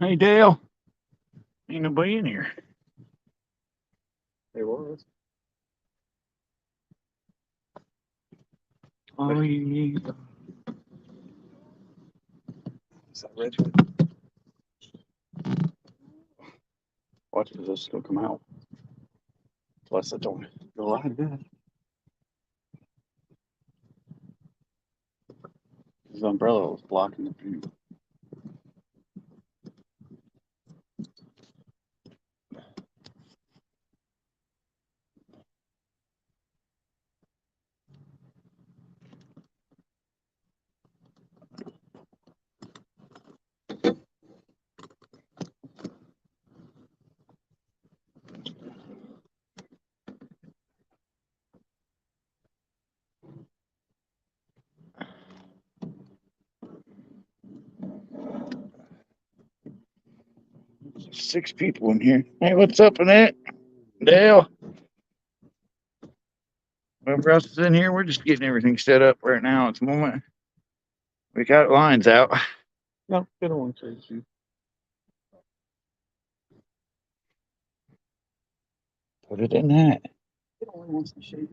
Hey, Dale. Ain't nobody in here. There was. Oh, yeah. Is that Redwood? Watch it, this will come out. Plus, I don't go like that. His umbrella was blocking the view. Six people in here. Hey, what's up, Annette? Dale. Whoever else is in here, we're just getting everything set up right now at the moment. We got lines out. No, they don't want to chase you. Put it in that. It only wants to shake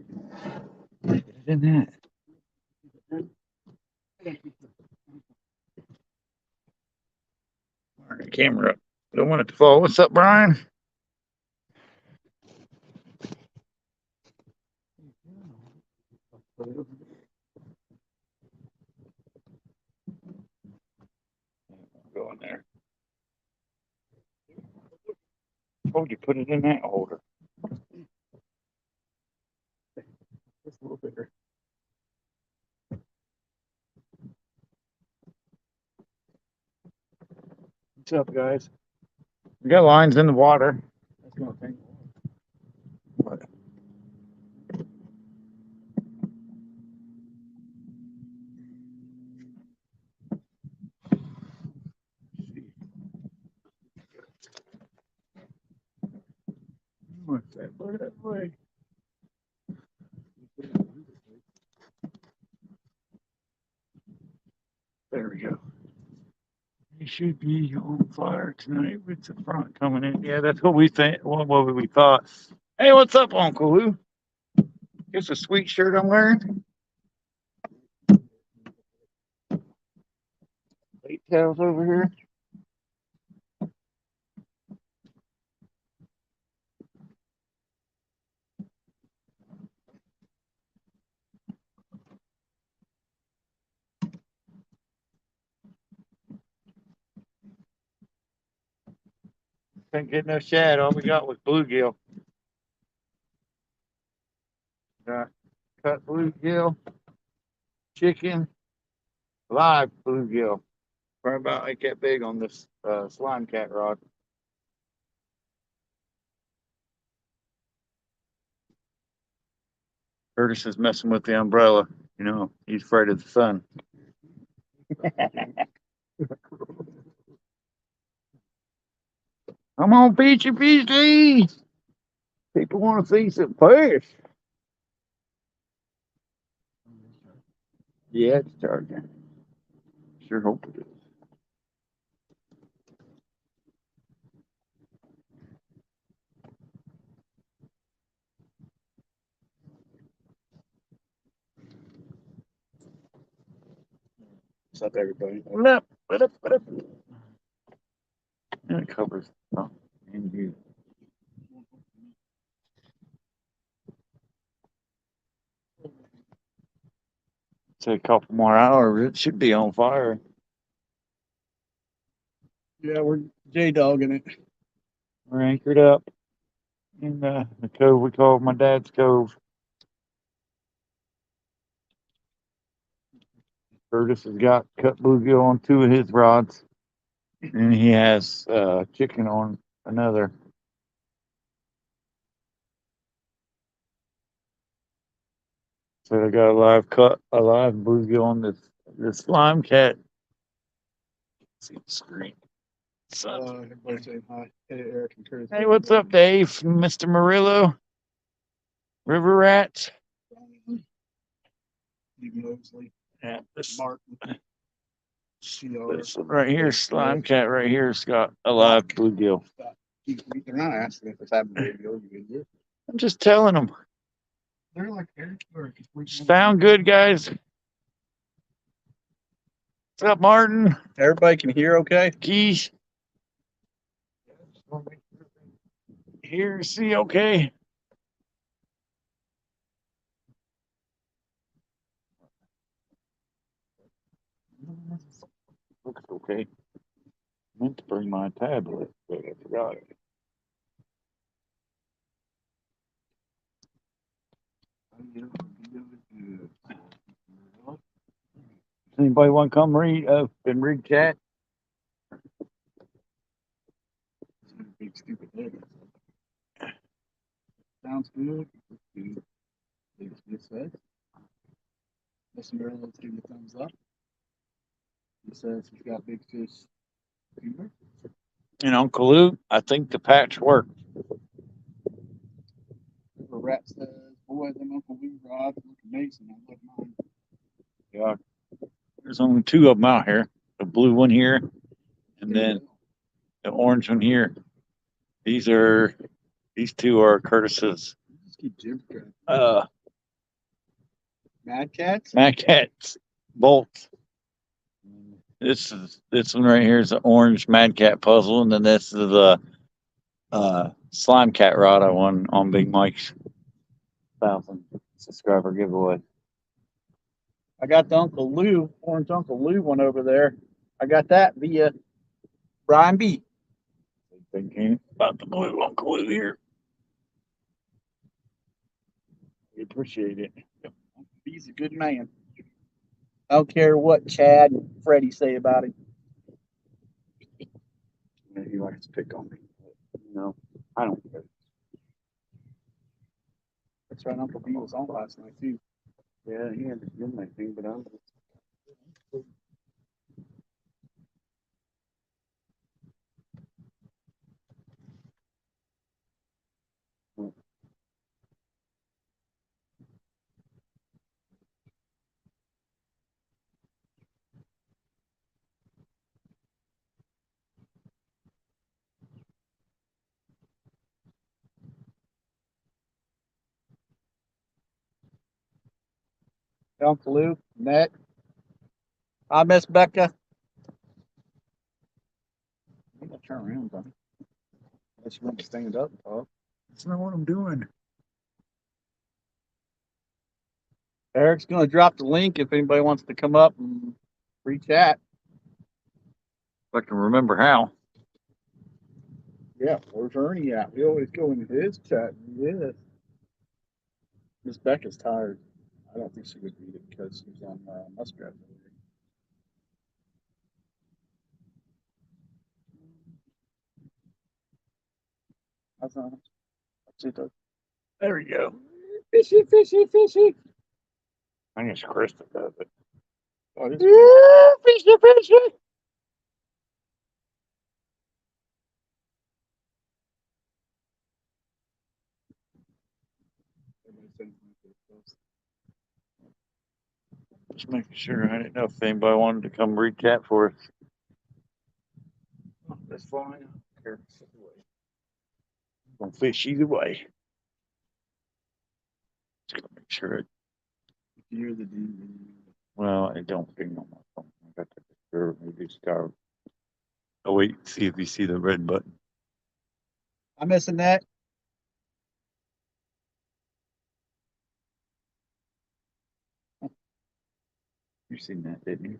Put it in that. Turn the camera up. Don't want it to fall. What's up, Brian? Go in there. Told you put it in that holder. Just a little bigger. What's up, guys? We got lines in the water. That's going to take What? What's that? Put it that way. There we go. He should be on fire tonight with the front coming in. Yeah, that's what we think. What we thought. Hey, what's up, Uncle Lou? Here's a sweet shirt I'm wearing. Late tails over here. Couldn't get no shad. All we got was bluegill. Cut bluegill, chicken, live bluegill. Probably about like that big on this slime cat rod. Curtis is messing with the umbrella. You know, he's afraid of the sun. Come on, Peachy Peachy. People want to see some fish. Yeah, it's charging. Sure hope it is. What's up, everybody? What up? What up? What up? And it covers. Oh, and you. Say a couple more hours, it should be on fire. Yeah, we're J-dogging it. We're anchored up in the cove we call my dad's cove. Curtis has got cut bluegill on two of his rods, and he has chicken on another. So I got a live bluegill on this slime cat. Let's see the screen. Everybody saying hi. Hey, Eric and Curtis. Hey, what's up, Dave? Mr. Murillo, River Rat. Steve Mosley. Yeah, this Martin. This one right here, slime cat right here's got a live bluegill. They're not asking if it's having bluegill. You idiot. I'm just telling them. They're like Sound good, guys? What's up, Martin? Everybody can hear okay? Keys? Hear, see, okay? Looks okay. Meant to bring my tablet, but I forgot it. Anybody want to come read and read chat? Big stupid head. Sounds good. It says. Listen to let's give the thumbs up. He says he's got big fish fever. And Uncle Luke, I think the patch worked. The rat says, boy, them Uncle Lou rods look amazing. I love mine. Yeah. There's only two of them out here. The blue one here, and then the orange one here. These two are Curtis's Just keep Jim track. Mad Cats? Mad Cat's bolts. This one right here is the orange Mad Cat puzzle, and then this is the slime cat rod I won on Big Mike's 1,000 subscriber giveaway. I got the Uncle Lou, orange Uncle Lou one over there. I got that via Brian B. Thinking about the blue Uncle Lou here. We appreciate it. He's a good man. I don't care what Chad and Freddie say about him. He likes to pick on me. No, I don't care. That's right, Uncle B was on last night too. Yeah, he had to do my thing, but I'm. Uncle Lou, Matt. Hi, Miss Becca. You gotta turn around, buddy. Unless you want to stand up and talk. That's not what I'm doing. Eric's gonna drop the link if anybody wants to come up and free chat. If I can remember how. Yeah, where's Ernie at? We always go into his chat. Yeah. Miss Becca's tired. I don't think she would read it because she's on Muskrat. That's not. There we go. Fishy, fishy, fishy. I think it's Chris that does it. Oh, it is. Fishy, fishy. Just making sure. I didn't know if anybody wanted to come read chat for us. Oh, that's fine. I don't care. Gonna fish either way. Just gotta make sure it. You're the dude. Well, I don't ping on my phone. I got to sure maybe start. Oh wait, see if you see the red button. I'm missing that. You seen that, didn't you?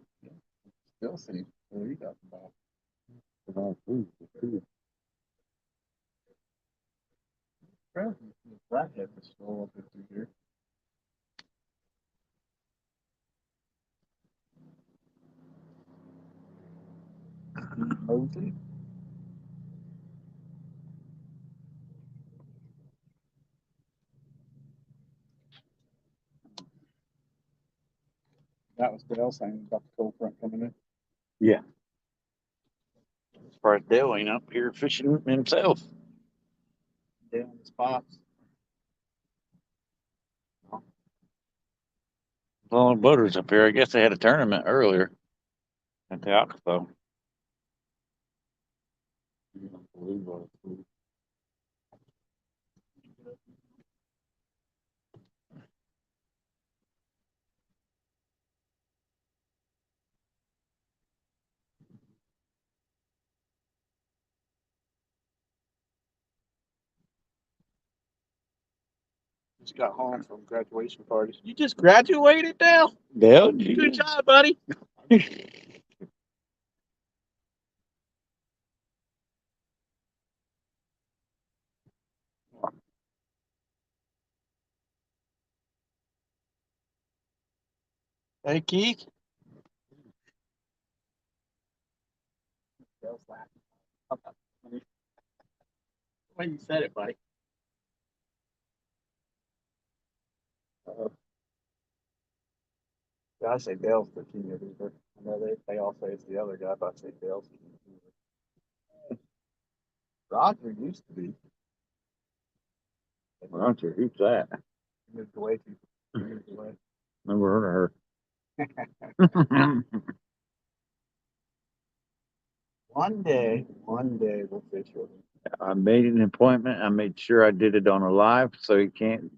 Still see. What are you talking about? Flathead was still up through here. Mosley. That was Dale saying about the cold front coming in. Yeah. Surprised Dale ain't up here fishing himself. Dale and his pops. All the boaters up here. I guess they had a tournament earlier. at the Oxbow. Just got home from graduation party. You just graduated, Dale? Dale, Good job, buddy. Hey, Keith. Dale's laughing. When you said it, buddy. I say Dale's the king of Uber. I know they all say it's the other guy, but I say Dale's the king of Uber. Roger used to be. Roger, who's that? He moved away too. Moved away. Never heard of her. One day we'll fish with him. I made an appointment. I made sure I did it on a live so he can't,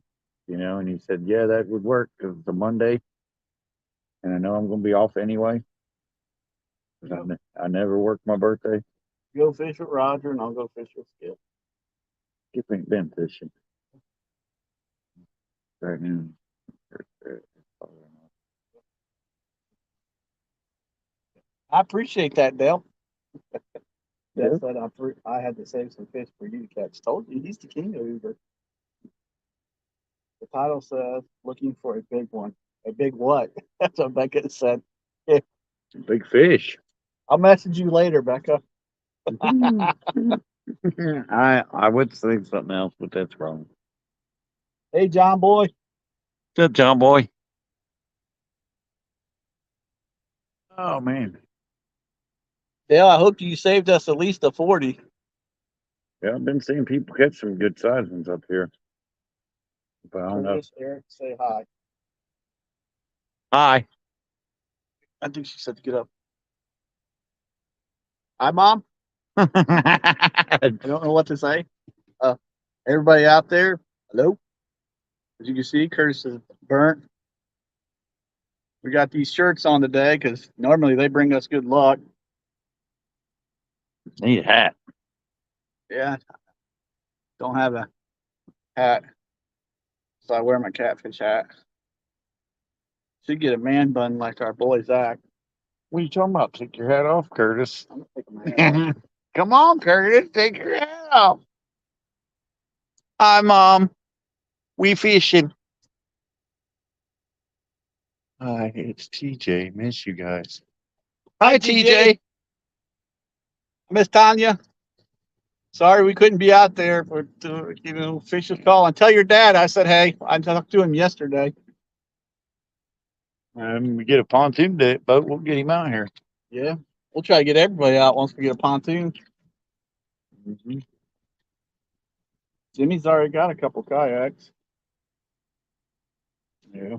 and he said, yeah, that would work because it's a Monday. And I know I'm going to be off anyway. 'Cause I never work my birthday. Go fish with Roger and I'll go fish with Skip. Skip ain't been fishing. Right now. I appreciate that, Dale. Yeah. That's what I had to save some fish for you to catch. Told you he's the king of Uber. The title says looking for a big one. A big what? That's what Becca said. Big fish. I'll message you later, Becca. I would say something else, but that's wrong. Hey, John boy. What's up, John boy? Oh man. Dale, I hope you saved us at least a 40. Yeah, I've been seeing people catch some good sized ones up here. But I don't know. Curtis, Eric, say hi. Hi. I think she said to get up. Hi, Mom. I don't know what to say. Everybody out there, hello. As you can see, Curtis is burnt. We got these shirts on today because normally they bring us good luck. Need a hat. Yeah. Don't have a hat. So I wear my catfish hat. Should get a man bun like our boy Zach. What are you talking about? Take your hat off, Curtis. I'm gonna take my hat off. Come on, Curtis. Take your hat off. Hi, Mom. We fishing. Hi, it's TJ. Miss you guys. Hi, TJ. Miss Tanya. Sorry we couldn't be out there for fish was calling. Tell your dad I said hey. I talked to him yesterday. We get a pontoon boat. We'll get him out here. Yeah. We'll try to get everybody out once we get a pontoon. Mm-hmm. Jimmy's already got a couple kayaks. Yeah.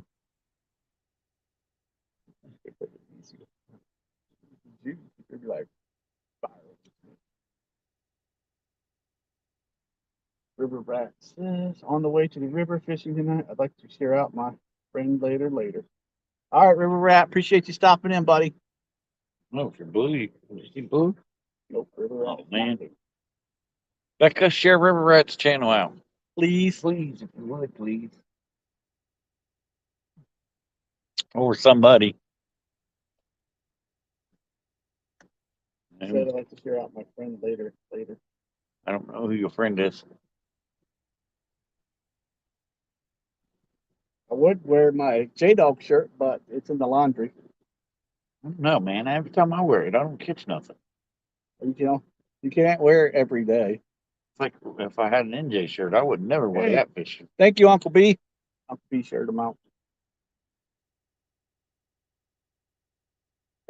You'd be like, River Rat says, on the way to the river fishing tonight. I'd like to share out my friend later. All right, River Rat. Appreciate you stopping in, buddy. No, if you're blue, you see blue? Nope, River Rat. Oh, man. Becca, share River Rat's channel out. Please. Please, if you would, please. Or somebody. Said I'd like to share out my friend later. I don't know who your friend is. I would wear my J-Dog shirt, but it's in the laundry. No, man. Every time I wear it, I don't catch nothing. You can't wear it every day. It's like if I had an NJ shirt, I would never wear Hey. that fishing. Thank you, Uncle B. Uncle B shared them out.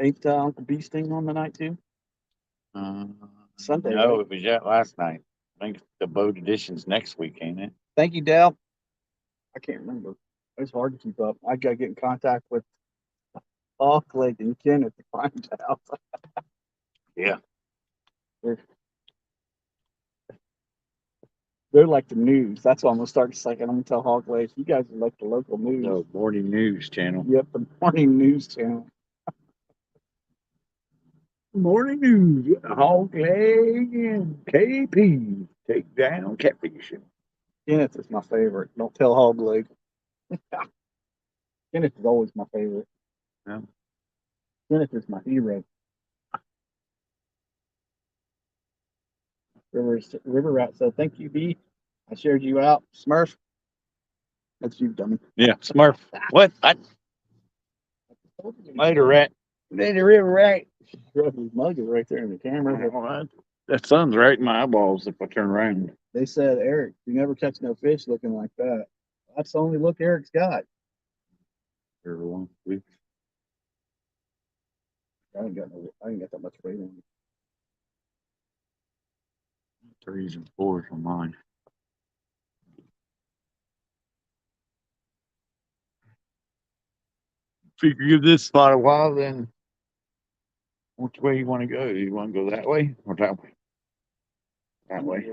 Ain't Uncle B sting on the night too? Sunday. No, Right? it was that last night. I think the boat edition's next week, ain't it? Thank you, Dale. I can't remember. It's hard to keep up. I gotta get in contact with Hawk Lake and Kenneth to find out. Yeah. They're like the news. That's what I'm gonna start saying. I'm gonna tell Hawk Lake, you guys are like the local news. The morning news channel. Yep, the morning news channel. Morning news. Hog Leg and KP take down catfishing. Kenneth is my favorite. Don't tell Hog Lake. Kenneth is always my favorite. Yeah. Kenneth is my hero. River Rat said, thank you, B. I shared you out. Smurf. That's you, dummy. Yeah, Smurf. What? Later, rat. Later, River Rat. His mug is right there in the camera. Well, that sun's right in my eyeballs if I turn around. They said, Eric, you never catch no fish looking like that. That's the only look Eric's got. Everyone, we I ain't got that much weight on me. 3s and 4s on mine. If you give this spot a while, then which way you want to go? You want to go that way or that way? That way.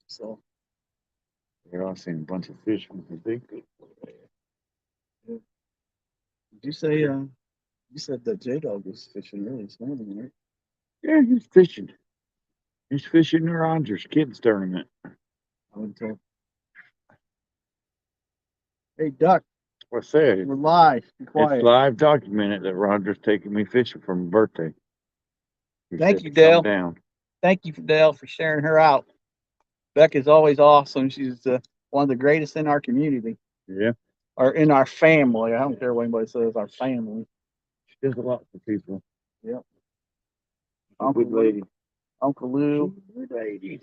So, Yeah, I've seen a bunch of fish from the big. did you say, you said that J-Dog was fishing early this morning, right? Yeah, he's fishing. He's fishing the Rogers kids tournament. I would tell. Hey, Duck, I said we're live. Be quiet. it's live documented that Roger's taking me fishing for my birthday. He Thank said you, to come Dale. Down. Thank you, Dale, for sharing her out. Becca's always awesome. She's one of the greatest in our community Yeah, or in our family. I don't care what anybody says, our family. she does a lot for people. Yep. Uncle good lady. Uncle Lou, Good lady.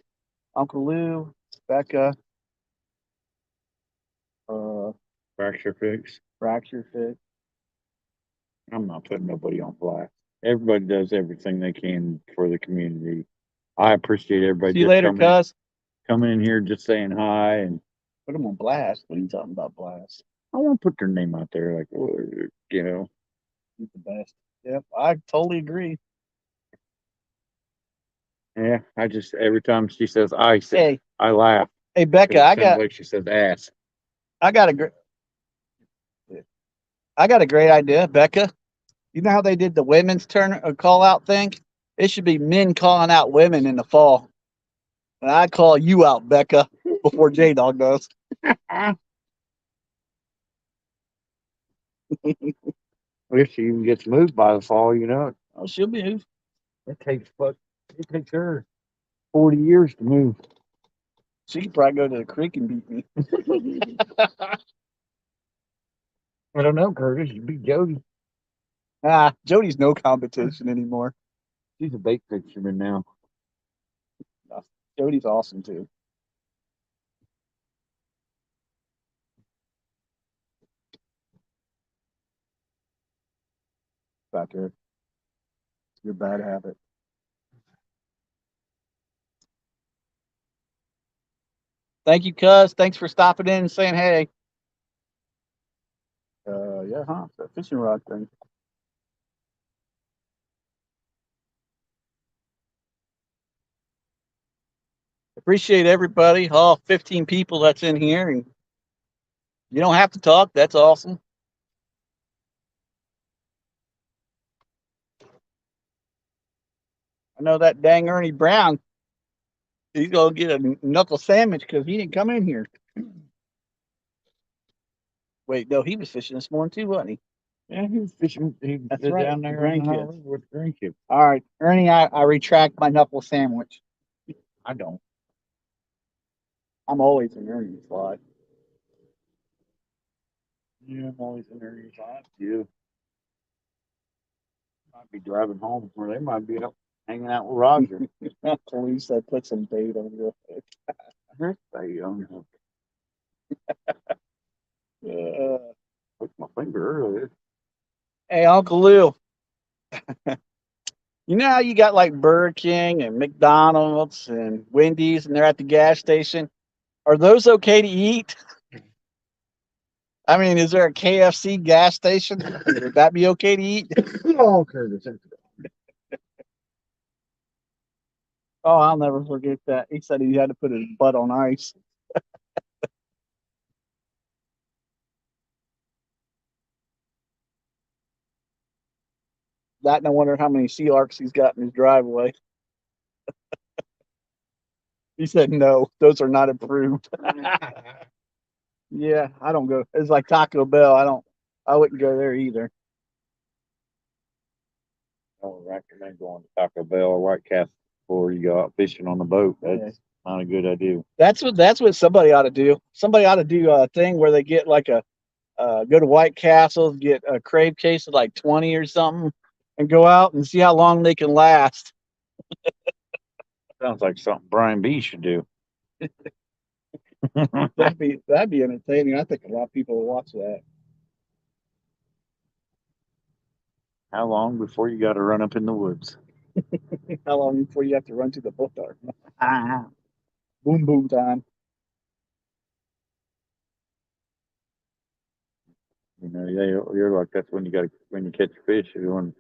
Uncle Lou, Becca, Fracture fix. Fracture Fit. I'm not putting nobody on blast. Everybody does everything they can for the community. I appreciate everybody See you just later, cuz. coming in here, just saying hi, and Put them on blast. What are you talking about, blast? I won't put their name out there like, you know. He's the best. Yep, I totally agree. Yeah, I just every time she says I say Hey, I laugh. hey, 'Cause Becca, it I sounds got like she says ass. a great idea, Becca. You know how they did the women's turn call out thing? It should be men calling out women in the fall. And I call you out, Becca, before J Dog does. If she even gets moved by the fall, you know, Oh, she'll be who? it takes her 40 years to move. She could probably go to the creek and beat me. I don't know, Curtis. You beat Jody. Jody's no competition anymore. She's a bait fisherman now. Jody's awesome too. Back here. It's your bad habit. Thank you, cuz. Thanks for stopping in and saying hey. Yeah, huh? That fishing rod thing. Appreciate everybody, all 15 people that's in here. And you don't have to talk. That's awesome. I know that dang Ernie Brown, he's going to get a knuckle sandwich because he didn't come in here. Wait, no, he was fishing this morning too, wasn't he? Yeah, he was fishing. He That's was right, down the there in the grandkids. harbor with the grandkids. All right, Ernie, I retract my knuckle sandwich. I don't. I'm always in Ernie's slot. Yeah, I'm always in there. You might be driving home, or they might be out hanging out with Roger. Police said put some bait on your head. They own him. Put my finger earlier. Hey, Uncle Lou. You know how you got like Burger King and McDonald's and Wendy's and they're at the gas station? Are those okay to eat? I mean, is there a KFC gas station? Would that be okay to eat? Oh, Curtis. Oh, I'll never forget that. He said he had to put his butt on ice. That, and I wonder how many Sea Arcs he's got in his driveway. He said, no, those are not approved. Yeah, I don't go. It's like Taco Bell. I wouldn't go there either. I would recommend going to Taco Bell or White Castle before you go out fishing on the boat. That's Yeah. not a good idea. That's what somebody ought to do. Somebody ought to do a thing where they get like go to White Castle, get a crave case of like 20 or something, and go out and see how long they can last. Sounds like something Brian B should do. That'd be entertaining. I think a lot of people will watch that. How long before you got to run up in the woods? How long before you have to run to the bookstore? Boom boom time. You know, you're like that's when you got to when you catch a fish, you want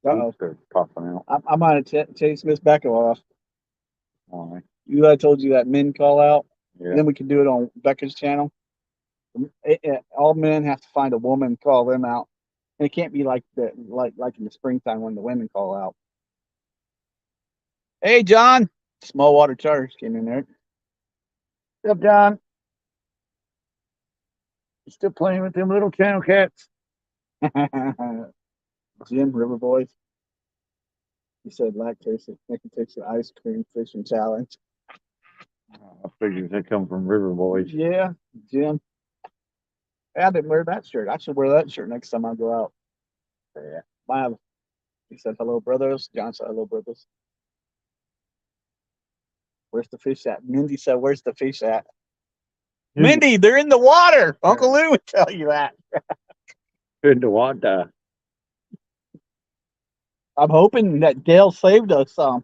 Uh-oh. to popping out. I might have chased Miss Becca off. Why? I told you that men call out. Yeah. And then we can do it on Becca's channel. All men have to find a woman and call them out. And it can't be like that, like in the springtime when the women call out. Hey, John. Small water charters came in there. What's up, John? You still playing with them little channel cats? Jim River Boys. He said lactose it takes the ice cream fishing challenge. I figured they come from River Boys. Yeah, Jim. Hey, I didn't wear that shirt. I should wear that shirt next time I go out. Yeah. Bye. He said hello, brothers. John said hello, brothers. Where's the fish at? Mindy said, where's the fish at? Mindy, they're in the water. Uncle Lou would tell you that. In the water. I'm hoping that Dale saved us some.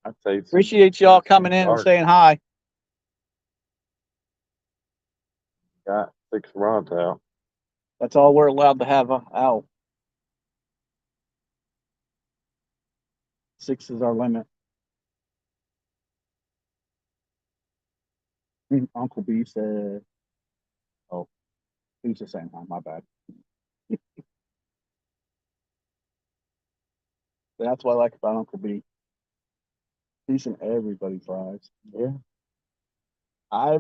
I'd say Appreciate y'all coming in and saying hi. Got 6 rods out. That's all we're allowed to have out. 6 is our limit. Uncle B said, oh, he's just saying hi, my bad. That's what I like about Uncle B. He's in everybody's lives. Yeah. I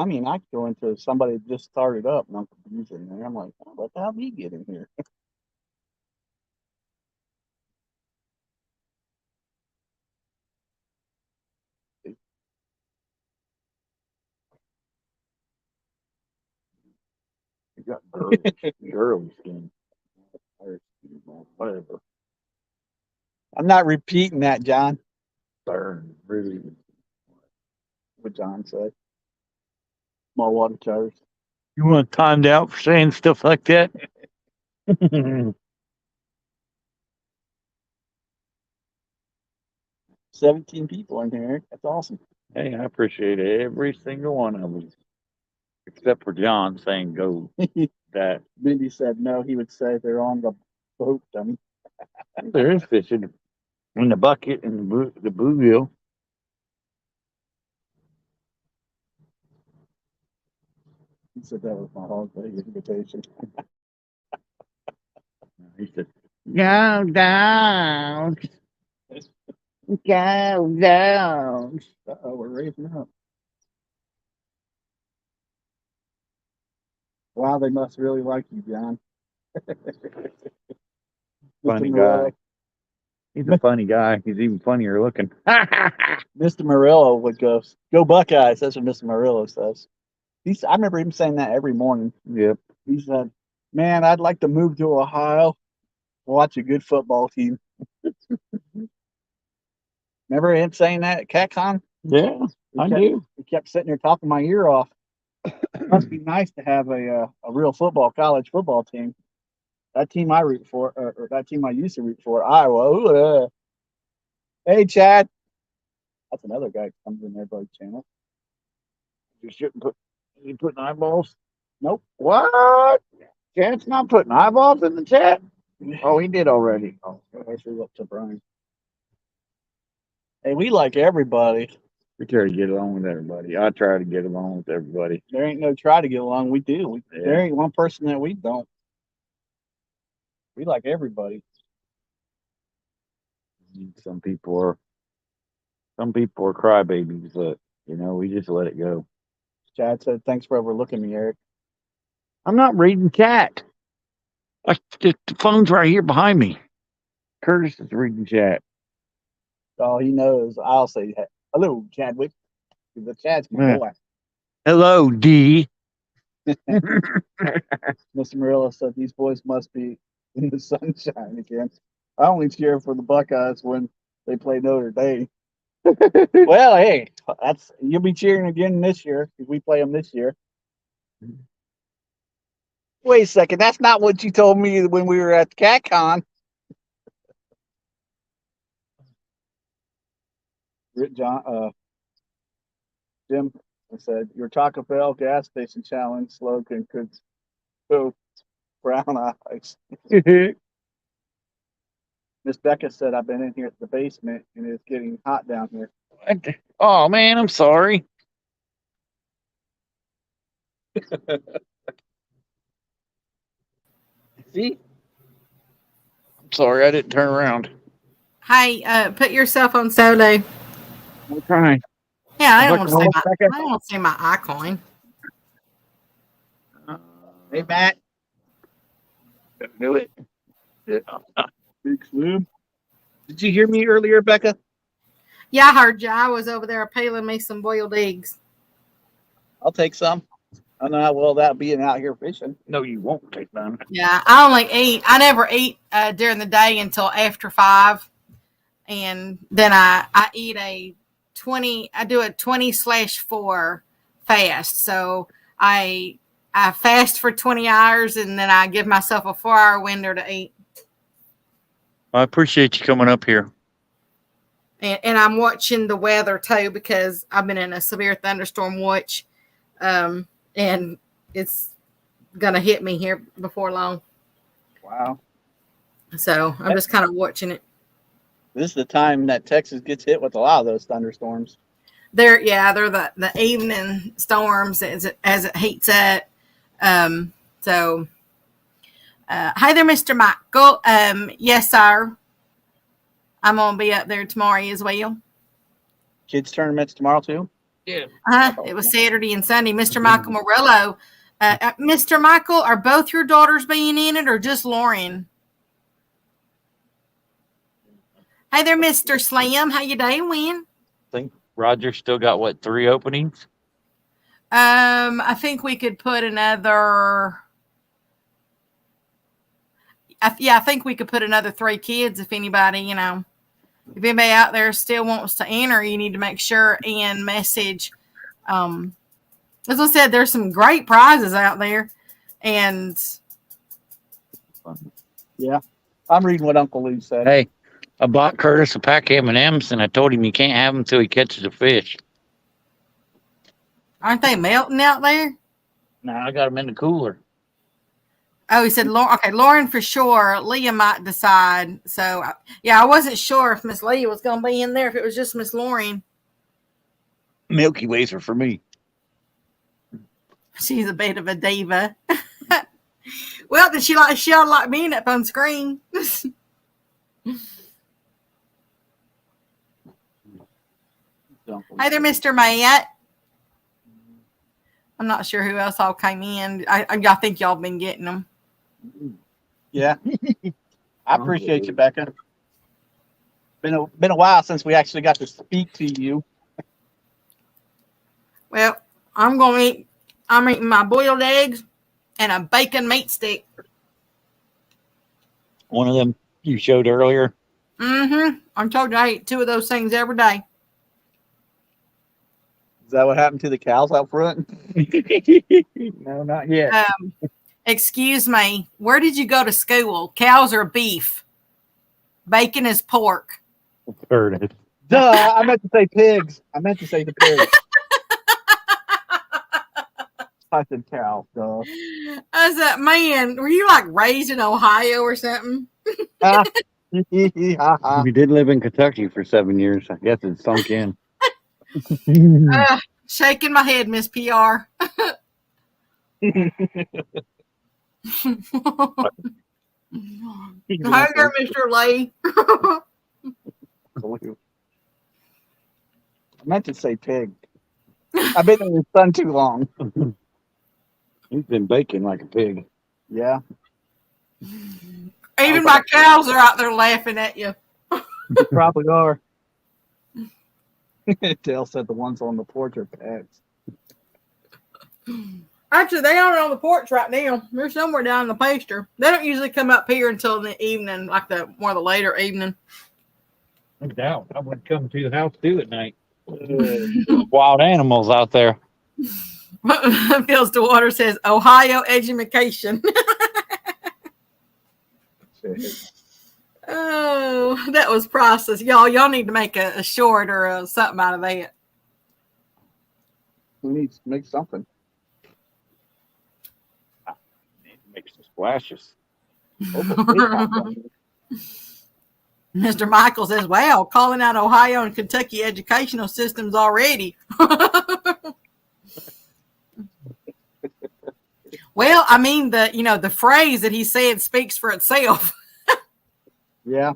mean, I could go into somebody that just started up and Uncle B's in there. I'm like, oh, what the hell did he get in here? You got girl skin. Whatever. I'm not repeating that, John. Burn. Really. What John said. Small water charters. You want timed out for saying stuff like that? 17 people in here. That's awesome. Hey, I appreciate every single one of them. Except for John saying go that. Mindy said no, he would say they're on the boat, dummy. There is fishing in the bucket and the bluegill. He said that was my holiday invitation. He said, go dogs. Go dogs. Uh-oh, we're raising up. Wow, they must really like you, John. Funny Mr. Morello. guy. He's a funny guy. He's even funnier looking. Mr. Murillo would go Buckeyes. That's what Mr. Murillo says. I remember him saying that every morning. Yep. He said, man, I'd like to move to Ohio, watch a good football team. Remember him saying that at CatCon? Yeah, I do. He kept sitting there talking my ear off. It must be nice to have a real college football team. That team I root for, or that team I used to root for, Iowa. Hey, Chad. That's another guy that comes in everybody's channel. You shouldn't put You putting eyeballs? Nope. What? Chat's not putting eyeballs in the chat? Oh, he did already. Oh, I threw up to Brian. Hey, we like everybody. We try to get along with everybody. I try to get along with everybody. There ain't no try to get along. We do. Yeah. There ain't one person that we don't. We like everybody. Some people are crybabies, but we just let it go. Chad said, "Thanks for overlooking me, Eric." I'm not reading chat. The phone's right here behind me. Curtis is reading chat. All he knows, I'll say, "Hello, Chadwick." The Chad's my Yeah. boy. Hello, D. Mr. Murillo said these boys must be in the sunshine again. I only cheer for the Buckeyes when they play Notre Dame. Well, hey, you'll be cheering again this year if we play them this year. Wait a second, that's not what you told me when we were at CatCon. Jim said your Taco Bell gas station challenge slogan could go brown eyes. Miss Becca said I've been in here at the basement and it's getting hot down here. Oh man, I'm sorry. See? I'm sorry, I didn't turn around. Hey, put yourself on solo. We're trying. Yeah, I don't want to see my icon. Hey, Matt. Do it. Big Slim. Did you hear me earlier, Becca? Yeah, I heard you. I was over there peeling me some boiled eggs. I'll take some. I don't know how well that'll be out here fishing. No, you won't take none. Yeah, I never eat during the day until after 5. And then I eat I do a 20/4 fast. So I fast for 20 hours and then I give myself a 4-hour window to eat. I appreciate you coming up here. And I'm watching the weather too because I've been in a severe thunderstorm watch. And it's going to hit me here before long. Wow. So I'm just kind of watching it. This is the time that Texas gets hit with a lot of those thunderstorms. They're the evening storms as it heats up. So hi there, Mr. Michael. Yes, sir. I'm gonna be up there tomorrow as well. Kids tournaments tomorrow too? Yeah. It was Saturday and Sunday. Mr. Michael Morello. Mr. Michael, are both your daughters being in it or just Lauren? Hey there, Mr. Slam. How you doing? I think Roger still got 3 openings? I think we could put another. I think we could put another 3 kids if anybody, if anybody out there still wants to enter, you need to make sure and message. As I said, there's some great prizes out there, and yeah, I'm reading what Uncle Lou said. Hey, I bought Curtis a pack of M&Ms, and I told him he can't have them until he catches a fish. Aren't they melting out there? No, I got them in the cooler. Oh, he said, Lauren for sure. Leah might decide. So, yeah, I wasn't sure if Miss Leah was going to be in there, if it was just Miss Lauren. Milky Ways are for me. She's a bit of a diva. Well, then she ought to like being up on screen. Hey there, Mr. Matt. I'm not sure who else all came in. I think y'all been getting them. Yeah. I appreciate you, Becca. Been a while since we actually got to speak to you. Well, I'm eating my boiled eggs and a bacon meat stick. One of them you showed earlier? Mm-hmm. I'm told you I eat 2 of those things every day. Is that what happened to the cows out front? No, not yet. Excuse me. Where did you go to school? Cows or beef? Bacon is pork. Curtis. Duh, I meant to say pigs. I meant to say the pigs. I said cow. Duh. I said, man, were you like raised in Ohio or something? We did live in Kentucky for 7 years. I guess it sunk in. Shaking my head, Miss PR. Hi there, Mr. Lee. I meant to say pig. I've been in the sun too long. He's been baking like a pig. Yeah. Even my cows are out there laughing at you. You probably are. Dale said the ones on the porch are pets. Actually, they aren't on the porch right now. They're somewhere down in the pasture. They don't usually come up here until the evening, like one of the later evening. No doubt. I would come to the house too at night. Wild animals out there. Feels the water says Ohio education. Oh, that was priceless. Y'all need to make a short or something out of that. We need to make something. Make some splashes. Mr. Michael says, wow, calling out Ohio and Kentucky educational systems already. Well, I mean, the phrase that he said speaks for itself. Yeah.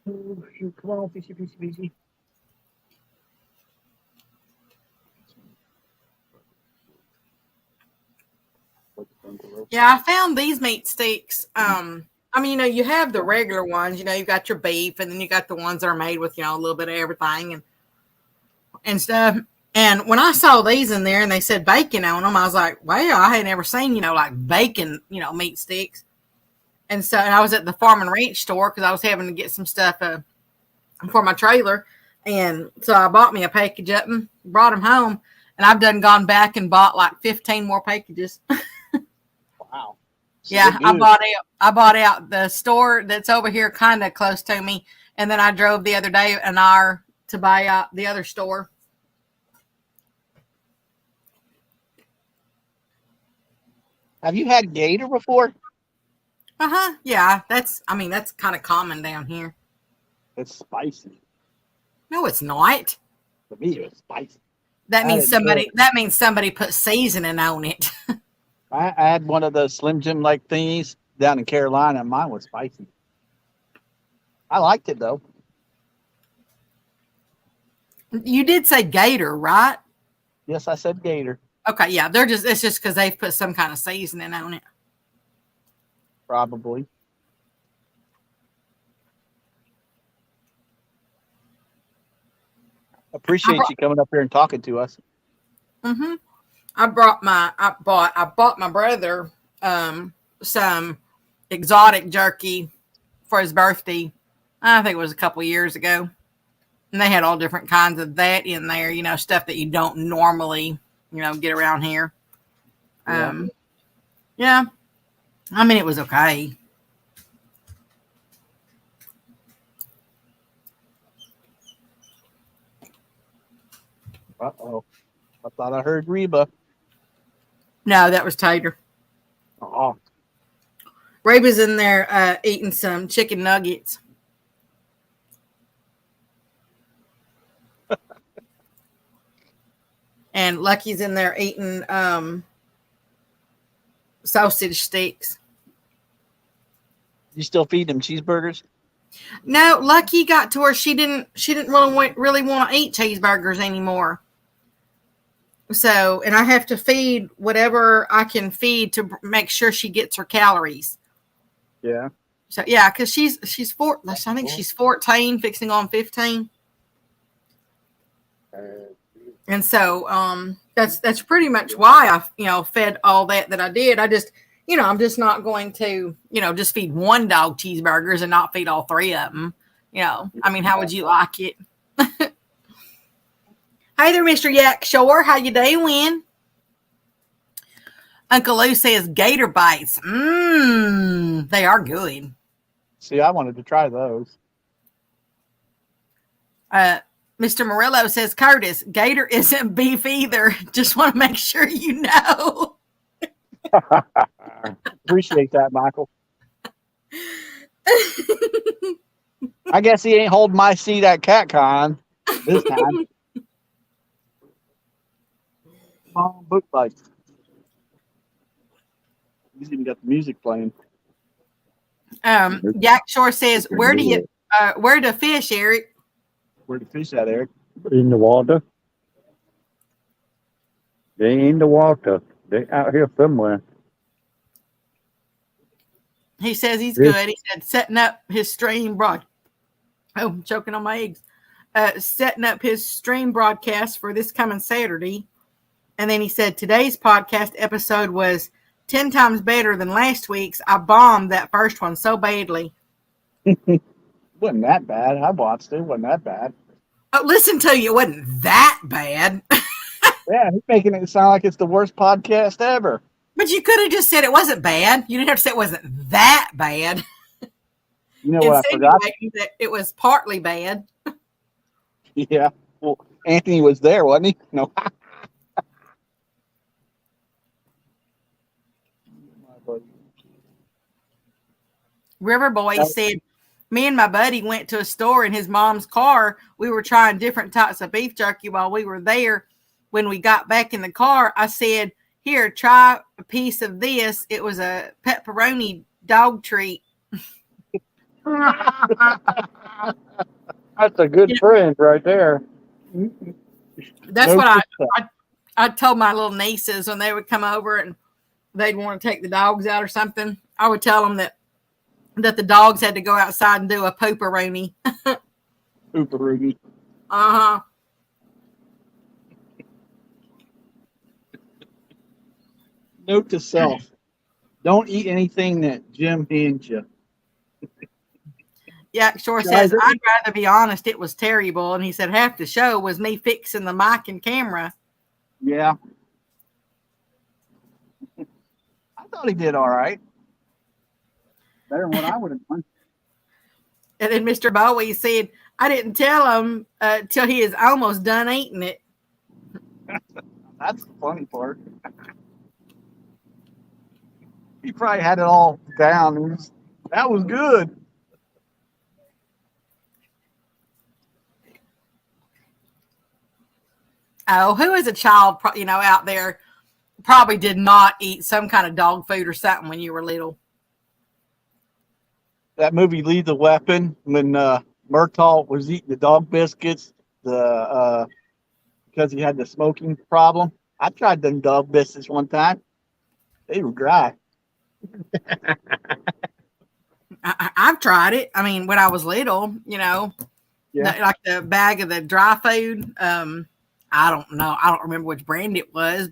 Oh, shoot, come on, fishy. Yeah, I found these meat sticks. I mean, you have the regular ones, you've got your beef, and then you got the ones that are made with, a little bit of everything and stuff. And when I saw these in there and they said bacon on them, I was like, wow, I had never seen, like bacon, meat sticks. And so, and I was at the farm and ranch store because I was having to get some stuff for my trailer. And so I bought me a package up and brought them home. And I've gone back and bought like 15 more packages. Wow. Yeah, I bought out the store that's over here kind of close to me. And then I drove the other day an hour to buy out the other store. Have you had gator before? Uh-huh. Yeah, that's kind of common down here. It's spicy. No, it's not. For me, it's spicy. That means somebody put seasoning on it. I had one of those Slim Jim like thingies down in Carolina, and mine was spicy. I liked it though. You did say gator, right? Yes, I said gator. Okay, yeah, it's just because they've put some kind of seasoning on it. Probably. Appreciate you coming up here and talking to us. Mm-hmm. I bought my brother some exotic jerky for his birthday. I think it was a couple years ago. And they had all different kinds of that in there, stuff that you don't normally, get around here. Yeah. I mean, it was okay. Uh-oh. I thought I heard Reba. No, that was Tater. Oh. Reba's in there eating some chicken nuggets. And Lucky's in there eating sausage sticks. You still feed them cheeseburgers? No, Lucky got to where she didn't really want to eat cheeseburgers anymore. So, and I have to feed whatever I can feed to make sure she gets her calories. Yeah. So yeah, because she's I think she's 14, fixing on 15. And so that's pretty much why I fed all that I did. I just I'm just not going to just feed one dog cheeseburgers and not feed all three of them. I mean, how would you like it? Hey there, Mr. Yak Shore. How you doing? Uncle Lou says gator bites. They are good. See, I wanted to try those. Mr. Murillo says, Curtis, gator isn't beef either. Just want to make sure you know. Appreciate that, Michael. I guess he ain't holding my seat at CatCon this time. Oh, book fight. He's even got the music playing. Yak Shore says, where do fish, Eric? Where the fish at, Eric? In the water. They ain't in the water. They out here somewhere. He says he's Yes. good. He said setting up his stream broad. Oh, I'm choking on my eggs. Setting up his stream broadcast for this coming Saturday. And then he said today's podcast episode was 10 times better than last week's. I bombed that first one so badly. Wasn't that bad. I watched it. Wasn't that bad. Listen to you. It wasn't that bad. Yeah, he's making it sound like it's the worst podcast ever. But you could have just said it wasn't bad. You didn't have to say it wasn't that bad. You know what I forgot? That it was partly bad. Yeah. Well, Anthony was there, wasn't he? No. Riverboy said, me and my buddy went to a store in his mom's car. We were trying different types of beef jerky while we were there. When we got back in the car, I said, here, try a piece of this. It was a pepperoni dog treat. That's a good friend right there. That's No what success. I told my little nieces when they would come over and they'd want to take the dogs out or something. I would tell them that the dogs had to go outside and do a pooperoni. Pooperoonie. Uh-huh. Note to self: don't eat anything that Jim hands you. Yeah, Shore says, I'd rather be honest, it was terrible. And he said half the show was me fixing the mic and camera. Yeah. I thought he did all right. Better than what I would have done. And then Mr. Bowie said, I didn't tell him till he is almost done eating it. That's the funny part. He probably had it all down. That was good. Oh, who as a child, out there probably did not eat some kind of dog food or something when you were little? That movie Lethal Weapon, when Murtaugh was eating the dog biscuits, because he had the smoking problem. I tried them dog biscuits one time. They were dry. I've tried it. I mean, when I was little, Yeah. like the bag of the dry food. I don't know. I don't remember which brand it was,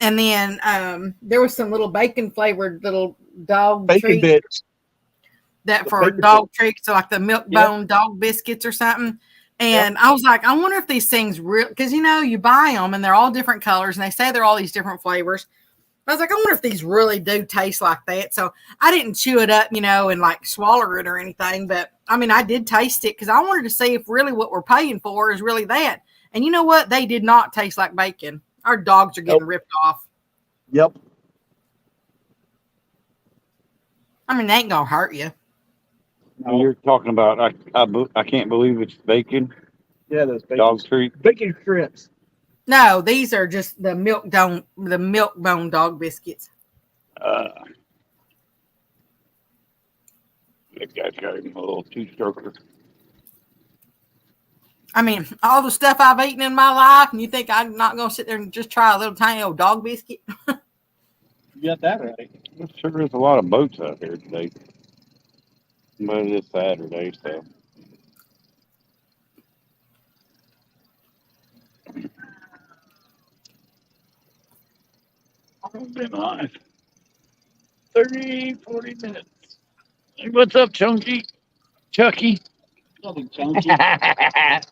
and then there was some little bacon flavored little dog Bacon treats bits. that for dog treats, so like the milk bone dog biscuits or something. And I was like, I wonder if these things real, because you buy them and they're all different colors and they say they're all these different flavors. I was like, I wonder if these really do taste like that. So I didn't chew it up, and like swallow it or anything. But I mean, I did taste it because I wanted to see if really what we're paying for is really that. And you know what? They did not taste like bacon. Our dogs are getting ripped off. Yep. I mean, they ain't gonna hurt you. No. You're talking about, I can't believe it's bacon, Yeah, those bacon, dog treat. bacon strips. No, these are just the milk bone dog biscuits. That guy's got him a little two-stroker. I mean, all the stuff I've eaten in my life, and you think I'm not gonna sit there and just try a little tiny old dog biscuit? You got that right. There sure is a lot of boats out here today. But it is Saturday, so. I've been on 40 minutes. Hey, what's up, Chunky? Chucky? Nothing chunky. I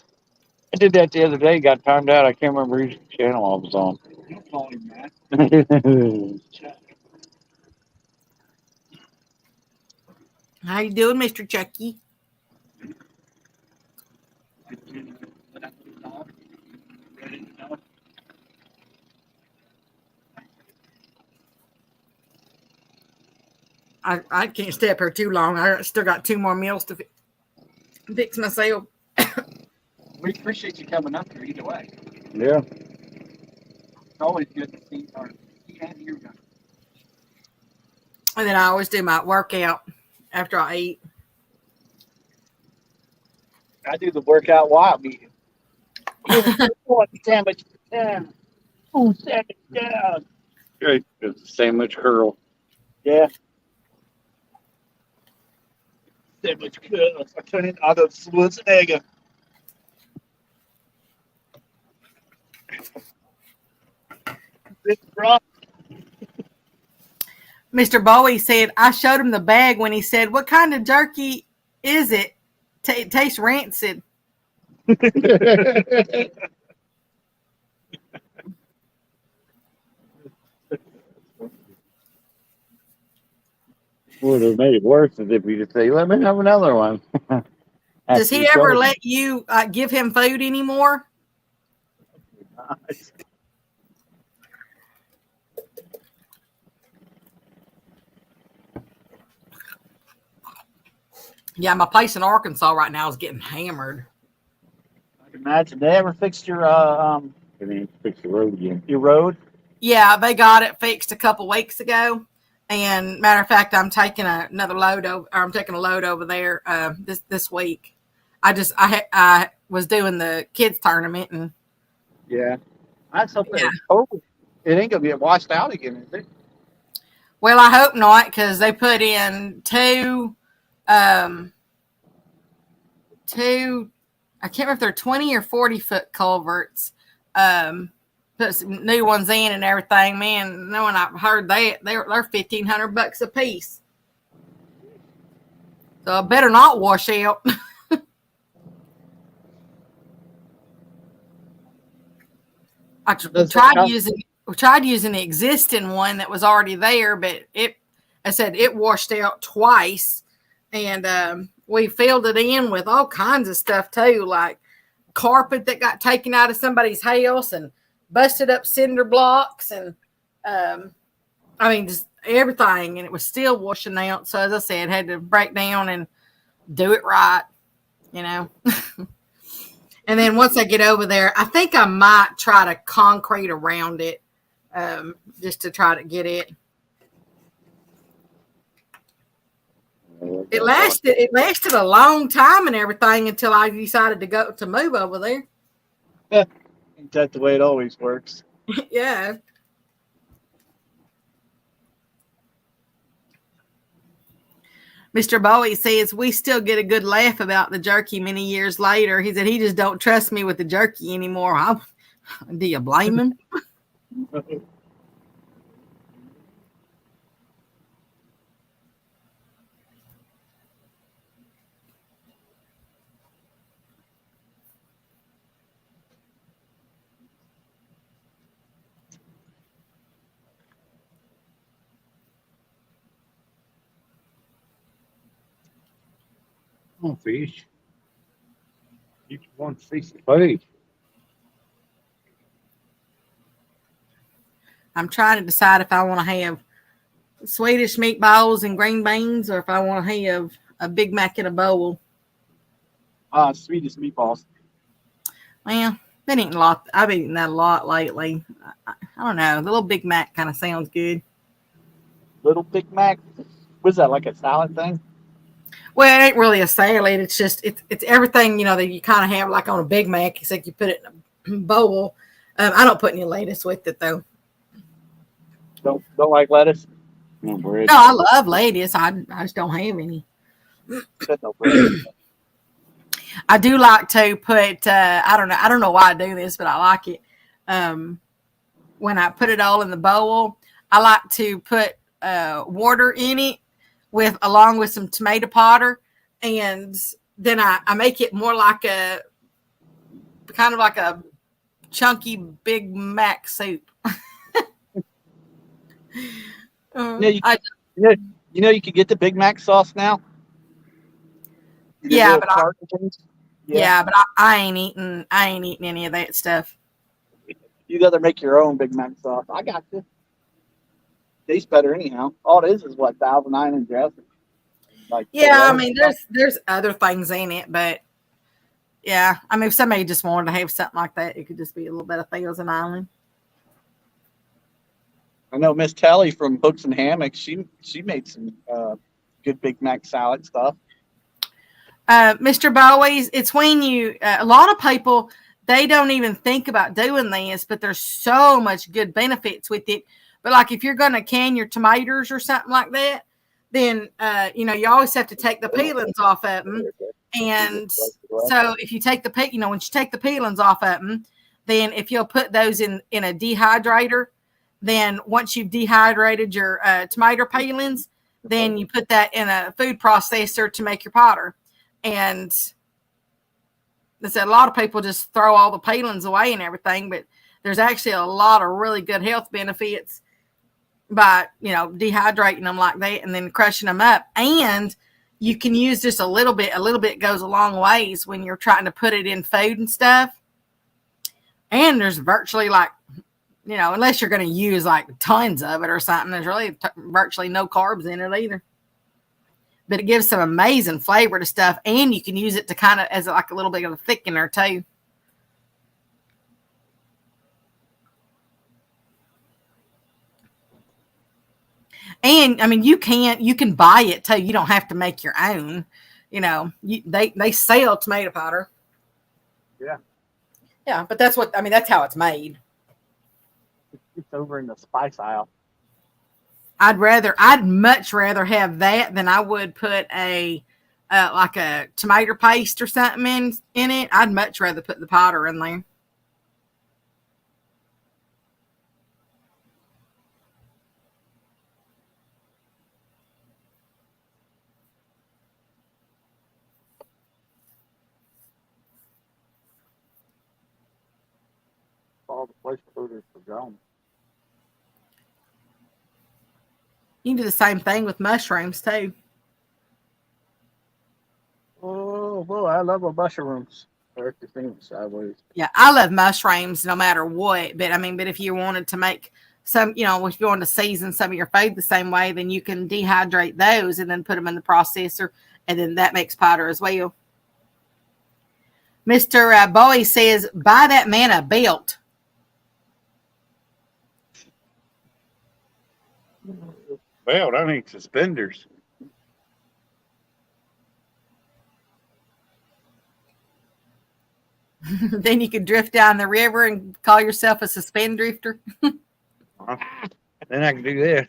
did that the other day, got timed out. I can't remember whose channel I was on. Don't call him that. Well, How you doing, Mr. Chucky? I can't stay up here too long. I still got 2 more meals to fix myself. We appreciate you coming up here either way. Yeah. It's always good to see our and you. And then I always do my workout after I eat. I do the workout while I'm eating. Sandwich down. Oh, sandwich down. Good. It's the sandwich curl. Yeah. Sandwich curl. I turn it out of Schwarzenegger. Big rock. Mr. Bowie said, I showed him the bag when he said, what kind of jerky is it? It tastes rancid. Would have made it worse if you just say, let me have another one. Does he ever let you give him food anymore? Yeah, my place in Arkansas right now is getting hammered. I can imagine. They ever fixed your Fix the road again. your road? Yeah, they got it fixed a couple weeks ago. And matter of fact, I'm taking another load over. Or I'm taking a load over there this week. I was doing the kids tournament and Yeah. That's something. Yeah. Oh, it ain't gonna get washed out again, is it? well, I hope not because they put in two. I can't remember if they're 20 or 40-foot culverts. Put some new ones in and everything. Man, no one I've heard that they're $1,500 a piece. So I better not wash out. I tried using the existing one that was already there, but I said it washed out twice, and we filled it in with all kinds of stuff too, like carpet that got taken out of somebody's house and busted up cinder blocks and just everything, and it was still washing out. So as I said, had to break down and do it right, you know. And then once I get over there, I think I might try to concrete around it, just to try to get it. It lasted a long time and everything until I decided to move over there. Ain't that the way it always works? Yeah. Mr. Bowie says we still get a good laugh about the jerky many years later. He said he just don't trust me with the jerky anymore. Do you blame him? Oh, fish. You want fish to play. I'm trying to decide if I want to have Swedish meatballs and green beans or if I want to have a Big Mac in a bowl. Swedish meatballs. Well, been eating a lot. I've been eating that a lot lately. I don't know. The little Big Mac kind of sounds good. Little Big Mac. Was that like a salad thing? Well, it ain't really a salad. It's just it's everything, that you kind of have like on a Big Mac, except you put it in a bowl. I don't put any lettuce with it though. Don't like lettuce? No bread. No, I love lettuce. I just don't have any. No bread. I do like to put. I don't know why I do this, but I like it. When I put it all in the bowl, I like to put water in it along with some tomato powder, and then I make it more like a kind of like a chunky Big Mac soup. You could get the Big Mac sauce now. Yeah, but yeah, but I ain't eating any of that stuff. you'd rather make your own Big Mac sauce. I got you. Tastes better anyhow. All it is what 1,009 and dressing. Like Yeah, I mean, there's other things in it, but yeah, I mean, if somebody just wanted to have something like that, it could just be a little bit of Thousand Island. I know Miss Telly from Hooks and Hammocks. She made some good Big Mac salad stuff. Mr. Bowies, it's when you a lot of people they don't even think about doing this, but there's so much good benefits with it. But like if you're going to can your tomatoes or something like that, then you always have to take the peelings off of them. And so if you take once you take the peelings off of them, then if you'll put those in a dehydrator, then once you've dehydrated your tomato peelings, then you put that in a food processor to make your powder. And I said a lot of people just throw all the peelings away and everything, but there's actually a lot of really good health benefits by dehydrating them like that and then crushing them up. And you can use just a little bit. A little bit goes a long ways when you're trying to put it in food and stuff. And there's virtually unless you're going to use like tons of it or something, there's really virtually no carbs in it either. But it gives some amazing flavor to stuff, and you can use it to kind of as like a little bit of a thickener too. And I mean, you can buy it too. You don't have to make your own. They sell tomato powder. Yeah. Yeah, but that's how it's made. It's over in the spice aisle. I'd much rather have that than I would put a like a tomato paste or something in it. I'd much rather put the powder in there. All the placeholders for gone. You can do the same thing with mushrooms too. Oh, well, I love mushrooms. Eric is thinking sideways. Yeah, I love mushrooms no matter what. But but if you wanted to make some, if you wanted to season some of your food the same way, then you can dehydrate those and then put them in the processor, and then that makes powder as well. Mr. Bowie says, buy that man a belt. Well, I need suspenders. Then you could drift down the river and call yourself a suspend drifter. Then I can do this.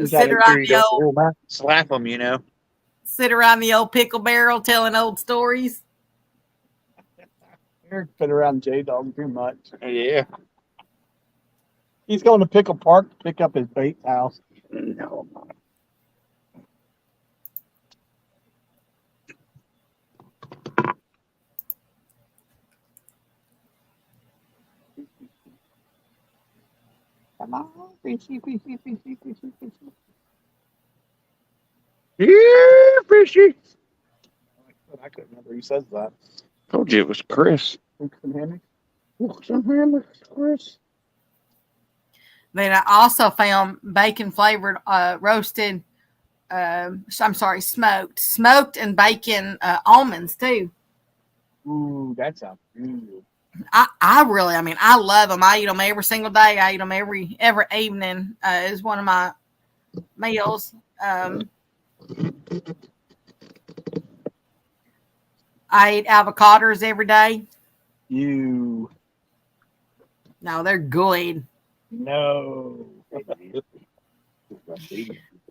Sit around the old, slap them, sit around the old pickle barrel telling old stories. Eric been around J-Dog too much. Yeah. He's going to Pickle Park to pick up his bait house. No. Come on, fishy, fishy, fishy, fishy, fishy. Yeah, fishy. I couldn't remember who says that. Told you it was Chris. Hooks and Hammocks? Hooks and Hammocks, Chris. Then I also found bacon flavored roasted. Smoked and bacon almonds too. Ooh, that sounds good. I love them. I eat them every single day. I eat them every evening. Is one of my meals. I eat avocados every day. You. No, they're good. No.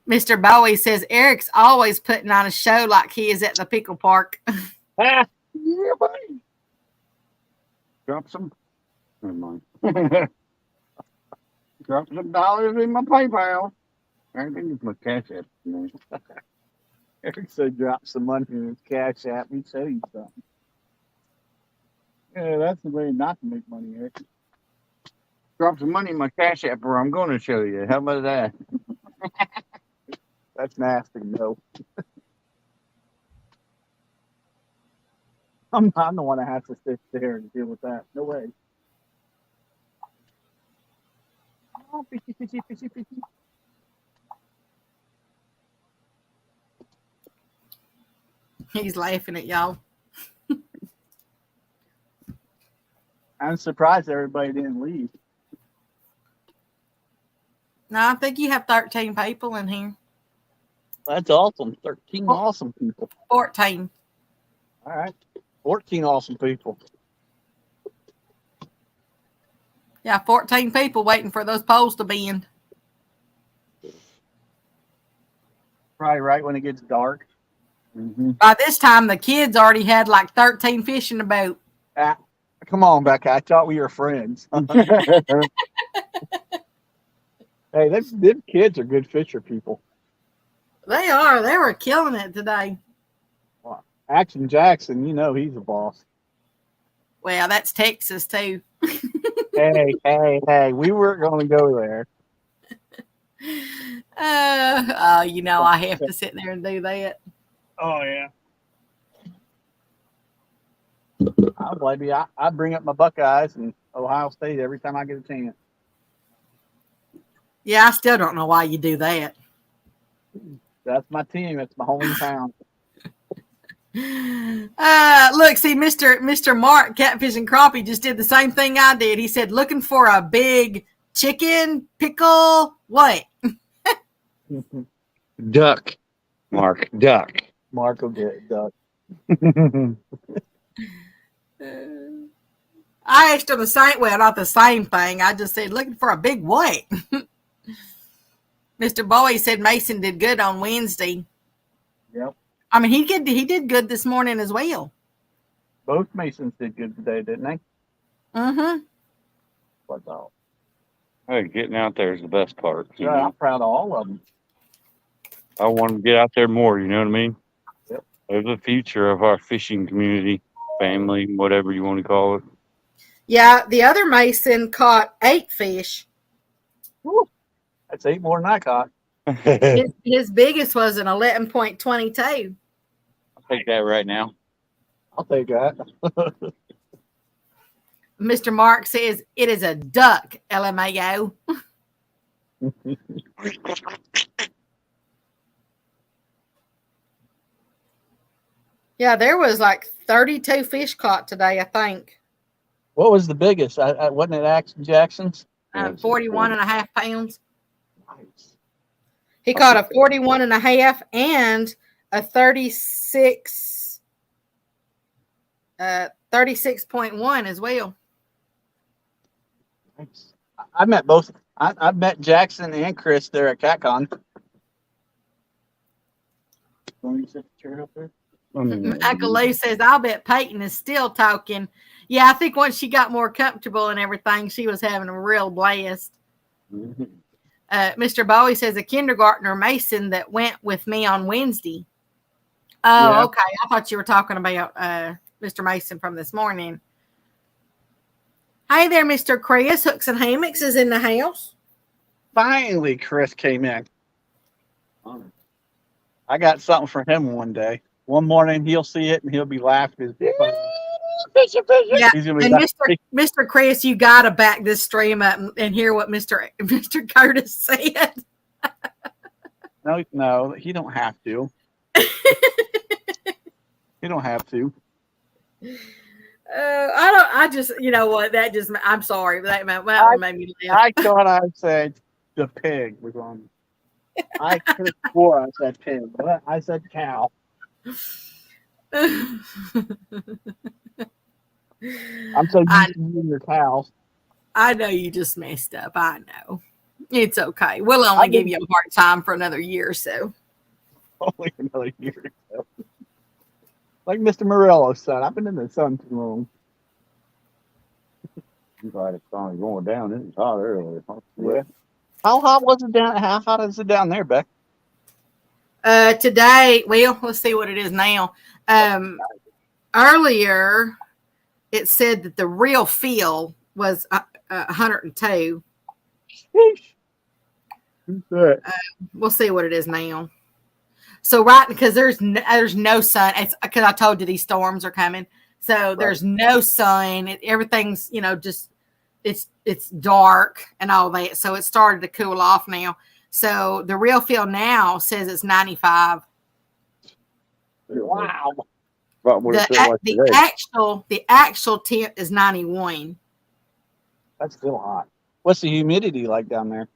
Mr. Bowie says Eric's always putting on a show like he is at the pickle park. Yeah, buddy. Drop some. Never mind. Drop some dollars in my PayPal. I think it's my cash app. Eric said drop some money in his cash app. He said he's something. Yeah, that's the way not to make money, Eric. Drop some money in my cash app or I'm going to show you. How about that? That's nasty. No. I'm the one that has to sit there and deal with that. No way. Oh, fishy, fishy, fishy, fishy. He's laughing at y'all. I'm surprised everybody didn't leave. No, I think you have 13 people in here. That's awesome. 13 awesome people. 14. All right. 14 awesome people. Yeah, 14 people waiting for those poles to bend. Probably right when it gets dark. Mm-hmm. By this time, the kids already had like 13 fish in the boat. Ah, come on, Becca. I thought we were friends. Hey, them kids are good fisher people. They are. They were killing it today. Wow. Action Jackson, you know he's a boss. Well, that's Texas too. Hey. We weren't going to go there. You know, I have to sit there and do that. Oh, yeah. I'll blame you. I bring up my Buckeyes and Ohio State every time I get a chance. Yeah, I still don't know why you do that. That's my team. It's my hometown. Look, see, Mr. Mark Catfish and Crappie just did the same thing I did. He said, looking for a big chicken pickle. What? Duck, Mark, duck. Mark will get it, Duck. I asked him the same, well, not the same thing. I just said, looking for a big what? Mr. Bowie said Mason did good on Wednesday. Yep. I mean, he did good this morning as well. Both Masons did good today, didn't they? Mm-hmm. What's all? Hey, getting out there is the best part. You Yeah, know? I'm proud of all of them. I want to get out there more. You know what I mean? Yep. They're the future of our fishing community, family, whatever you want to call it. Yeah, the other Mason caught 8 fish. Woo. That's 8 more than I caught. His biggest was an 11.22. I'll take that right now. I'll take that. Mr. Mark says it is a duck, LMAO. Yeah, there was like 32 fish caught today, I think. What was the biggest? Wasn't it Action Jackson's? 41 and a half pounds. Nice. He caught a 41 and a half and a 36.1 as well. Nice. I met both. I met Jackson and Chris there at CatCon. Want me to set the chair up there? Uncle Lou says, I'll bet Peyton is still talking. Yeah, I think once she got more comfortable and everything, she was having a real blast. Mr. Bowie says a kindergartner Mason that went with me on Wednesday. Oh, Yeah. okay. I thought you were talking about Mr. Mason from this morning. Hey there, Mr. Chris. Hooks and Hammocks is in the house. Finally, Chris came in. I got something for him one day. One morning he'll see it and he'll be laughing. Yeah, He's gonna be and laughing. Mr. Chris, you gotta back this stream up and hear what Mr. Curtis said. No, he don't have to. He don't have to. I just, you know what? That just, I'm sorry. That made me laugh. I thought I said the pig was on. I could have swore I said pig, but I said cow. I'm so used to you and your cows. I know you just messed up. I know. It's okay. We'll only give you a hard time for another year or so. Only another year or so. Like Mr. Morello said, I've been in the sun too long. I'm glad it's finally going down. It was hot earlier. Yeah. How hot was it down? How hot is it down there, Beck? Today, well, let's see what it is now. Earlier, it said that the real feel was 102. Who's that? We'll see what it is now. So right, because there's no sun. It's because I told you these storms are coming. So there's no sun. Everything's just it's dark and all that. So it started to cool off now. So the real feel now says it's 95. Wow. About what it felt like today. The actual temp is 91. That's still hot. What's the humidity like down there?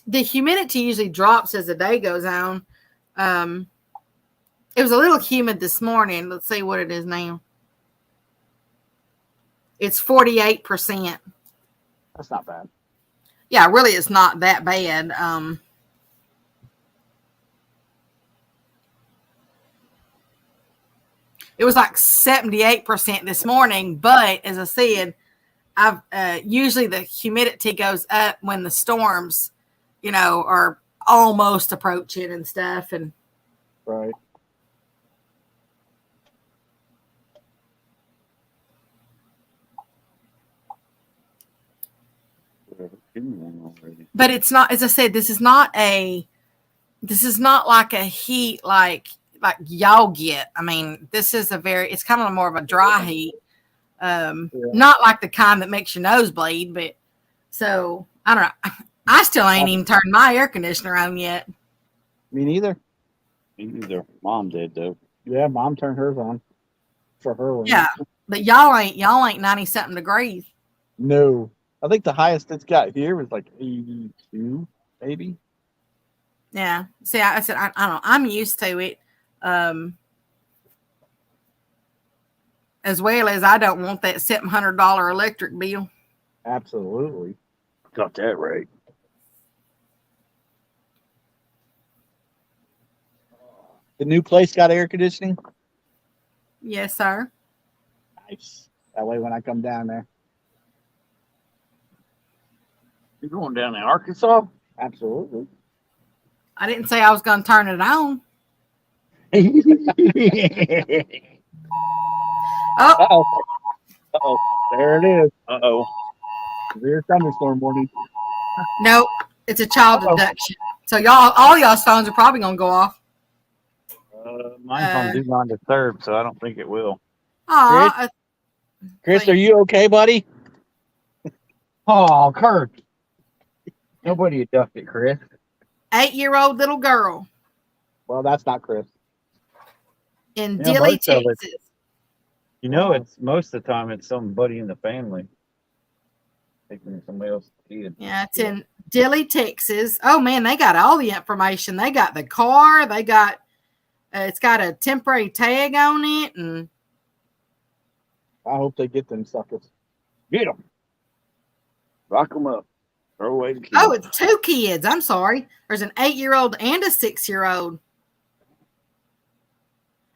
The humidity usually drops as the day goes on. It was a little humid this morning. Let's see what it is now. It's 48%. That's not bad. Yeah, really, it's not that bad. It was like 78% this morning, but as I said, I've usually the humidity goes up when the storms, are almost approaching and stuff. And Right. but it's not, as I said, this is not like a heat like y'all get. I mean, this is it's kind of more of a dry heat. Not like the kind that makes your nose bleed, but so I don't know. I still ain't even turned my air conditioner on yet. Me neither. Me neither. Mom did though. Yeah, Mom turned hers on for her. Yeah, but y'all ain't 90 something degrees. No, I think the highest it's got here was like 82, maybe. Yeah. See, I said I don't know. I'm used to it. As well as I don't want that $700 electric bill. Absolutely. Got that right. The new place got air conditioning. Yes, sir. Nice. That way, when I come down there, You're going down to Arkansas? absolutely. I didn't say I was going to turn it on. Oh, Uh-oh. Uh-oh. There it is. Uh-oh. Severe thunderstorm warning. nope. It's a child abduction. So all y'all's phones are probably going to go off. Mine's on Do Not Disturb, so I don't think it will. Oh, Chris, are you okay, buddy? Oh, Kurt. Nobody abducted Chris. 8-year-old little girl Well, that's not Chris. in Yeah, Dilley, most of it. Texas. You know, it's most of the time it's somebody in the family taking somebody else's kid. Yeah, it's in Dilley, Texas. Oh man, they got all the information. They got the car. They got it's got a temporary tag on it, and I hope they get them suckers. Get them. Rock them up. Throw away the kids. oh, it's 2 kids. I'm sorry. There's an 8-year-old and a 6-year-old,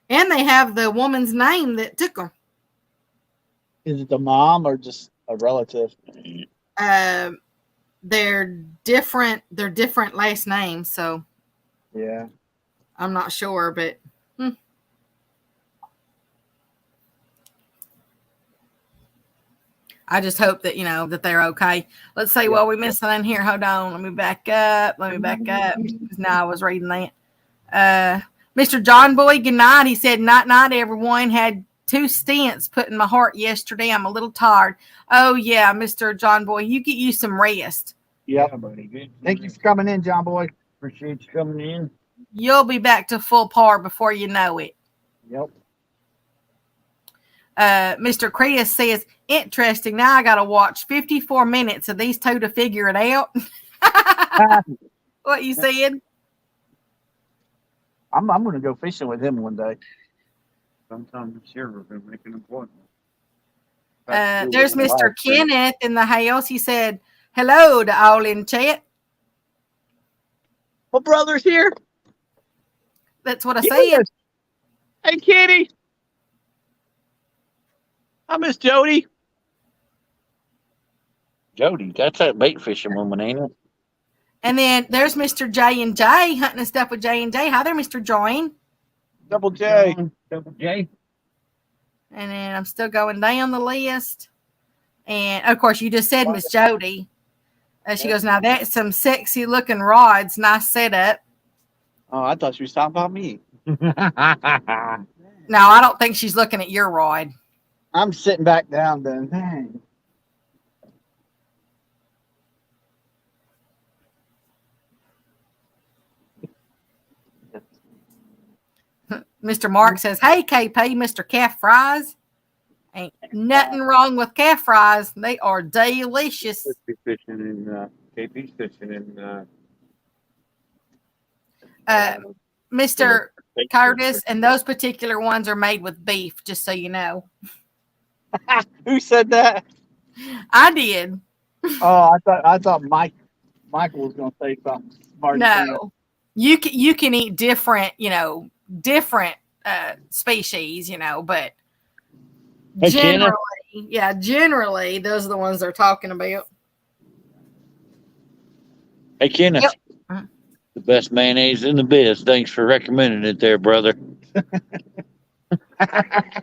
and they have the woman's name that took them. Is it the mom or just a relative? They're different. They're different last names, so Yeah. I'm not sure, but I just hope that that they're okay. Let's see what we missed in here. Hold on, let me back up. Because now I was reading that. Mr. John Boy, good night. He said, night, everyone. Had 2 stents put in my heart yesterday. I'm a little tired. Oh yeah, Mr. John Boy, you get you some rest. Yep. Yeah, buddy. Good. Thank you for coming in, John Boy. Appreciate you coming in. You'll be back to full par before you know it. Yep. Mr. Chris says, interesting. Now I got to watch 54 minutes of these 2 to figure it out. What you said? I'm going to go fishing with him one day. Sometime this year we're going to make an appointment. There's Mr. Kenneth in the house. He said, hello to all in chat. My brother's here. That's what I Yes. said. Hey, Kitty. I miss Jody. Jody, that's that bait fishing woman, ain't it? And then there's Mr. J&J hunting and stuff with J&J. Hi there, Mr. Join. Double J. Double J. And then I'm still going down the list. And of course, you just said Miss Jody. She goes, now that's some sexy looking rods. Nice setup. Oh, I thought she was talking about me. No, I don't think she's looking at your rod. I'm sitting back down then. Dang. Mr. Mark says, "Hey, KP, Mr. Calf Fries. Ain't nothing wrong with calf fries. They are delicious." Be fishing in KP's fishing in Mr. Curtis, and those particular ones are made with beef, just so you know. Who said that? I did. Oh, I thought Michael was gonna say something smart. No, you can eat different, different species, but Hey, generally, Kenna. generally those are the ones they're talking about. Hey, Kenneth. Yep. The best mayonnaise in the biz. Thanks for recommending it there, brother.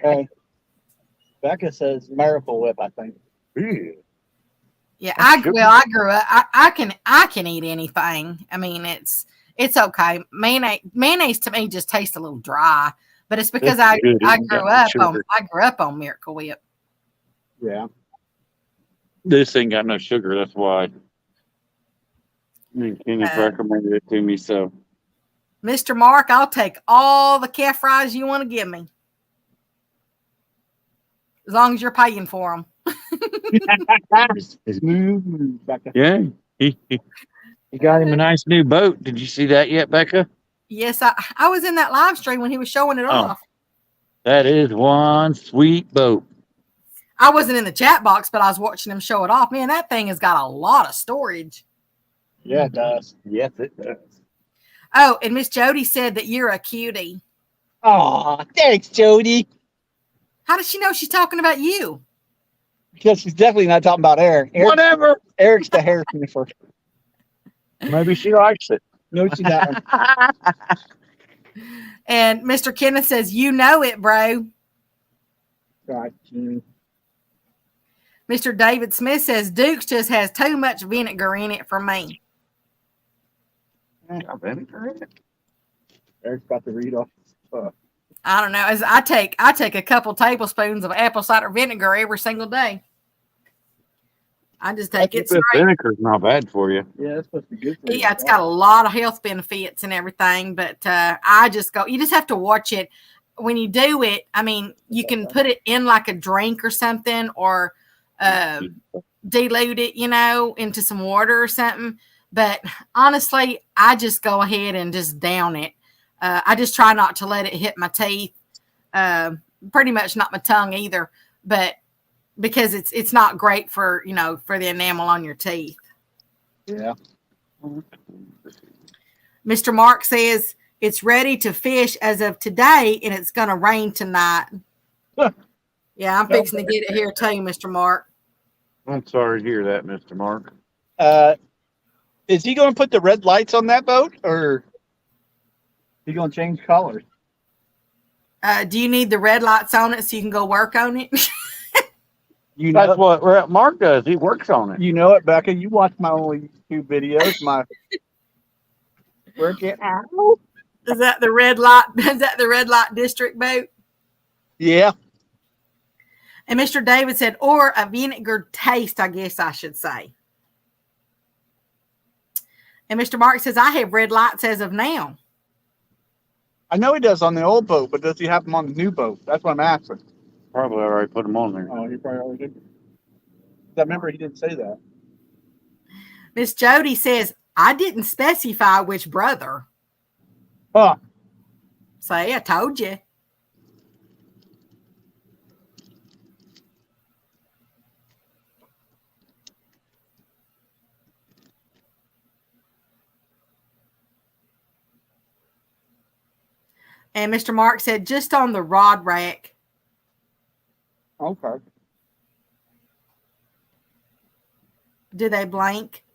Hey, Becca says Miracle Whip, I think. Yeah, That's good. I grew up. I can eat anything. I mean, it's okay. Mayonnaise to me just tastes a little dry, but it's because That's good. I It grew got no up on sugar. Miracle Whip. Yeah. This ain't got no sugar. That's why. And Kenneth recommended it to me. So Mr. Mark, I'll take all the calf fries you want to give me, as long as you're paying for them. Smooth, Becca. yeah, he got him a nice new boat. Did you see that yet, Becca? Yes, I was in that live stream when he was showing it off. That is one sweet boat. I wasn't in the chat box, but I was watching him show it off. Man, that thing has got a lot of storage. Yeah, it does. Yes, it does. Oh, and Miss Jody said that you're a cutie. Oh, thanks, Jody. How does she know she's talking about you? Because she's definitely not talking about Eric. Whatever. Eric's the hair sniffer. Maybe she likes it. No, she doesn't. And Mr. Kenneth says, "You know it, bro." God, Mr. David Smith says, "Duke's just has too much vinegar in it for me." Eric's about to read off. I don't know. As I take a couple tablespoons of apple cider vinegar every single day. I just take it straight. Vinegar's not bad for you. Yeah, that's supposed to be good for you. Yeah, it's got a lot of health benefits and everything, but I just go. You just have to watch it when you do it. I mean, you can put it in like a drink or something, or dilute it, into some water or something. But honestly, I just go ahead and just down it. I just try not to let it hit my teeth. Pretty much not my tongue either, but because it's not great for for the enamel on your teeth. Yeah. Mr. Mark says it's ready to fish as of today, and it's going to rain tonight. Yeah, I'm fixing to get it here too, Mr. Mark. I'm sorry to hear that, Mr. Mark. Is he going to put the red lights on that boat, or is he going to change colors? Do you need the red lights on it so you can go work on it? That's what Mark does. He works on it. You know it, Becca. You watch my only YouTube videos. My work it out. Is that the red light? Is that the red light district boat? Yeah. And Mr. David said, or a vinegar taste, I guess I should say. And Mr. Mark says, I have red lights as of now. I know he does on the old boat, but does he have them on the new boat? That's what I'm asking. Probably already put them on there. Oh, he probably already did. I remember he didn't say that. Miss Jody says, I didn't specify which brother. Huh. Say, I told you. And Mr. Mark said, just on the rod rack. Okay. Do they blank?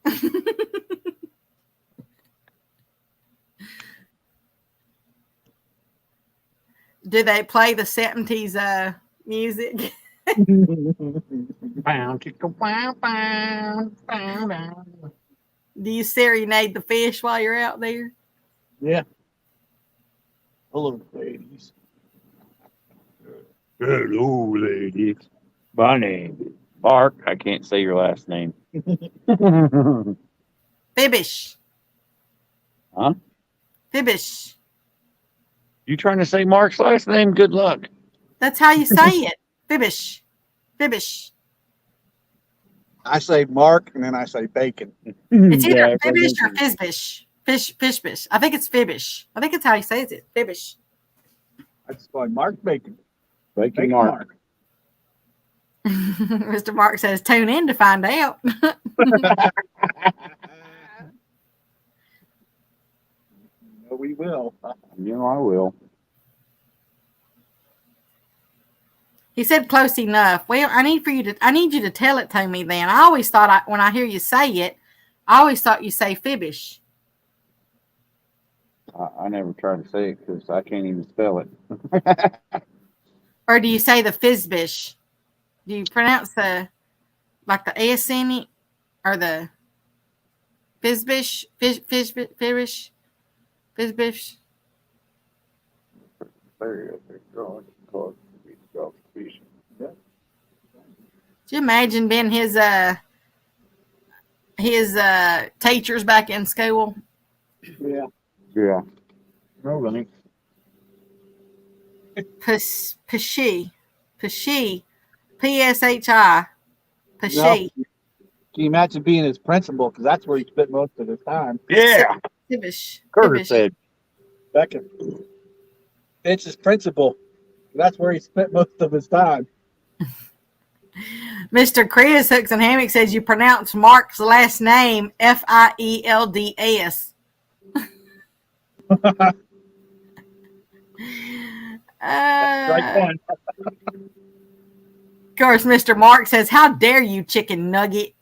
Do they play the 70s music? Do you serenade the fish while you're out there? Yeah. Hello, ladies. Hello, ladies. My name is Mark. I can't say your last name. Fibish. Huh? Fibish. You trying to say Mark's last name? Good luck. That's how you say it. Fibish. Fibish. I say Mark, and then I say bacon. It's either Yeah, Fibish or Fizbish. Fishbish. I think it's Fibish. I think it's how he says it. Fibish. I just call him Mark Bacon. Bacon Mark. Mr. Mark says, tune in to find out. No, we will. You know I will. He said close enough. Well, I need you to tell it to me then. I always thought when I hear you say it, I always thought you say Fibish. I never try to say it because I can't even spell it. Or do you say the Fizbish? Do you pronounce the S in it? Or the Fizbish? Fizbish? Fizbish? Could you imagine being his teachers back in school? Yeah. Yeah. No, Lenny. Pshi. Pshi. Pshi. Pshi. Can you imagine being his principal? Because that's where he spent most of his time. Yeah. Fibish. Curtis said. Bacon. It's his principal. That's where he spent most of his time. Mr. Chris Hooks and Hammock says you pronounce Mark's last name Fields. Right one. Of course, Mr. Mark says, how dare you, chicken nugget?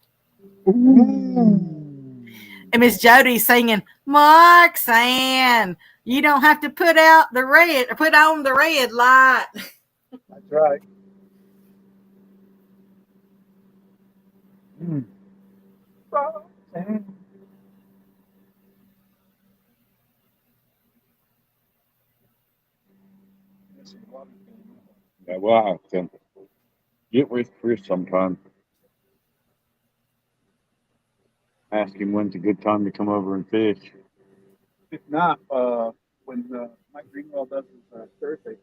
Ooh. And Miss Jody singing, Mark saying, you don't have to put on the red light. That's right. Yeah, well, I have to get with Chris sometime. Ask him when's a good time to come over and fish. If not, when Mike Greenwell does his Thursday.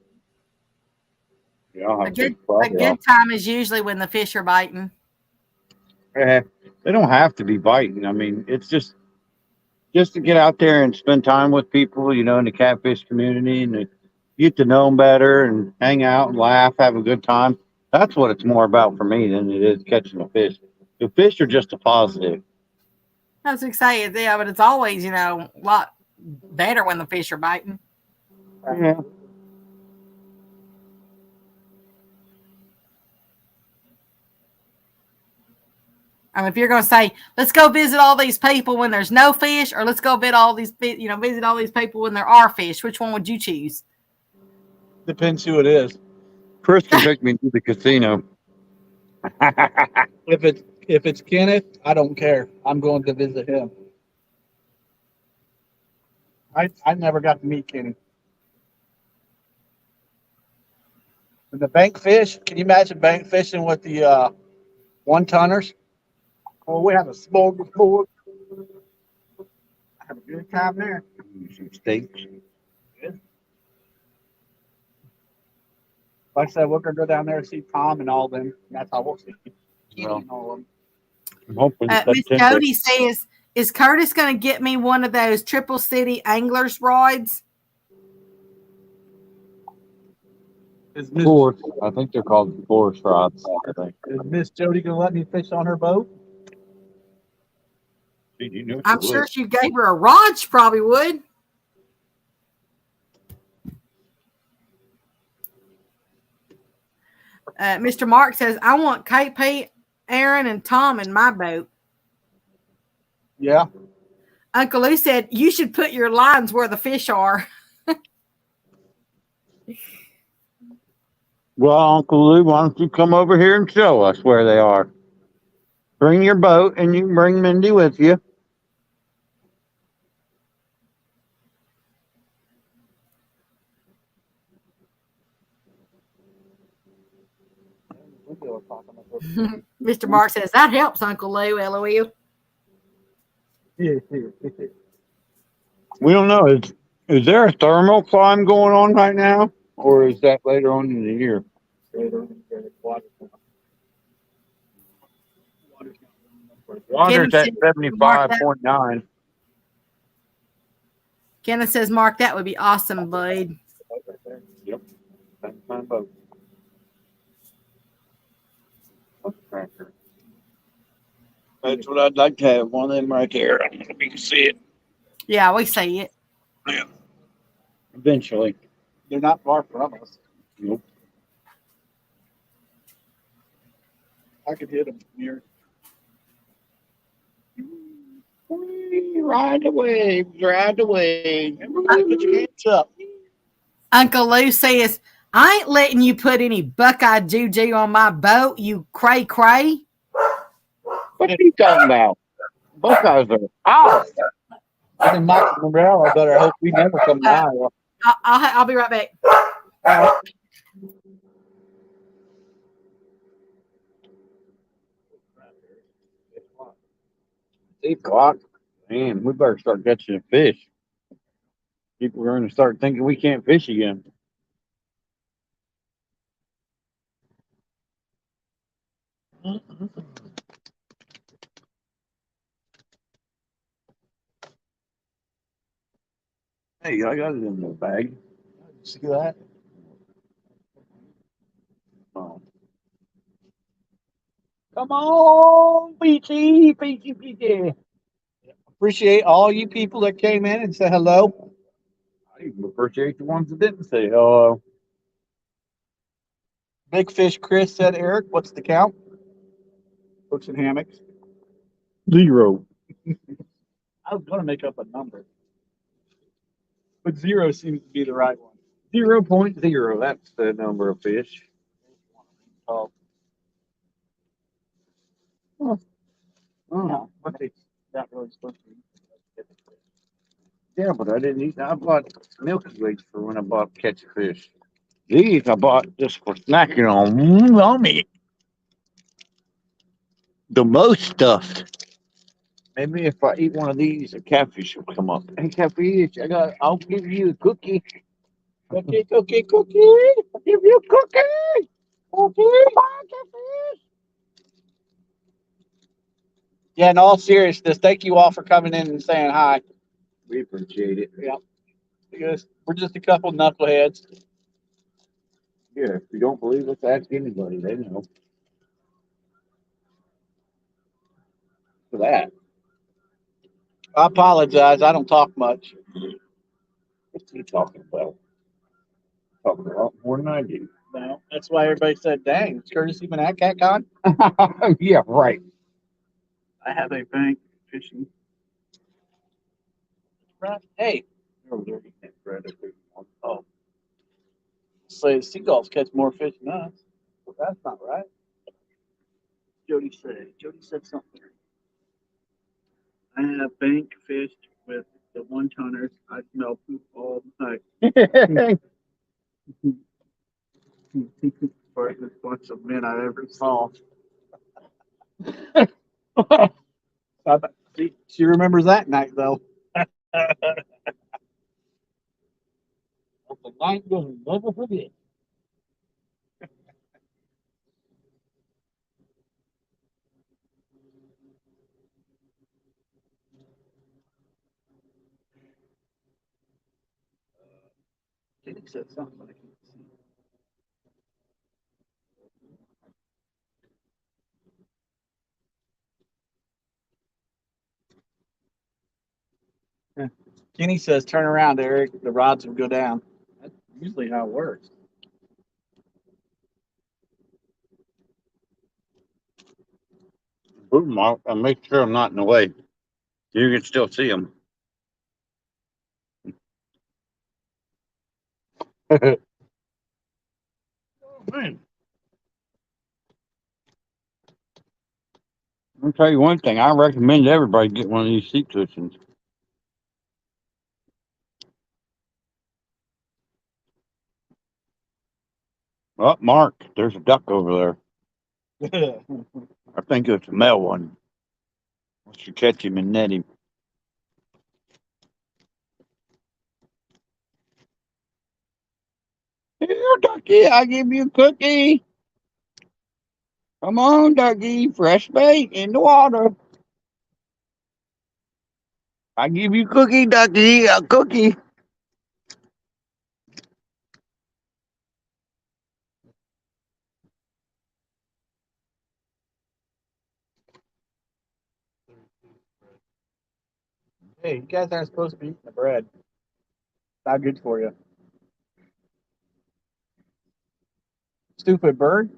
Yeah, I'll A have to good, take Friday a good off. time is usually when the fish are biting. They don't have to be biting. I mean, it's just to get out there and spend time with people, you know, in the catfish community and get to know them better and hang out and laugh, have a good time. That's what it's more about for me than it is catching a fish. The fish are just a positive. I was excited, yeah, but it's always, a lot better when the fish are biting. Yeah. I mean, if you're going to say, let's go visit all these people when there's no fish, or let's go visit all these people when there are fish, which one would you choose? Depends who it is. Chris can take me to the casino. If it's Kenneth, I don't care. I'm going to visit him. I never got to meet Kenny. And the bank fish, can you imagine bank fishing with the 1-tonners? Oh, we have a smorgasbord. Have a good time there. Some steaks. Like I said, we're gonna go down there and see Tom and all them. And that's how we'll see Kenny Well, and all of them. I'm hoping Miss September. Jody says, is Curtis going to get me one of those Triple City Anglers rods? Is Miss, Force. I think they're called force rods. I think. is Miss Jody gonna let me fish on her boat? You know I'm sure if you gave her a rod, she probably would. Mr. Mark says, I want KP, Aaron, and Tom in my boat. Yeah. Uncle Lou said, you should put your lines where the fish are. Well, Uncle Lou, why don't you come over here and show us where they are? Bring your boat and you can bring Mindy with you. Mr. Mark says that helps, Uncle Lou. LOL. We don't know. Is there a thermal climb going on right now, or is that later on in the year? Water's at Mark, 75.9. Kenneth says, Mark, that would be awesome, bud. Yep. That's what I'd like to have, one of them right there. I don't know if you can see it. Yeah, we see it. Yeah. Eventually. They're not far from us. Nope. I could hit them here. Ride away, ride away. Put your hands up. Uncle Lou says, I ain't letting you put any Buckeye juju on my boat, you cray cray. What are you talking about? Buckeyes are out. I think Mike Morel, I better hope we never come to Iowa. I'll be right back. 8 o'clock. Man, we better start catching a fish. People are going to start thinking we can't fish again. Hey, I got it in the bag. See that? Oh. Come on, Peachy, Peachy, Peachy. Appreciate all you people that came in and said hello. I even appreciate the ones that didn't say hello. Big Fish Chris said, Eric, what's the count? Hooks and hammocks. 0. I was going to make up a number, but 0 seems to be the right one. 0.0. That's the number of fish. Oh, Oh. but it's not really supposed to be. Yeah, but I didn't eat. I bought Milky Ways for when I bought catch a fish. These I bought just for snacking on. Yummy. The most stuffed. Maybe if I eat one of these, a catfish will come up. Hey, catfish, I'll give you a cookie. Cookie, cookie, cookie. I'll give you a cookie. Cookie. Come on, catfish. Yeah, in all seriousness, thank you all for coming in and saying hi. We appreciate it. Yeah, because we're just a couple knuckleheads. Yeah, if you don't believe us, ask anybody. They know. For that. I apologize. I don't talk much. What's he talking about? Talking a lot more than I do. No, that's why everybody said, dang, is Curtis even at CatCon? Yeah, right. I have a bank fishing. Right. Hey, Over there eating that bread. oh, say seagulls catch more fish than us. Well, that's not right. Jody said something. I have bank fished with the 1-tonners. I smell poop all the time. First bunch of men I ever saw. She remembers that night though. The night you'll never forget. Jody said something, but I can't see. Kenny says, turn around, Eric. The rods will go down. That's usually how it works. Put them out and make sure I'm not in the way. You can still see them. Oh, man. I'll tell you one thing. I recommend everybody get one of these seat cushions. Oh, Mark, there's a duck over there. I think it's a male one. Once you catch him and net him. Here, ducky, I give you a cookie. Come on, ducky, fresh bait in the water. I give you cookie, ducky, a cookie. Hey, you guys aren't supposed to be eating the bread. Not good for you. Stupid bird.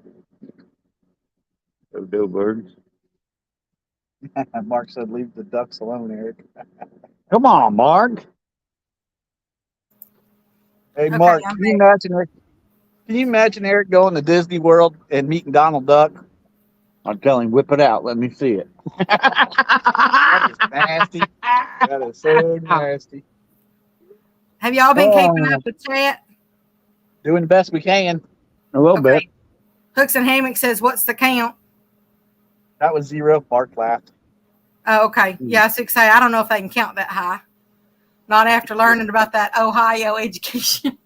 Dodo birds. Mark said, "Leave the ducks alone, Eric." Come on, Mark. Hey, Okay, Mark, I'm can you imagine Eric? Can you imagine Eric going to Disney World and meeting Donald Duck? I'll tell him, whip it out. Let me see it. That is nasty. That is so nasty. Have y'all been keeping Oh, up with chat? Doing the best we can. a little bit. Okay. Hooks and Hammock says, "What's the count?" That was 0. Mark laughed. Oh, okay. Yeah, I was say I don't know if they can count that high. Not after learning about that Ohio education.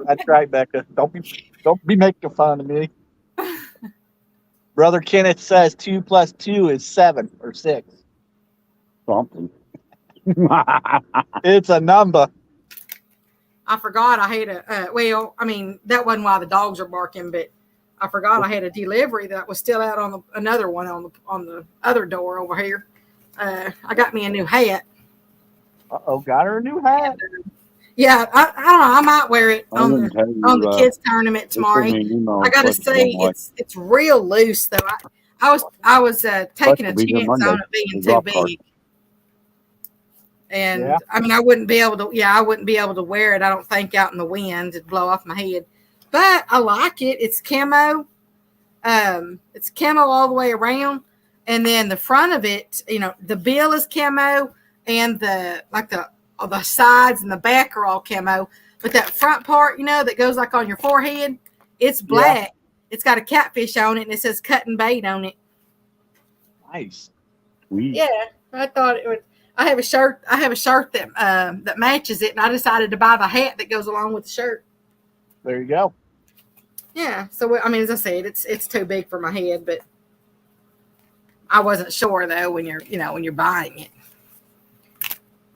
That's right, Becca. Don't be making fun of me. Brother Kenneth says 2 plus 2 is 7 or 6. Something. It's a number. I forgot I had a well, I mean, that wasn't why the dogs are barking, but I forgot I had a delivery that was still out on another one on the other door over here. I got me a new hat. Uh-oh, got her a new hat. Yeah, I don't know. I might wear it I on didn't tell the you. kids tournament Just send tomorrow. me an email I gotta what you say, don't like. it's real loose though. I was taking a will be here chance Monday. on it being The too golf cart. big, and Yeah. I mean I wouldn't be able to. Yeah, I wouldn't be able to wear it. I don't think out in the wind it'd blow off my head. But I like it. It's camo. It's camo all the way around, and then the front of it, the bill is camo, and the sides and the back are all camo. But that front part, that goes like on your forehead, it's black. Yeah. It's got a catfish on it, and it says "cut and bait" on it. Nice. Sweet. Yeah, I thought it would. I have a shirt that matches it, and I decided to buy the hat that goes along with the shirt. There you go. Yeah. So I mean, as I said, it's too big for my head, but I wasn't sure though when you're buying it.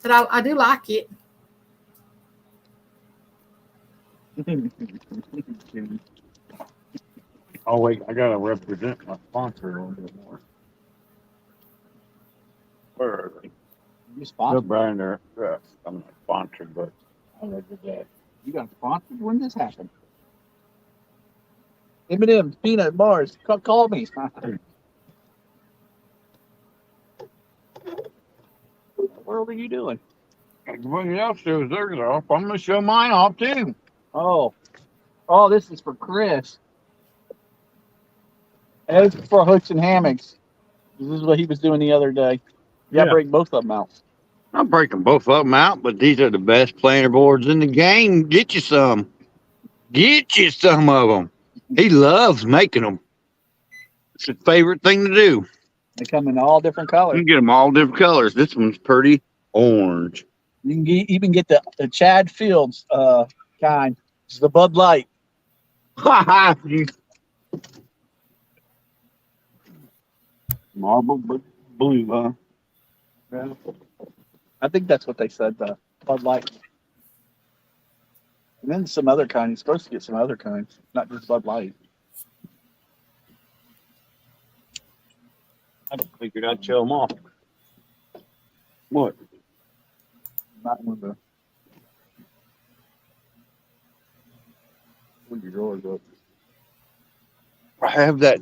But I do like it. Oh wait, I gotta represent my sponsor a little bit more. Where are they? You They're sponsored? buying their dress. I'm not sponsored, but I read the that. You got sponsored? When did this happen? M&M's, peanut bars. Call me. What the world are you doing? Everybody else shows theirs off. I'm gonna show mine off too. Oh, this is for Chris. And this is for Hooks and Hammocks. This is what he was doing the other day. You gotta Yeah. break both of them out. I'm breaking both of them out, but these are the best planter boards in the game. Get you some. Get you some of them. He loves making them. It's his favorite thing to do. They come in all different You colors. can get them all different colors. This one's pretty orange. You can even get the Chad Fields kind. It's the Bud Light. Marble blue, huh? Yeah. I think that's what they said, the Bud Light. And then some other kind. You're supposed to get some other kinds, not just Bud Light. I figured I'd show them off. What? Not one of the. Put your drawers up. I have that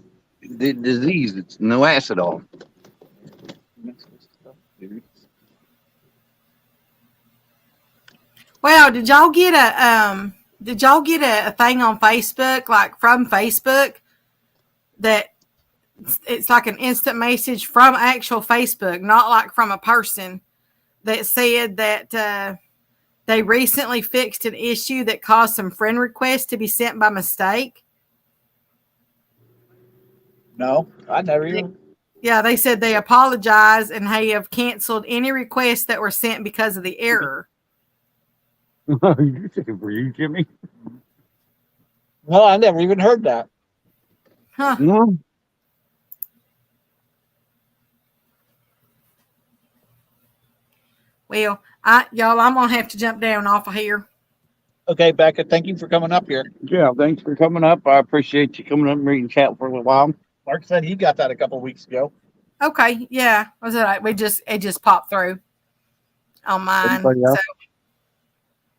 disease. It's no acid on. Well, did y'all get a thing on Facebook, like from Facebook, that it's like an instant message from actual Facebook, not like from a person, that said that they recently fixed an issue that caused some friend requests to be sent by mistake? No, I never even. Yeah, they said they apologize and have canceled any requests that were sent because of the error. You thinking for you, Jimmy? No, I never even heard that. Huh. No. Well, y'all, I'm gonna have to jump down off of here. Okay, Becca, thank you for coming up here. Yeah, thanks for coming up. I appreciate you coming up and reading chat for a little while. Mark said he got that a couple weeks ago. Okay, yeah, was it? It just popped through on mine. Anybody else? So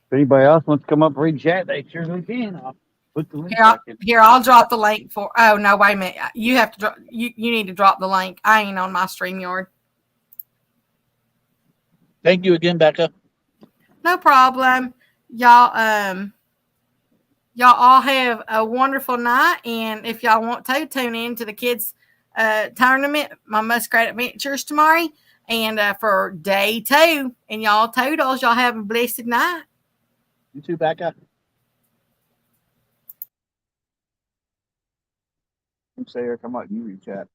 If anybody else wants to come up and read chat, they surely can. I'll put the link back in. here, I'll drop the link for. Oh no, wait a minute. You have to drop. You need to drop the link. I ain't on my StreamYard. Thank you again, Becca. No problem, y'all. Y'all all have a wonderful night, and if y'all want to tune in to the kids' tournament, my Muskrat Adventures tomorrow, and for day 2, and y'all totals, y'all have a blessed night. You too, Becca. You say her, come on, you read chat.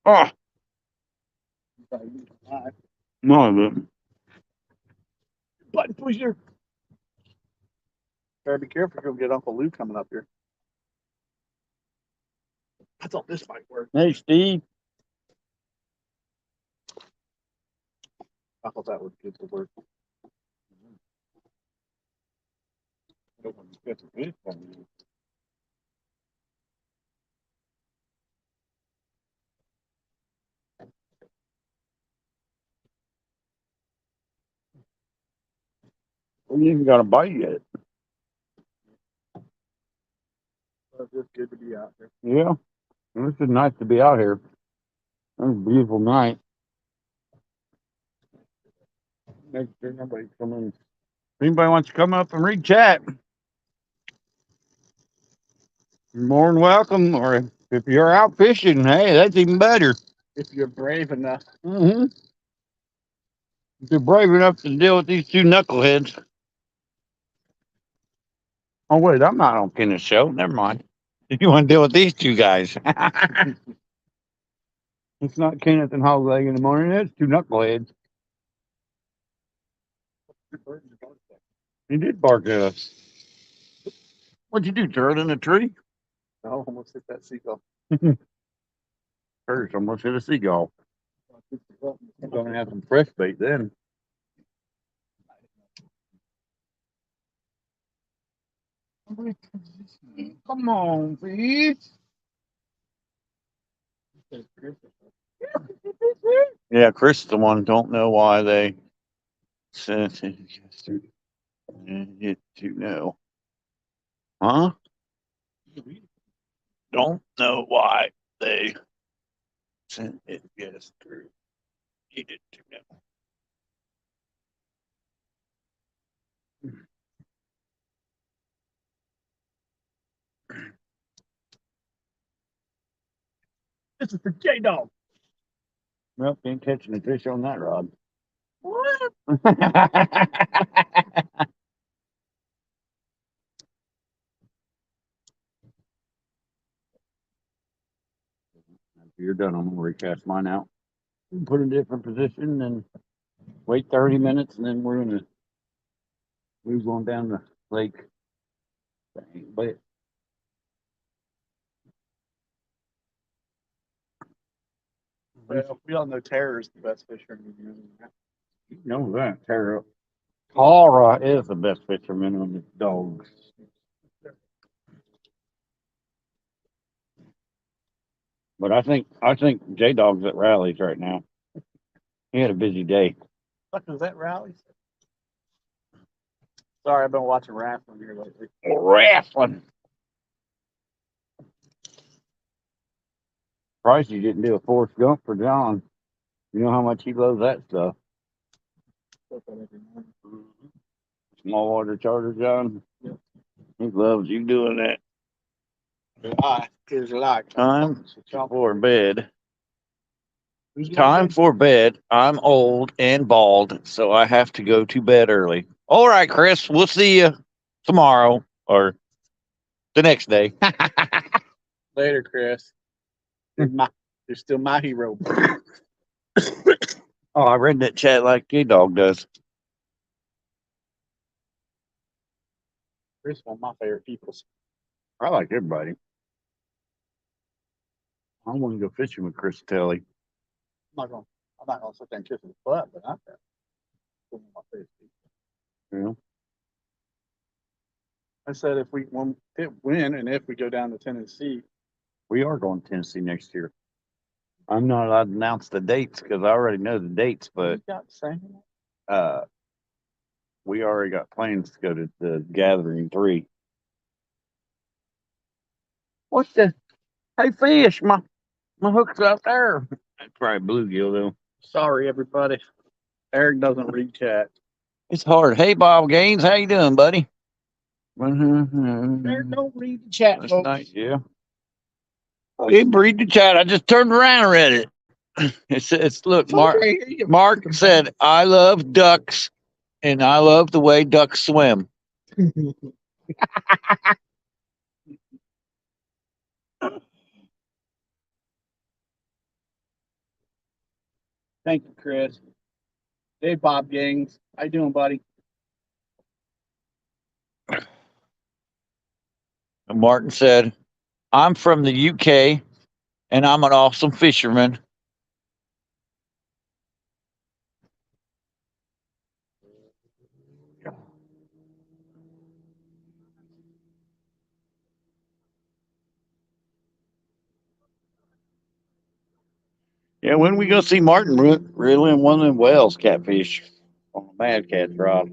Oh, no, but Button pusher. Better be careful, you'll get Uncle Lou coming up here. I thought this might work. hey, Steve. I thought that would get to work. We ain't got a bite yet. It's just good to be out here. Yeah, this is nice to be out here. It's a beautiful night. Make sure nobody come in. If anybody wants to come up and read chat, you're more than welcome. Or if you're out fishing, hey, that's even better. If you're brave enough. Mm-hmm. If you're brave enough to deal with these two knuckleheads. Oh, wait, I'm not on Kenneth's show. Never mind. If you want to deal with these two guys. It's not Kenneth and Hog Leg in the morning. It's two knuckleheads. He did bark at us. What'd you do, turn in a tree? I almost hit that seagull. Curtis almost hit a seagull. I'm going to have some fresh bait then. Come on, please. Yeah, Chris is the one. Don't know why they sent it to know. Huh? Don't know why they sent it yesterday. Needed to know. This is for J-Dog. Well, ain't catching a fish on that rod. What? After you're done, I'm gonna recast mine out. Put it in a different position and wait 30 minutes, and then we're gonna move on down the lake. But Well, we all know Terror is the best fisher in New Zealand. you know that, Tara. Tara is the best fisherman on the dogs. But I think J Dog's at rallies right now. He had a busy day. What was that rally? Sorry, I've been watching wrestling here lately. Wrestling. Surprised you didn't do a Forrest Gump for John. You know how much he loves that stuff. Small water charter, John. Yep. He loves you doing that. Is like Time for bed. Who's Time for bed. I'm old and bald, so I have to go to bed early. All right, Chris. We'll see you tomorrow or the next day. later, Chris? You're still my hero. Oh, I read that chat like J-Dog does. Chris, one of my favorite people. I like everybody. I want to go fishing with Chris Telly. I'm not gonna sit there and kiss his butt, but I'm one of my favorite people. Yeah. I said if we win and if we go down to Tennessee, We are going to Tennessee next year. I'm not allowed to announce the dates because I already know the dates, but you got the same. we already got plans to go to the Gathering 3. What's the? Hey, fish! My hook's out there. That's probably bluegill though. Sorry, everybody. Eric doesn't read chat. It's hard. Hey, Bob Gaines, how you doing, buddy? Eric don't read the chat, That's folks. nice, yeah. Oh, he read the chat. I just turned around and read it. It says, "Look, Mark. Okay. Mark said I love ducks, and I love the way ducks swim." Thank you, Chris. Hey, Bob Gaines. How you doing, buddy? And Martin said, "I'm from the UK, and I'm an awesome fisherman." Yeah, when we go see Martin reeling one of them whales catfish on a Mad Cat's rod?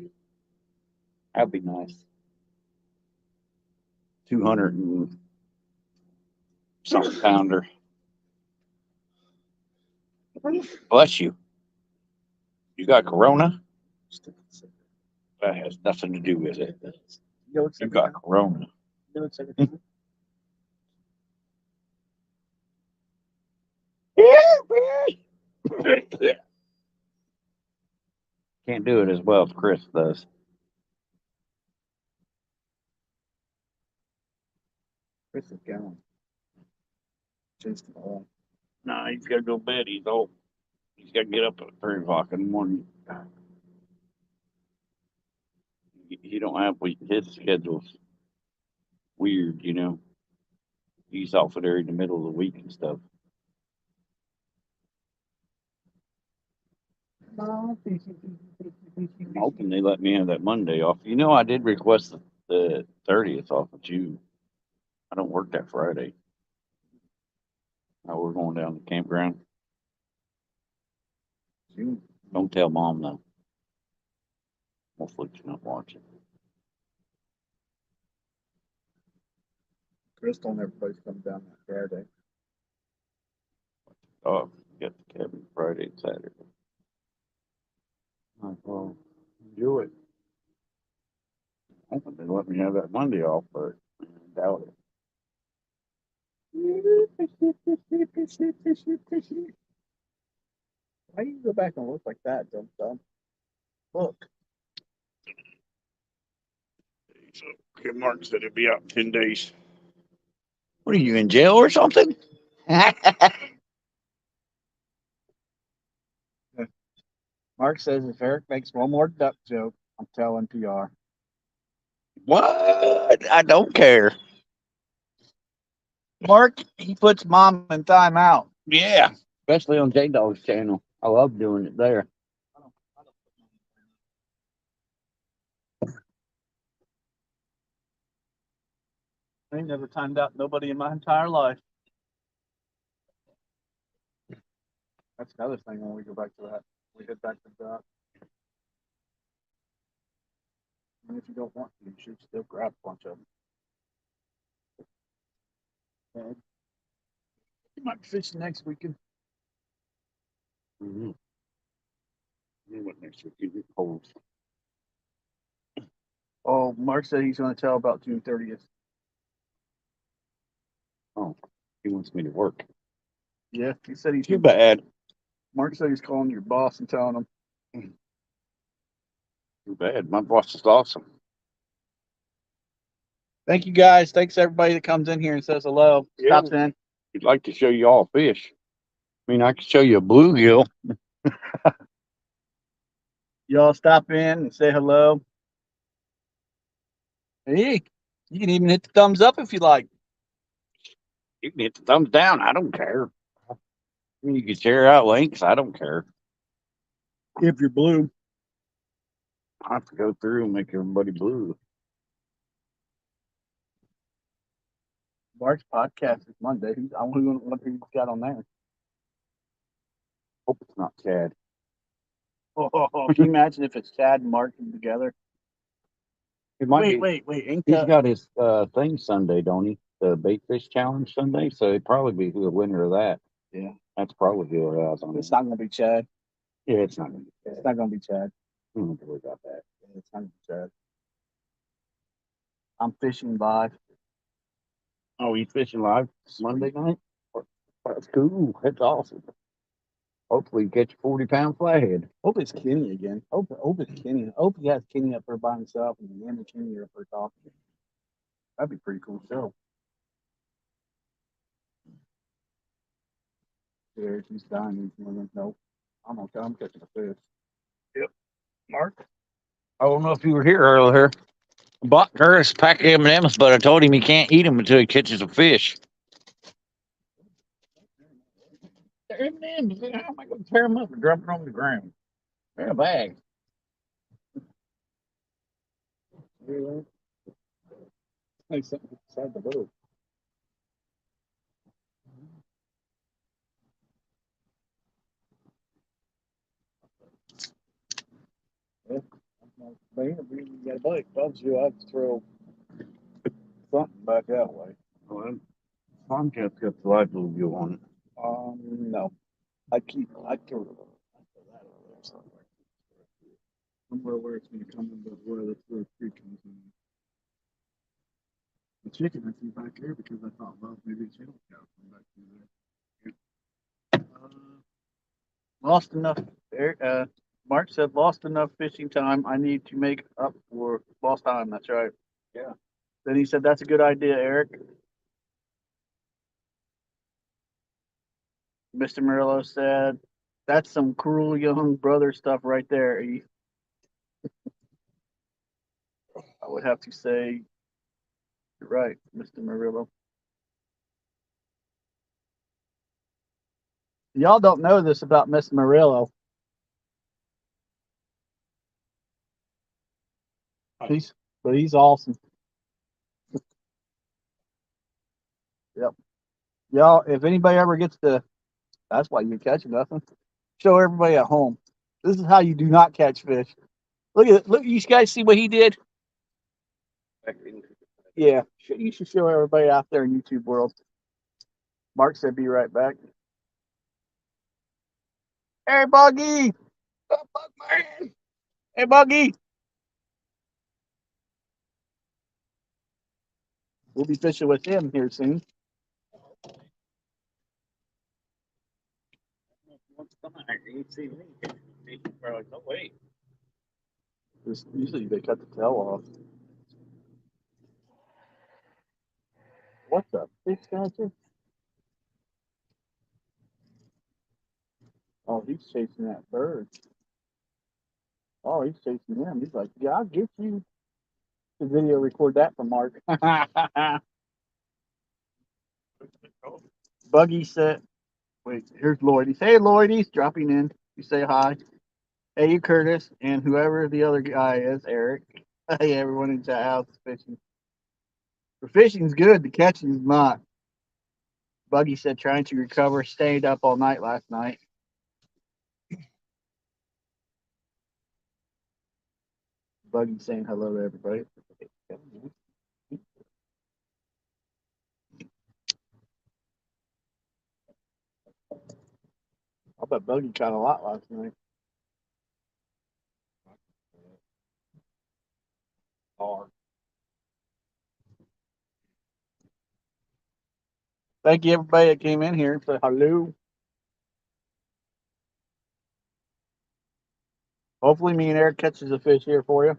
That'd be nice. 200 and something pounder. Bless you. You got corona? That has nothing to do with it. You got corona. Can't do it as well as Chris does. Chris is gone. Jason Hall. Nah, he's got to go to bed. He's old. He's got to get up at 3 o'clock in the morning. He don't have his schedule's weird, you know. He's off there in the middle of the week and stuff. I'm hoping they let me have that Monday off. You know, I did request the 30th off of June. I don't work that Friday. We're going down to the campground. Don't tell Mom though. Hopefully she's not watching. Chris told everybody's coming down that Saturday. Oh, you got the cabin Friday and Saturday. Well, enjoy it. Hoping they let me have that Monday off, but I doubt it. Why do you go back and look like that, dumb? Look. So, okay, Martin said it'd be out in 10 days. What are you, in jail or something? Mark says if Eric makes one more duck joke, I'm telling PR. What? I don't care. Mark, he puts Mom in timeout. Yeah, especially on J-Dog's channel. I love doing it there. I ain't never timed out nobody in my entire life. That's another thing when we go back to that. We head back to that. And if you don't want to, you should still grab a bunch of them. You might be fishing next weekend. Mm-hmm. What next week? You get cold. Oh, Mark said he's going to tell about June 30th. Oh, he wants me to work. Yeah, he said he's. Too bad. Mark said he's calling your boss and telling him. Too bad. My boss is awesome. Thank you guys. Thanks everybody that comes in here and says hello. Yeah. Stops in. He'd like to show you all fish. I mean, I could show you a bluegill. Y'all stop in and say hello. Hey, you can even hit the thumbs up if you like. You can hit the thumbs down. I don't care. I mean, you can share out links. I don't care. If you're blue. I have to go through and make everybody blue. Mark's podcast is Monday. I wonder what he's got on there. Hope it's not Chad. Oh, can you imagine if it's Chad and Mark together? It might be. Wait. Ain't He's that? got his thing Sunday, don't he? The bait fish challenge Sunday. So it'd probably be the winner of that. Yeah. That's probably who it is on It's it. not gonna be Chad. Yeah, it's not gonna be. It's not gonna be Chad. I don't have to worry about that. It's not gonna be Chad. I'm fishing live. Oh, he's fishing live Monday night? That's cool. That's awesome. Hopefully you catch a 40-pound flathead. Hope it's Kenny again. Hope it's Kenny. Hope he has Kenny up there by himself and him and Kenny are up there talking. That'd be a pretty cool show. Yeah, he's dying. Nope. I'm okay. I'm catching a fish. Mark? I don't know if you were here earlier. I bought Curtis a pack of M&Ms, but I told him he can't eat them until he catches a fish. They're M&Ms. How am I going to tear them up and drop it on the ground? They're in a bag. Like something inside the boat. Man, you got a bite. Don't you? I'd throw something back that way. Tomcat's got the live bluegill on it. No. I'd throw that over there somewhere. Somewhere where it's going to come in, but where the creek comes in. The chicken I threw back here because I thought, well, maybe a channel cow come back through there. Lost enough. Mark said, lost enough fishing time. I need to make up for lost time. That's right. Yeah. Then he said, that's a good idea, Eric. Mr. Murillo said, that's some cruel young brother stuff right there. I would have to say, you're right, Mr. Murillo. Y'all don't know this about Mr. Murillo. He's awesome. Yep. Y'all, if anybody ever gets to, that's why you're catching nothing. Show everybody at home. This is how you do not catch fish. Look, you guys see what he did? Yeah, you should show everybody out there in YouTube world. Mark said, be right back. Hey, Buggy! Hey, Buggy! We'll be fishing with him here soon. Usually they cut the tail off. What the fish catcher? Oh, he's chasing that bird. Oh, he's chasing him. He's like, yeah, I'll get you. The video record that for Mark. Buggy said, wait, here's Lloydie. Hey, Lloydie's dropping in. You say hi. Hey, you Curtis, and whoever the other guy is, Eric. Hey, everyone in chat house is fishing. The fishing's good, the catching's not. Buggy said trying to recover, stayed up all night last night. Buggy saying hello to everybody. I bet Buggy caught a lot last night. Thank you, everybody that came in here and said hello. Hopefully, me and Eric catches a fish here for you.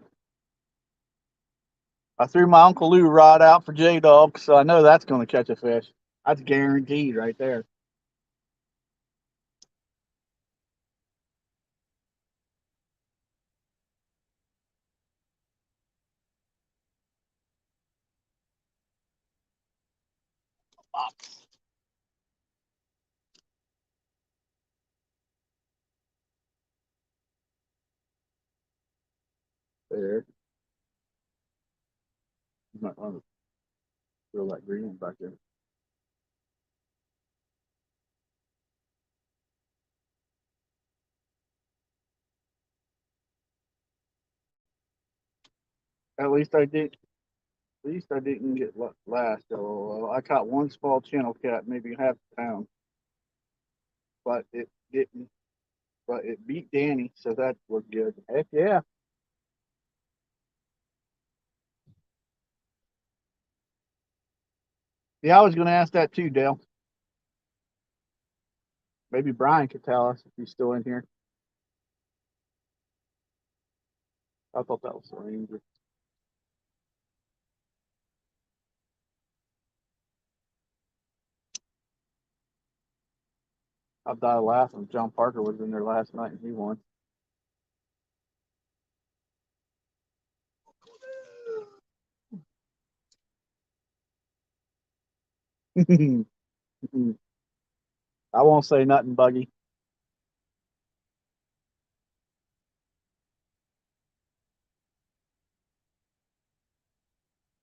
I threw my Uncle Lou rod out for J Dog, so I know that's going to catch a fish. That's guaranteed right there. There. You might want to throw that green one back there. At least I did. At least I didn't get last. LOL. I caught one small channel cat, maybe half a pound, but it didn't. But it beat Danny, so that was good. Heck yeah. Yeah, I was going to ask that too, Dale. Maybe Brian could tell us if he's still in here. I thought that was the Ranger. I died laughing. John Parker was in there last night and he won. I won't say nothing, Buggy.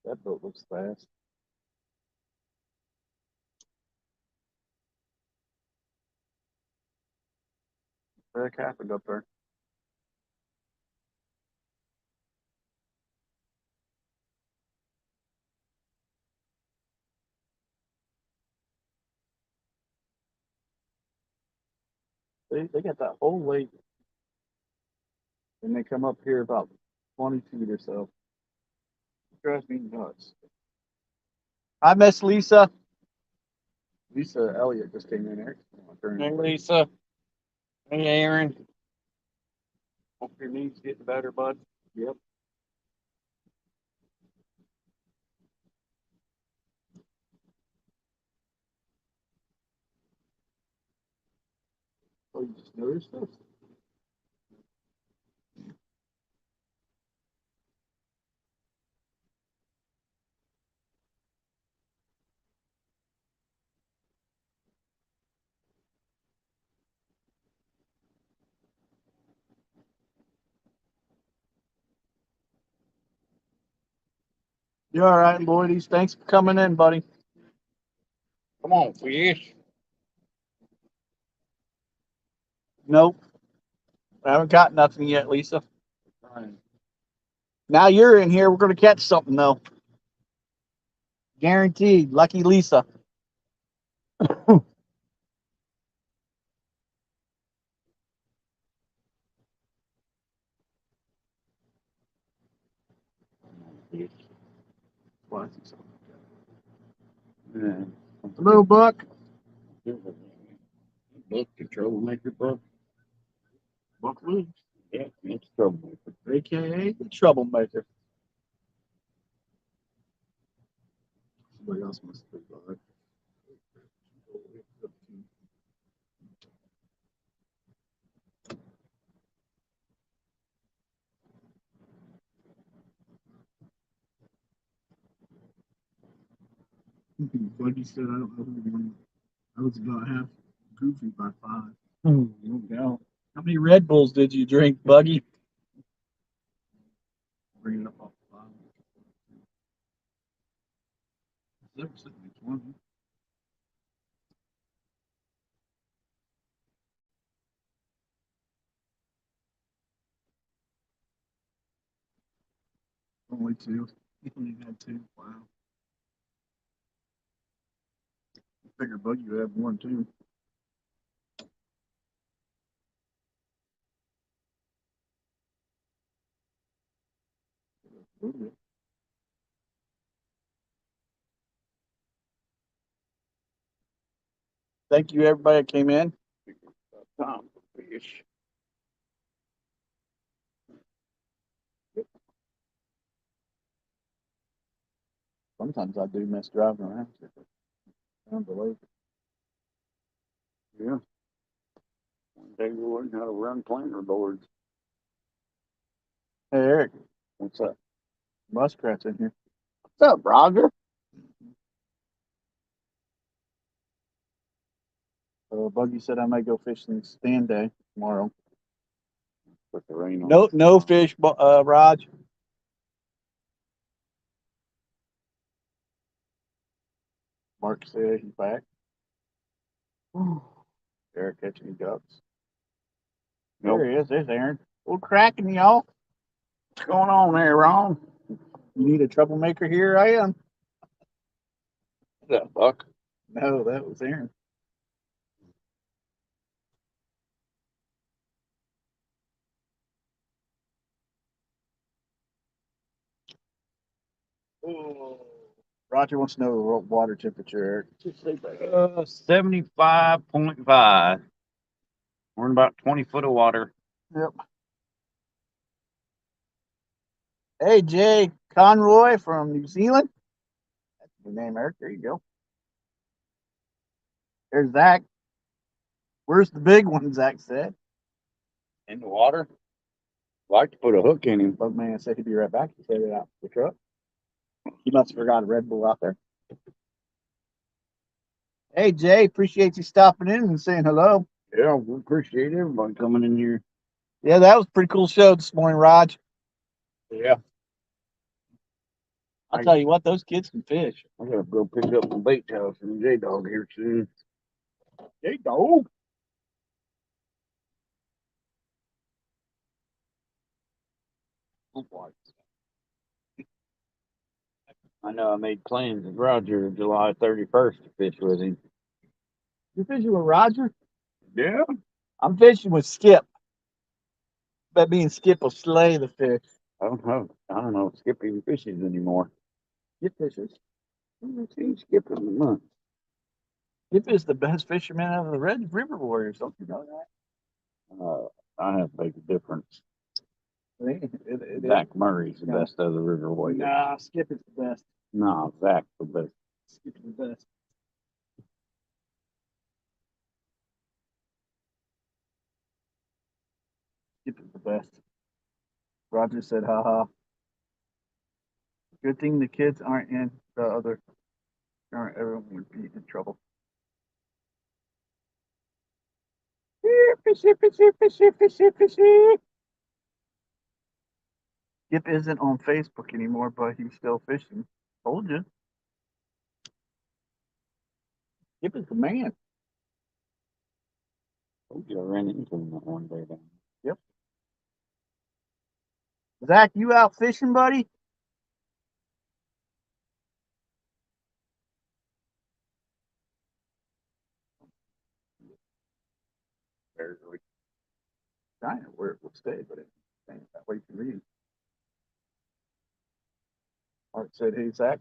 That boat looks fast. Eric happened up there. They got that whole lake, and they come up here about 20 feet or so. It drives me nuts. Hi, Miss Lisa. Lisa Elliott just came in here. Hey, Lisa. Hey, Aaron. Hope your knees getting better, bud. Yep. Oh, you just noticed this? You all right, Lloydies? Thanks for coming in, buddy. Come on, fish. Nope. I haven't got nothing yet, Lisa. Now you're in here. We're going to catch something, though. Guaranteed. Lucky Lisa. Hello, Buck. Book the troublemaker book. Buck Williams, Yeah, it's troublemaker. a.k.a. the Troublemaker. Somebody else must have been. Buddy said, I don't know who won. I was about half goofy by 5. No doubt. How many Red Bulls did you drink, Buggy? Bring it up off the bottom. Never said which one. Only 2. He only had 2. Wow. I figured Buggy would have more too. Thank you, everybody that came in. Tom, fish. Sometimes I do miss driving around. Unbelievable. Yeah. One day we'll learn how to run planer boards. Hey, Eric, What's up? muskrat's in here. What's up, Roger? Buggy said I might go fishing stand day tomorrow. Put the rain on. No fish, Raj. Mark said he's back. Eric catching ducks. Nope. There he is. There's Aaron. We're cracking, y'all. What's going on there, Ron? You need a troublemaker? Here I am. What's up, Buck? No, that was Aaron. Oh. Roger wants to know the water temperature, Eric. 75.5. We're in about 20 foot of water. Yep. Hey, Jay Conroy from New Zealand. That's your name, Eric. There you go. There's Zach. Where's the big one, Zach said. In the water? Like to put a hook in him. Bugman said he'd be right back. He said it out the truck. He must have forgot a Red Bull out there. Hey, Jay, appreciate you stopping in and saying hello. Yeah, we appreciate everybody coming in here. Yeah, that was a pretty cool show this morning, Raj. Yeah. I'll tell you what, those kids can fish. I gotta go pick up some bait towels from J Dog here soon. They go. I know I made plans with Roger July 31st to fish with him. You fishing with Roger? Yeah. I'm fishing with Skip. That means Skip will slay the fish. I don't know if Skip even fishes anymore. Skip fishes. I haven't seen Skip in a month. Skip is the best fisherman out of the Red River Warriors. Don't you know that? I have to make a difference. It Zach Murray's the Yeah. best of the River Warriors. Nah, Skip is the best. No, Zach's the best. Skip is the best. Skip is the best. Roger said, haha. Good thing the kids aren't in the other. Everyone would be in trouble. Fishy, fishy, fishy, fishy, fishy. Skip isn't on Facebook anymore, but he's still fishing. Told you. Skip is the man. Told you I ran into him that one day down. Yep. Zach, you out fishing, buddy? Barely. I know where it will stay, but it ain't that way for me. Art said, hey, Zach.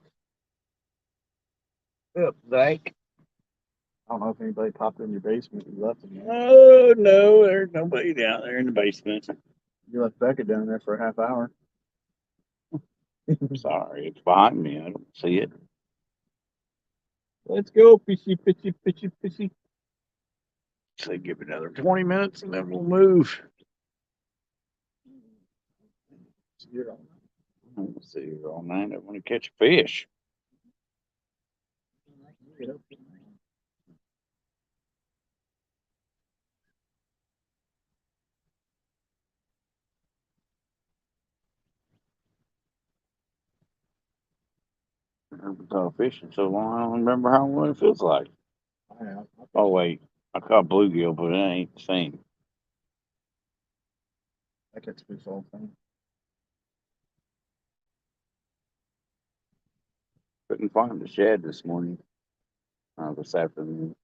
Up, Zach. I don't know if anybody popped in your basement. You left them. Oh no, there's nobody down there in the basement. You left Becca down there for a half hour. Sorry, it's behind me. I don't see it. Let's go, fishy, fishy, fishy, fishy. So give it another 20 minutes and then we'll move. We'll sit here all night. I want to catch a fish. I haven't caught fishing so long, I don't remember how what it feels like. Oh, wait. I caught bluegill, but it ain't the same. I catch fish all the time. Couldn't find the shad this morning. This afternoon.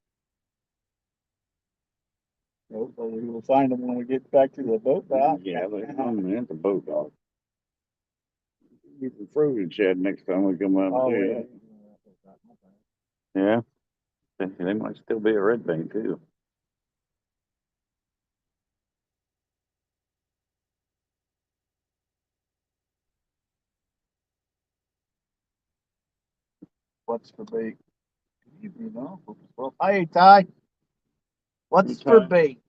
Nope, but we will find them when we get back to the boat dock. Yeah, I'm at the boat dock. Get the frozen shad next time we come up. Oh, Yeah. Yeah. They might still be a red bank too. What's the bait? evening, all. Well, hey, Ty. What's Hey, for Ty. bait?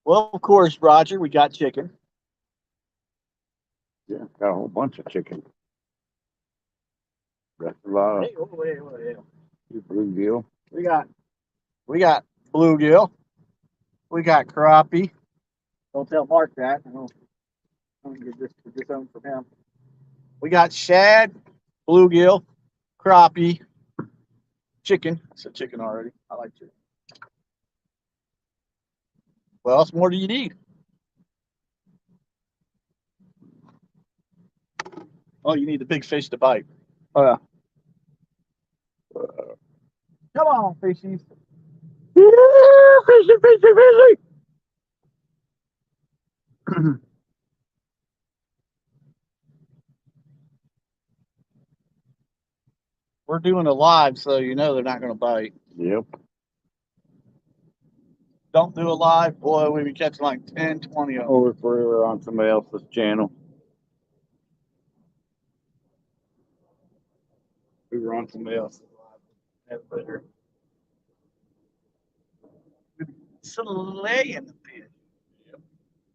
Well, of course, Roger, we got chicken. Yeah, got a whole bunch of chicken. Got a lot of Hey, wait. bluegill. We got bluegill. We got crappie. Don't tell Mark that. I'm gonna get this home from him. We got shad, bluegill, crappie, chicken. I said chicken already. I like chicken. What else more do you need? Oh, you need the big fish to bite. Oh yeah. Come on, fishies. Fishy. We're doing a live, so you know they're not gonna bite. Yep. Don't do a live, boy, we be catching like 10, 20 of them. Or if we're on somebody else's channel. We were on somebody else's live. Better. Slaying the fish.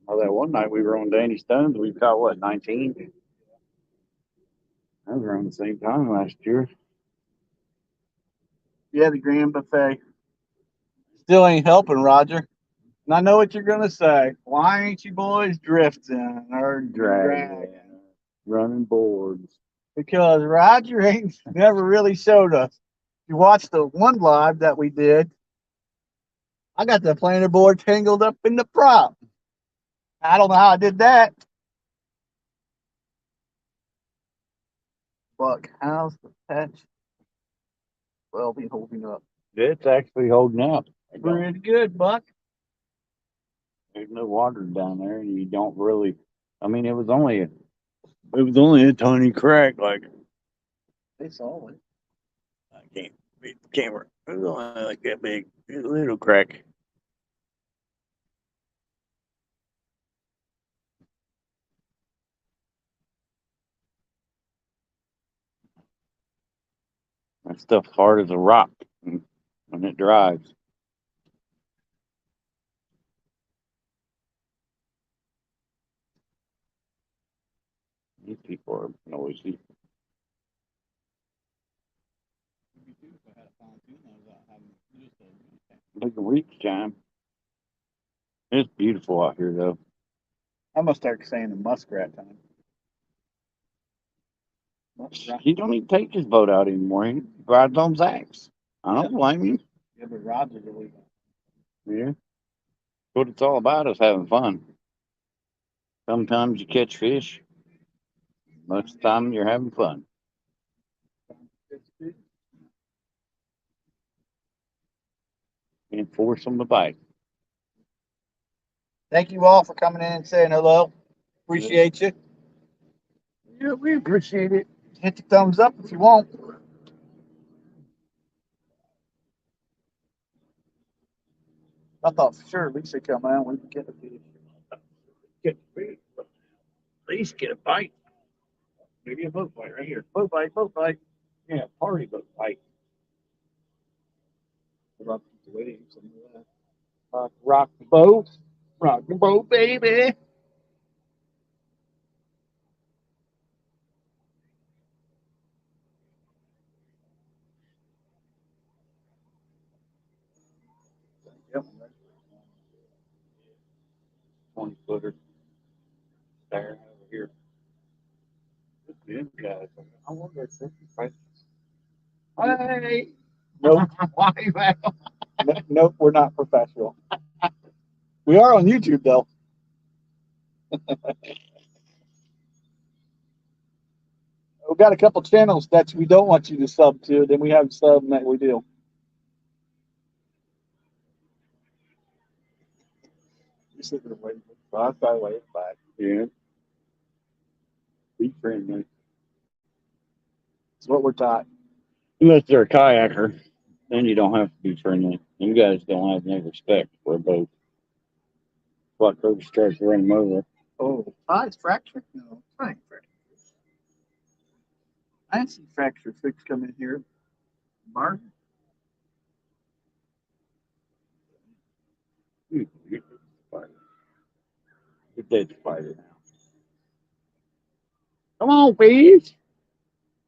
Oh, that one night we were on Danny Stone's, we caught what, 19? That was around the same time last year. Yeah, the grand buffet. Still ain't helping, Roger. And I know what you're gonna say. Why ain't you boys drifting or dragging? Running boards. Because Roger ain't never really showed us. You watched the one live that we did. I got the planer board tangled up in the prop. I don't know how I did that. Buck, how's the patch? Well, be holding up. It's actually holding up. Pretty good, Buck. There's no water down there, and you don't really. I mean, it was only a tiny crack. Like They saw it. I can't beat the camera. It was only like that big, a little crack. That stuff's hard as a rock when it dries. These people are noisy. Look at reach time. It's beautiful out here, though. I'm gonna start saying the muskrat time. He don't even take his boat out anymore. He rides on Zach's. I don't blame him. Yeah, but Roger's illegal. Yeah. What it's all about is having fun. Sometimes you catch fish. Most of the time you're having fun. And force them to bite. Thank you all for coming in and saying hello. Appreciate you. Yeah, we appreciate it. Hit the thumbs up if you want. I thought for sure Lisa come out we could get a fish. Get fish. At least get a bite. Maybe a boat bite right here. Boat bite. Yeah, party boat bite. Rock the waves and all that. Rock the boat. Rock the boat, baby. Yep. 20-footer. There over here. Good guys. I wonder if this is right. Hey. Nope. Why that? Nope, we're not professional. We are on YouTube though. We've got a couple channels that we don't want you to sub to, then we have some that we do. You're sitting there waiting. So I start waiting back. Yeah. Be friendly. It's what we're taught. Unless they're a kayaker, then you don't have to be friendly. You guys don't have no respect for a boat. What Coach starts running over. Oh, it's fractured? No, it's not fractured. I didn't see Fracture Fix come in here. Mark? Get that spider now. Come on, fish.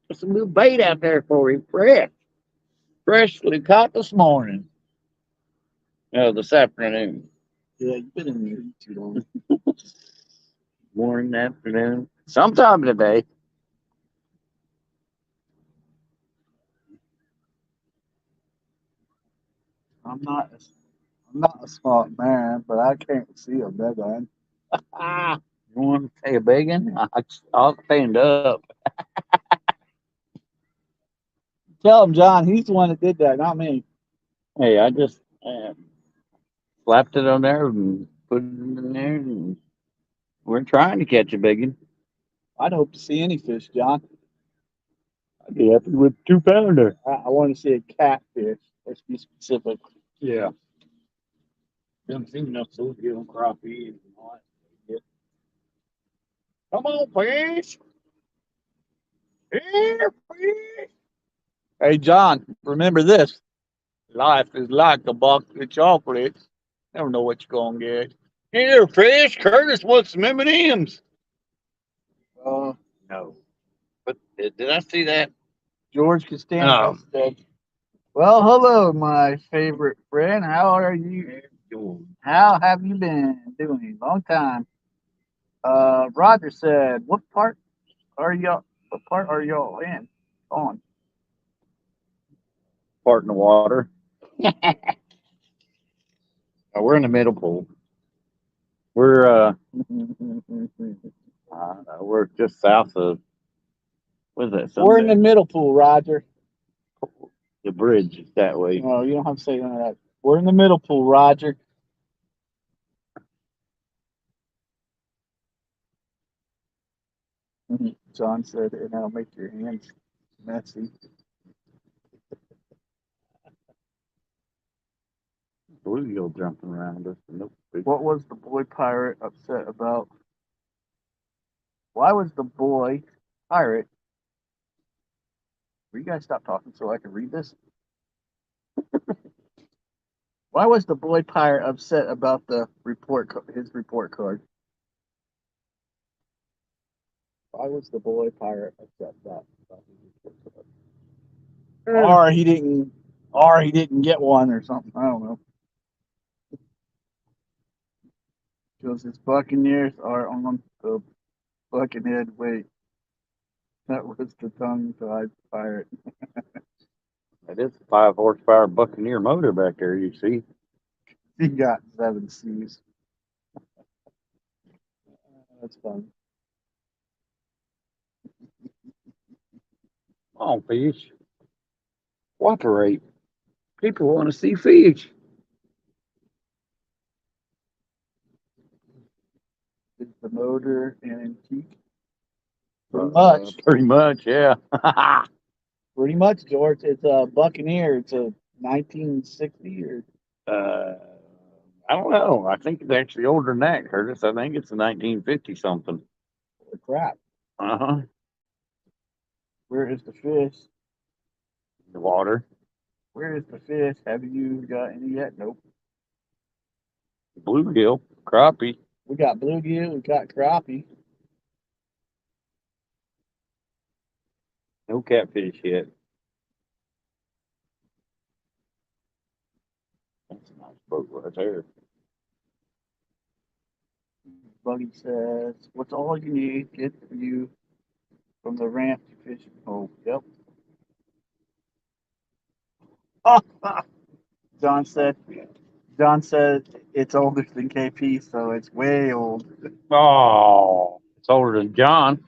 There's some new bait out there for you. Freshly caught this morning. No, this afternoon. Yeah, you've been in here too long. Morning, afternoon. Sometime today. I'm not a smart man, but I can't see a big one. Ah, you want to take a big one? I'll stand up. Tell him, John, he's the one that did that, not me. Hey, I just slapped it on there and put it in there. And we're trying to catch a big one. I'd hope to see any fish, John. I'd be happy with 2-pounder. I want to see a catfish. Let's be specific. Yeah. Haven't seen enough so good on crappie and all that. Come on, fish. Here, fish. Hey, John, remember this. Life is like a box of chocolates. Never know what you're going to get. Here, fish. Curtis wants some M&Ms. No. But did I see that? George Costanza Oh. said, well, hello, my favorite friend. How are you? How have you been doing? Long time. Roger said, what part are y'all in? On. Part in the water. We're in the middle pool. We're we're just south of what is that? We're in the Sunday? middle pool, Roger. The bridge is that way. No, you don't have to say none of that. We're in the middle pool, Roger. John said, and that'll make your hands messy. Bluegill jumping around us. Nope. What was the boy pirate upset about? Why was the boy pirate? Will you guys stop talking so I can read this? Why was the boy pirate upset about the his report card? Why was the boy pirate upset about his report card? Or he didn't get one or something. I don't know. Because his Buccaneers are on the Buccaneer. Wait, that was the tongue-tied pirate. That is a 5 horsepower Buccaneer motor back there, you see. He got 7 C's. That's fun. Come on, fish. Cooperate. People want to see fish. Is the motor an antique? Pretty much. Pretty much, yeah. Pretty much, George. It's a Buccaneer. It's a 1960 or I don't know. I think it's actually older than that, Curtis. I think it's a 1950 something. crap. Uh-huh. Where is the fish? The water. Where is the fish? Have you got any yet? Nope. Bluegill. Crappie. We got bluegill. We got crappie. No catfish yet. That's a nice boat right there. Buggy says, "What's all you need? Get you from the ramp to fishing hole." Yep. John said. John said it's older than KP, so it's way old. Oh, it's older than John.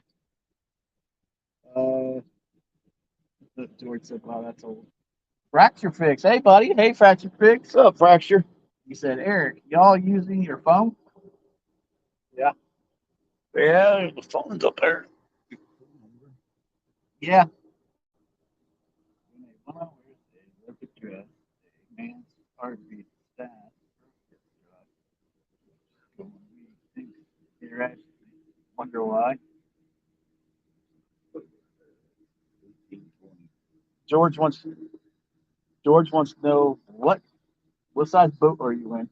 George said, "Wow, that's old." Fracture Fix. Hey, buddy. Hey, Fracture Fix. What's up, Fracture? He said, "Eric, y'all using your phone?" Yeah, the phone's up there. Yeah. Look at you. Man's heartbeat stat. You're actually wonder why. George wants to know what size boat are you in?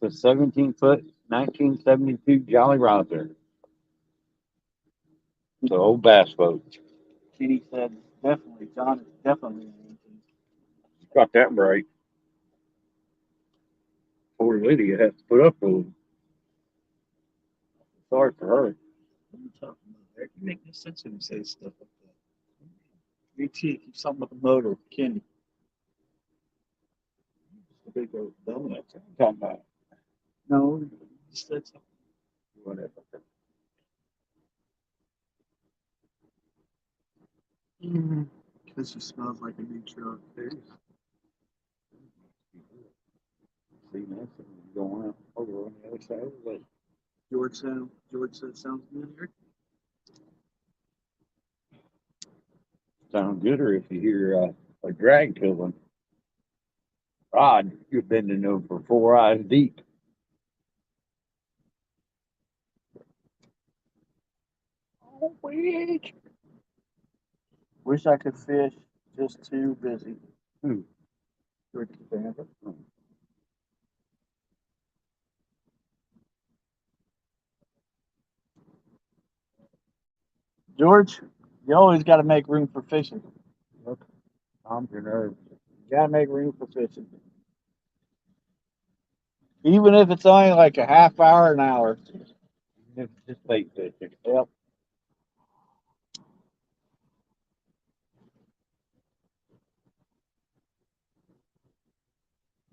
The 17-foot 1972 Jolly Roger. The old bass boat. Kenny said definitely. John is definitely in 18. Got that right. Poor Lydia has to put up with it. Sorry for her. What are you talking about? Eric, you make no sense when you say stuff like that. You keep something with the motor, Kenny. Big old donut. Talking about No, you said something. whatever. Because she smells like a new truck. See, that's going out over on the other side of the lake. George said sounds familiar. Sounds gooder if you hear a drag pulling. Rod, you're bending over 4 eyes deep. Oh, wait. Wish I could fish, just too busy. Who? George Costanza. George, you always got to make room for fishing. Calm your nerves. You got to make room for fishing. Even if it's only like a half hour, an hour. It's just bait fishing. Yep.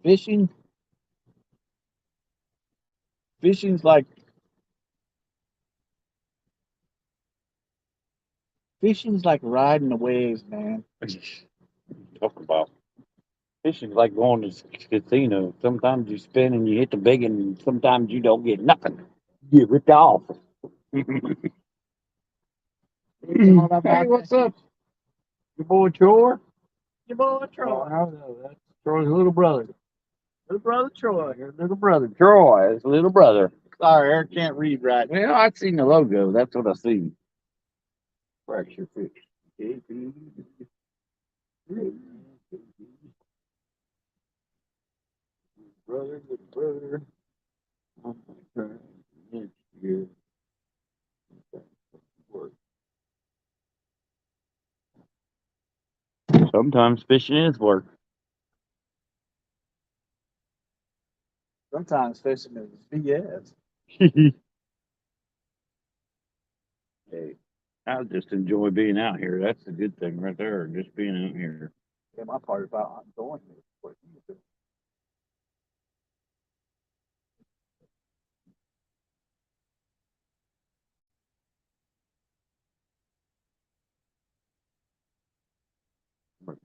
Fishing. Fishing's like riding the waves, man. Talk about fishing's like going to the casino. Sometimes you spin and you hit the big, and sometimes you don't get nothing. You get ripped off. Hey, what's up? Your boy Troy? Your boy Oh, Troy. I know. That's Troy's little brother. Little brother Troy. Your little brother. Troy, his little brother. Sorry, Eric can't read right. Well, I seen the logo. That's what I seen. Fracture fish. Brother, good brother. I'm trying to get you. Sometimes fishing is work. Sometimes fishing is BS. Hey, I just enjoy being out here. That's the good thing right there. Just being out here. Yeah, my part about enjoying it. What you do.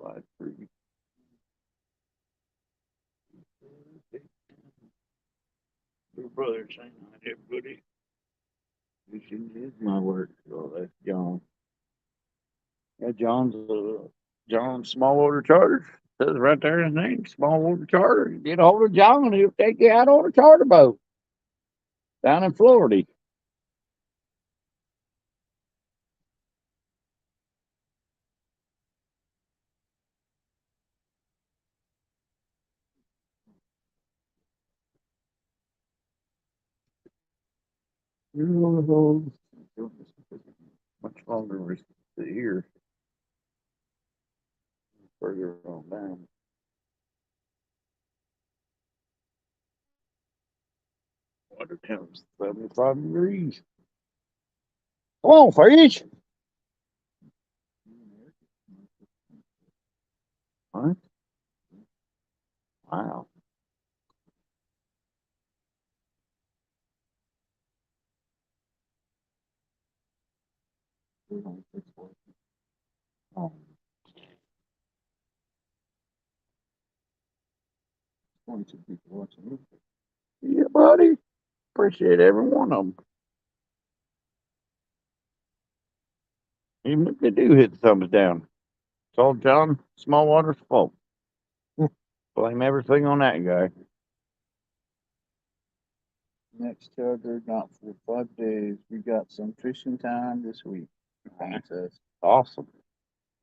Life free. Little brother saying hi, everybody. Fishing is my work. So that's John. Yeah, John Small Water Charter. Says right there his name, Small Water Charter. Get a hold of John, he'll take you out on a charter boat down in Florida. Much longer was the here. Further on down. Water temps 75 degrees. Come on, fish. Huh? Wow. Oh, 22 people watching. Yeah, buddy. Appreciate every one of them. Even if they do hit the thumbs down. It's all John Smallwater's fault. Blame everything on that guy. Next charter not for 5 days. We got some fishing time this week. Thanks us. Awesome.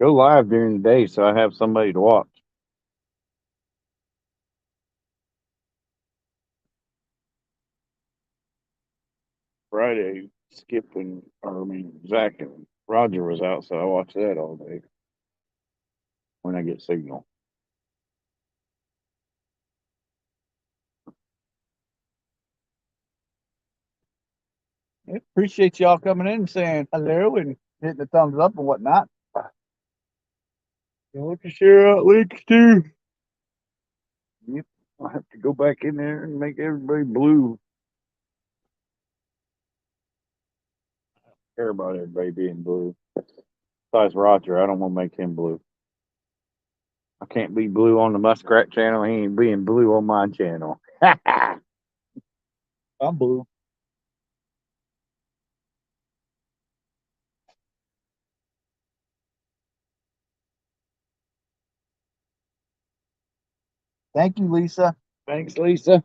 Go live during the day so I have somebody to watch. Friday, Skip and, or I mean, Zach and Roger was out, so I watched that all day when I get signal. I appreciate y'all coming in and saying hello and hitting the thumbs up and whatnot. You want to share out links too? Yep. I'll have to go back in there and make everybody blue. I don't care about everybody being blue. Besides Roger, I don't want to make him blue. I can't be blue on the Muskrat channel. He ain't being blue on my channel. I'm blue. Thank you, Lisa. Thanks, Lisa.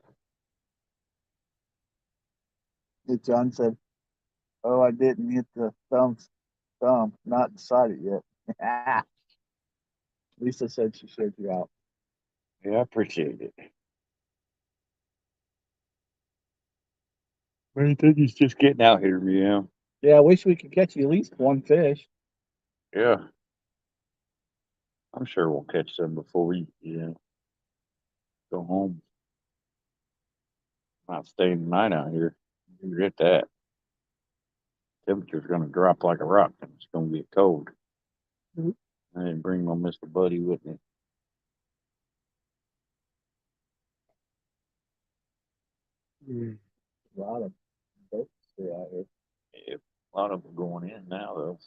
John said, "Oh, I didn't hit the thumb, not decided yet." Lisa said she showed you out. Yeah, I appreciate it. I think he's just getting out here, you know. Yeah, I wish we could catch you at least one fish. Yeah. I'm sure we'll catch some before we, go home. Not staying the night out here. Forget that. Temperature's gonna drop like a rock and it's gonna get cold. Mhm. I didn't bring my Mr. Buddy with me. A lot of boats out here. Yeah, a lot of them going in now though.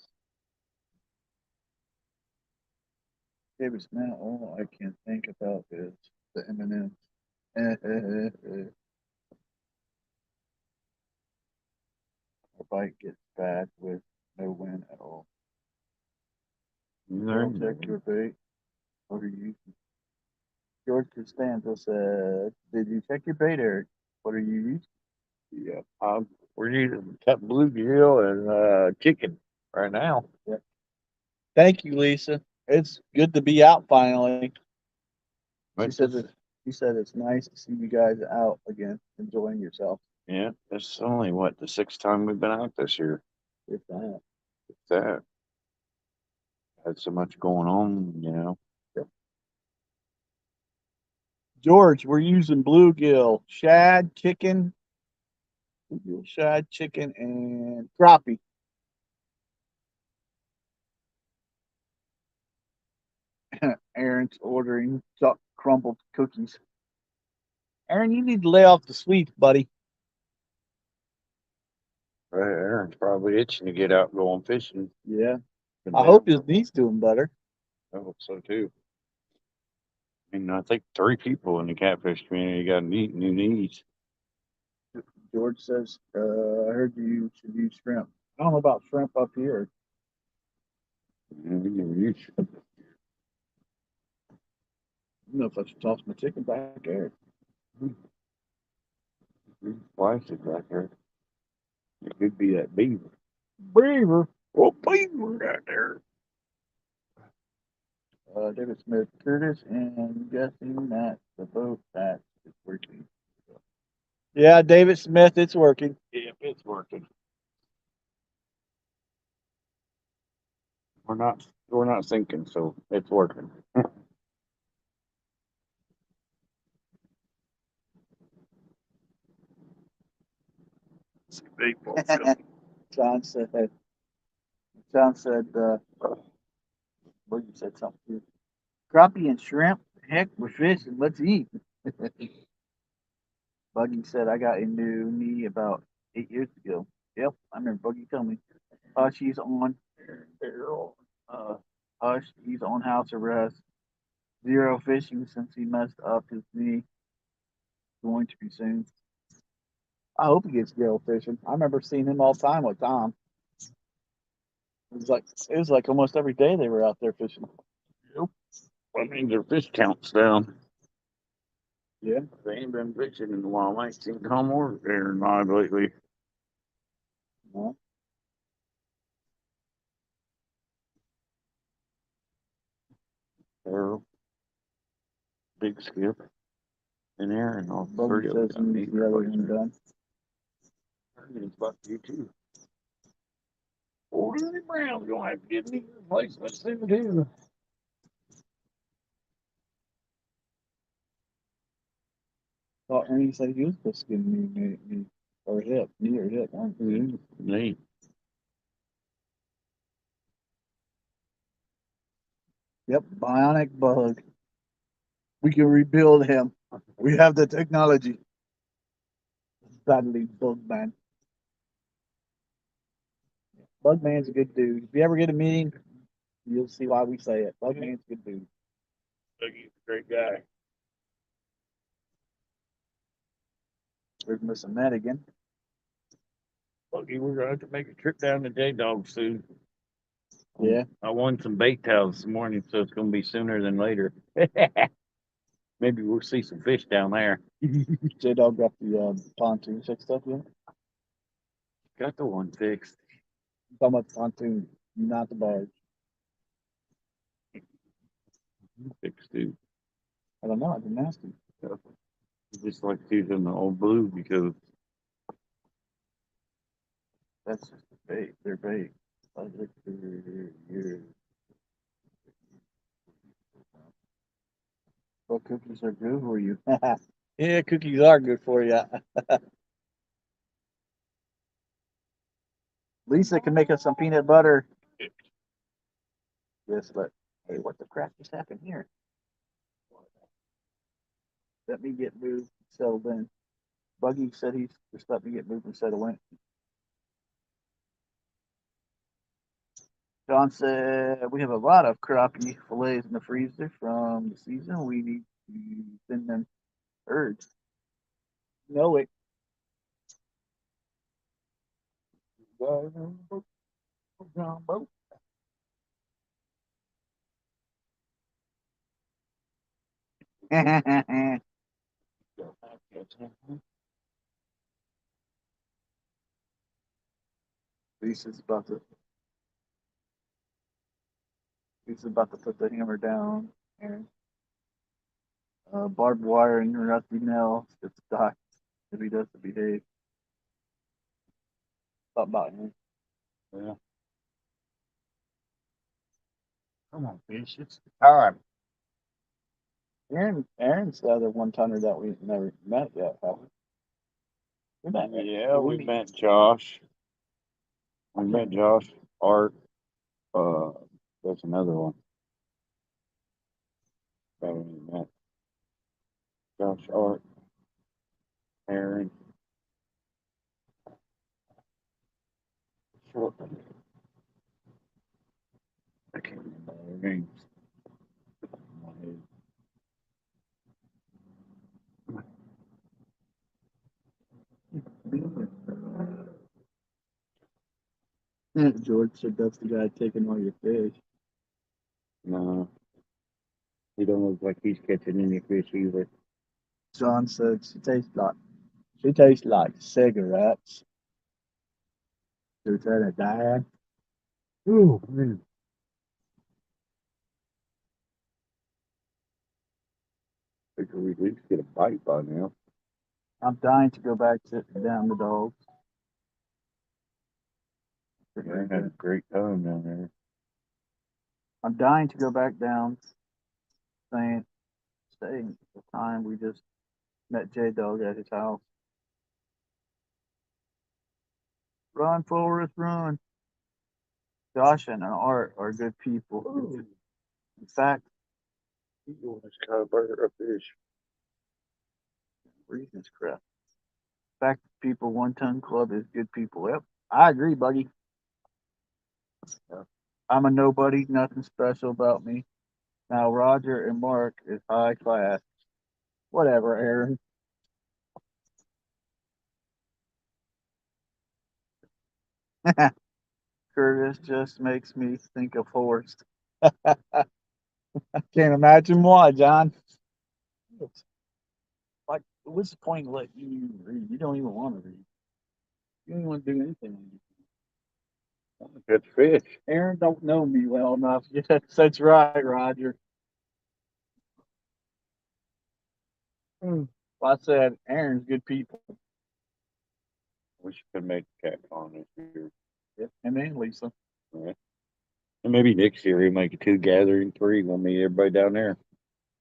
Davis now, all I can think about is the M&Ms. Our bike gets bad with no wind at all. Don't check your bait. What are you using? George Costanza said, "Did you check your bait, Eric? What are you using?" Yeah. We're using cut bluegill and chicken right now. Thank you, Lisa. It's good to be out finally. She But said that she said it's nice to see you guys out again, enjoying yourself. yeah, it's only what the sixth time we've been out this year. If that. It's that had so much going on. George, we're using bluegill, shad, chicken, and crappie. Aaron's ordering crumbled cookies. Aaron, you need to lay off the sweets, buddy. Aaron's probably itching to get out going fishing. Yeah. I hope his knee's doing better. I hope so too. And I think 3 people in the catfish community got new knees. George says, I heard you should use shrimp. I don't know about shrimp up here. We can use I don't know if I should toss my chicken back there. plastic back there. It could be that beaver. Beaver. Oh, beaver out there. David Smith, Curtis, and guessing that the boat patch is working. Yeah, David Smith, it's working. Yep, it's working. We're not sinking, so it's working. John said, well, you said something. Crappie and shrimp. Heck, we're fishing. Let's eat. Buggy said, I got a new knee about 8 years ago. Yep, I remember Buggy telling me. She's on, Hush, he's on house arrest. Zero fishing since he messed up his knee. Going to be soon. I hope he gets zero fishing. I remember seeing him all the time with Tom. It was like almost every day they were out there fishing. Yep. I mean, their fish count's down. Yeah. They ain't been fishing in a while. I ain't seen Tom or Aaron live lately. No. Earl, Big Skip, and Aaron. All Buggy three of says them. he's the other one done. He's about you too. Old Lenny Brown's gonna have to get me a replacement soon too. Thought Ernie said he was supposed to give me or hip, knee or hip. Neat. Yep, bionic bug. We can rebuild him. We have the technology. Sadly, Bugman. Bugman's a good dude. If you ever get a meeting, you'll see why we say it. Bugman's a good dude. He's a great guy. We're missing that again. Buggy, we're gonna have to make a trip down to J Dog soon. Yeah. I won some bait towels this morning, so it's gonna be sooner than later. Maybe we'll see some fish down there. J Dog got the pontoon fixed up yet? Got the one fixed. I'm talking about the pontoon, not the barge. Fixed too. I don't know. I didn't ask him. Just like using the old blue because That's just the bait. They're bait. What cookies are good for you? Yeah, cookies are good for you. Lisa can make us some peanut butter. Yes, but hey, what the crap just happened here? Let me get moved, settled in. Buggy said he's just let me get moved and settle in. John said we have a lot of crappie fillets in the freezer from the season. We need to send them birds. Know it. Lisa's about to put the hammer down. Aaron. Barbed wire and rusty nails. It's stock if he doesn't behave. Thought about him. yeah. Come on, fish. It's time. Aaron's the other one tonner that we never met yet, have we? We met. Yeah, we met Josh. We met Josh, Art. That's another one. That we met. Josh, Art, Aaron. Short. I can't remember their names. George said that's the guy taking all your fish. No, he don't look like he's catching any fish either. John said she tastes like cigarettes. Lieutenant Diane. Ooh, man. Figure we at least get a bite by now. I'm dying to go back to down the dogs. Aaron had a great time down there. I'm dying to go back down, staying the time we just met J Dog at his house. Run, Forrest, run. Josh and Art are good people. In fact, He's doing this kind of burger of fish. reading this crap. In fact, people 1 Ton Club is good people. Yep, I agree, buddy. I'm a nobody, nothing special about me. Now Roger and Mark is high class. Whatever, Aaron. Curtis just makes me think of Horst. I can't imagine why, John. Like, what's the point of letting you read? You don't even want to read. You don't even want to do anything. Catch fish. Aaron don't know me well enough. Yes, that's right, Roger. Well, I said Aaron's good people. We should make a cat con this year. Yeah. And then Lisa. Right. And maybe next year we make a 2 gathering, 3. We'll meet everybody down there.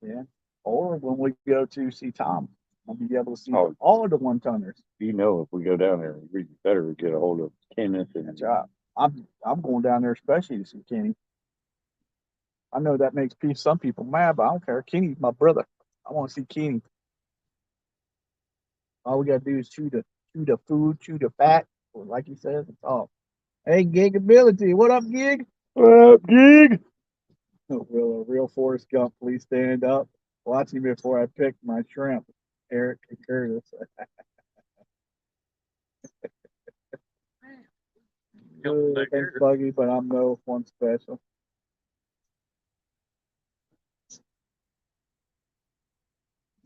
Yeah. Or when we go to see Tom, we'll be able to see Oh. all of the one toners. You know, if we go down there, we better get a hold of Kenneth and That's right. I'm going down there especially to see Kenny. I know that makes some people mad, but I don't care. Kenny's my brother. I want to see Kenny. All we gotta do is chew the food, chew the fat, or like he says, it's all. Hey, Gig Ability, what up, Gig? What up, Gig? Will a real Forrest Gump please stand up? Watch me before I pick my shrimp. Eric Curtis. Thanks, Buggy, but I'm no one special.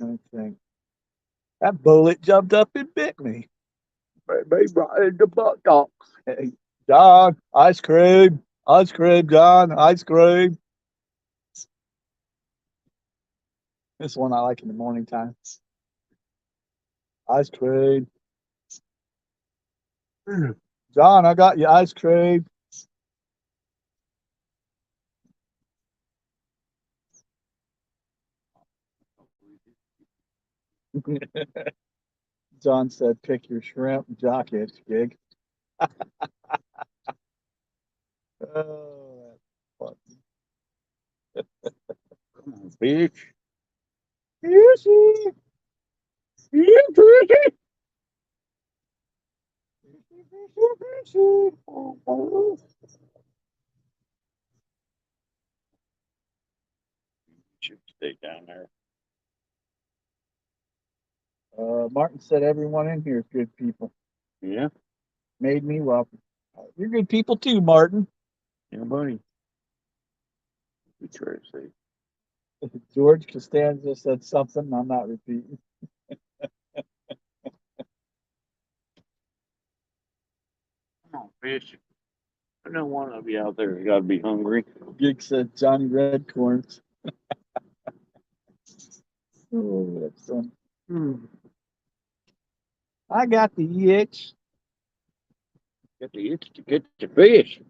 I think that bullet jumped up and bit me. Baby, right in the butt dogs. Hey, John, ice cream, John, ice cream. This one I like in the morning time. Ice cream. John, I got you ice cream. John said, pick your shrimp jock itch, Gig. Oh, that's Come on, bitch. funny. You pretty. Should stay down there. Martin said everyone in here is good people. Yeah, Made me welcome. You're good people too, Martin. yeah, buddy. We try to say. George Costanza said something. I'm not repeating. Come on, fish. I know one of you out there has got to be hungry. Gig said Johnny Redcorns. Oh, that's fun. I got the itch. Get the itch to get the fish.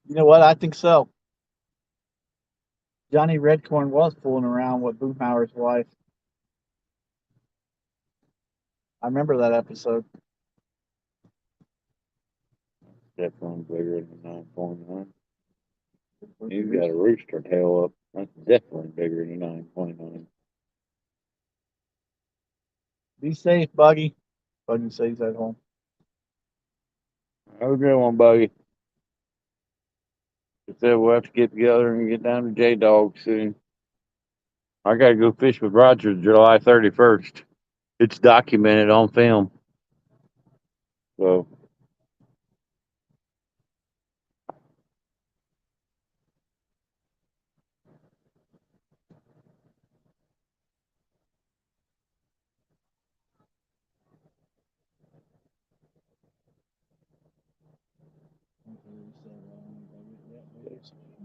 You know what? I think so. Johnny Redcorn was fooling around with Boomhauer's wife. I remember that episode. Definitely bigger than 9.9. You've got a rooster tail up. That's definitely bigger than 9.9. Be safe, Buggy. Buggy says at home. Have a good one, Buggy. He said we'll have to get together and get down to J Dog soon. I got to go fish with Roger July 31st. It's documented on film. So,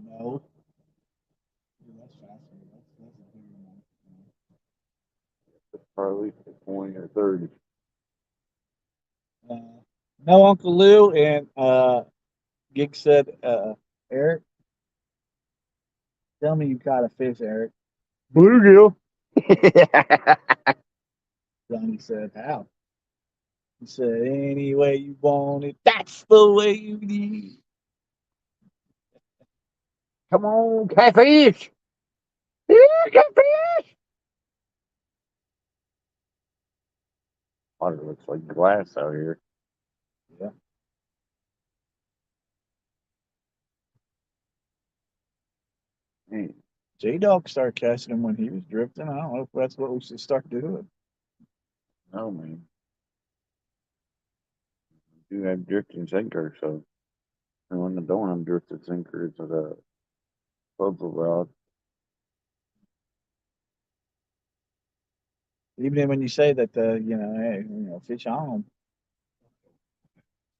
No. That's faster. That's a bigger probably 20 or 30. one. No, Uncle Lou and Gig said, Eric, tell me you caught a fish, Eric. Bluegill. Johnny said, how? He said, any way you want it, that's the way you need. Come on, catfish. Yeah, catfish. Water looks like glass out here. Yeah. Man, J Dog started catching him when he was drifting. I don't know if that's what we should start doing. no, man. You have drifting sinker, so. And when I don't have drifting sinker, it's a bubble rod. Even when you say that, hey, fish on.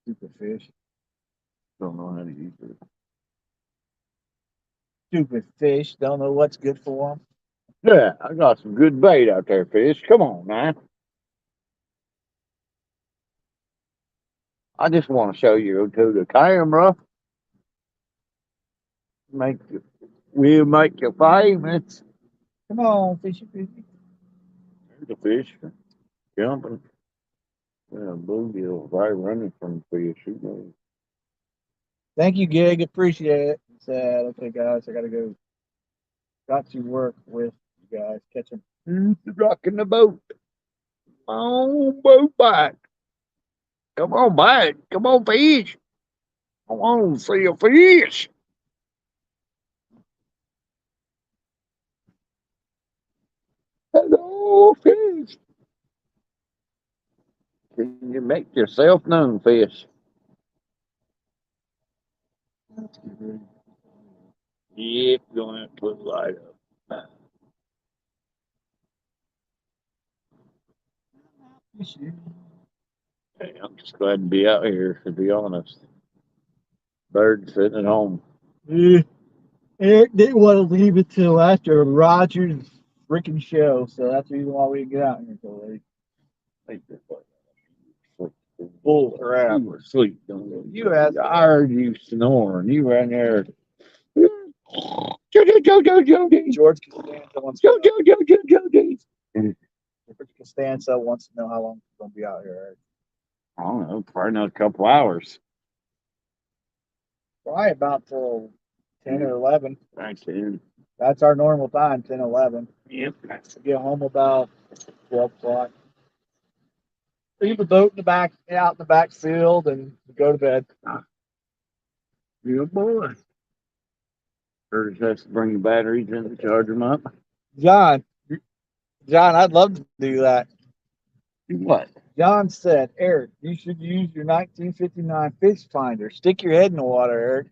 Stupid fish. Don't know how to use it. Stupid fish. Don't know what's good for them. Yeah, I got some good bait out there, fish. Come on, man. I just want to show you to the camera. We'll make you famous. Come on, fishy, fishy. There's a fish jumping. Yeah, bluegill right running from the fish. Who knows? Thank you, Gig. Appreciate it. Said, okay, guys, I gotta go. Got to work with you guys. Catch them. Who's rocking the boat? Come on, boat back. Come on back. Come on, fish. Come on, see a fish. Hello, fish. Can you make yourself known, fish? Yep, gonna have to put the light up. Hey, I'm just glad to be out here, to be honest. Birds sitting at home. Eric didn't want to leave it till after Roger's freaking show, so that's the reason why we didn't get out here so late. Bull crap. You were asleep. You asked- I heard you snoring. You were in there. Jody. George Costanza wants Jody. George Costanza wants to know how long he's gonna be out here, Eric. I don't know, probably another couple hours. Probably about till 10 or 11. Back then. That's our normal time, 10, 11. Yep. We get home about 12 o'clock. Leave the boat in the back, out in the back field, and go to bed. Good boy. Curtis has to bring the batteries in to charge them up. John, I'd love to do that. Do what? John said, Eric, you should use your 1959 fish finder. Stick your head in the water, Eric.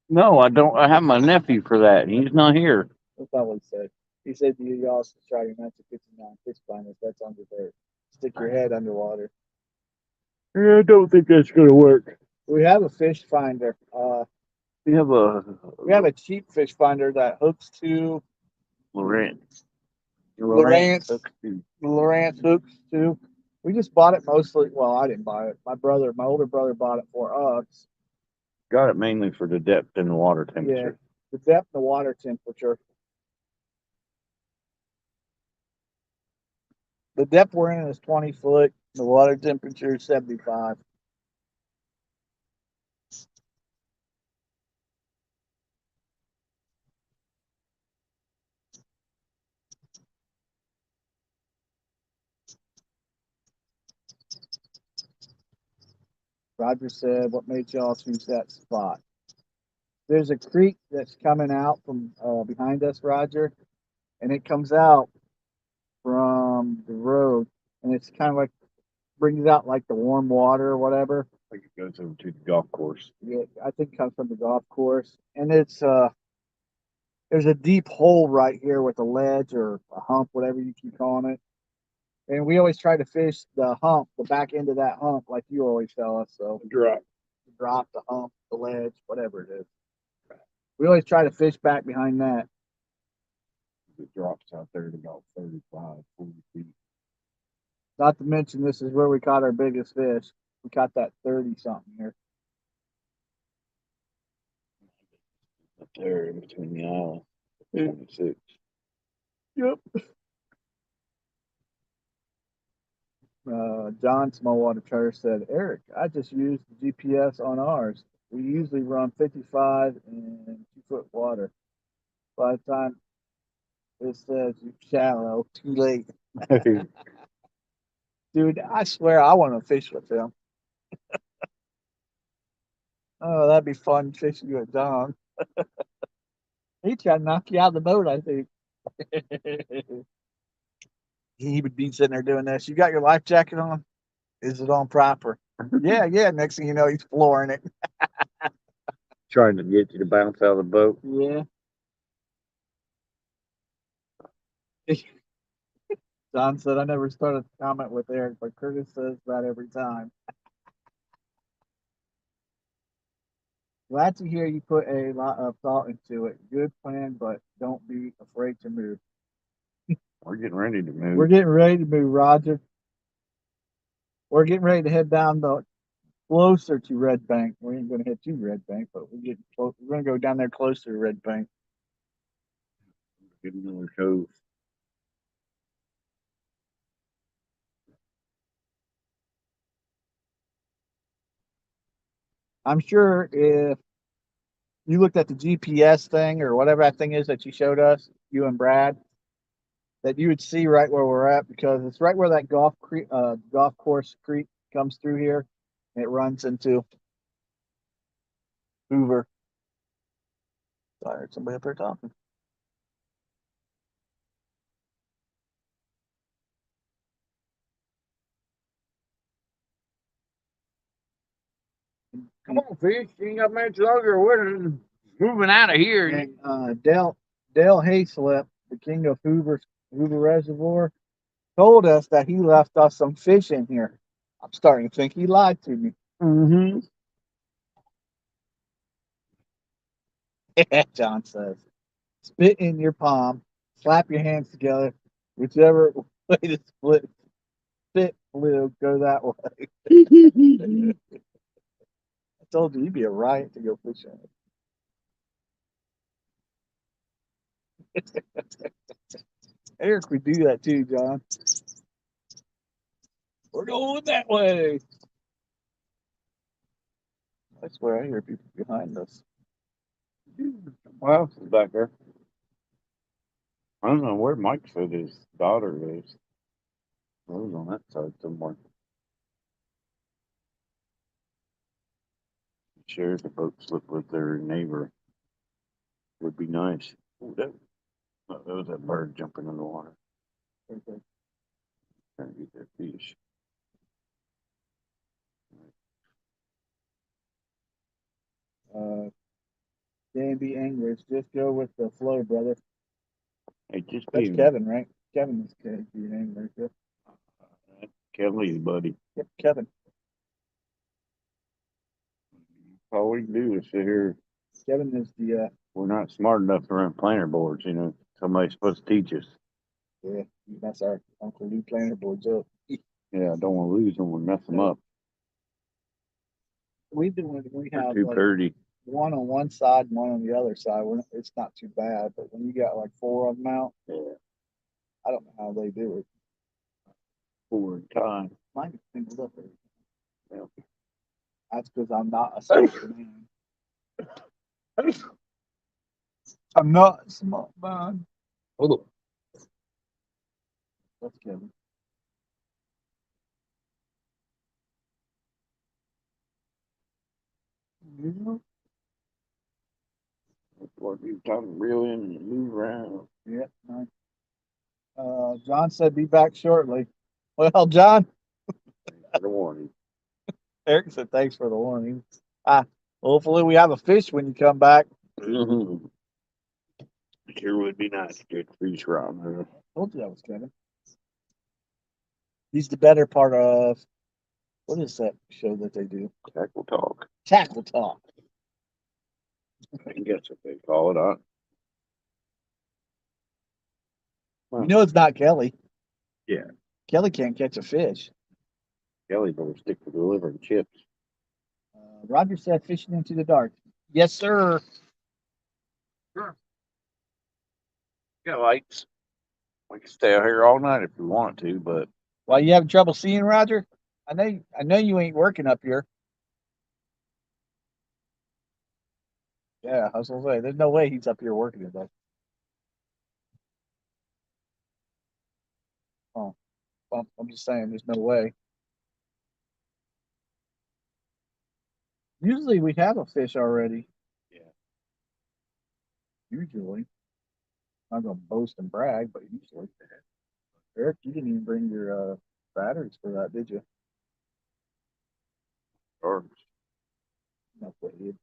No, I don't. I have my nephew for that. He's not here. That's not what he said. He said you also try your 1959 fish finder. That's under there. Stick your head underwater. Yeah, I don't think that's gonna work. We have a fish finder. We have a cheap fish finder that hooks to Lawrence. Lawrence. Hooks to- Lawrence hooks too. We just bought it mostly. Well, I didn't buy it. My older brother bought it for us. Got it mainly for the depth and the water temperature. The depth and the water temperature. The depth we're in is 20 foot. The water temperature is 75. Roger said, what made y'all choose that spot? There's a creek that's coming out from behind us, Roger, and it comes out from the road, and it's kind of like brings out like the warm water or whatever. Like it goes over to the golf course. Yeah, I think it comes from the golf course, and it's there's a deep hole right here with a ledge or a hump, whatever you keep calling it. And we always try to fish the hump, the back end of that hump, like you always tell us. So drop the hump, the ledge, whatever it is. We always try to fish back behind that. It drops out there to about 35, 40 feet. Not to mention, this is where we caught our biggest fish. We caught that 30 something here. Up there in between the island. 26. Yep. John Smallwater Charter said, Eric, I just used the GPS on ours. We usually run 55 in 2-foot water. By the time it says you're shallow, too late. Dude, I swear I want to fish with him. Oh, that'd be fun fishing with John. He tried to knock you out of the boat, I think. He would be sitting there doing this. You got your life jacket on? Is it on proper? Yeah. Next thing you know, he's flooring it. Trying to get you to bounce out of the boat. Yeah. John said I never started to comment with Eric, but Curtis says that every time. Glad to hear you put a lot of thought into it. Good plan, but don't be afraid to move. We're getting ready to move. We're getting ready to move, Roger. We're getting ready to head down the closer to Red Bank. We ain't gonna hit to Red Bank, but we're getting close. We're gonna go down there closer to Red Bank. Get another cove. I'm sure if you looked at the GPS thing or whatever that thing is that you showed us, you and Brad, that you would see right where we're at because it's right where that golf course creek comes through here, and it runs into Hoover. I heard somebody up there talking. Come on, fish. You ain't got much longer. We're moving out of here. And Dale Hayslip, the king of Hoover Reservoir, told us that he left us some fish in here. I'm starting to think he lied to me. Mm-hmm. John says, spit in your palm, slap your hands together, whichever way to spit flew, go that way. I told you, you'd be a riot to go fishing. Eric would do that too, John. We're going that way. I swear I hear people behind us. What else is back there? I don't know where Mike said his daughter lives. I was on that side somewhere. Shares a boat slip with their neighbor. Would be nice. Ooh, that was that bird jumping in the water. Okay. Trying to get that fish. Danby Anglers, just go with the flow, brother. Hey, just That's be Kevin, right? Kevin is Danby Anglers. Yep. Kelly's buddy. Yep, Kevin. All we can do is sit here. Kevin is the We're not smart enough to run planter boards, you know. Somebody's supposed to teach us. yeah, that's our Uncle Lou planner boards up. Yeah, I don't want to lose them or mess them up. We They're have too like purty. one on one side and one on the other side. It's not too bad, but when you got like four of them out, Yeah, I don't know how they do it. forward time. Mine is singled up. Yeah. That's because I'm not a smart man. I'm not a smart man. Oh, That's Kevin. what you time to reel in and move around. Yep. Nice. John said be back shortly. Well, John, For the warning. Eric said thanks for the warning. Hopefully we have a fish when you come back. Mm-hmm. Sure would be nice to get fish around there. Told you that was Kevin. He's the better part of what is that show that they do? Tackle talk. Tackle Talk. I guess what they call it. You know it's not Kelly. Yeah. Kelly can't catch a fish. Kelly better stick to the liver and chips. Roger said fishing into the dark. Yes, sir. Got lights. We can stay out here all night if we want to, but Why you having trouble seeing Roger? I know you ain't working up here. Yeah, I was gonna say there's no way he's up here working today. Oh, well, I'm just saying there's no way. Usually we have a fish already. Yeah. Usually. I'm not gonna boast and brag, but usually. Eric, you didn't even bring your batteries for that, did you? or No, what you did.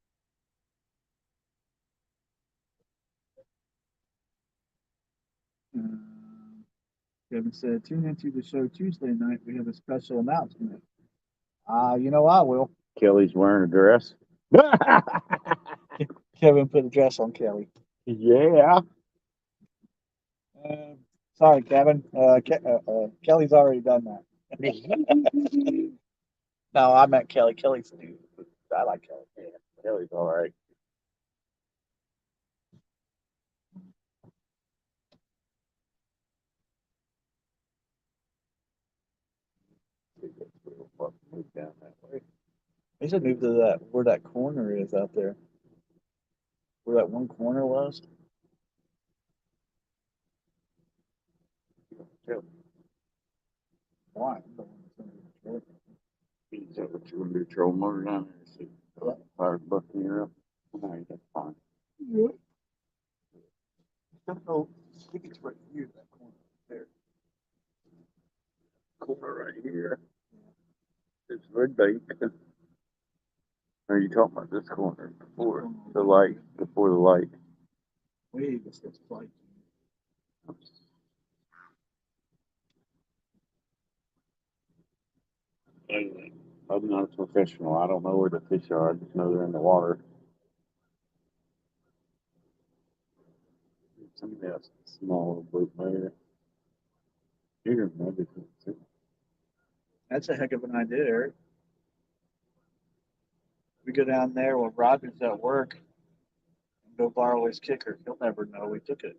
Kevin said, tune into the show Tuesday night. We have a special announcement. You know I will. Kelly's wearing a dress. Kevin put a dress on Kelly. Yeah. Sorry, Kevin. Kelly's already done that. No, I meant Kelly. Kelly's new. I like Kelly. Yeah, Kelly's all right. Move down that way. They should move to that where that corner is out there. Where that one corner was. Why? He's over to a neutral motor down there. So fire bucking her up. All right, that's fine. Yeah. Oh, I think it's right here, that corner there. Corner right here. It's red bait. Are you talking about this corner before the light? Before the light. Wait, this is like. I'm not a professional. I don't know where the fish are. I just know they're in the water. Something else, small boat there. Here, maybe. That's a heck of an idea, Eric. We go down there while Roger's at work and go borrow his kicker. He'll never know we took it.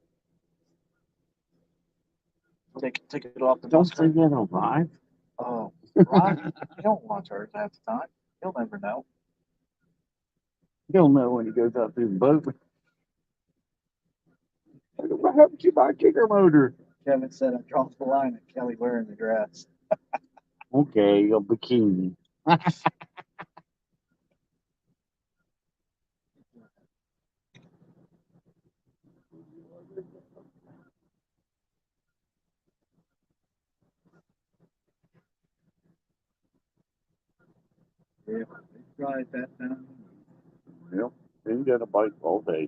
Take it off the Don't bus. say that on live. Oh, Roger, he don't watch ours half the time. He'll never know. He'll know when he goes out through the boat. What happened to my kicker motor? Kevin said I dropped the line at Kelly wearing the dress. Okay, a bikini. Yeah, they tried that down. Yep, he got a bike all day.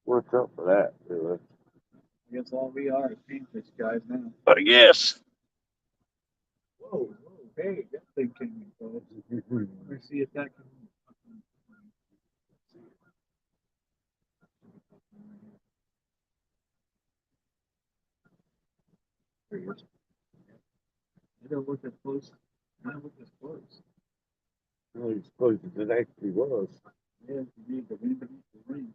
What's up for that? Really? I guess all we are is paintfish guys now. I guess. Whoa, hey, that thing came in close. Let's see if that can. There he is. I don't look as close. I don't look as close. Well, you suppose it actually was. Yeah, you need the wind beneath the ring.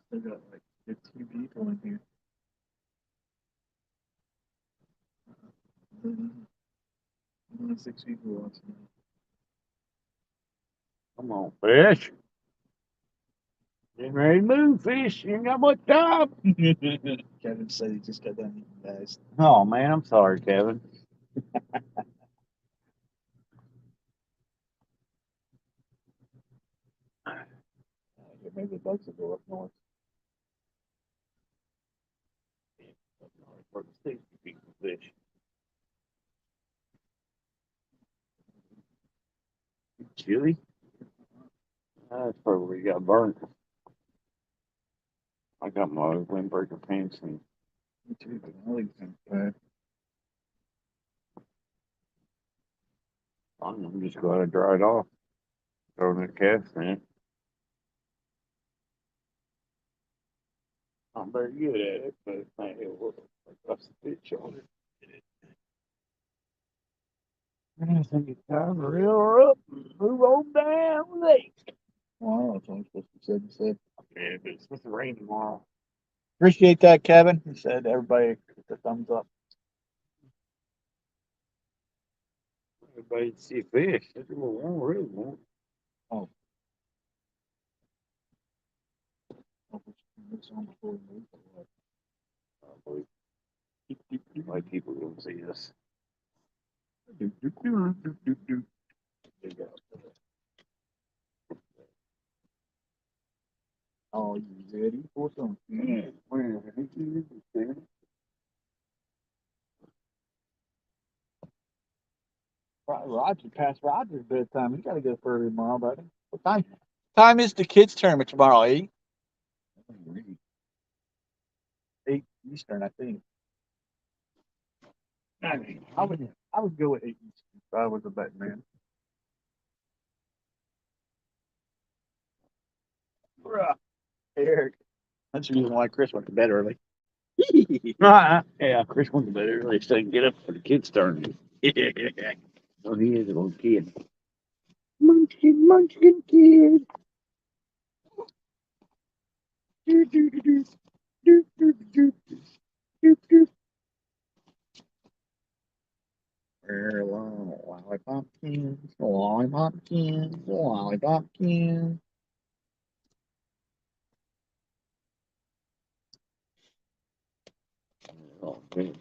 Still got like 15 people in here. Only 6 people watching. Come on, fish. Getting ready to move, fish. You ain't got much time. Kevin said he just got done eating, guys. Oh, man, I'm sorry, Kevin. Maybe the bugs will go up north. For the safety people, fish. Chili? That's probably where you got burnt. I got my windbreaker pants and Me too, but I think it's bad. I'm just glad I dried off. Throwing that cast in it. I'm very good at it, but it looks like that's a bitch on it. I think it's time to reel her up and move on down the lake. Well, that's what I'm supposed to say. Yeah, but it's supposed to rain tomorrow. Appreciate that, Kevin. He said everybody get the thumbs up. Everybody see a fish. That's what we want, really want. Oh, it's on before we move. Probably. Like people don't see us. Do, do, do, do, do, do. They go. Oh, you ready for some? Yeah, where Roger, past Roger's bedtime. You got to go for tomorrow, buddy. What time? Time is the kids' tournament tomorrow, eh? Eastern, I think. I would go with 8 Eastern if I was a betting man. Bruh. Eric. That's the reason why Chris went to bed early. Yeah, Chris went to bed early so he can get up for the kids' turn. Oh, he is a little kid. Munchkin, munchkin kid. Do, do, do, do. Do, do, do, do. Do, do. Lollipop kins, lollipop kins, lollipop kins. Oh, man.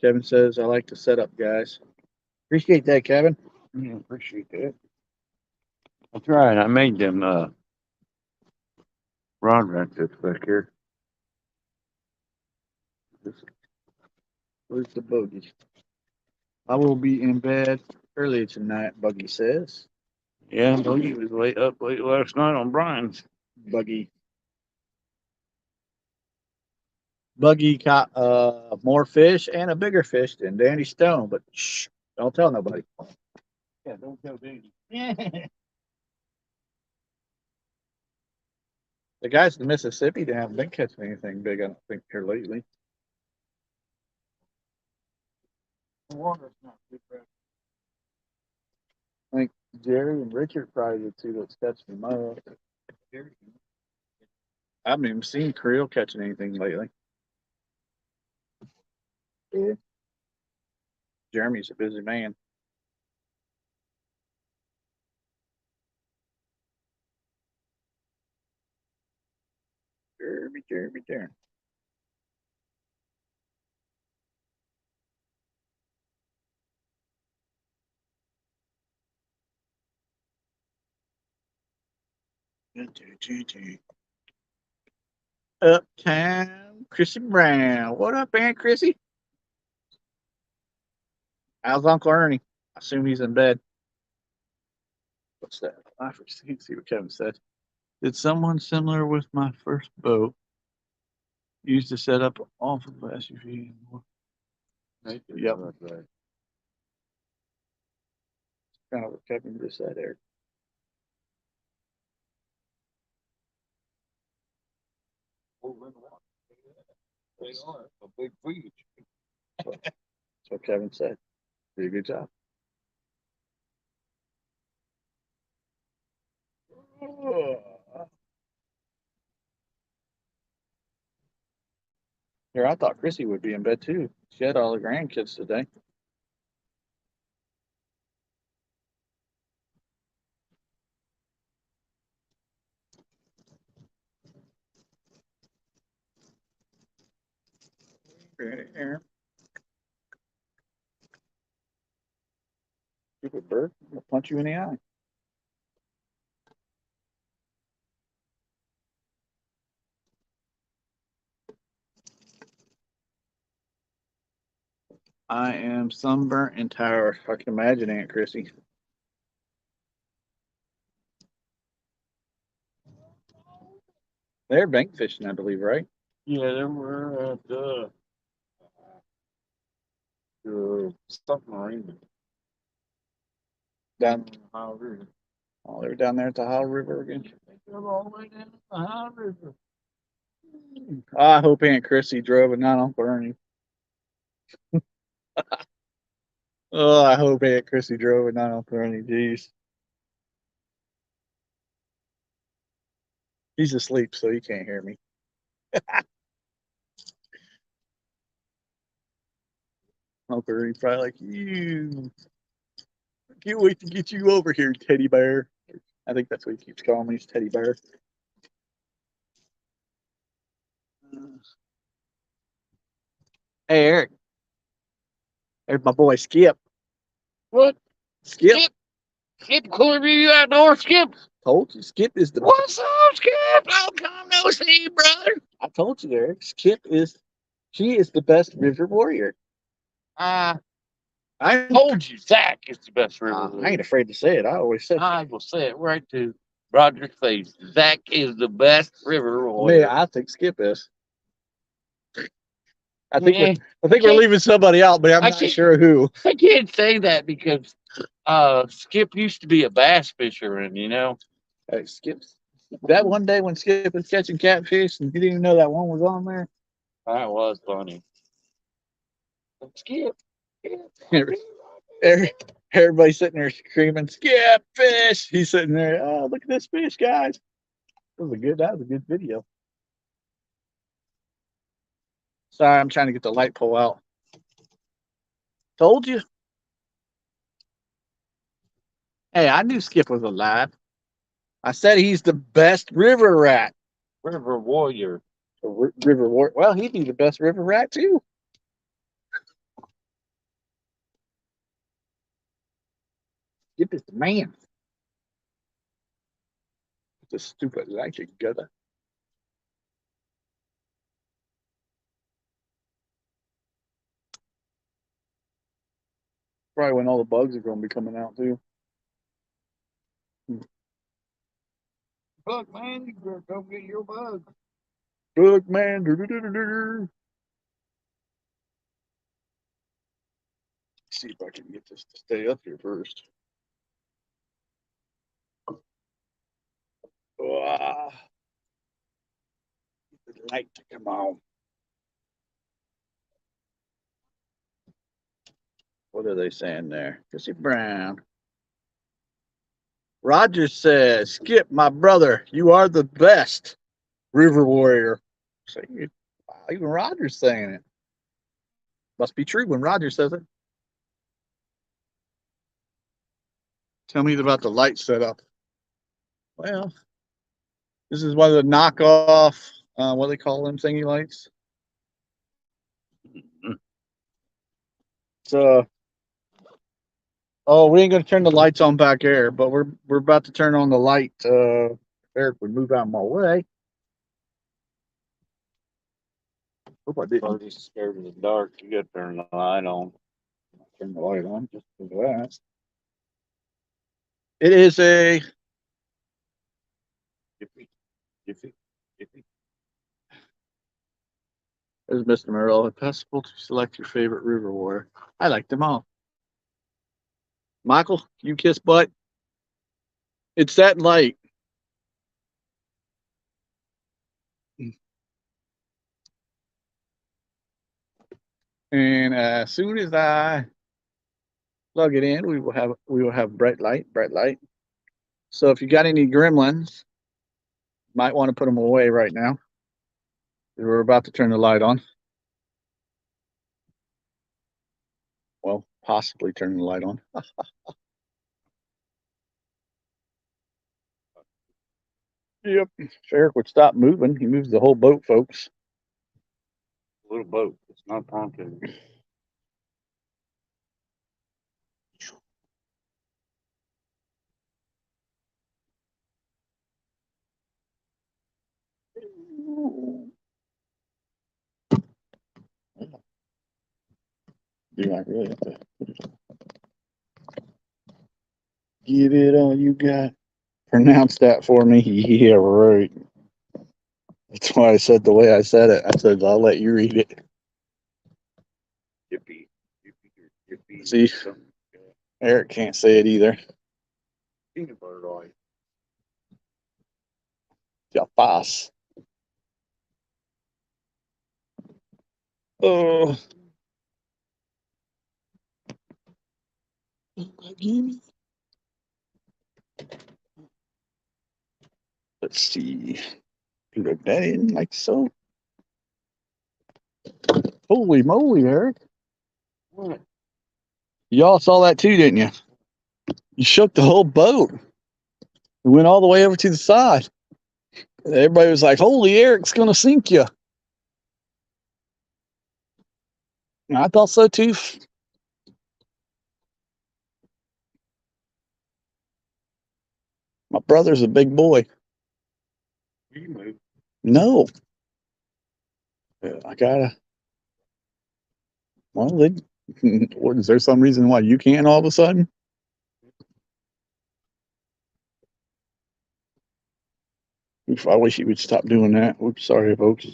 Kevin says, I like to set up, guys. Appreciate that, Kevin. Yeah, appreciate that. That's right. I made them rod wrenches back here. Where's the bogey? I will be in bed early tonight, Buggy says. Yeah, Boogie was up late last night on Brian's. Buggy. Buggy caught more fish and a bigger fish than Danny Stone, but shh, don't tell nobody. Yeah, don't tell Danny. The guys in Mississippi they haven't been catching anything big, I don't think, here lately. The water's not good, right? I think Jerry and Richard probably the two that's catching them up. I haven't even seen Creel catching anything lately. Yeah. Jeremy's a busy man. Jeremy. Uptown, Chrissy Brown. What up, Aunt Chrissy? How's Uncle Ernie? I assume he's in bed. What's that? I see what Kevin said. Did someone similar with my first boat used to set up off of the SUV? Yep. Right. Kind of what Kevin just said there. They are a big fish. That's what Kevin said. Did a good job. Here, I thought Chrissy would be in bed too. She had all the grandkids today. Stupid bird. I'll punch you in the eye. I am sunburnt and tired. I can imagine, Aunt Chrissy. They're bank fishing, I believe, right? Yeah, they were at submarine Down. Ohio River. Oh, they were down there at the Ohio River again. They go all the way down to the Ohio River. I hope Aunt Chrissy drove and not Uncle Ernie. Oh, I hope Aunt Chrissy drove and not Uncle Ernie. Jeez. He's asleep, so he can't hear me. Uncle Ernie's probably like, you. I can't wait to get you over here, teddy bear. I think that's what he keeps calling me, he's teddy bear. Hey, Eric. There's my boy Skip. What? Skip. Skip Cooler View Outdoor, Skip. Told you, Skip is the. What's up, Skip? Long time no see, brother. I told you, Eric. She is the best river warrior. I I told you Zach is the best river. I ain't afraid to say it. I always said. I will say it right too. Roger's face. Zach is the best river Man, warrior. I think Skip is. I think Eh, we're leaving somebody out, but I'm I not can't- sure who. I can't say that because Skip used to be a bass fisherman, you know. Hey, Skip's that one day when Skip was catching catfish and he didn't even know that one was on there. That was funny. Skip. Everybody sitting there screaming, "Skip fish!" He's sitting there. Oh, look at this fish, guys! That was a good video. Sorry, I'm trying to get the light pole out. Told you. Hey, I knew Skip was alive. I said he's the best river rat. River warrior. River rat. Well, he'd be the best river rat too. Skip is the man. The stupid light, you gutter. Probably when all the bugs are going to be coming out too. Look, man, you better go get your bug. Bug man. Dur. See if I can get this to stay up here first. Ah. Get the light to come on. What are they saying there? Chrissy Brown. Roger says, "Skip, my brother, you are the best river warrior." So wow, even Roger's saying it. Must be true when Roger says it. Tell me about the light setup. Well, this is one of the knockoff, what do they call them, thingy lights? It's oh, we ain't gonna turn the lights on back there, but we're about to turn on the light. Eric would move out of my way. Hope I didn't Party's scared of the dark. You got to turn the light on. turn the light on just for that. It is a Jiffy. There's Mr. Merrill. If possible to select your favorite river warrior. I like them all. Michael, you kiss butt. It's that light. And as soon as I plug it in, we will have bright light. So if you got any gremlins, might want to put them away right now. We're about to turn the light on. Well, possibly turn the light on. Yep. If Eric would stop moving, he moves the whole boat, folks. Little boat. It's not a pontoon. Do I really have to give it all you got? Pronounce that for me. Yeah, right. That's why I said the way I said it. I said, I'll let you read it. Jiffy. See? Eric can't say it either. Peanut butter oil. Yeah, pass. Oh. Let's see. Plug that in like so. Holy moly, Eric. What? Y'all saw that too, didn't you? You shook the whole boat. It went all the way over to the side. Everybody was like, holy, Eric's going to sink you. And I thought so too. My brother's a big boy. You move. No. I gotta. Well, is there some reason why you can't all of a sudden? Oof, I wish he would stop doing that. Oops, sorry, folks.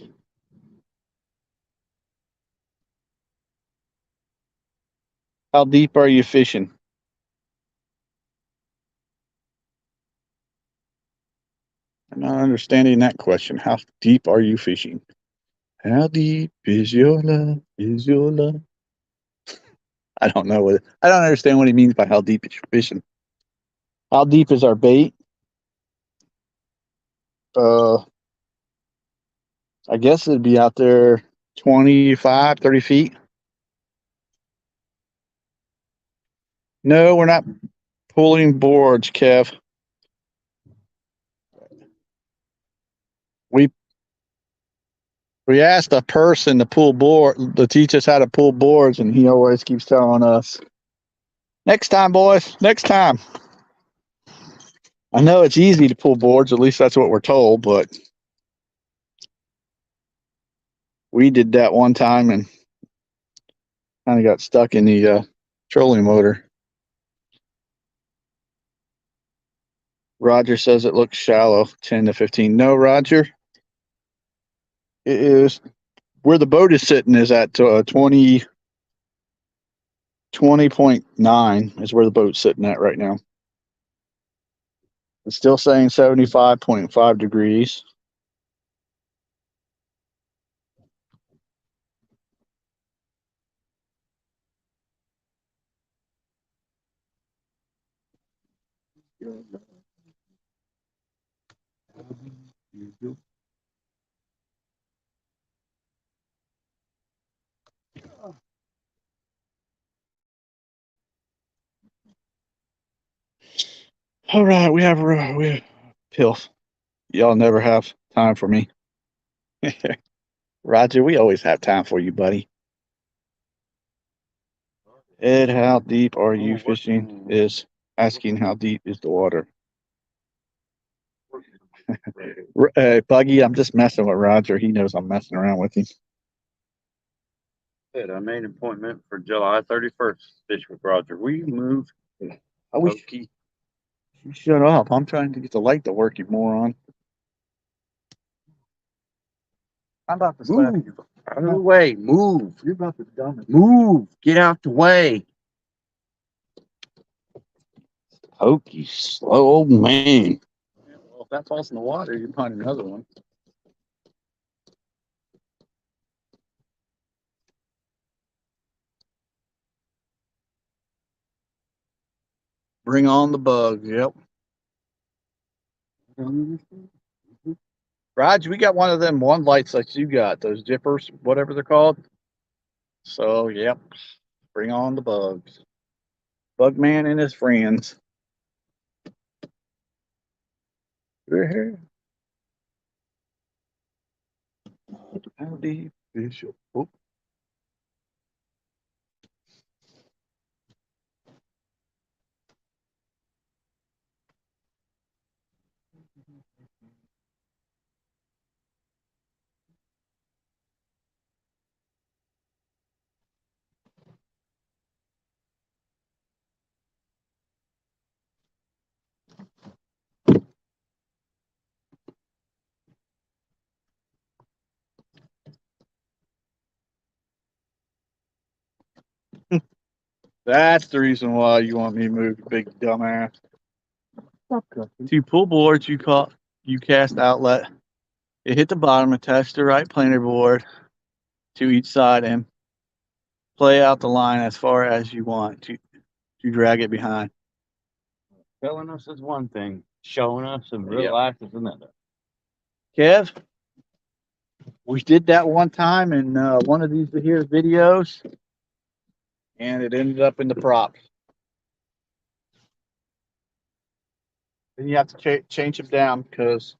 How deep are you fishing? I'm not understanding that question. How deep are you fishing? How deep is your love? Is your love? I don't know what I don't understand what he means by how deep is your fishing. How deep is our bait? I guess it'd be out there 25, 30 feet. No, we're not pulling boards, Kev. We we asked a person to teach us how to pull boards, and he always keeps telling us, "Next time, boys, next time." I know it's easy to pull boards, at least that's what we're told, but we did that one time and kind of got stuck in the trolling motor. Roger says it looks shallow, 10 to 15. No, Roger, it is where the boat is sitting is at 20.9 is where the boat's sitting at right now. It's still saying 75.5 degrees. All right, we have pills. Y'all never have time for me. Roger, we always have time for you, buddy. Ed, how deep are you fishing? Is asking how deep is the water. Buggy, I'm just messing with Roger. He knows I'm messing around with him. I made an appointment for July 31st. Fish with Roger. Will you move? I wish you shut up. I'm trying to get the light to work, you moron. I'm about to slap Move. you. Out of the way. Move. You're about to dumb it. Move. Get out the way. Hokey, slow old man. Well, if that falls in the water, you find another one. Bring on the bugs. Yep. Raj, we got one of them one lights like you got, those jippers, whatever they're called. So, yep. Bring on the bugs. Bugman and his friends. How deep is your oh. That's the reason why you want me to move, you big dumbass. Two pull boards you cast outlet. It hit the bottom, attach the right planer board to each side and play out the line as far as you want to drag it behind. Telling us is one thing. Showing us in real life is another. Kev, we did that one time in one of these here videos, and it ended up in the props. Then you have to change them down because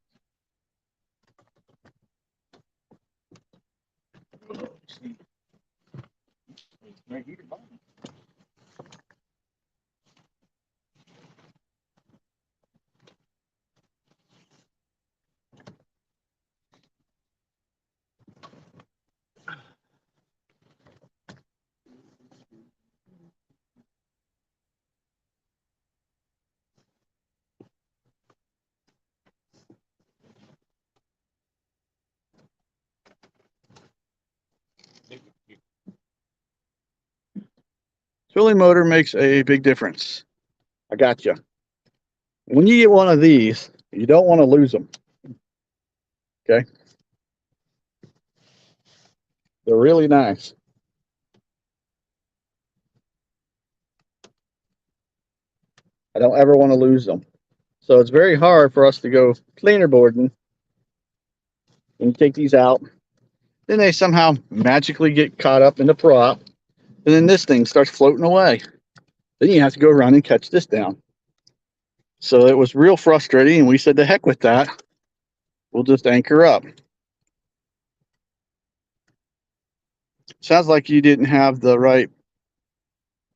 Tooling motor makes a big difference. I got you. When you get one of these, you don't want to lose them. Okay. They're really nice. I don't ever want to lose them. So it's very hard for us to go planer boarding and you take these out. Then they somehow magically get caught up in the prop. And then this thing starts floating away. Then you have to go around and catch this down. So it was real frustrating. And we said, the heck with that. We'll just anchor up. Sounds like you didn't have the right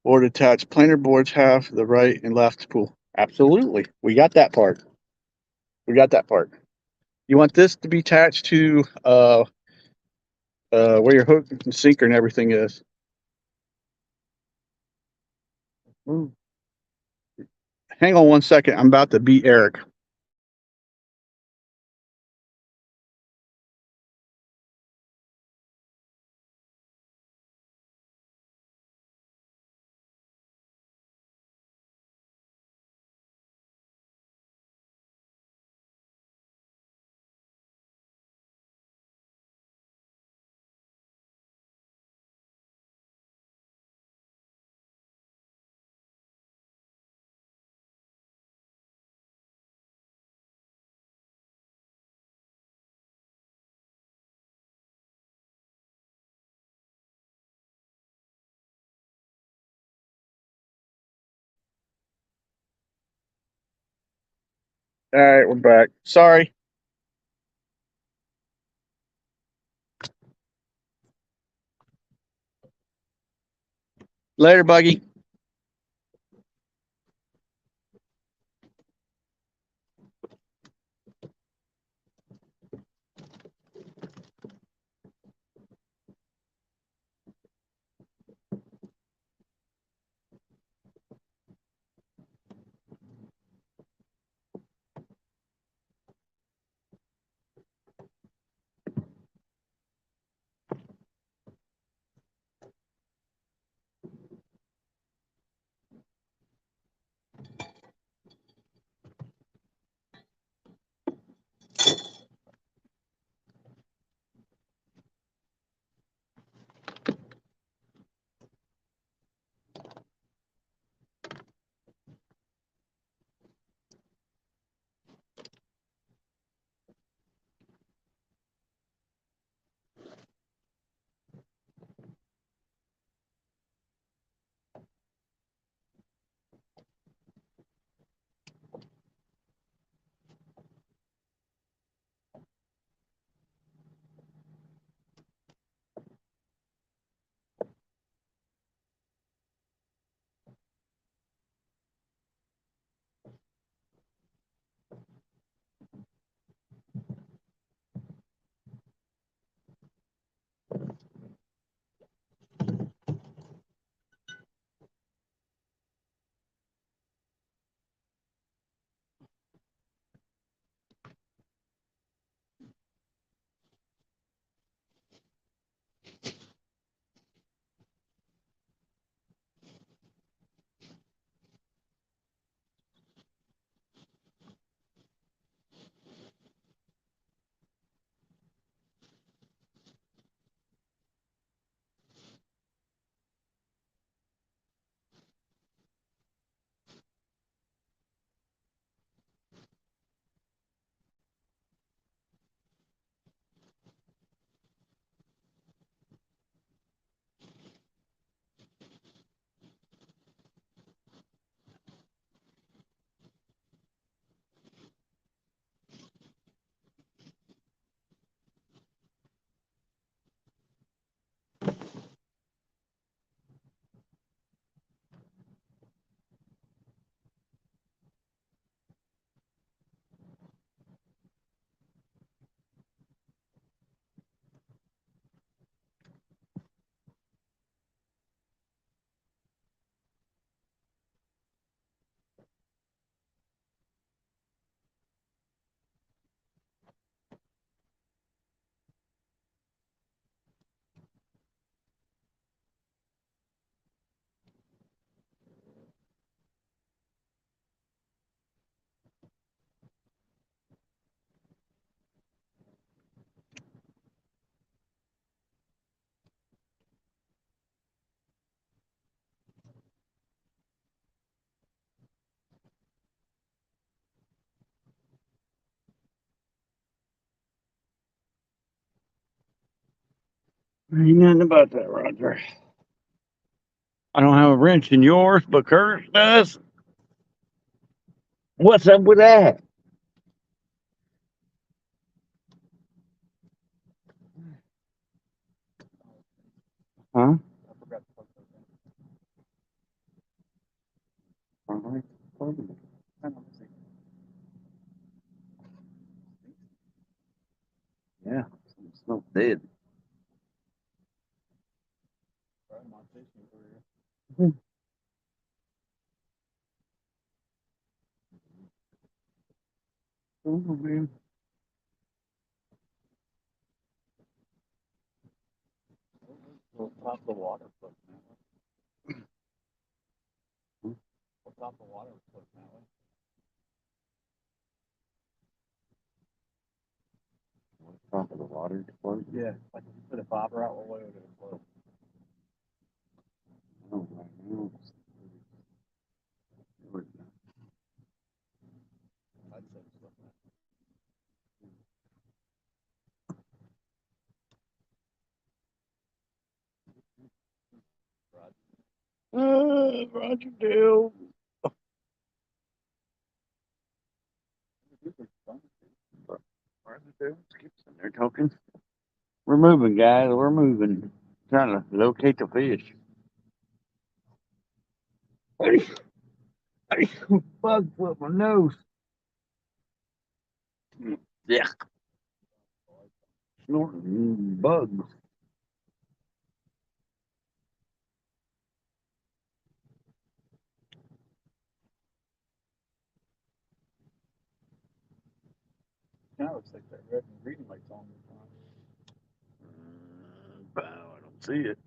board attached. Planer boards have the right and left spool. Absolutely. We got that part. We got that part. You want this to be attached to where your hook and sinker and everything is. Hang on 1 second. I'm about to beat Eric. All right, we're back. Sorry. Later, Buggy. Ain't nothing about that, Roger. I don't have a wrench in yours, but Curtis does. What's up with that? Huh? I forgot to plug those in. All right. Hang on, let's see. Yeah, it's not dead. Right, I'm on fishing for you. Oh, man. We'll top the water floating that way. We'll top the water floating that way. Top of the water float. Yeah, like if you put a bobber out, what way would it float? Oh, right now. I'd say it's looking at. Roger Dale. Roger Dale. Skip's in there talking. We're moving, guys. We're moving. Trying to locate the fish. Bug with my nose. Yeah. Snorting bugs. Kind of looks like that red and green light's on the front. I don't see it.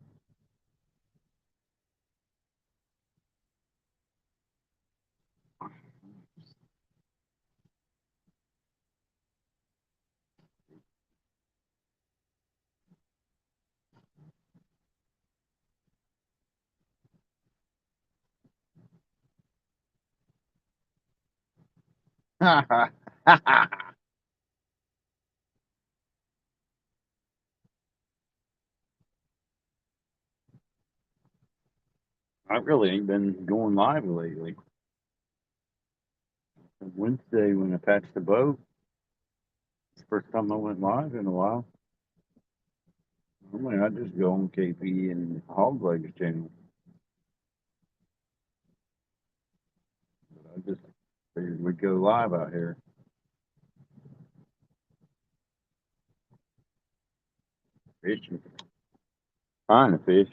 I really ain't been going live lately. Wednesday when I patched the boat, it's the first time I went live in a while. Normally I just go on KP and Hog Legs channel. But I just figured we'd go live out here. Fishing. Trying to fish.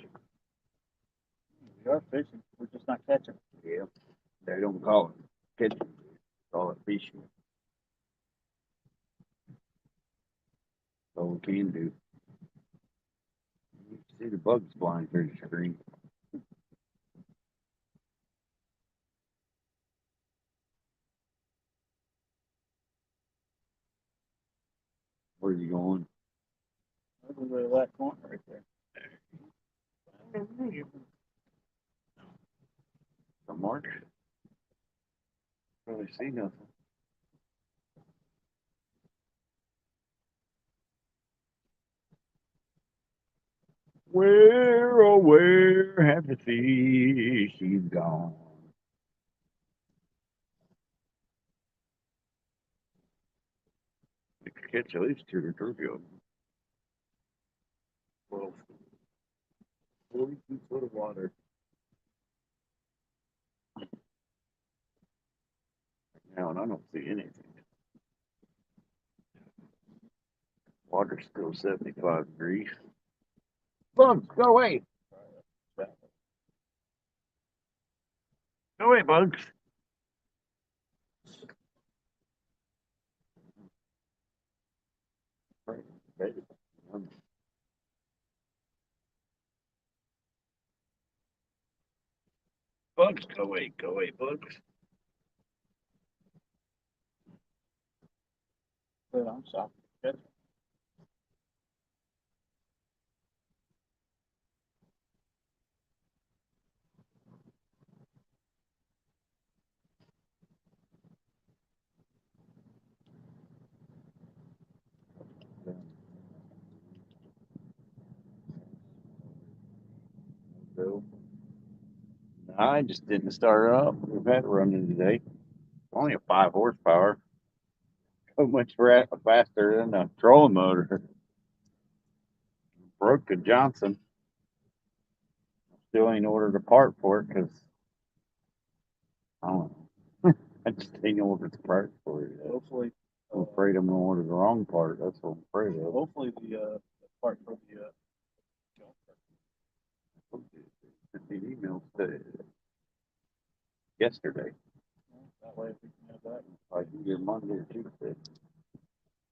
We are fishing, we're just not catching. Yeah. They don't call it catching. They call it fishing. That's all we can do. You can see the bugs flying through the screen. Where are you going? Over to that corner right there. The mark? Really see nothing. Where, oh, where have the fish gone? You could catch at least 2 or 3 of them. Well, 42 foot of water. Now, and I don't see anything. Water's still 75 degrees. Bugs, go away. Go away, bugs. Bugs, go away, bugs. Good, I'm shocked. Good. I just didn't start up. We've had it running today. Only a 5 horsepower. So much faster than a trolling motor. Broke a Johnson. Still ain't ordered a part for it because I don't know. I just ain't ordered the part for it yet. Hopefully, I'm afraid I'm gonna order the wrong part. That's what I'm afraid of. hopefully the part for the The email said yesterday. that way we can have that. I can get Monday or Tuesday.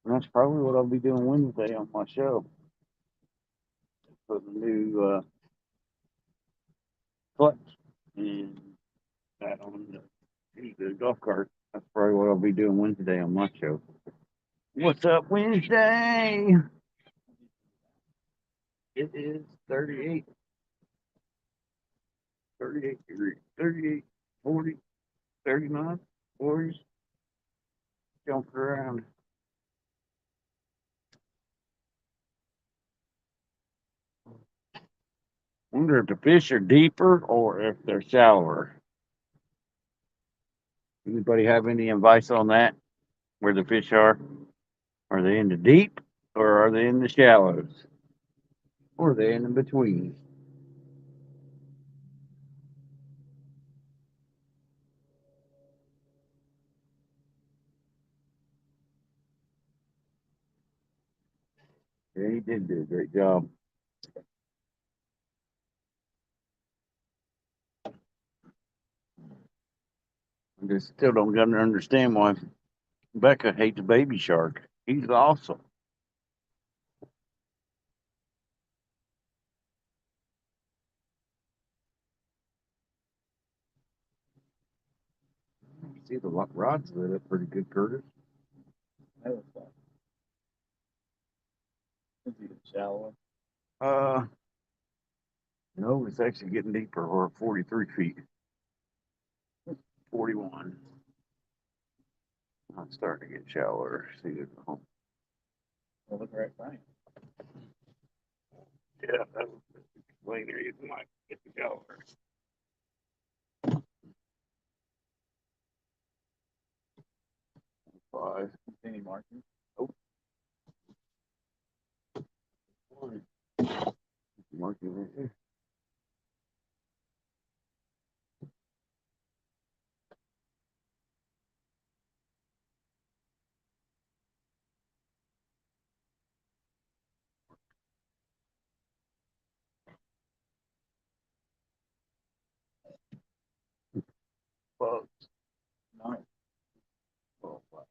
And that's probably what I'll be doing Wednesday on my show. Put the new clutch and that on the golf cart. That's probably what I'll be doing Wednesday on my show. What's up, Wednesday? It is 38. 38 degrees. 38, 40, 39, 40s. Jumping around. Wonder if the fish are deeper or if they're shallower. Anybody have any advice on that? Where the fish are? Are they in the deep or are they in the shallows? Or are they in the between? Yeah, he did do a great job. I just still don't understand why Becca hates Baby Shark. He's awesome. See the rods lit up pretty good, Curtis. That was fun. It's even shallow. No, it's actually getting deeper. We're at 43 feet. 41. I'm starting to get shallower. See it. Oh, Well, look right fine. yeah, that was explain the reason why I get the shallower. Five. Any markings? One. Marking right there. Bugs. Nice. Oh, wow.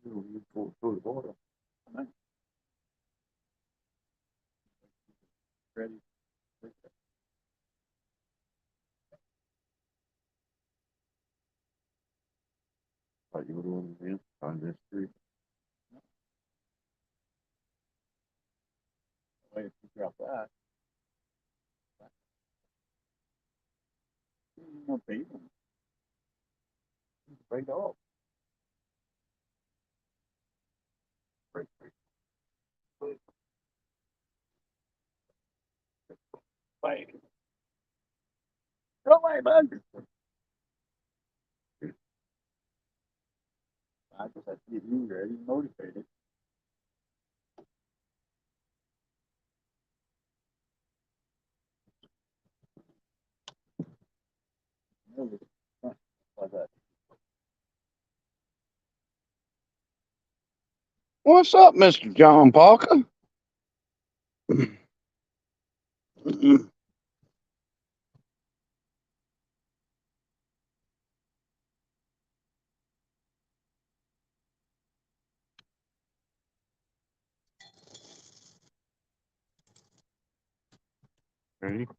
You pull through the water. Ready. Thought you would want to be on this street. Wait, if you drop that. No bait. Right off. Right. Bang. Go away, bud. I just have to get you ready, motivated. Like that. What's up, Mr. John Parker? Ready? Go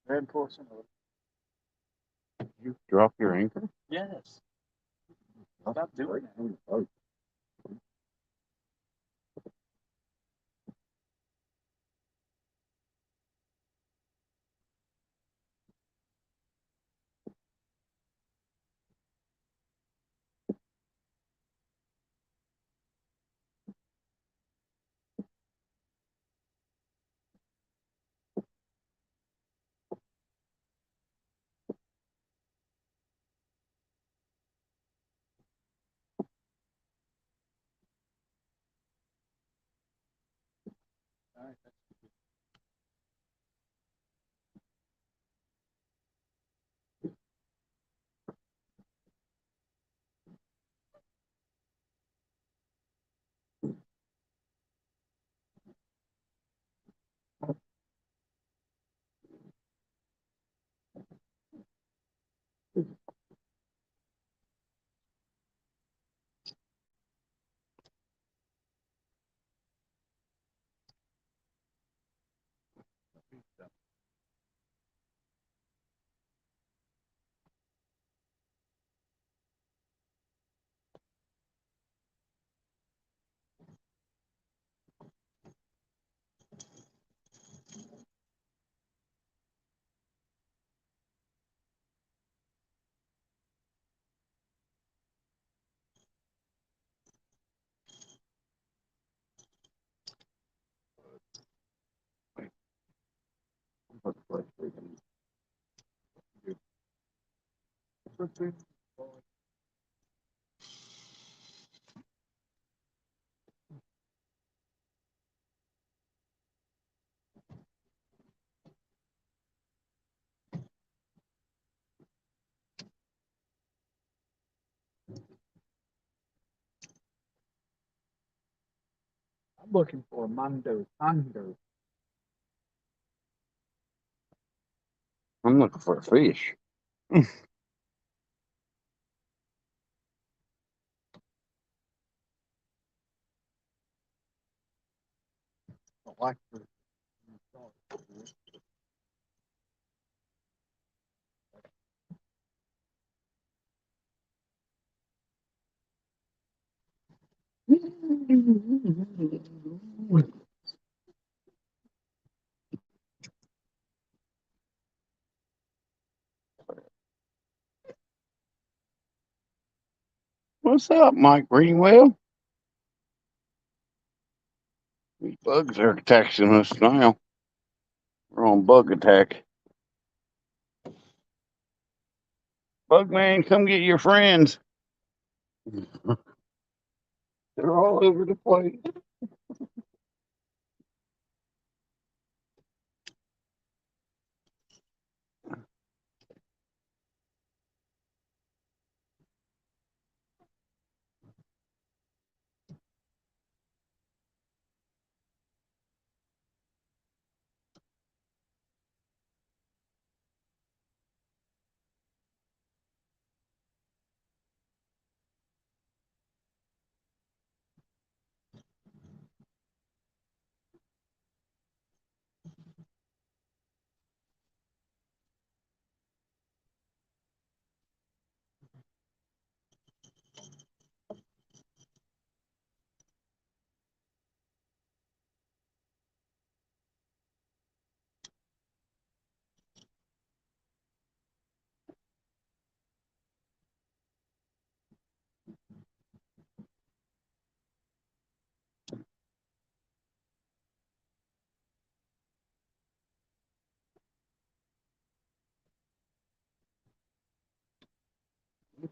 ahead and pull some over. You drop your anchor? Yes. Stop doing that. Oh, All right. what the fuck we can do? I'm looking for a Mondo Hondo. I'm looking for a fish. I like the What's up, Mike Greenwell? These bugs are attacking us now. We're on bug attack. Bugman, come get your friends. They're all over the place.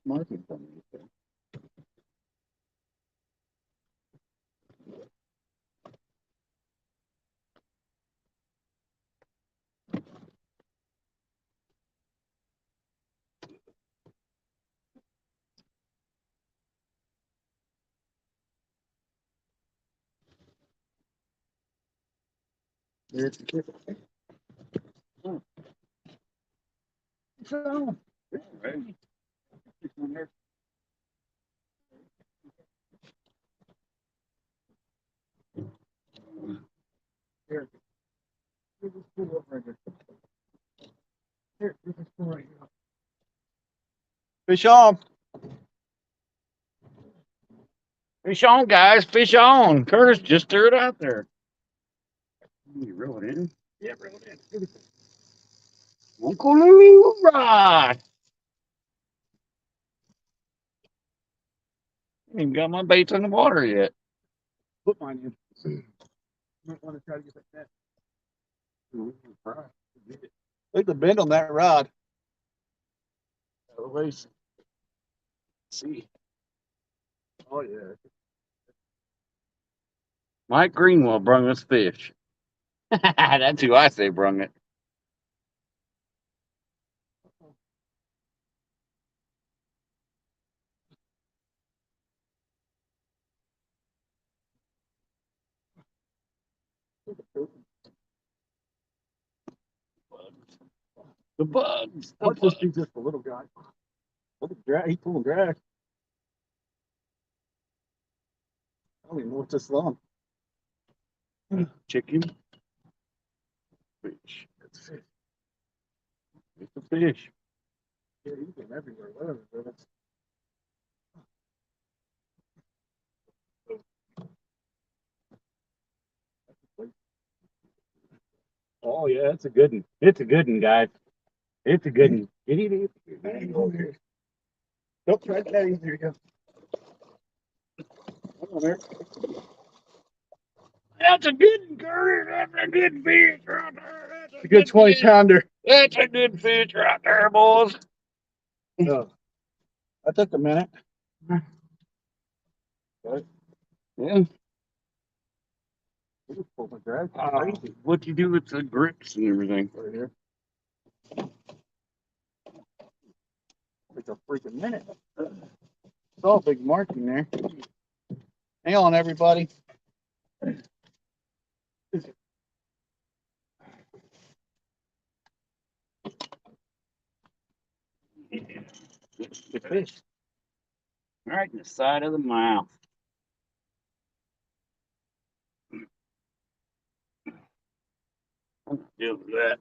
marking from you. There's the kid. So, Here. Here's this pool over here. Here's this pool right here. Fish on. fish on, guys, fish on. Curtis just threw it out there. You reel it in? Yeah, bring it in. Uncle Lou rod. Ain't even got my baits in the water yet. Put mine in. Might want to try to get that. Look at the bend on that rod. Let's see. Oh yeah. Mike Greenwell brung us fish. That's who I say brung it. The bugs. The What's this bugs. dude, just a little guy? Look at drag. He's pulling drag. I don't even know what's this long. Chicken. Fish. It's fish. It's a fish. Yeah, he's been everywhere. Whatever. But it's... Oh yeah, it's a good one. It's a good one, guys. It's a good one. Get it in. Nope, right there. There you go. Come on, Eric. That's a good one, Curtis. That's a good fish right there. That's A good 20 fish. pounder. That's a good fish right there, boys. Oh, that took a minute. Yeah. He just pulled my drag. Crazy. What you do with the grips and everything? Right here. It's a freaking minute. It's all big marking there. Hang on, everybody. Good fish. Right in the side of the mouth. Deal with that.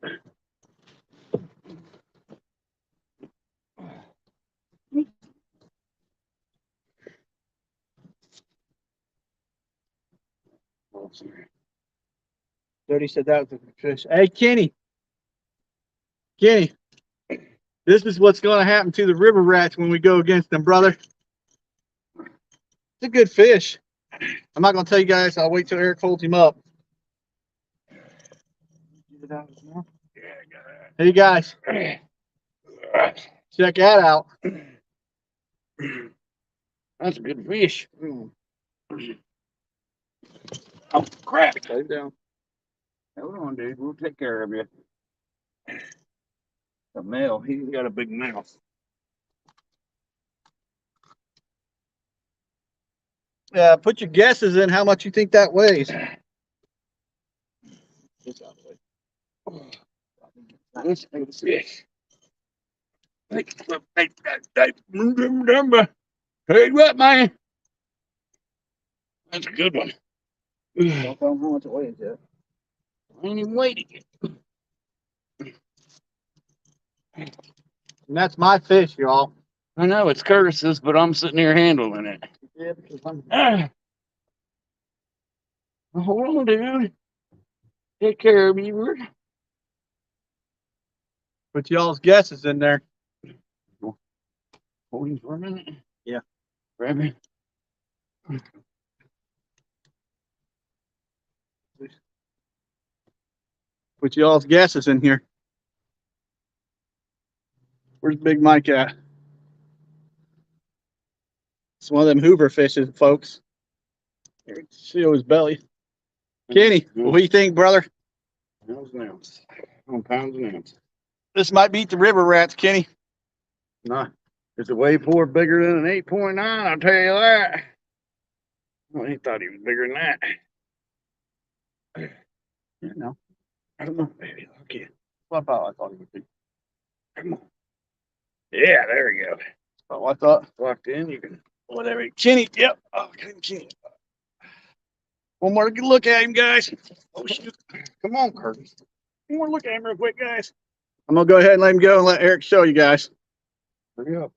Jody said that was a good fish. Hey, Kenny. Kenny. This is what's going to happen to the river rats when we go against them, brother. It's a good fish. I'm not going to tell you guys. I'll wait till Eric holds him up. Hey, guys. Check that out. That's a good fish. Mm. Oh, crap. Lay down. Hold on, dude. We'll take care of you. The male, he's got a big mouth. Put your guesses in how much you think that weighs. That's a big fish. Hey, what, man? That's a good one. Don't tell them how much it weighs yet. I ain't even waiting yet. And that's my fish, y'all. I know it's Curtis's, but I'm sitting here handling it. Yeah, because I'm Hold on, dude. Take care of me, Bert. put y'all's guesses in there. Hold him for a minute. Yeah. Grab him. Put y'all's guesses in here. Where's Big Mike at? It's one of them Hoover fishes, folks. Here, show his belly. Kenny, what do you think, brother? Pounds and ounces. On pounds and ounces. This might beat the river rats, Kenny. Nah, it's a way four bigger than an 8.9, I'll tell you that. Well, he thought he was bigger than that. Yeah, no. I don't know, baby. Okay. What about I thought he would be? Come on. Yeah, there we go. Oh, I thought. Locked in, you can. Whatever. Kenny, yep. Oh, Kenny. One more look at him, guys. Oh, shoot. Come on, Curtis. One more look at him real quick, guys. I'm gonna go ahead and let him go and let Eric show you guys. Hurry up.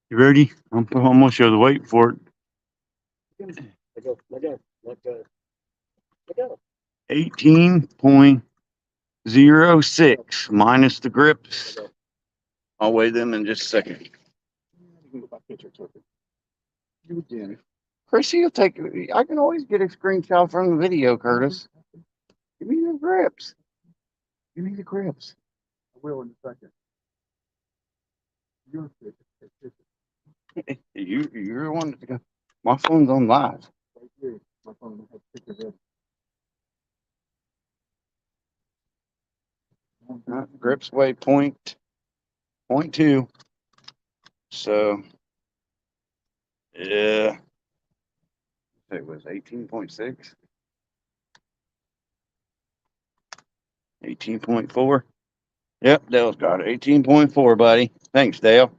You ready? I'm gonna show the weight for it. Let go. 18.06 minus the grips. I'll weigh them in just a second. Chris, you'll take. I can always get a screenshot from the video, Curtis. Give me the grips. Give me the grips. I will in a second. You're the one that got. My phone's on live. My phone has pictures of Grips weigh point two. So yeah, it was 18.6. 18.4. Yep, Dale's got it. 18.4, buddy. Thanks, Dale.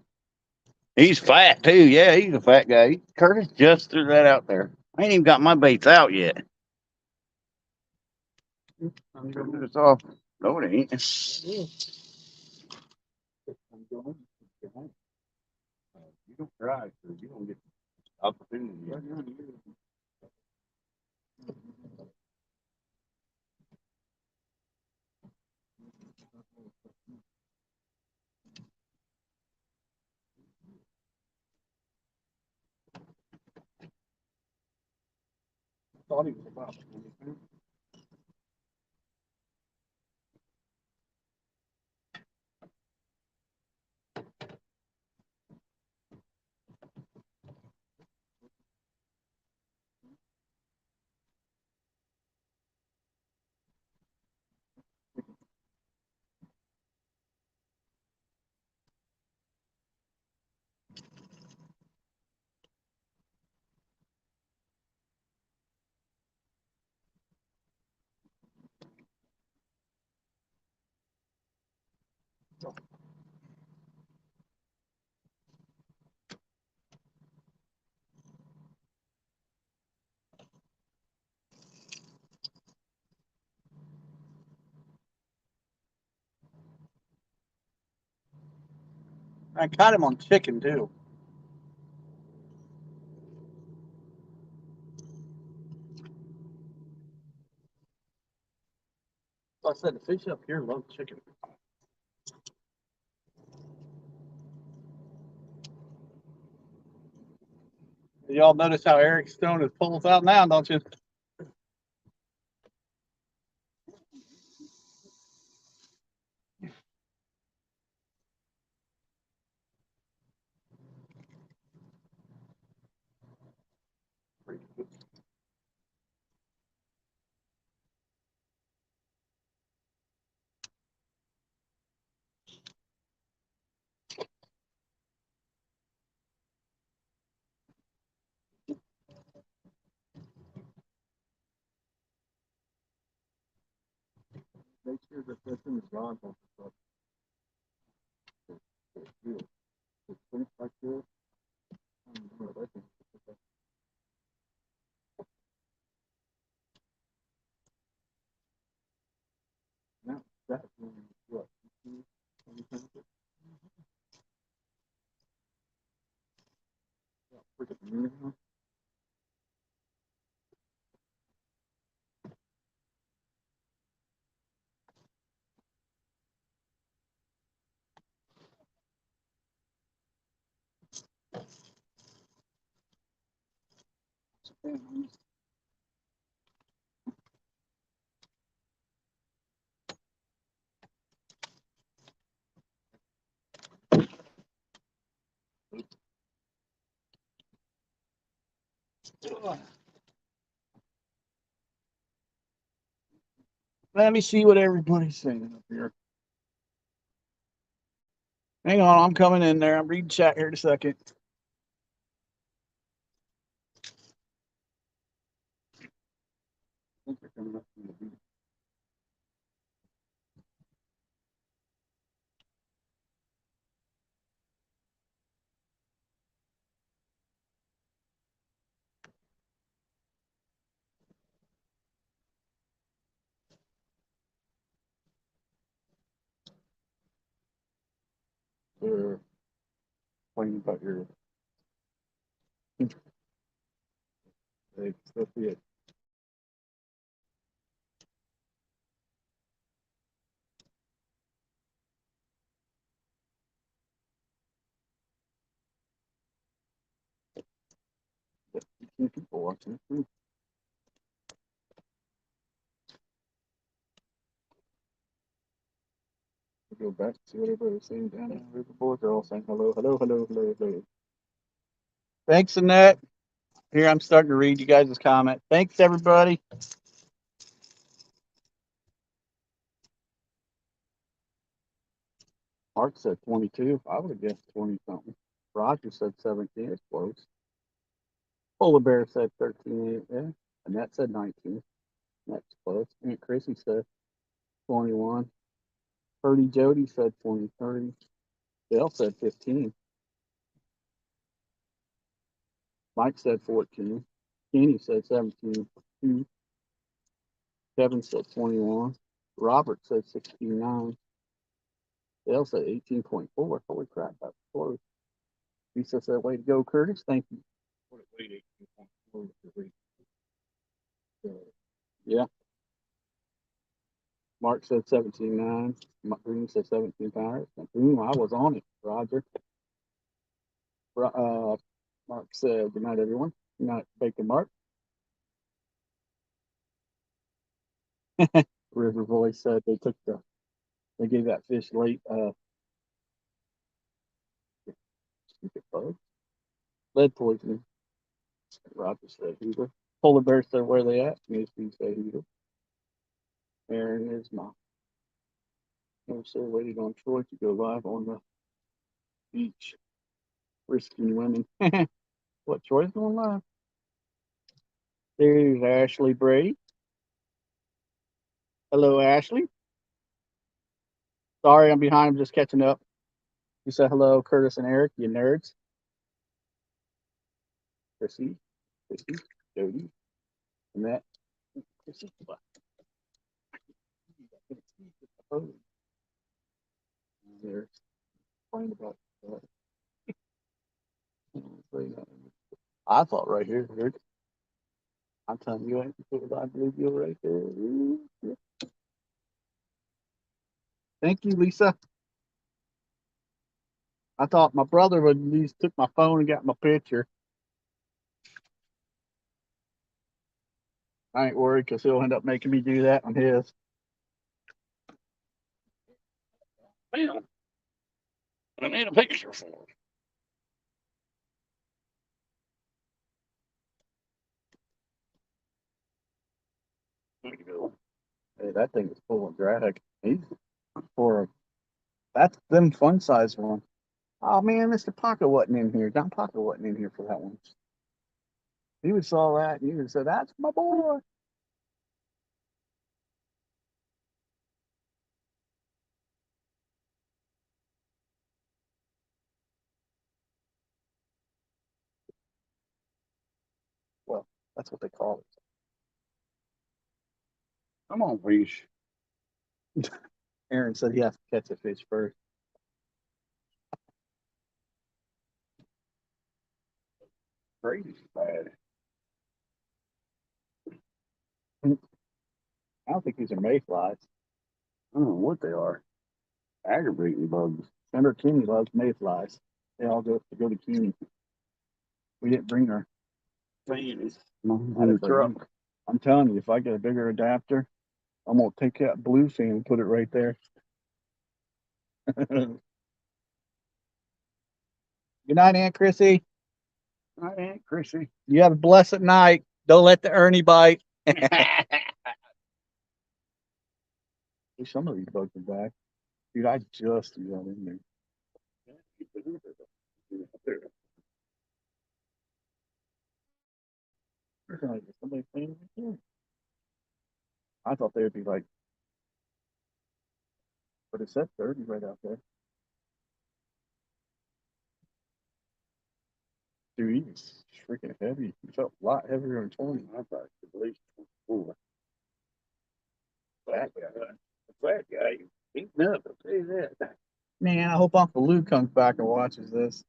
He's fat too. Yeah, he's a fat guy. Curtis just threw that out there. I ain't even got my baits out yet. It's off. No, it ain't. You don't drive, so you don't get the opportunity. thought he was about. I caught him on chicken too. I said the fish up here love chicken. Y'all notice how Eric's throwing his poles out now, don't you? Make sure that that's in the dog. Like this. Now, that's what? Let me see what everybody's saying up here. Hang on, I'm coming in there. I'm reading chat here in a second. They're complaining about your. That's it. People watching. Go back to see what everybody's saying down there. The boys are all saying hello, hello, hello, hello, hello. Thanks, Annette. Here, I'm starting to read you guys' comment. Thanks, everybody. Mark said 22. I would have guessed 20 something. Roger said 17. It's close. Polar Bear said 13. Yeah. Annette said 19. That's close. Aunt Chrissy said 21. Purdy Jody said 20, 30. Dale said 15. Mike said 14. Kenny said 17. Kevin said 21. Robert said 69. Dale said 18.4. Holy crap, that's close. Lisa said, way to go, Curtis. Thank you. Yeah. Mark said 17.9. Green said 17 pounds. Boom, I was on it, Roger. Mark said, good night, everyone. Good night, Bacon Mark. River Boy said they gave that fish late, lead poisoning. Roger said Hoover. Polar Bear said, where they at? Macy said Hoover. Aaron is mom. We're still waiting on Troy to go live on the beach. Risking women. What, Troy's going live? There's Ashley Bray. Hello, Ashley. Sorry, I'm behind. I'm just catching up. You said hello, Curtis and Eric, you nerds. Chrissy, Jody, Annette. Chrissy. There's find about that. I thought right here, Rick. I'm telling you, I believe you're right there. Thank you, Lisa. I thought my brother would at least took my phone and got my picture. I ain't worried because he'll end up making me do that on his. Bam. I need a picture for it. There you go. Hey, that thing is full of drag. He's for that's them fun size one. Oh man, Mr. Pocket wasn't in here. Don Pocket wasn't in here for that one. He would saw that and he would say, that's my boy. Well, that's what they call it. Come on, fish. Aaron said he has to catch a fish first. Crazy bad. I don't think these are mayflies. I don't know what they are. Aggravating bugs. Remember, Kenny loves mayflies. They all go to Kenny. We didn't bring her. In the truck. I'm telling you, if I get a bigger adapter, I'm gonna take that blue thing and put it right there. Good night, Aunt Chrissy. I ain't Chrissy. You have a blessed night. Don't let the Ernie bite. Some of these bugs are back. Dude, I just threw that in there. Like, is somebody playing right there? I thought they would be like, but it said 30 right out there. Dude, he's freaking heavy. He felt a lot heavier than 20. I thought at least 24. Fat guy. The fat guy. Eating up, I'll tell you that. Man, I hope Uncle Lou comes back and watches this.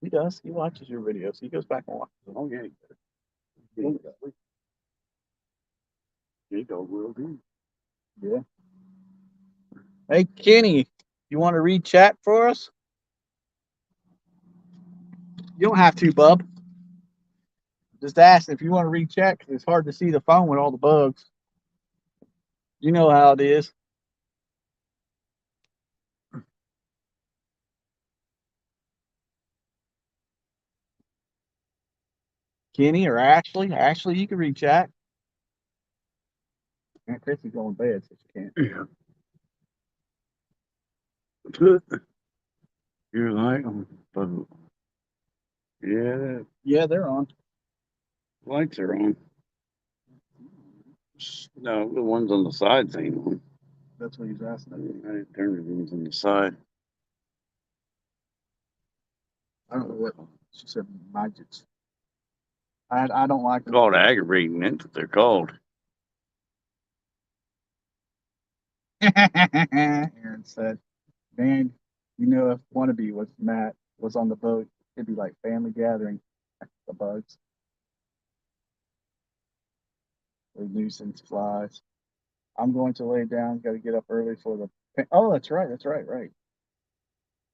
He does. He watches your videos. He goes back and watches them. Oh, yeah. He go real good. Yeah. Hey, Kenny, you want to read chat for us? You don't have to, bub. Just ask if you want to read chat because it's hard to see the phone with all the bugs. You know how it is. Kenny or Ashley? Ashley, you can read chat. Aunt Chrissy's going to bed, so she can't. Yeah. You're like, but yeah, Yeah, they're on. lights are on. No, the ones on the sides ain't on. That's what he's asking. I didn't turn the ones on the side. I don't know what she said. Midgets. I don't like them. Called aggravating, that's what they're called. Aaron said, "Man, you know, if wannabe was Matt was on the boat, it'd be like family gathering. The bugs, the nuisance flies. I'm going to lay down. Got to get up early for the. Oh, that's right. That's right. Right.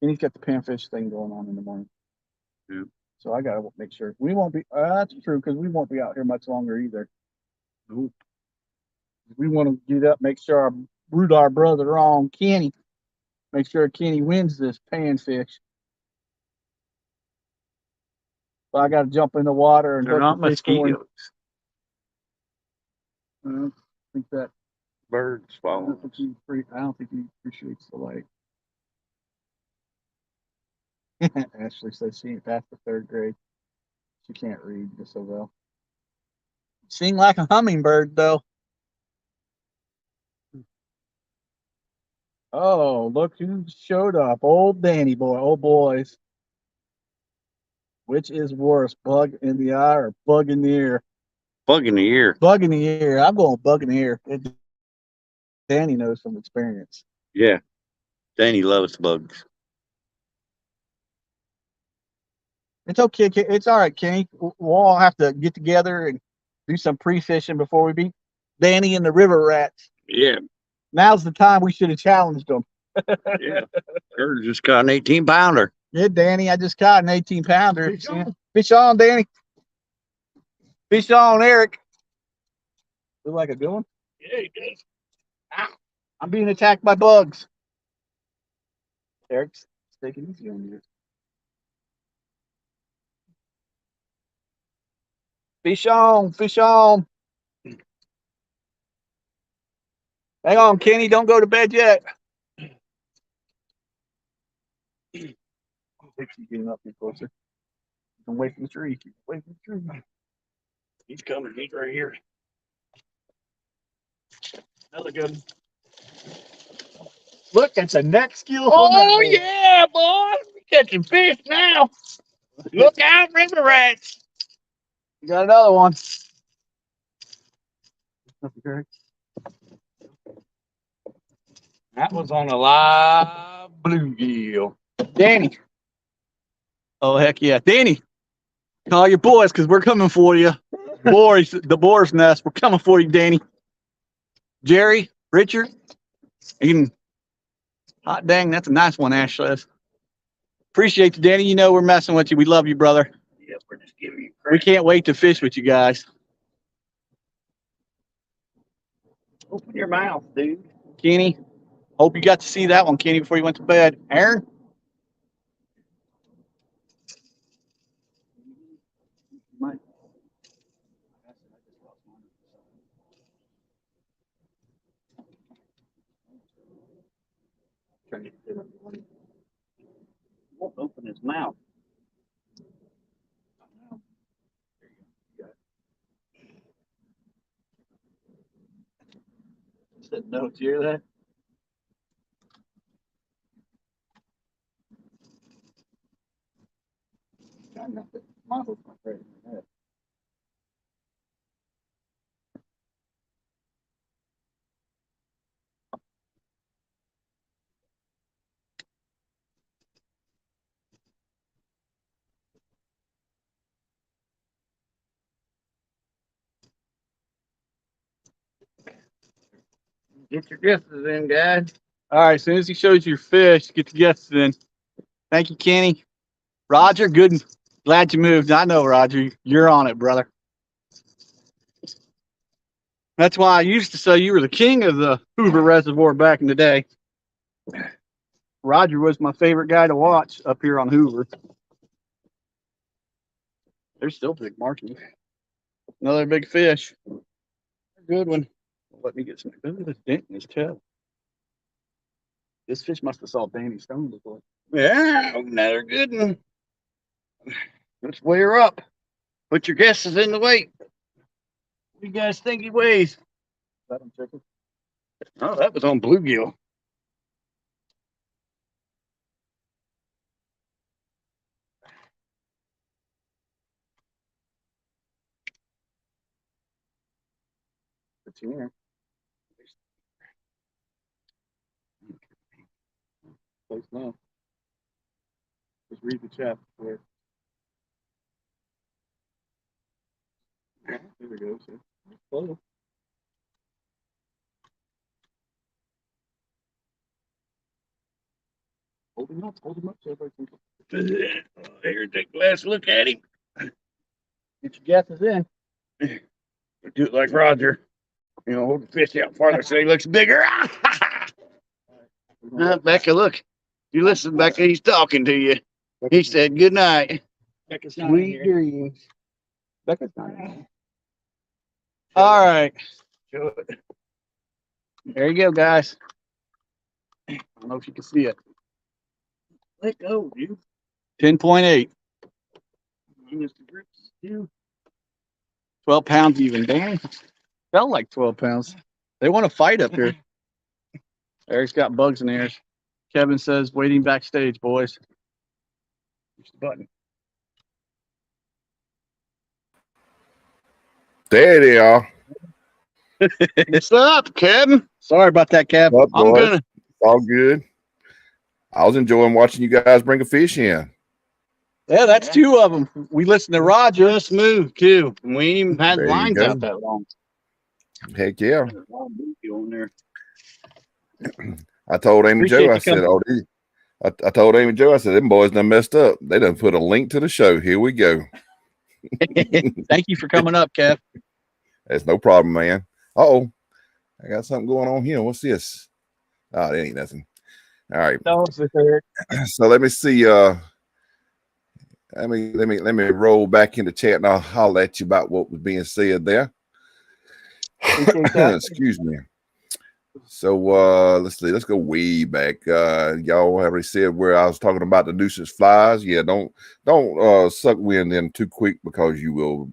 And he's got the panfish thing going on in the morning. Yeah. So I gotta make sure we won't be. That's true because we won't be out here much longer either. Nope. We want to get up, make sure root our brother on Kenny. Make sure Kenny wins this panfish. So I got to jump in the water and They're hook not the fish for him. mosquitoes. I don't think that. Birds I following don't think I don't think he appreciates the light. Ashley says she ain't past the 3rd grade. She can't read just so well. Sing like a hummingbird though. Oh, look who showed up. Old Danny boy. Oh boys. Which is worse, bug in the eye or bug in the ear? bug in the ear. Bug in the ear. I'm going bug in the ear. Danny knows from experience. Yeah. Danny loves bugs. It's okay. It's all right, Kenny. We'll all have to get together and do some pre-fishing before we beat Danny and the river rats. Yeah. Now's the time we should have challenged them. Yeah. Kurt just caught an 18-pounder. Yeah, Danny, I just caught an 18-pounder. Fish on. Fish on, Danny. Fish on, Eric. Look like a good one. Yeah, he does. I'm being attacked by bugs. Eric's taking it easy on you. Fish on, fish on. Hang on, Kenny. Don't go to bed yet. Keep getting up here closer. I'm away from the tree. Keep away from the tree. He's coming. He's right here. Another good one. Look, that's a neck skill. Oh, yeah, boy. We're catching fish now. Look out, river rats. You got another one. That was on a live bluegill. Danny. Oh, heck yeah. Danny, call your boys because we're coming for you. Boys, the boar's nest. We're coming for you, Danny. Jerry, Richard, even hot dang, that's a nice one, Ash says. Appreciate you, Danny. You know we're messing with you. We love you, brother. Yeah, we're just giving you We can't wait to fish with you guys. Open your mouth, dude. Kenny, hope you got to see that one, Kenny, before you went to bed. Aaron? Didn't know. Did you hear that? Trying not to model my face in my head. Get your guesses in, guys. All right, as soon as he shows you your fish, get your guesses in. Thank you, Kenny. Roger, good. Glad you moved. I know, Roger. You're on it, brother. That's why I used to say you were the king of the Hoover Reservoir back in the day. Roger was my favorite guy to watch up here on Hoover. There's still big marking. Another big fish. Good one. Let me get some. Look at this dent in his tail. This fish must have saw Danny Stone before. Yeah, another good one. Let's weigh her up. Put your guesses in the weight. What do you guys think he weighs? Let him check it. Oh, that was on bluegill. It's here. Place now. Just read the chat. Where? There we go. See? Close. Hold him up. Hold him up so everybody can Here, take a last look at him. get your guesses in. Do it like Roger. You know, hold the fish out farther so he looks bigger. Becca, look. You listen, Becca, he's talking to you. He said good night. Becca's not in Sweet here. dreams. Becca's not in here. All right. Show it. There you go, guys. I don't know if you can see it. Let go, dude. 10.8. Minus the grips, too. 12 pounds even. Damn. Felt like 12 pounds. They want to fight up here. Eric's got bugs in ears. Kevin says, waiting backstage, boys. Push the button. There they are. What's up, Kevin? Sorry about that, Kev. What, I'm boys? gonna. All good. I was enjoying watching you guys bring a fish in. Yeah, that's two of them. We listened to Roger. Just moved, too. And we ain't even had There you lines go. out that long. Heck yeah. There's a lot of bluegill on there. I told Amy Appreciate Joe, I you said, coming. oh, these. I told Amy Joe, I said, them boys done messed up. They done put a link to the show. Here we go. Thank you for coming up, Kev. That's no problem, man. Uh-oh. I got something going on here. What's this? Oh, that ain't nothing. All right. No, Eric. So let me see. Let me roll back into chat and I'll holler at you about what was being said there. Excuse me. So let's see, let's go way back. Y'all already said where I was talking about the nuisance flies. Yeah, don't suck wind in too quick because you will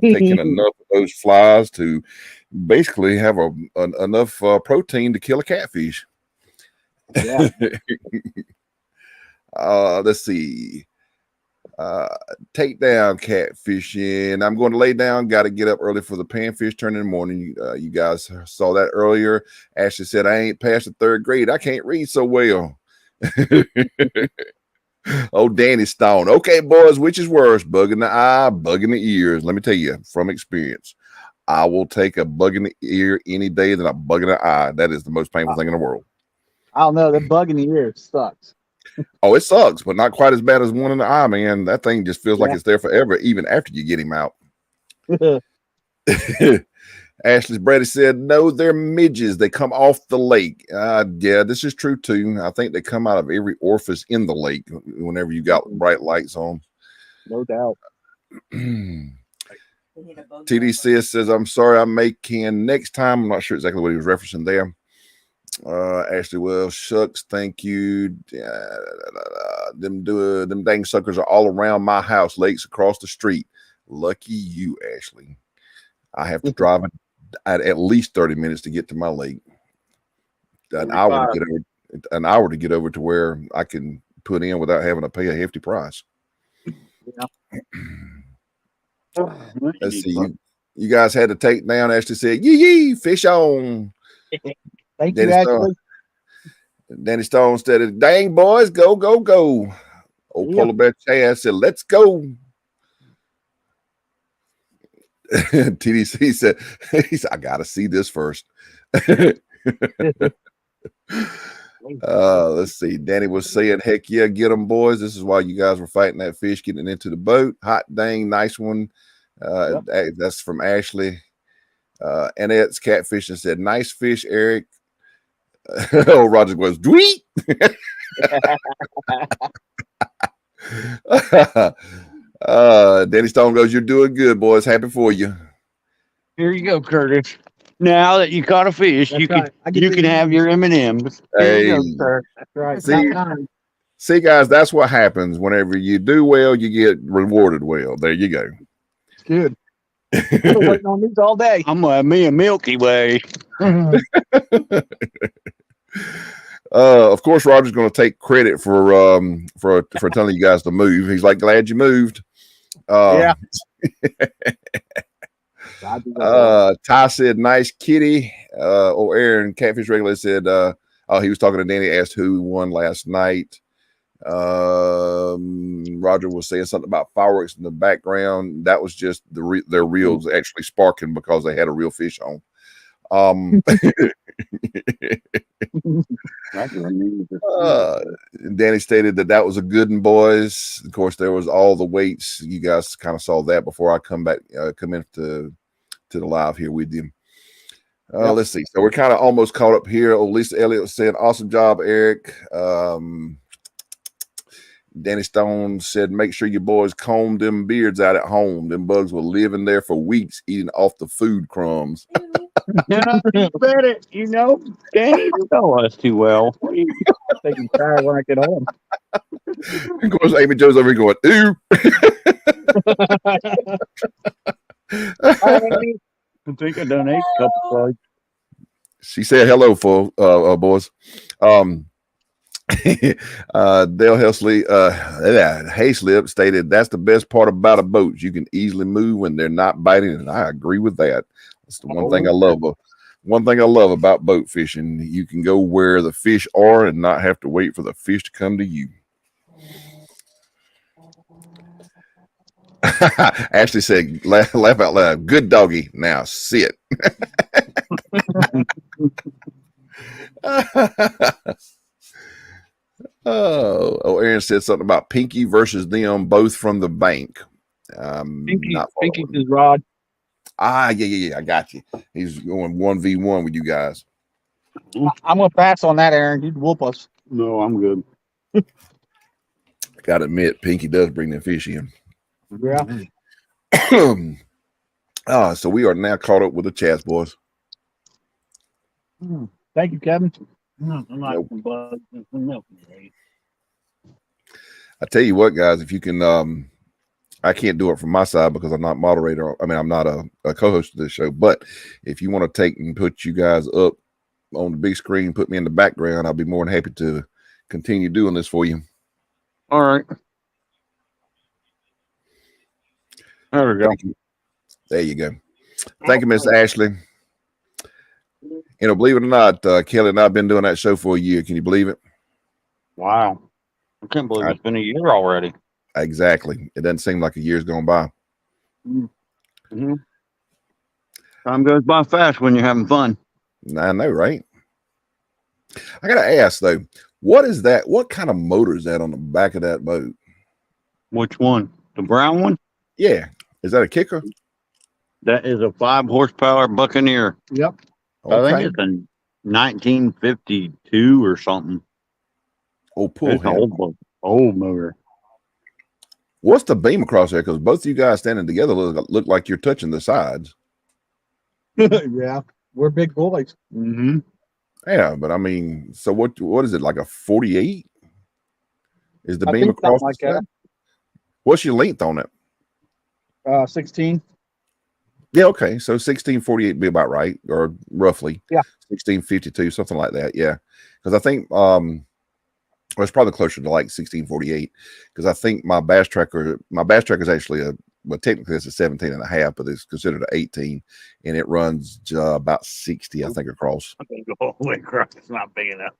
take in enough of those flies to basically have enough protein to kill a catfish. Yeah. Let's see. Take down catfishing. I'm going to lay down. Got to get up early for the panfish turn in the morning. You guys saw that earlier. Ashley said, I ain't past the third grade. I can't read so well. Oh, Danny Stone. Okay, boys, which is worse? Bug in the eye, bug in the ears. Let me tell you from experience, I will take a bug in the ear any day than a bug in the eye. That is the most painful thing in the world. I don't know. The bug in the ear sucks. Oh, it sucks, but not quite as bad as one in the eye, man. That thing just feels like Yeah. it's there forever, even after you get him out. Ashley Brady said, no, they're midges. They come off the lake. Yeah, this is true too. I think they come out of every orifice in the lake whenever you got bright lights on. No doubt. TD says, I'm sorry, I may can next time. I'm not sure exactly what he was referencing there. Ashley, well, shucks, thank you. Them dang suckers are all around my house, lakes across the street. Lucky you, Ashley. I have to drive at least 30 minutes to get to my lake. an hour to get over to where I can put in without having to pay a hefty price. Let's see. You guys had to take down. Ashley said, yee, fish on. Thank Danny you, Stone. Ashley. Danny Stone said, dang, boys, go, go, go. Old Yep. Polar Bear Chad said, let's go. TDC said, I got to see this first. Let's see. Danny was saying, heck yeah, get them, boys. This is why you guys were fighting that fish, getting into the boat. Hot dang, nice one. That's from Ashley. Annette's catfishing said, nice fish, Eric. Oh, Roger goes, dweet. Danny Stone goes, you're doing good, boys. Happy for you. Here you go, Curtis. Now that you caught a fish, That's you right. I can get to have your M&Ms. Hey. Here you go, sir. That's right. See? See, guys, that's what happens. Whenever you do well, you get rewarded well. There you go. It's good. I've been waiting on these all day. I'm gonna have me a Milky Way. Of course, Roger's going to take credit for telling you guys to move. He's like, glad you moved. Yeah. Ty said, nice kitty. Aaron Catfish Regular said, he was talking to Danny, asked who won last night. Roger was saying something about fireworks in the background. That was just their reels actually sparking because they had a real fish on. Danny stated that was a good one, boys. Of course, there was all the weights. You guys kind of saw that before I come into the live here with you. Let's see. So we're kind of almost caught up here. Lisa Elliott said, awesome job, Eric. Danny Stone said, make sure your boys comb them beards out at home. Them bugs will live in there for weeks eating off the food crumbs. You bet it. You know, Danny, you know us too well. They can try when I get home. Of course, Amy Joe's over here going, ooh. I think I done ate a couple frogs. She said hello for boys. Dale Hayslip stated that's the best part about a boat. You can easily move when they're not biting, and I agree with that. That's the one thing I love. One thing I love about boat fishing, you can go where the fish are and not have to wait for the fish to come to you. Ashley said, laugh out loud. Good doggy. Now sit. Aaron said something about Pinky versus them, both from the bank. Pinky is Rod. Yeah. I got you. He's going 1v1 with you guys. I'm gonna pass on that, Aaron. You'd whoop us. No, I'm good. Gotta admit, Pinky does bring the fish in. Yeah. So we are now caught up with the chats, boys. Thank you, Kevin. I tell you what, guys, if you can, I can't do it from my side because I'm not moderator. I mean, I'm not a co-host of this show. But if you want to take and put you guys up on the big screen, put me in the background, I'll be more than happy to continue doing this for you. All right. There we go. There you go. Thank you, Miss Ashley. You know, believe it or not, Kelly and I have been doing that show for a year. Can you believe it? Wow. I can't believe it's been a year already. Exactly. It doesn't seem like a year's gone by. Mm-hmm. Time goes by fast when you're having fun. I know, right? I got to ask, though, what is that? What kind of motor is that on the back of that boat? Which one? The brown one? Yeah. Is that a kicker? That is a 5 horsepower Buccaneer. Yep. I Okay. think it's a 1952 or something. Oh, pull It's an him. old motor. What's the beam across there? Because both of you guys standing together look like you're touching the sides. Yeah. We're big boys. Mm-hmm. Yeah, but I mean, so what is it, like a 48? Is the I beam think across something the like side? What's your length on it? 16. Yeah, okay. So 1648 be about right, or roughly. Yeah. 1652, something like that. Yeah. Because I think well, it's probably closer to like 1648. Because I think my bass tracker is actually well, technically it's a 17 and a half, but it's considered an 18, and it runs about 60, I think, across. I can go all the way across. It's not big enough.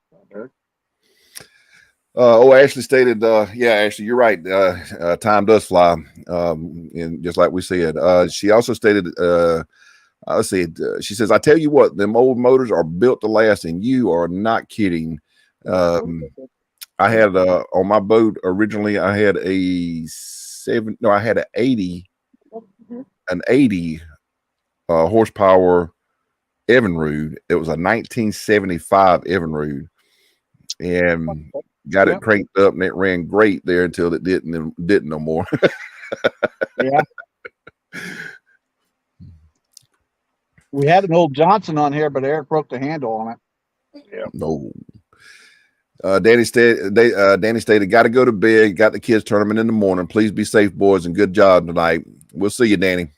Ashley stated, yeah, Ashley, you're right. Time does fly. And just like we said, she also stated, she says, I tell you what, them old motors are built to last, and you are not kidding. I had on my boat originally, I had I had an 80 horsepower Evinrude. It was a 1975 Evinrude, and got it cranked up, and it ran great there until it didn't no more. Yeah. We had an old Johnson on here, but Eric broke the handle on it. No. Danny stated, got to go to bed. Got the kids tournament in the morning. Please be safe, boys, and good job tonight. We'll see you, Danny.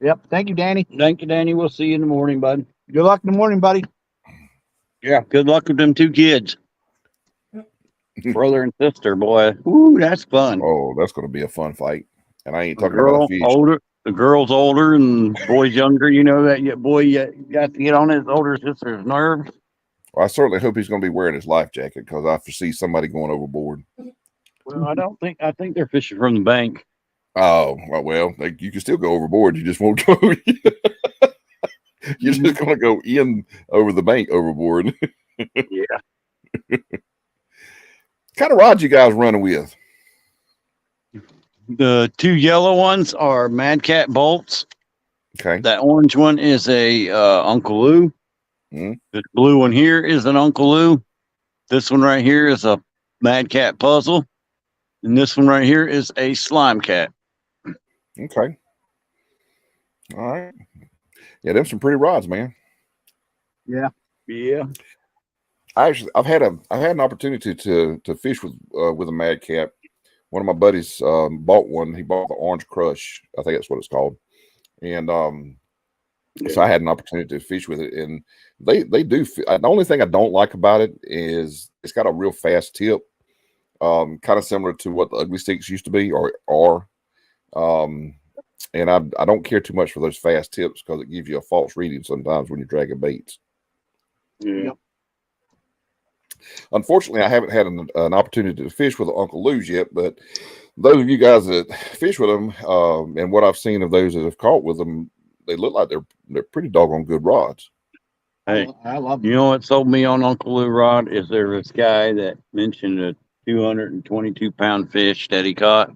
Yep. Thank you, Danny. Thank you, Danny. We'll see you in the morning, bud. Good luck in the morning, buddy. Yeah. Good luck with them two kids. Brother and sister, boy. Ooh, that's fun. Oh, that's going to be a fun fight. And I ain't The talking about girl fish. older, the girl's older and boy's younger. You know that boy got to get on his older sister's nerves. Well, I certainly hope he's going to be wearing his life jacket, because I foresee somebody going overboard. Well, I think they're fishing from the bank. Oh, well, you can still go overboard. You just won't go. You're just going to go in over the bank overboard. Yeah. Kind of rod you guys running with? The two yellow ones are Mad Cat bolts. Okay. That orange one is a Uncle Lou. Mhm. This blue one here is an Uncle Lou. This one right here is a Mad Cat puzzle. And this one right here is a Slime Cat. Okay. All right. Yeah, them some pretty rods, man. Yeah. Yeah. I've had an opportunity to fish with a Mad Cat. One of my buddies bought one. He bought the Orange Crush. I think that's what it's called. And so I had an opportunity to fish with it, and they do. The only thing I don't like about it is it's got a real fast tip, kind of similar to what the Ugly Sticks used to be or are. And I don't care too much for those fast tips, because it gives you a false reading sometimes when you're dragging baits. Yeah. Unfortunately, I haven't had an opportunity to fish with Uncle Lou's yet, but those of you guys that fish with them, and what I've seen of those that have caught with them, they look like they're pretty doggone good rods. Hey, I love you know what sold me on Uncle Lou rod is there this guy that mentioned a 222-pound fish that he caught.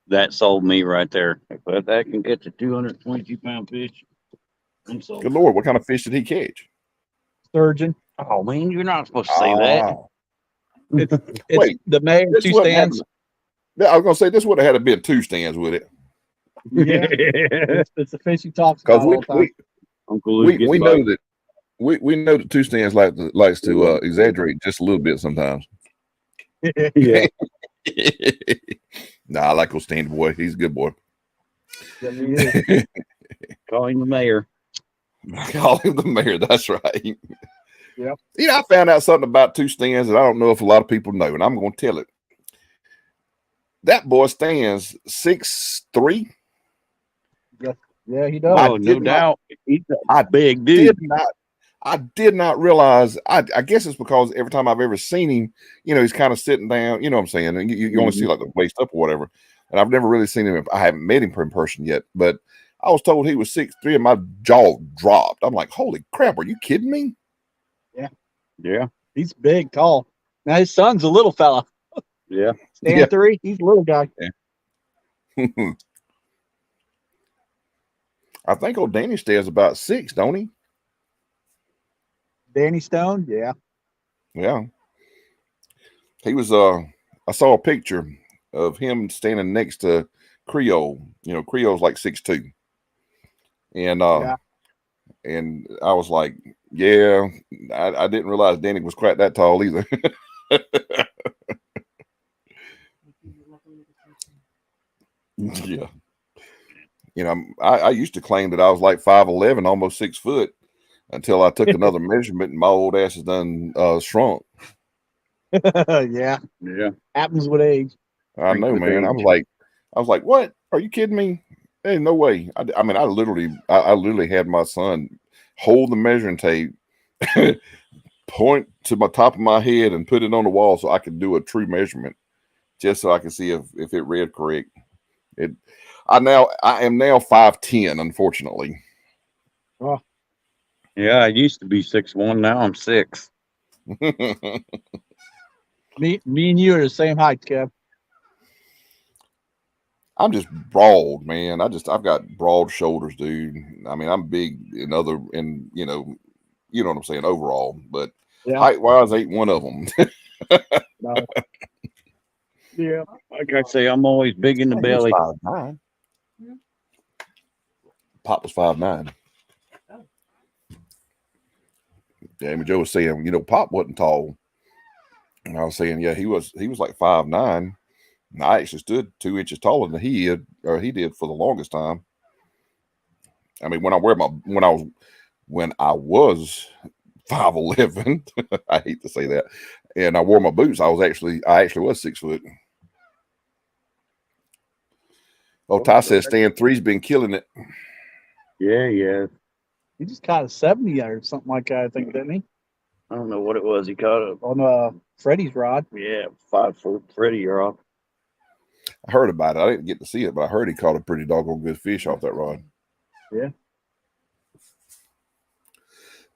That sold me right there. If that can catch a 222-pound fish, I'm sold. Good Lord, what kind of fish did he catch? Sturgeon. Oh man, you're not supposed to say that. Oh. It's Wait, the mayor this two wouldn't stands. I was gonna say this would have had to be 2 stands with it, Yeah. It's the fish he talks because about all the time. Uncle Lou gets we by. know that we know that 2 stands likes to exaggerate just a little bit sometimes. Yeah. Nah, I like old Stanley boy. He's a good boy. Yeah, he is. Call him the mayor. Call him the mayor. That's right. Yep. You know, I found out something about 2 stands that I don't know if a lot of people know, and I'm going to tell it. That boy stands 6'3". Yeah, he does. I Oh, no did not- doubt. He's I a big dude. I did not realize. I guess it's because every time I've ever seen him, you know, he's kind of sitting down. You know what I'm saying? And you only see like the waist up or whatever. And I've never really seen him. I haven't met him in person yet, but I was told he was 6'3", and my jaw dropped. I'm like, holy crap! Are you kidding me? Yeah. He's big, tall. Now his son's a little fella. Yeah. Stan Yeah. 3, he's a little guy. I think old Danny stays about 6, don't he? Danny Stone, yeah. Yeah. He was I saw a picture of him standing next to Creole. You know, Creole's like 6'2". And Yeah. and I was like, yeah, I didn't realize Danny was quite that tall either. Yeah. you know, I used to claim that I was like 5'11", almost 6 foot, until I took another measurement and my old ass has done shrunk. Yeah, Yeah. happens with age. I know, with man. I age. was like, what? Are you kidding me? Hey, no way. I mean, I literally had my son hold the measuring tape, point to my top of my head, and put it on the wall so I could do a true measurement, just so I could see if it read correct. I am now 5'10", unfortunately. Yeah, I used to be 6'1", now I'm 6. Me and you are the same height, Kev. I'm just broad, man. I've got broad shoulders, dude. I mean, I'm big in you know what I'm saying overall, but Yeah. height wise, ain't one of them. No. Yeah. Like I say, I'm always big in the belly. 5'9". Pop was 5'9". Jamie Joe was saying, Pop wasn't tall. And I was saying, yeah, he was like 5'9". And I actually stood 2 inches taller than he did for the longest time. I mean, when I was 5'11", I hate to say that, and I wore my boots, I actually was 6 foot. Oh, Ty says Stan 3's been killing it. Yeah. He just caught a 70 or something like that, I think, didn't he? I don't know what it was. He caught On Freddie's rod. 5-foot Freddie off. I heard about it. I didn't get to see it, but I heard he caught a pretty doggone good fish off that rod. Yeah.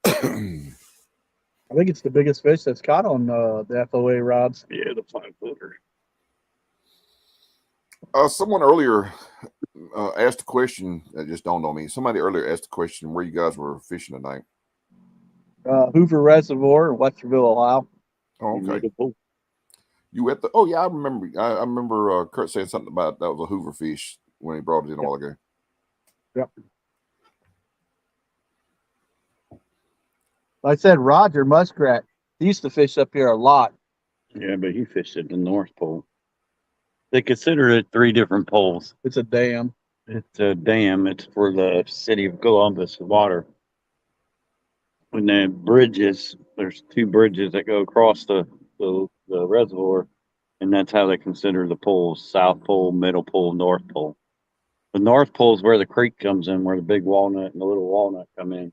I think it's the biggest fish that's caught on the FOA rods. Yeah, the 5-footer. Someone earlier asked a question that just dawned on me. Somebody earlier asked a question where you guys were fishing tonight. Hoover Reservoir in Westerville, Ohio. Oh, okay. You at the? Oh yeah, I remember. I remember Kurt saying something about that was a Hoover fish when he brought it in a while ago. Yep. Like I said, Roger Muskrat, he used to fish up here a lot. Yeah, but he fished at the North Pole. They consider it 3 different poles. It's a dam. It's a dam. It's for the city of Columbus water. When the bridges, there's 2 bridges that go across the reservoir, and that's how they consider the poles: South Pole, Middle Pole, North Pole. The North Pole is where the creek comes in, where the big walnut and the little walnut come in.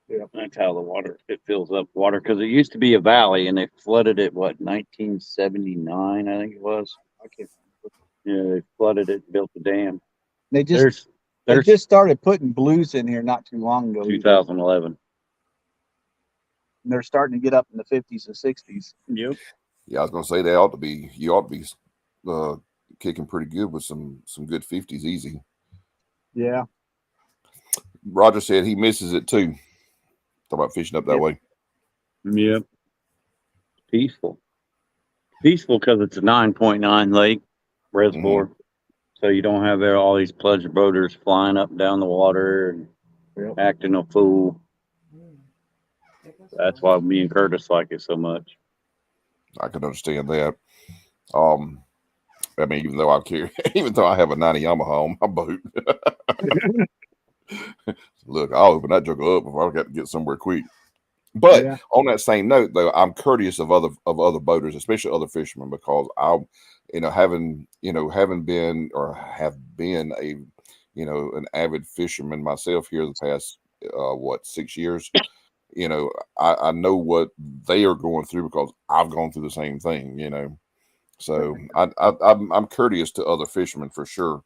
Yeah, that's how the water, it fills up water, because it used to be a valley and they flooded it, 1979, I think it was. I can't Yeah, they flooded it, built the dam. They just started putting blues in here not too long ago. 2011. And they're starting to get up in the 50s and 60s. Yep. Yeah, I was gonna say you ought to be kicking pretty good with some good 50s easy. Yeah. Roger said he misses it too. Talk about fishing up that way. Yep. Peaceful because it's a 9.9 lake reservoir. Mm-hmm. So you don't have all these pleasure boaters flying up and down the water and acting a fool. That's why me and Curtis like it so much. I can understand that. I mean, even though I have a 90 Yamaha on my boat. Look, I'll open that joker up if I got to get somewhere quick. But on that same note, though, I'm courteous of other boaters, especially other fishermen, because having been or have been an avid fisherman myself here the past 6 years. I know what they are going through because I've gone through the same thing. So I'm courteous to other fishermen for sure.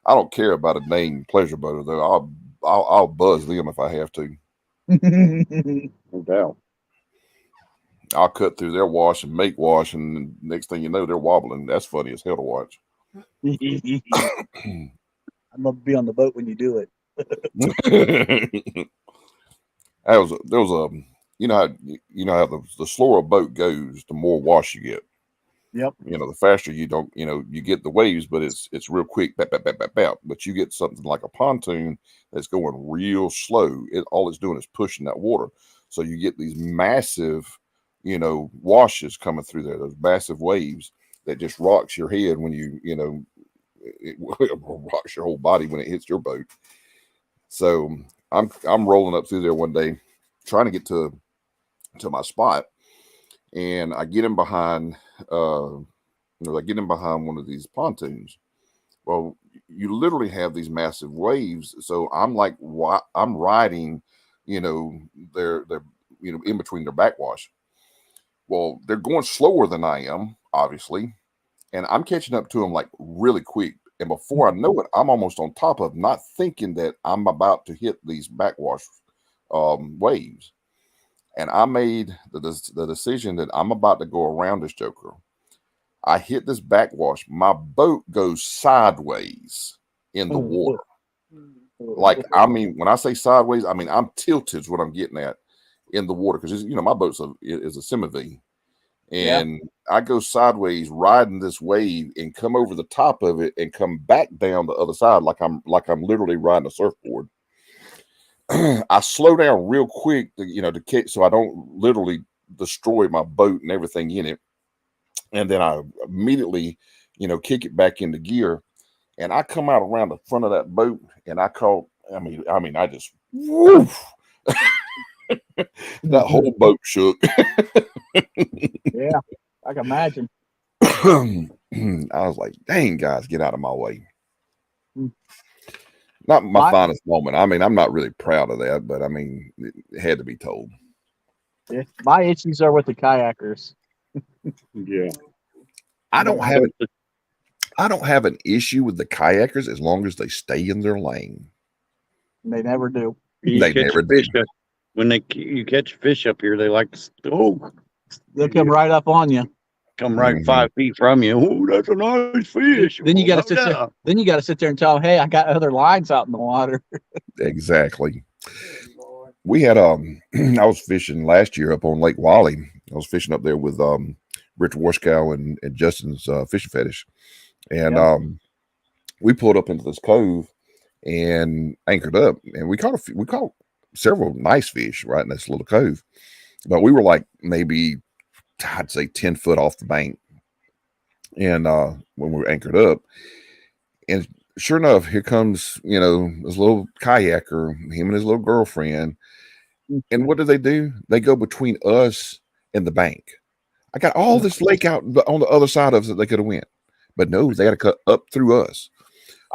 I don't care about a named pleasure boater though. I'll buzz them if I have to. No doubt. I'll cut through their wash and make wash, and next thing you know, they're wobbling. That's funny as hell to watch. I'd love to be on the boat when you do it. There was how the slower a boat goes, the more wash you get. Yep. The faster you get the waves, but it's real quick, bap, bap, bap, bap, bap. But you get something like a pontoon that's going real slow. All it's doing is pushing that water. So you get these massive, washes coming through there, those massive waves that just rocks your head when it rocks your whole body when it hits your boat. So I'm rolling up through there one day, trying to get to my spot, and I get in behind I get in behind one of these pontoons. Well, you literally have these massive waves, so I'm like I'm riding, they're in between their backwash. Well, they're going slower than I am, obviously, and I'm catching up to them like really quick. And before I know it, I'm almost on top of, not thinking that I'm about to hit these backwash waves. And I made the decision that I'm about to go around this joker. I hit this backwash. My boat goes sideways in the water. Like, I mean, when I say sideways, I mean, I'm tilted is what I'm getting at in the water. Because, my boat's is a semi-V. And I go sideways riding this wave and come over the top of it and come back down the other side like I'm literally riding a surfboard. I slow down real quick to catch, so I don't literally destroy my boat and everything in it. And then I immediately, kick it back into gear. And I come out around the front of that boat, and I just woof. That whole boat shook. Yeah, I can imagine. I was like, dang, guys, get out of my way. Not my finest moment. I mean, I'm not really proud of that, but I mean, it had to be told. Yeah. My issues are with the kayakers. Yeah. I don't have an issue with the kayakers as long as they stay in their lane. They never do. They never do. When you catch fish up here, they like to They'll come right up on you. come right 5 feet from you. Oh, that's a nice fish. Then you got to sit there. Then you got to sit there and tell them, "Hey, I got other lines out in the water." Exactly. We had I was fishing last year up on Lake Wally. I was fishing up there with Rich Warskow and Justin's Fishing Fetish, and we pulled up into this cove and anchored up, and we caught several nice fish right in this little cove, but we were like maybe, I'd say, 10 foot off the bank. And when we were anchored up, and sure enough, here comes, this little kayaker, him and his little girlfriend. And what do? They go between us and the bank. I got all this lake out on the other side of it that they could have went, but no, they had to cut up through us.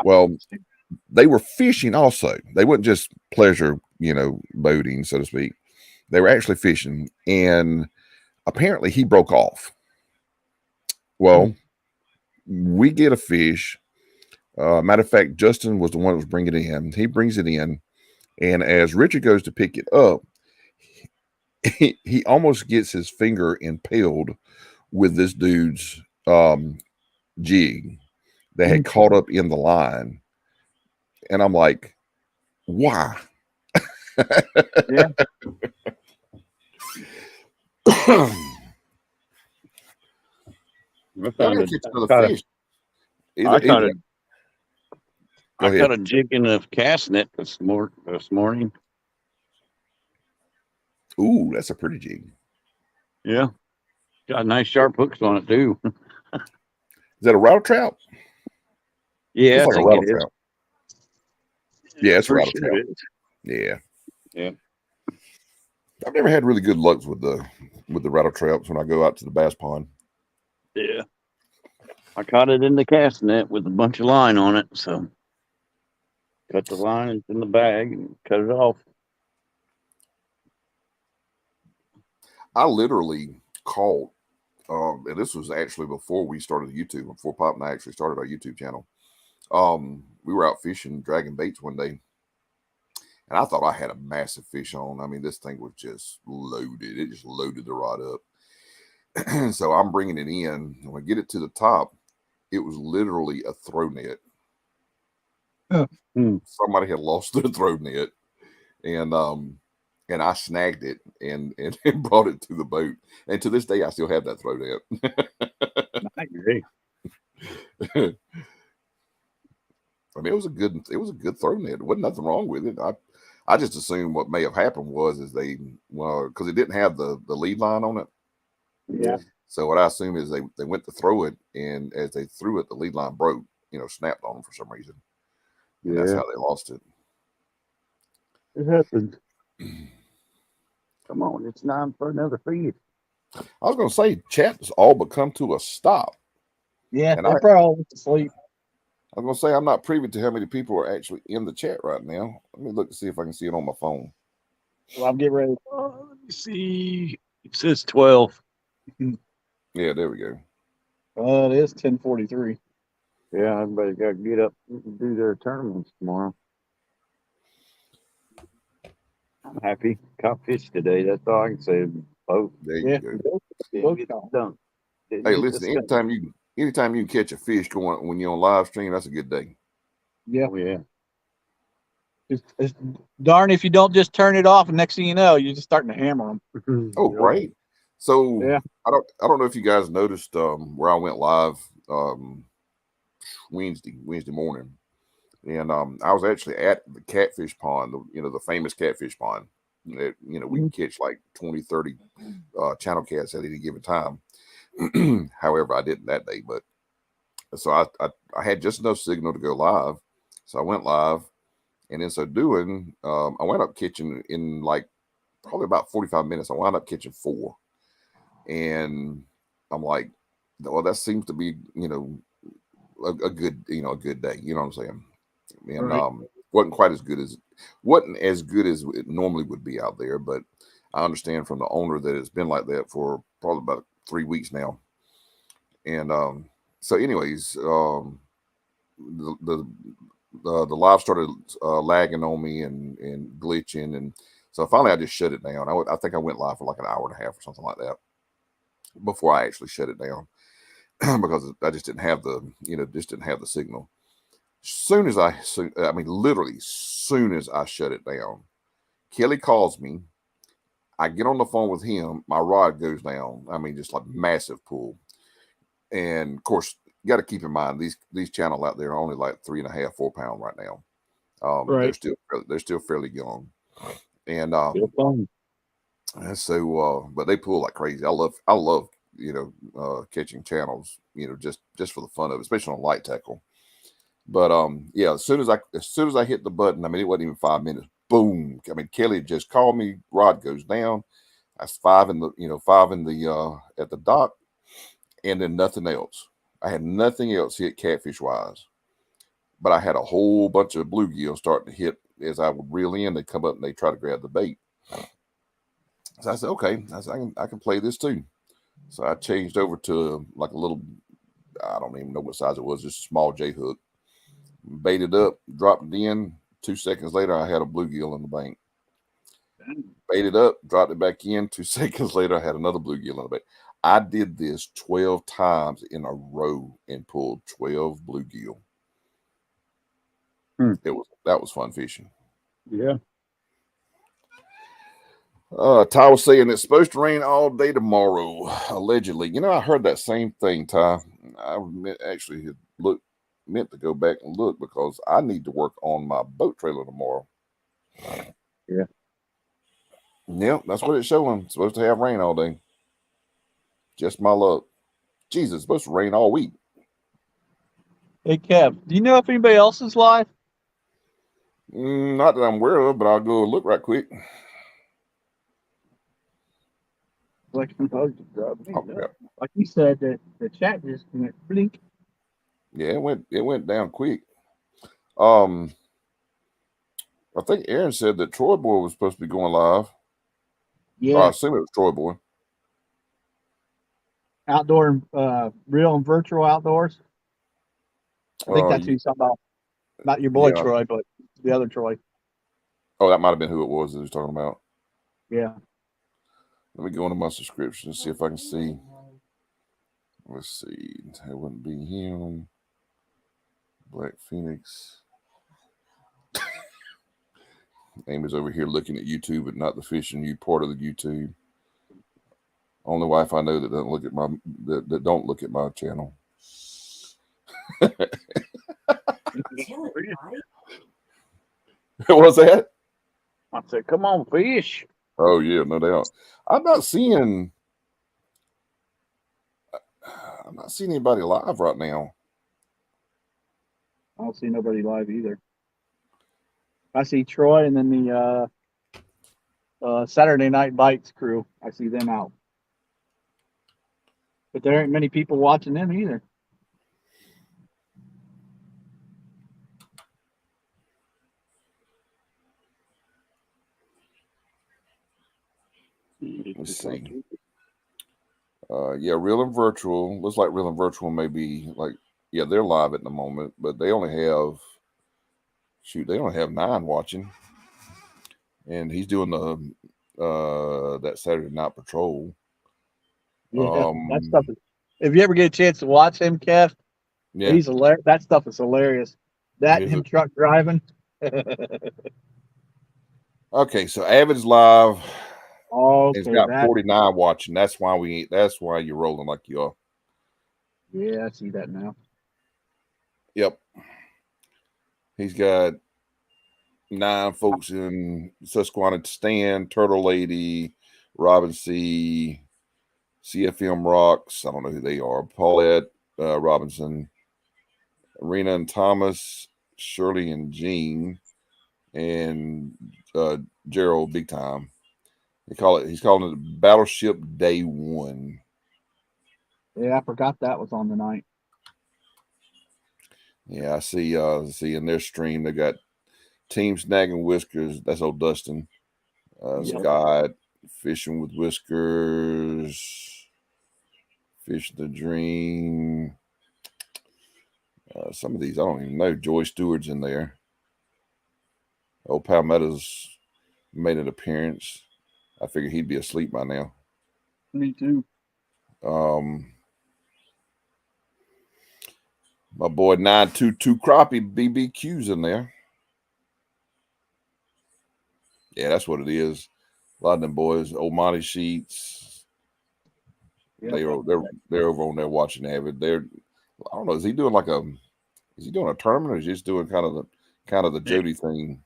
Well, they were fishing also. They weren't just pleasure, boating, so to speak. They were actually fishing, and apparently he broke off. Well, we get a fish. Matter of fact, Justin was the one that was bringing it in. He brings it in, and as Richard goes to pick it up, he almost gets his finger impaled with this dude's jig that had caught up in the line. And I'm like, why? Yeah. I caught a jig in a cast net this morning. Ooh, that's a pretty jig. Yeah. Got nice sharp hooks on it too. Is that a rattle trout? Yeah, it's like a rattle trout. Yeah, it's a rattle sure trout. Yeah. Yeah. I've never had really good luck with the rattle traps when I go out to the bass pond. Yeah. I caught it in the cast net with a bunch of line on it, so cut the line in the bag and cut it off. I literally caught, and this was actually before we started YouTube, before Pop and I actually started our YouTube channel. We were out fishing, dragging baits one day, and I thought I had a massive fish on. I mean, this thing was just loaded. It just loaded the rod up. So I'm bringing it in. When I get it to the top, it was literally a throw net. Somebody had lost their throw net, and I snagged it and brought it to the boat. And to this day, I still have that throw net. I agree. I mean, it was a good throw net. There wasn't nothing wrong with it. I just assumed what may have happened was because it didn't have the lead line on it. Yeah. So what I assume is they went to throw it, and as they threw it, the lead line broke, snapped on them for some reason. And that's Yeah, how they lost it. it happens. Come on, it's time for another feed. I was going to say, chat has all but come to a stop. Yeah, And they I probably all went to sleep. was going to say, I'm not privy to how many people are actually in the chat right now. Let me look to see if I can see it on my phone. Well, I'm getting ready. Let me see. It says 12. Yeah, there we go. It is 10:43. Yeah, everybody got to get up and do their tournaments tomorrow. I'm happy. Caught fish today. That's all I can say. Both. There Yeah. you go. Didn't get dunked. Didn't Hey, get listen, the stuff. anytime you catch a fish going when you're on live stream, that's a good day. Yeah. Oh, yeah. It's darn if you don't just turn it off, and next thing you know, you're just starting to hammer them. Oh, Yep. right. So Yeah. I don't know if you guys noticed where I went live Wednesday morning. And I was actually at the catfish pond, the famous catfish pond. That, we can catch like 20, 30 channel cats at any given time. However, I didn't that day, but so I had just enough signal to go live. So I went live, and in so doing, I wound up catching in like probably about 45 minutes. I wound up catching 4. And I'm like, well, that seems to be, a good, a good day. You know what I'm saying? And Right. wasn't as good as it normally would be out there, but I understand from the owner that it's been like that for probably about 3 weeks now. And so anyways, the live started lagging on me and glitching, and so finally I just shut it down. I think I went live for like an hour and a half or something like that before I actually shut it down because I just didn't have the signal. Literally soon as I shut it down, Kelly calls me. I get on the phone with him. My rod goes down. I mean, just like massive pull. And of course, you got to keep in mind these channels out there are only like 3.5, 4 pound right now. Right. They're still fairly young, and Still fun. so but they pull like crazy. I love catching channels, just for the fun of it, especially on light tackle. But yeah, as soon as I hit the button, I mean, it wasn't even 5 minutes. Boom! I mean, Kelly just called me. Rod goes down. That's 5 in the at the dock, and then nothing else. I had nothing else hit catfish wise, but I had a whole bunch of bluegill starting to hit as I would reel in. They come up and they try to grab the bait. So I said, okay, I can play this too. So I changed over to like a little, I don't even know what size it was, just a small J hook. Baited up, dropped it in. 2 seconds later, I had a bluegill in the bank. Baited up, dropped it back in. 2 seconds later, I had another bluegill in the bank. I did this 12 times in a row and pulled 12 bluegill. That was fun fishing. Yeah. Ty was saying it's supposed to rain all day tomorrow, allegedly. I heard that same thing, Ty. I actually had meant to go back and look because I need to work on my boat trailer tomorrow. Yeah. Yep, that's what it's showing. It's supposed to have rain all day. Just my luck. Jesus, it's supposed to rain all week. Hey, Kev, do you know if anybody else is live? Not that I'm aware of, but I'll go look right quick. Like Yeah. like you said, the chat just went blink. Yeah, it went down quick. I think Aaron said that Troy Boy was supposed to be going live. Yeah. I assume it was Troy Boy. Outdoor, real and virtual outdoors. I think that's who you're talking about. Not your boy yeah. Troy, but the other Troy. Oh, that might have been who it was that he was talking about. Yeah. Let me go into my subscription and see if I can see. Let's see. It wouldn't be him. Black Phoenix. Amy's over here looking at YouTube, but not the fishing you part of the YouTube. Only wife I know that doesn't look at that don't look at my channel. What was that? I said, come on, fish. Oh yeah, no doubt. I'm not seeing anybody live right now. I don't see nobody live either. I see Troy and then the Saturday Night Bites crew. I see them out. But there ain't many people watching them either. Let's see. Yeah, Real and Virtual. Looks like Real and Virtual may be like, yeah, they're live at the moment, but they only have, they only have 9 watching. And he's doing the that Saturday Night Patrol. Yeah, that stuff is. If you ever get a chance to watch him, Kev, Yeah, he's hilarious. That stuff is hilarious. That Is him it? truck driving. Okay, so Avid's live. Okay, It's got that. 49 watching. That's why you're rolling like you are. Yeah, I see that now. Yep. He's got 9 folks in Susquehanna Stand, Turtle Lady, Robin C, CFM Rocks. I don't know who they are. Paulette Robinson, Arena and Thomas, Shirley and Jean, and Gerald Big Time. He's calling it Battleship Day 1. Yeah, I forgot that was on the night. Yeah, I see in their stream they got Team Snagging Whiskers. That's old Dustin. Yep. Scott, Fishing with Whiskers, Fish the Dream. Some of these I don't even know. Joy Stewart's in there. Old Palmetto's made an appearance. I figured he'd be asleep by now. Me too. My boy 922 Crappie BBQ's in there. Yeah, that's what it is. A lot of them boys, old Monty Sheets. Yep. They're over on there watching Avid. I don't know. Is he doing a tournament or is he just doing kind of the Jody thing?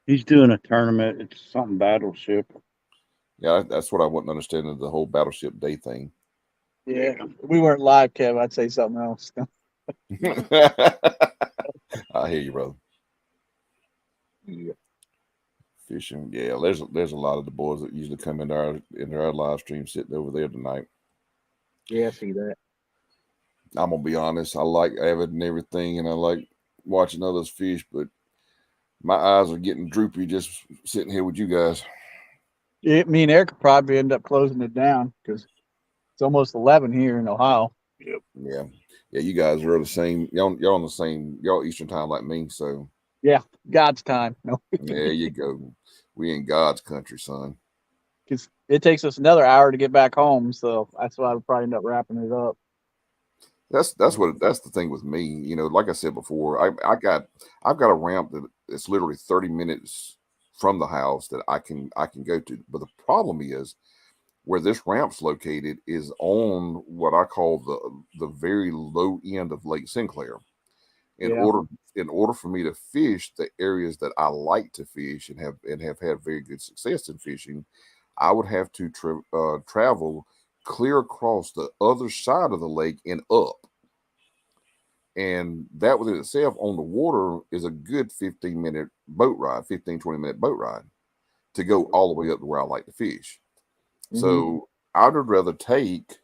He's doing a tournament. It's something Battleship. Yeah, that's what I wouldn't understand of the whole Battleship Day thing. Yeah, if we weren't live, Kev, I'd say something else. I hear you, brother. Yeah. Fishing, yeah. There's a lot of the boys that usually come into our live stream sitting over there tonight. Yeah, I see that. I'm gonna be honest. I like Avid and everything, and I like watching others fish, but my eyes are getting droopy just sitting here with you guys. Yeah, me and Eric could probably end up closing it down because it's almost 11 here in Ohio. Yeah. You guys are the same. Y'all on the same. Y'all Eastern time like me, so God's time. No, there you go. We in God's country, son. because it takes us another hour to get back home, so that's why I would probably end up wrapping it up. That's the thing with me. You know, like I said before, I've got a ramp that's literally 30 minutes from the house that I can go to. But the problem is where this ramp's located is on what I call the very low end of Lake Sinclair. In order for me to fish the areas that I like to fish and have had very good success in fishing, I would have to travel clear across the other side of the lake and up. And that within itself on the water is a good 15-20 minute boat ride to go all the way up to where I like to fish. Mm-hmm. So I would rather take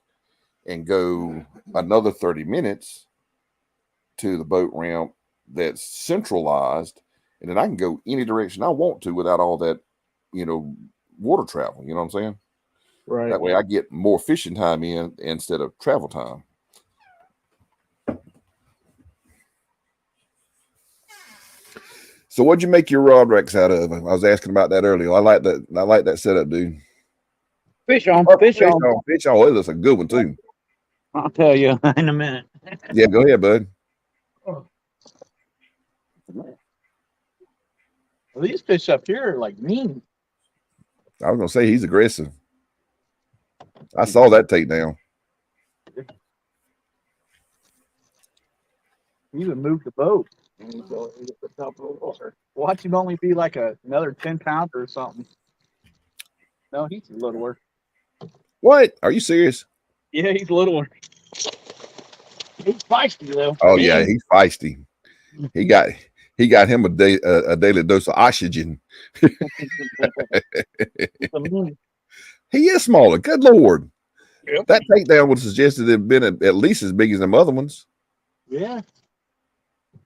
and go another 30 minutes to the boat ramp that's centralized, and then I can go any direction I want to without all that, water travel. You know what I'm saying? Right. That way I get more fishing time in instead of travel time. So what'd you make your rod racks out of? I was asking about that earlier. I like that setup, dude. Fish on. Fish on. Oh, that's a good one too. I'll tell you in a minute. Yeah, go ahead, bud. Well, these fish up here are like mean. I was gonna say he's aggressive. I saw that takedown. He even moved the boat. And he's at the top of the water. Watch him only be like another 10 pounder or something. No, he's a littler. What? Are you serious? Yeah, he's a littler. He's feisty though. Oh yeah, he's feisty. He got him a daily dose of oxygen. He is smaller. Good Lord. Yep. That takedown would suggest that it'd been at least as big as them other ones. Yeah.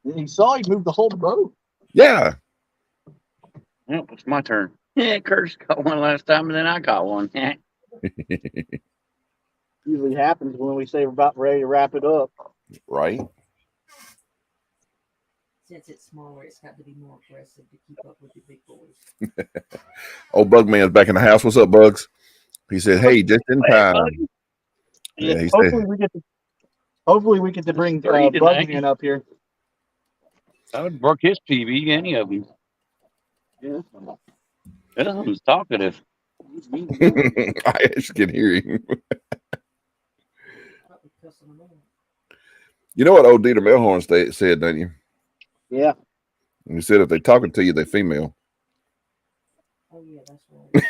And you saw he moved the whole boat. Yeah. Well, it's my turn. Yeah, Curtis caught one last time, and then I caught one. Usually happens when we say we're about ready to wrap it up. Right. Since it's smaller, it's got to be more aggressive to keep up with the big boys. Old Bugman's back in the house. What's up, Bugs? He said, "Hey, just in time." Yeah, he said, Hopefully we get to bring Three tonight. Bugman up here. I would broke his TV, any of them. Yeah. That was talkative. I actually can hear him. Probably cussing them out. You know what old Dieter Melhorn said, don't you? Yeah. He said if they're talking to you, they're female. Oh yeah, that's right.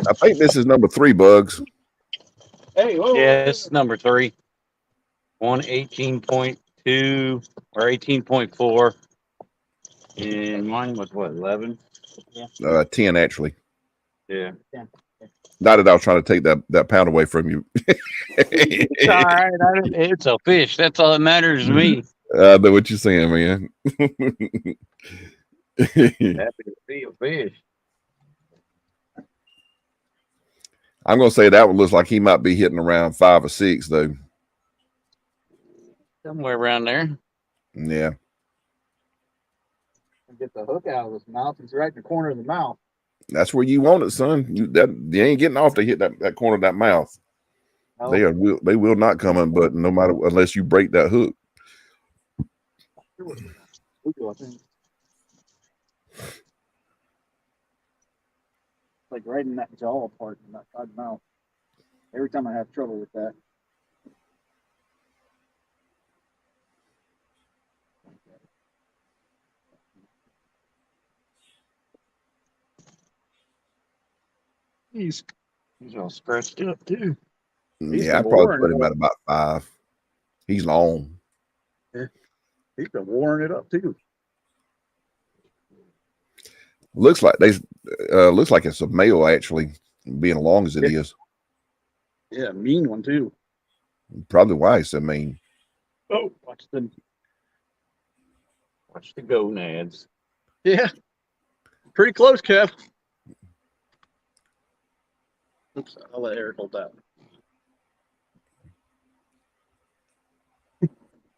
I think this is number 3, Bugs. Hey, whoa, Yes, number 3. 118.2 or 18.4. And mine was what, 11? 10 actually. Yeah. Not that I was trying to take that pound away from you. It's all right. It's a fish. That's all that matters to me. I know what you're saying, man. Happy to be a fish. I'm gonna say that one looks like he might be hitting around 5 or 6, though. Somewhere around there. Yeah. get the hook out of his mouth. He's right in the corner of the mouth. That's where you want it, son. You ain't getting off to hit that corner of that mouth. No. They will not come in, but no matter, unless you break that hook. I think. Like right in that jaw part in that side mouth. Every time I have trouble with that. He's all scratched up too. Yeah, I probably put him at about 5. He's long. He's been warring it up too. Looks like it's a male actually, being long as it is. Yeah, mean one too. Probably why it's so mean. Oh, Watch the gonads. yeah. Pretty close, Kev. Oops, I'll let Eric hold that.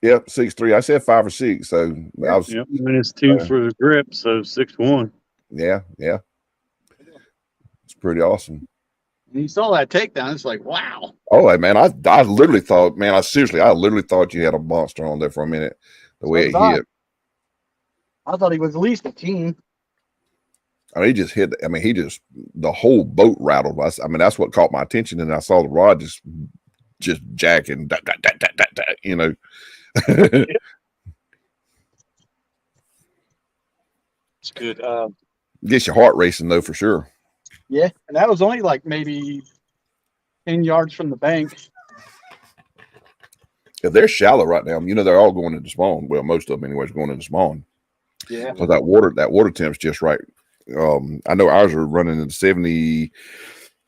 Yep, 6'3". I said 5 or 6, so I was. Yep, -2 for the grip, so 6'1". Yeah. It's pretty awesome. And you saw that takedown, it's like, wow. Oh, man, I literally thought, man, I literally thought you had a monster on there for a minute. The way it hit. I thought he was at least a teen. I mean, he just hit. I mean, the whole boat rattled. I mean, that's what caught my attention, and I saw the rod just jacking, you know. It's good. Gets your heart racing though, for sure. Yeah, and that was only like maybe 10 yards from the bank. If they're shallow right now, you know, they're all going into spawn. Well, most of them anyways going into spawn. Yeah. So that water temp's just right. I know ours are running in 70.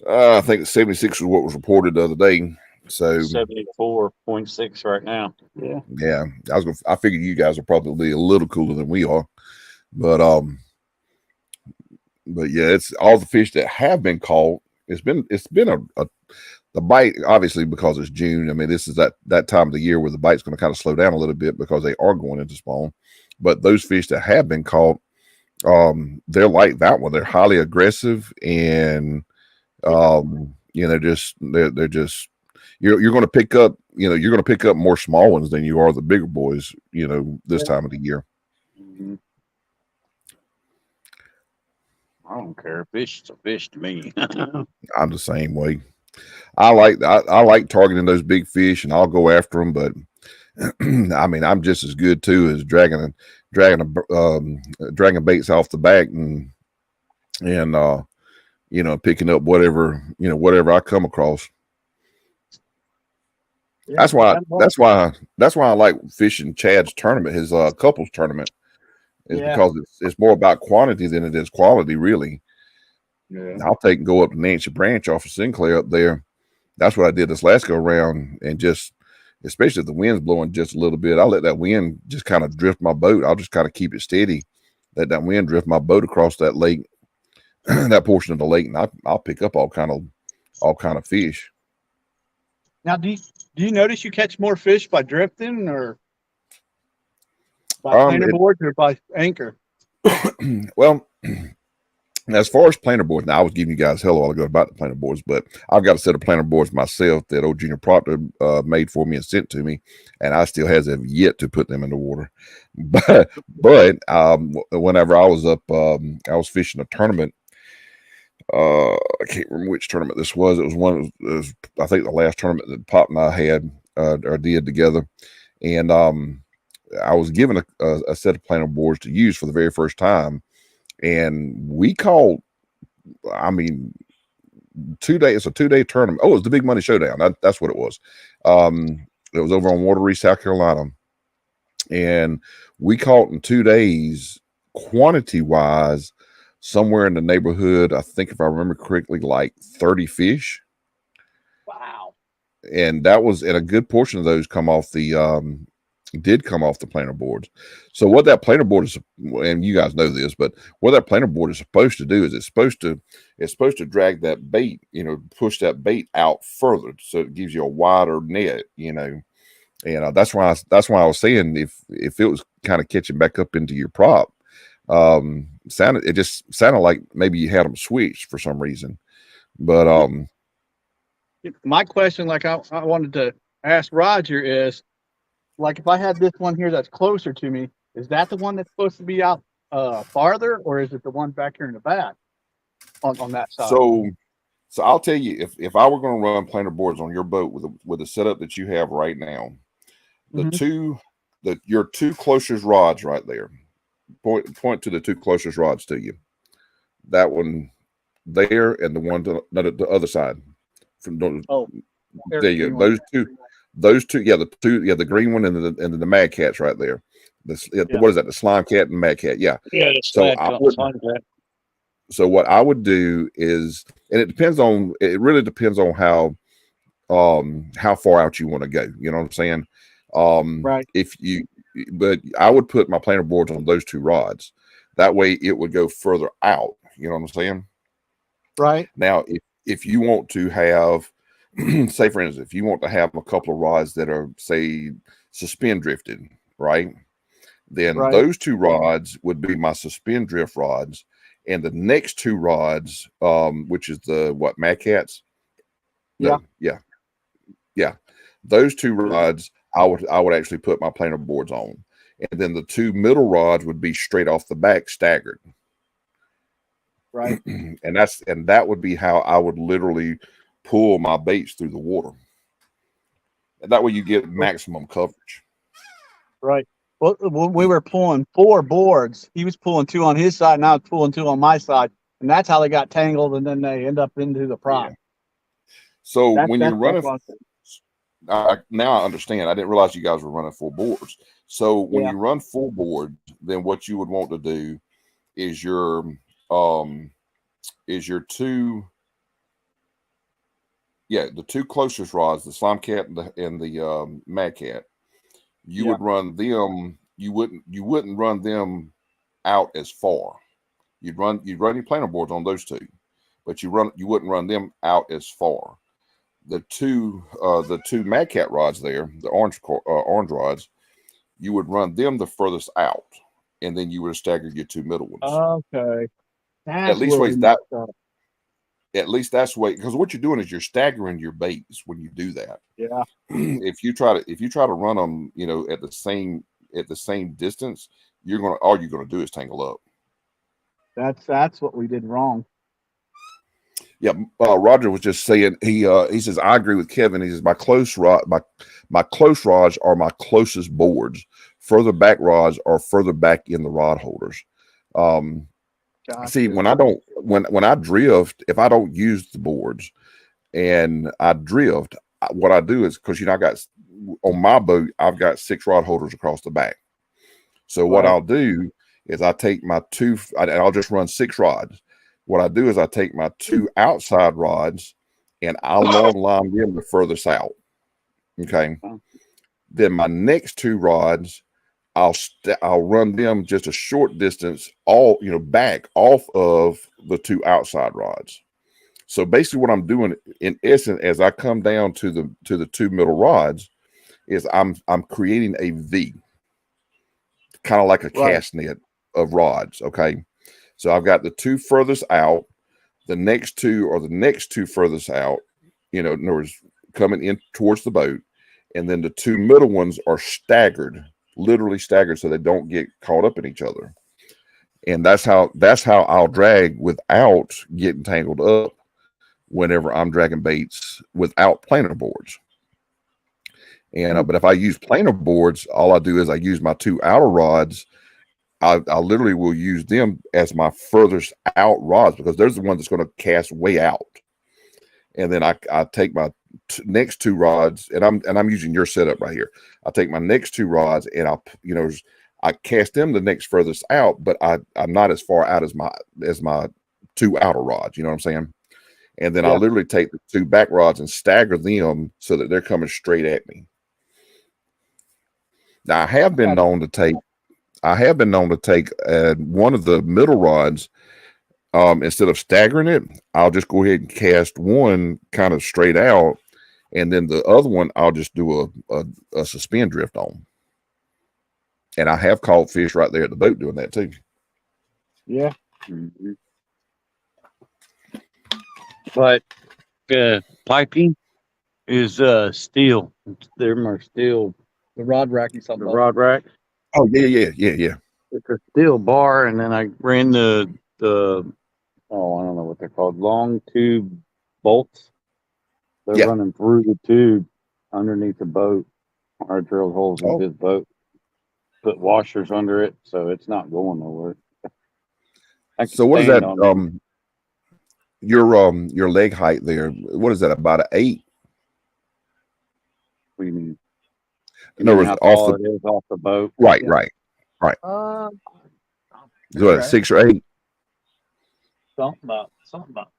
I think 76 was what was reported the other day. So 74.6 right now. yeah, I figured you guys are probably a little cooler than we are, but yeah, it's all the fish that have been caught. It's been the bite, obviously, because it's June. I mean, this is that time of the year where the bite's going to kind of slow down a little bit because they are going into spawn. But those fish that have been caught, they're like that one. They're highly aggressive, and you know, they're just you're going to pick up, you know, you're going to pick up more small ones than you are the bigger boys, you know, this time of the year. Mm-hmm. I don't care. Fish is a fish to me. I'm the same way. I like targeting those big fish, and I'll go after them. But I mean, I'm just as good too as dragging baits off the back and you know, picking up whatever, you know, whatever I come across. Yeah, That's why that- that's why I like fishing Chad's tournament, his couples tournament, is Yeah. because it's more about quantity than it is quality, really. Yeah. I'll take and go up to Nancy Branch off of Sinclair up there. That's what I did this last go around, and just especially if the wind's blowing just a little bit, I'll let that wind just kind of drift my boat. I'll just kind of keep it steady, let that wind drift my boat across that lake, that portion of the lake, and I'll pick up all kind of fish. Now, do you notice you catch more fish by drifting or by planer boards or by anchor? Well, as far as planer boards, now I was giving you guys hell a while ago about the planer boards, but I've got a set of planer boards myself that old Junior Proctor made for me and sent to me, and I still hasn't yet to put them in the water. But whenever I was up, I was fishing a tournament. I can't remember which tournament this was. It was I think the last tournament that Pop and I had or did together, and I was given a set of planer boards to use for the very first time. And we caught, I mean, 2 days. It's a 2-day tournament. Oh, it was the Big Money Showdown. That's what it was. It was over on Wateree, South Carolina. And we caught in 2 days, quantity-wise, somewhere in the neighborhood, I think if I remember correctly, like 30 fish. Wow. And that was, and a good portion of those did come off the planer boards. So what that planer board is, and you guys know this, but what that planer board is supposed to do is it's supposed to drag that bait, you know, push that bait out further, so it gives you a wider net, you know. And that's why I was saying if it was kind of catching back up into your prop, it just sounded like maybe you had them switched for some reason. But My question, like I wanted to ask Roger, is like if I had this one here that's closer to me, is that the one that's supposed to be out farther, or is it the one back here in the back on that side? So I'll tell you, if I were going to run planer boards on your boat with the setup that you have right now, your two closest rods right there, point to the two closest rods to you. That one there and the one to the other side. There you go. Those two, the green one and the Mad Cats right there. What is that? The Slime Cat and Mad Cat. Yeah. Yeah. So what I would do is, and it really depends on how far out you want to go. You know what I'm saying? Right. But I would put my planer boards on those two rods. That way it would go further out. You know what I'm saying? Right. Now, if you want to have, say for instance, if you want to have a couple of rods that are, say, suspend drifted, right? Then those two rods would be my suspend drift rods. And the next two rods, which is the Mad Cats? Yeah. Yeah. Those two rods, I would actually put my planer boards on. And then the two middle rods would be straight off the back staggered. Right. And that would be how I would literally pull my baits through the water. And that way you get maximum coverage. Right. Well, when we were pulling 4 boards, he was pulling 2 on his side, and I was pulling 2 on my side. And that's how they got tangled, and then they end up into the prop. Yeah. So when you're running, now I understand. I didn't realize you guys were running 4 boards. So when you run 4 boards, then what you would want to do is your the two closest rods, the Slime Cat and the Mad Cat. You would run them. You wouldn't run them out as far. You'd run your planer boards on those two, but you wouldn't run them out as far. The two Mad Cat rods there, the orange rods, you would run them the furthest out, and then you would have staggered your 2 middle ones. Okay. At least that's the way, because what you're doing is you're staggering your baits when you do that. Yeah. If you try to run them, you know, at the same distance, all you're gonna do is tangle up. That's what we did wrong. Yeah, Roger was just saying he says I agree with Kevin. He says my close rods are my closest boards. Further back rods are further back in the rod holders. See, when I drift, if I don't use the boards and I drift, what I do is, because I got on my boat, I've got 6 rod holders across the back. So what Right. I'll do is I take my I'll just run 6 rods. What I do is I take my 2 outside rods and I long line them the furthest out. Okay. Then my next 2 rods, I'll run them just a short distance, back off of the 2 outside rods. So basically, what I'm doing in essence, as I come down to the 2 middle rods, is I'm creating a V, kind of like a cast net of rods. Okay, so I've got the 2 furthest out, the next 2 or the next 2 furthest out. In other words, coming in towards the boat, and then the 2 middle ones are staggered, literally staggered, so they don't get caught up in each other. And that's how I'll drag without getting tangled up whenever I'm dragging baits without planer boards. And but if I use planer boards, all I do is I use my 2 outer rods. I literally will use them as my furthest out rods, because there's the one that's going to cast way out. And then I take my next 2 rods, and I'm using your setup right here. I take my next 2 rods and I cast them the next furthest out, but I'm not as far out as my 2 outer rods. You know what I'm saying? And then I literally take the 2 back rods and stagger them so that they're coming straight at me. Now I have been known to take one of the middle rods. Instead of staggering it, I'll just go ahead and cast one kind of straight out, and then the other one I'll just do a suspend drift on. And I have caught fish right there at the boat doing that too. Yeah. But piping is steel. Them are steel. The rod rack you saw. The rod rack. Oh yeah. It's a steel bar, and then I ran the I don't know what they're called, long tube bolts. They're running through the tube underneath the boat. I drilled holes in his boat, put washers under it, so it's not going nowhere. So what is that? Your leg height there? What is that? About an 8? What do you mean? In other words, off the boat. Right. Is what, 6 or 8? Something about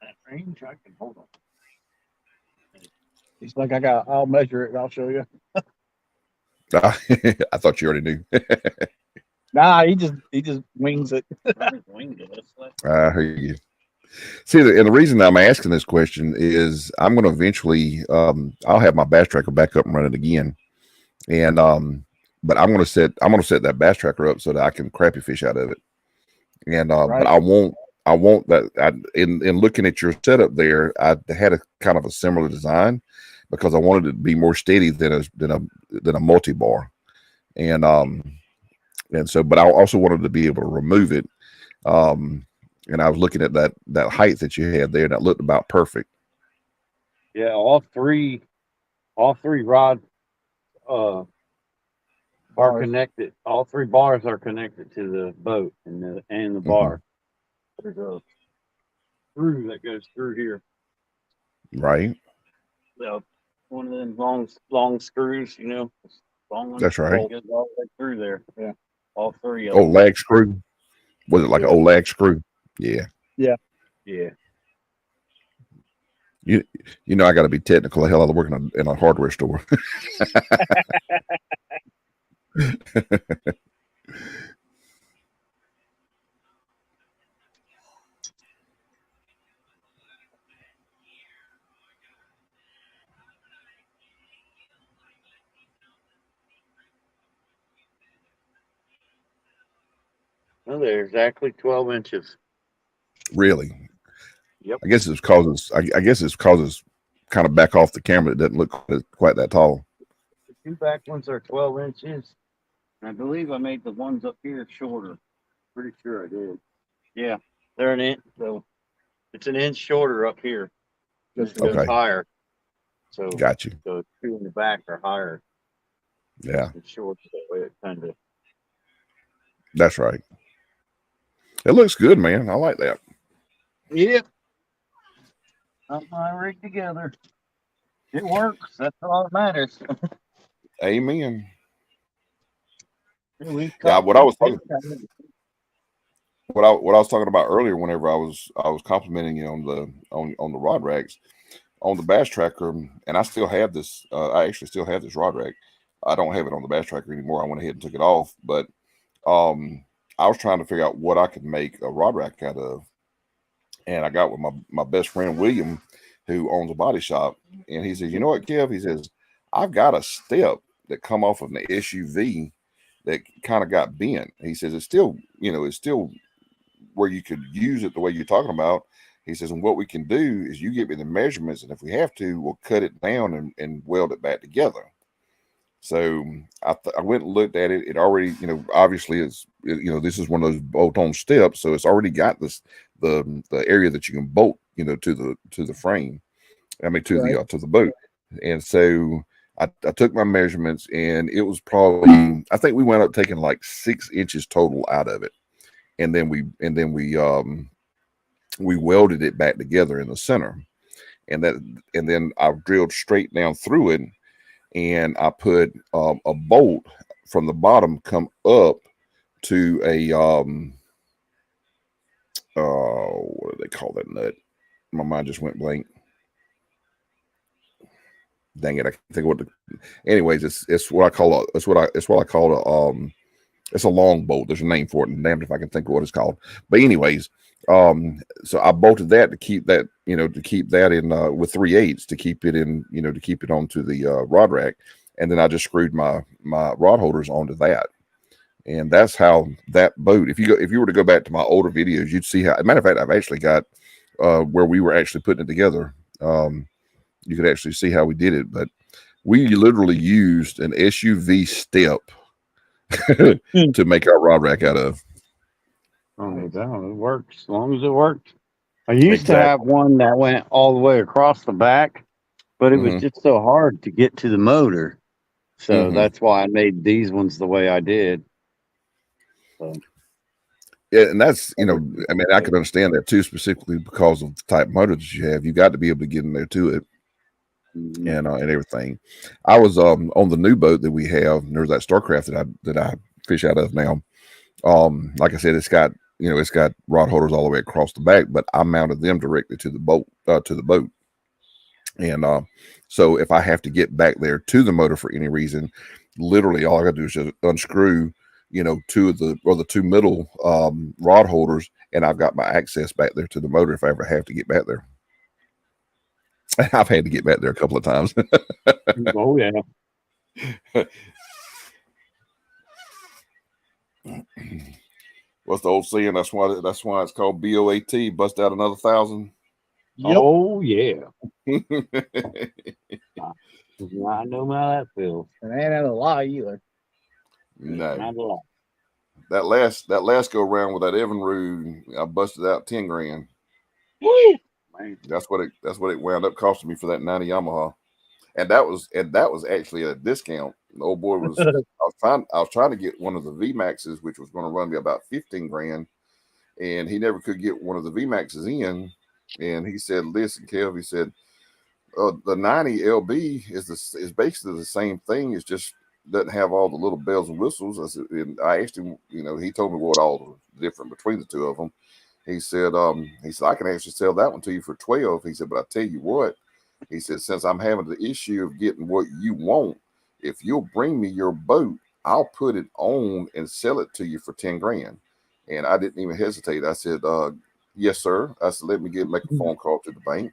that range. I can hold on. He's like, I'll measure it and I'll show you. I thought you already knew. Nah, he just wings it. I hear you. See, and the reason I'm asking this question is I'm going to eventually, I'll have my bass tracker back up and running again, and but I'm going to set that bass tracker up so that I can crappie fish out of it, and but I won't that. In looking at your setup there, I had a kind of a similar design because I wanted it to be more steady than a multi-bar, and so, but I also wanted to be able to remove it. And I was looking at that height that you had there, and that looked about perfect. Yeah, all three rods are connected. All 3 bars are connected to the boat and the bar. There's a screw that goes through here. Right. One of them long screws, long ones. That's right. Goes all the way through there. Yeah. All 3 of Oh, them. lag screw. Was it like an old lag screw? Yeah. Yeah. You know, I got to be technical. Hell, I work in a hardware store. Well, they're exactly 12 inches. Really? Yep. I guess it's causes. I guess it's causes kind of back off the camera. It doesn't look quite that tall. The 2 back ones are 12 inches. I believe I made the ones up here shorter. Pretty sure I did. Yeah, they're an inch. So it's an inch shorter up here. Just goes Okay. higher. So Got you. the 2 in the back are higher. Yeah, It's short that way. It kind of. that's right. It looks good, man. I like that. Yep. Got my rig together. It works. That's all that matters. Amen. We Yeah, caught what I was some talking fish. what I was talking about earlier, whenever I was complimenting you on the rod racks on the Bass Tracker, and I still have this. I actually still have this rod rack. I don't have it on the Bass Tracker anymore. I went ahead and took it off, but I was trying to figure out what I could make a rod rack out of, and I got with my best friend William, who owns a body shop, and he says, "You know what, Kev?" He says, "I've got a step that come off of an SUV that kind of got bent." He says, "It's still, it's still where you could use it the way you're talking about." He says, "And what we can do is you give me the measurements, and if we have to, we'll cut it down and weld it back together." So I went and looked at it. It already, obviously this is one of those bolt-on steps, so it's already got the area that you can bolt, to the frame. I mean, to the boat. And so I took my measurements, and it was probably, I think we wound up taking like 6 inches total out of it, and then we welded it back together in the center, and then I drilled straight down through it, and I put a bolt from the bottom come up to a what do they call that nut? My mind just went blank. Dang it, I can't think of what anyways, it's what I call it's a long bolt. There's a name for it, and damned if I can think of what it's called. But anyways, so I bolted that to keep that, in with 3/8 to keep it in, to keep it onto the rod rack, and then I just screwed my rod holders onto that, and that's how that boat. If you were to go back to my older videos, you'd see how. As a matter of fact, I've actually got where we were actually putting it together. You could actually see how we did it, but we literally used an SUV step to make our rod rack out of. Oh, no doubt. It works as long as it works. I used to Exactly. have one that went all the way across the back, but it was Mhm. just so hard to get to the motor. So Mhm. that's why I made these ones the way I did. So, Yeah, and that's, I mean, I could understand that too, specifically because of the type of motor that you have. You got to be able to get in there to it, and everything. I was on the new boat that we have. There's that Starcraft that I fish out of now. Like I said, it's got rod holders all the way across the back, but I mounted them directly to the boat, and so if I have to get back there to the motor for any reason, literally all I got to do is just unscrew, 2 of the 2 middle rod holders, and I've got my access back there to the motor if I ever have to get back there. I've had to get back there a couple of times. oh yeah. What's the old saying? That's why it's called BOAT. Bust out another 1,000. Yep. Oh yeah. I know how that feels. And ain't had a lie either. No, Not a lot. that last go round with that Evinrude, I busted out 10 grand. Woo! Man. That's what it wound up costing me for that 90 Yamaha, and that was actually at a discount. The old boy was I was trying to get one of the V Maxes, which was going to run me about 15 grand, and he never could get one of the V Maxes in. And he said, "Listen, Kev," he said, "the 90 LB is basically the same thing. It's just doesn't have all the little bells and whistles." I said, and I asked him, he told me what all the different between the two of them. He said, I can actually sell that one to you for 12. He said, but I tell you what, he said, since I'm having the issue of getting what you want, if you'll bring me your boat, I'll put it on and sell it to you for 10 grand. And I didn't even hesitate. I said, yes, sir. I said, let me make a phone call to the bank.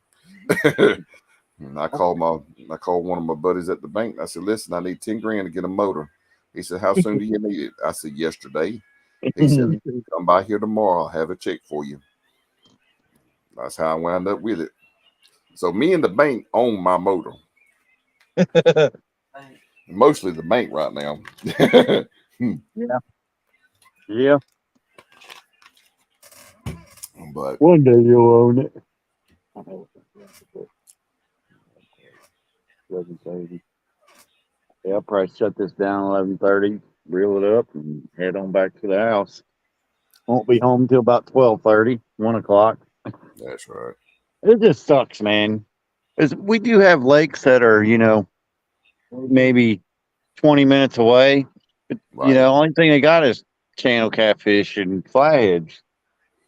And I called one of my buddies at the bank. I said, listen, I need 10 grand to get a motor. He said, how soon do you need it? I said, yesterday. He said, come by here tomorrow. I'll have a check for you. That's how I wound up with it. So me and the bank own my motor. Mostly the bank right now. Yeah. But one day you'll own it. 11:30. Yeah, I'll probably shut this down 11:30, reel it up, and head on back to the house. Won't be home till about 12:30, 1 o'clock. That's right. It just sucks, man. 'Cause we do have lakes that are, maybe 20 minutes away. But, Right. only thing they got is channel catfish and flatheads.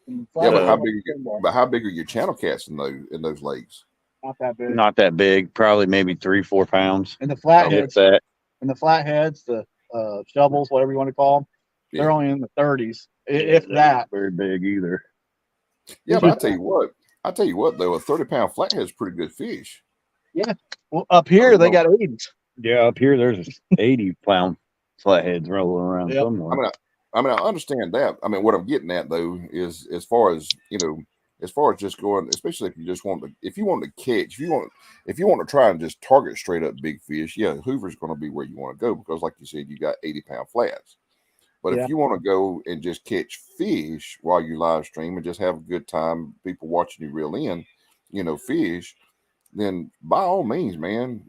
Yeah, but how So- big? But how big are your channel cats in those lakes? Not that big. Not that big, probably maybe 3-4 pounds. And the If flatheads, that. and the flatheads, the shovels, whatever you want to call them, they're Yeah. only in the 30s, if that. Very big either. Yeah, but I tell you what though, a 30-pound flathead is pretty good fish. Well, up here they got 80s. Yeah, up here there's 80-pound flatheads rolling around Yep. somewhere. I understand that. I mean, what I'm getting at though is as far as just going, especially if you just want to, if you want to try and just target straight up big fish, yeah, Hoover's going to be where you want to go because, like you said, you got 80-pound flats. But Yeah. if you want to go and just catch fish while you live stream and just have a good time, people watching you reel in, fish, then by all means, man,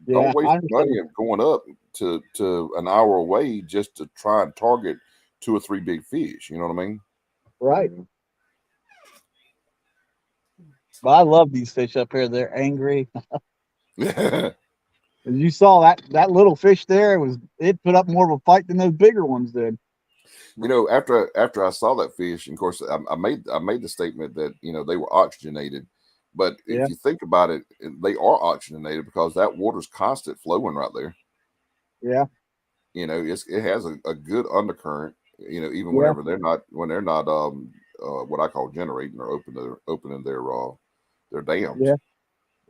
Yeah, don't I waste understand. money of going up to an hour away just to try and target 2 or 3 big fish. You know what I mean? Right. But I love these fish up here. They're angry. As you saw that little fish there, it put up more of a fight than those bigger ones did. After I saw that fish, and of course, I made the statement that they were oxygenated, but if Yeah. you think about it, they are oxygenated because that water's constant flowing right there. Yeah. It has a good undercurrent. Even Yeah. whenever they're not what I call generating or opening their dams. Yeah.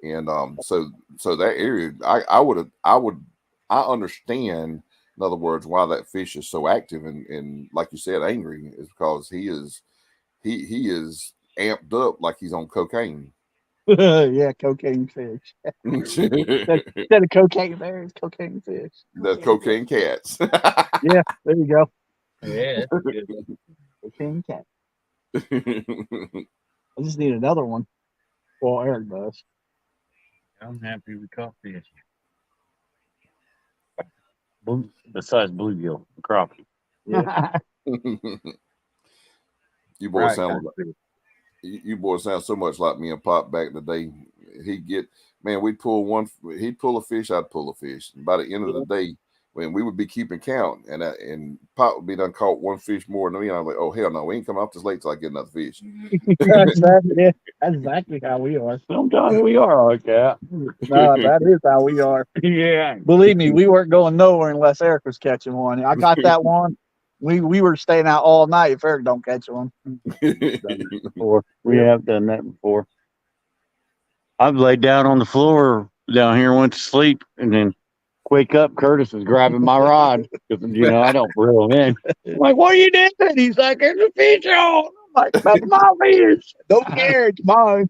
And so that area, I understand, in other words, why that fish is so active and like you said, angry is because he is amped up like he's on cocaine. Yeah, cocaine fish. The Instead of cocaine there, it's cocaine fish. cocaine cats. Yeah, there you go. Yeah. Cocaine cat. I just need another one. Well, Eric does. I'm happy we caught fish. Besides bluegill, crappie. Yeah. You boys sound you boys sound so much like me and Pop back in the day. He'd pull a fish, I'd pull a fish. And by the end of the day, when we would be keeping count, and Pop would be done caught one fish more than me, and I'm like, oh hell no, we ain't coming off this late till I get another fish. That's exactly how we are. Sometimes we are like that. No, that is how we are. Yeah. Believe me, we weren't going nowhere unless Eric was catching one. I got that one. We were staying out all night if Eric don't catch one. Before. We have done that before. I've laid down on the floor down here and went to sleep and then wake up. Curtis is grabbing my rod because I don't reel in. I'm like, what are you doing? He's like, there's a fish on. I'm like, that's my fish. Don't care, it's mine.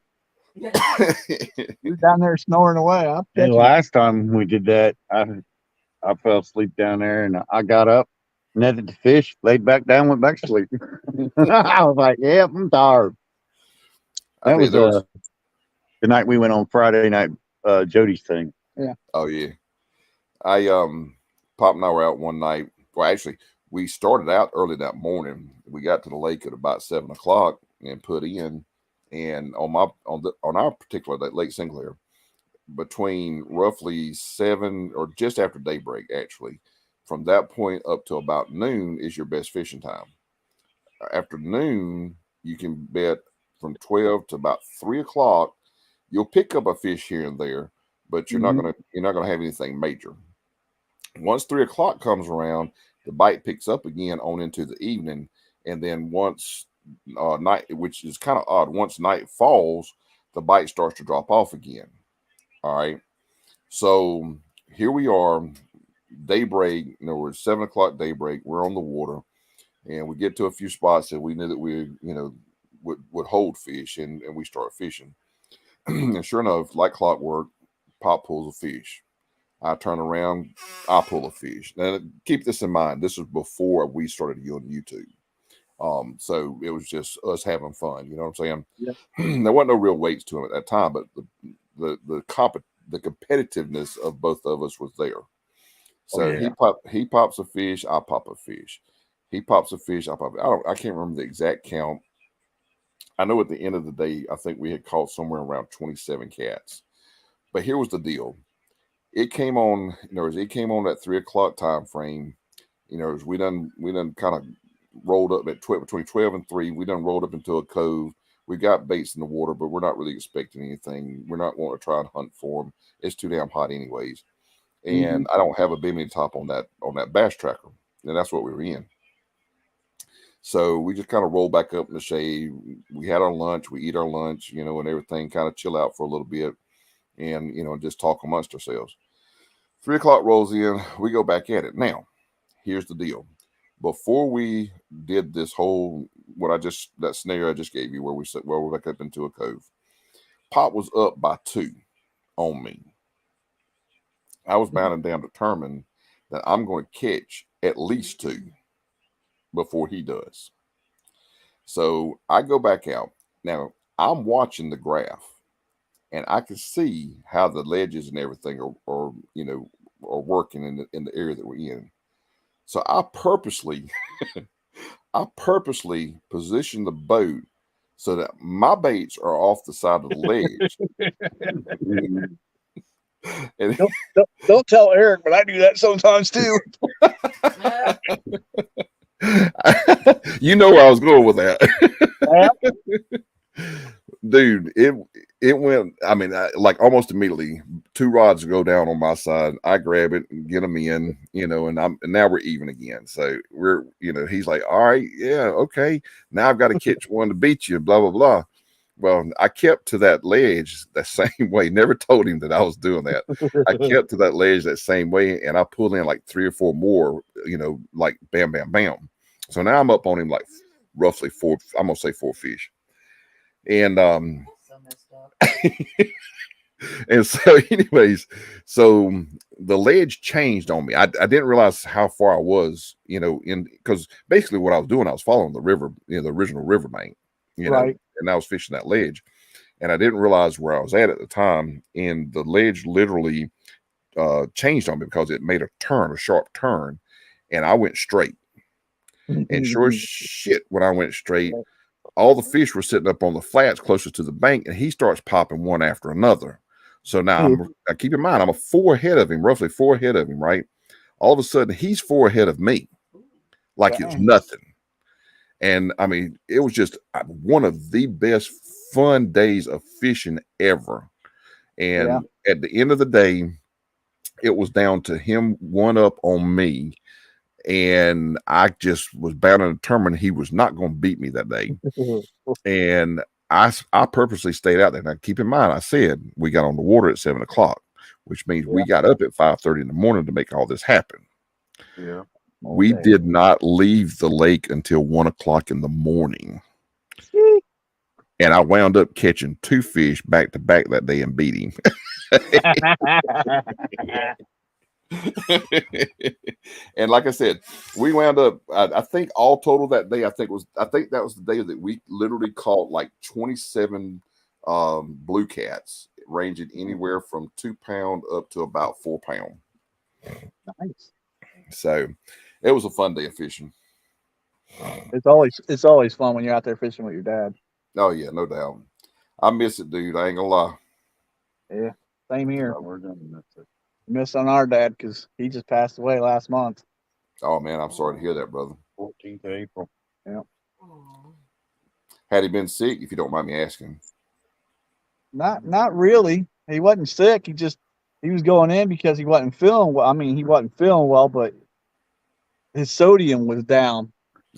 You're down there snoring away. I'm And catching last time we did that, I fell asleep down there and I got up, netted the fish, laid back down, went back to sleep. I was like, yep, I'm tired. That was the night we went on Friday night, Jody's thing. Oh yeah. Pop and I were out one night. Well, actually, we started out early that morning. We got to the lake at about 7 o'clock and put in. And on our particular Lake Sinclair, between roughly 7 or just after daybreak, actually, from that point up to about noon is your best fishing time. After noon, you can bet from 12 to about 3 o'clock, you'll pick up a fish here and there, but you're not gonna have anything major. Once 3 o'clock comes around, the bite picks up again on into the evening, and then once night, which is kind of odd, once night falls, the bite starts to drop off again. All right, so here we are, daybreak. We're 7 o'clock daybreak. We're on the water, and we get to a few spots that we knew that we would hold fish, and we start fishing. And sure enough, like clockwork, Pop pulls a fish. I turn around, I pull a fish. Now, keep this in mind. This was before we started on YouTube. So it was just us having fun. You know what I'm saying? Yeah. There wasn't no real weights to him at that time, but the competitiveness of both of us was there. So he pops a fish, I pop a fish. He pops a fish. I can't remember the exact count. I know at the end of the day, I think we had caught somewhere around 27 cats. But here was the deal. It came on, it came on that 3 o'clock time frame. As we done kind of rolled up at between 12 and 3. We done rolled up into a cove. We got baits in the water, but we're not really expecting anything. We're not wanting to try and hunt for them. It's too damn hot anyways. And I don't have a bimini top on that bass tracker. And that's what we were in. So we just kind of roll back up in the shade. We had our lunch. We eat our lunch, and everything, kind of chill out for a little bit and, just talk amongst ourselves. 3 o'clock rolls in. We go back at it. Now, here's the deal. Before we did this whole, that scenario I just gave you where we're back up into a cove, Pop was up by 2 on me. I was bound and damn determined that I'm going to catch at least 2 before he does. So I go back out. Now I'm watching the graph and I can see how the ledges and everything are working in the area that we're in. So I purposely position the boat so that my baits are off the side of the ledge. And Don't tell Eric, but I do that sometimes too. you know where I was going with that. Dude, it went, like almost immediately 2 rods go down on my side. I grab it and get them in, and now we're even again. So we're, he's like, all right, yeah, okay. Now I've got to catch one to beat you, blah, blah, blah. Well, I kept to that ledge the same way. Never told him that I was doing that. I kept to that ledge that same way, and I pulled in like 3 or 4 more, like bam, bam, bam. So now I'm up on him like roughly 4, I'm going to say 4 fish. And So messed up. and so anyways, so the ledge changed on me. I didn't realize how far I was, because basically what I was doing, I was following the river, the original riverbank, Right. and I was fishing that ledge, and I didn't realize where I was at the time, and the ledge literally changed on me because it made a sharp turn, and I went straight. And sure as shit, when I went straight, all the fish were sitting up on the flats closer to the bank, and he starts popping one after another. So now keep in mind, I'm 4 ahead of him, roughly 4 ahead of him, right? All of a sudden, he's 4 ahead of me, like it's nothing. And it was just one of the best fun days of fishing ever. And at the end of the day, it was down to him 1 up on me. And I just was bound and determined he was not going to beat me that day. And I purposely stayed out there. Now, keep in mind, I said we got on the water at 7 o'clock, which means we got up at 5:30 in the morning to make all this happen. Yeah. We did not leave the lake until 1 o'clock in the morning. And I wound up catching 2 fish back to back that day and beat him. And like I said, we wound up, I think all total that day, I think that was the day that we literally caught like 27 blue cats, ranging anywhere from 2 pound up to about 4 pound. Nice. So it was a fun day of fishing. It's always fun when you're out there fishing with your dad. Oh yeah, no doubt. I miss it, dude. I ain't gonna lie. Yeah, same here. We're gonna miss it. Miss on our dad because he just passed away last month. Oh man, I'm sorry to hear that, brother. 14th of April. Aw. Had he been sick, if you don't mind me asking? Not really. He wasn't sick. He was going in because he wasn't feeling well. He wasn't feeling well, but his sodium was down,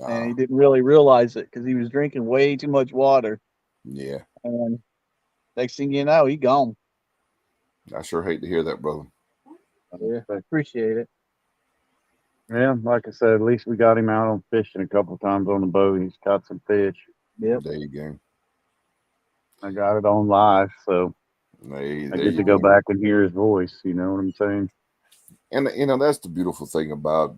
and he didn't really realize it because he was drinking way too much water. Yeah, And next thing you know, he gone. I sure hate to hear that, brother. Yeah, I appreciate it. Yeah, like I said, at least we got him out on fishing a couple times on the boat. He's caught some fish. Yep. There you go. I got it on live, so There I get you to go go. back and hear his voice. You know what I'm saying? And that's the beautiful thing about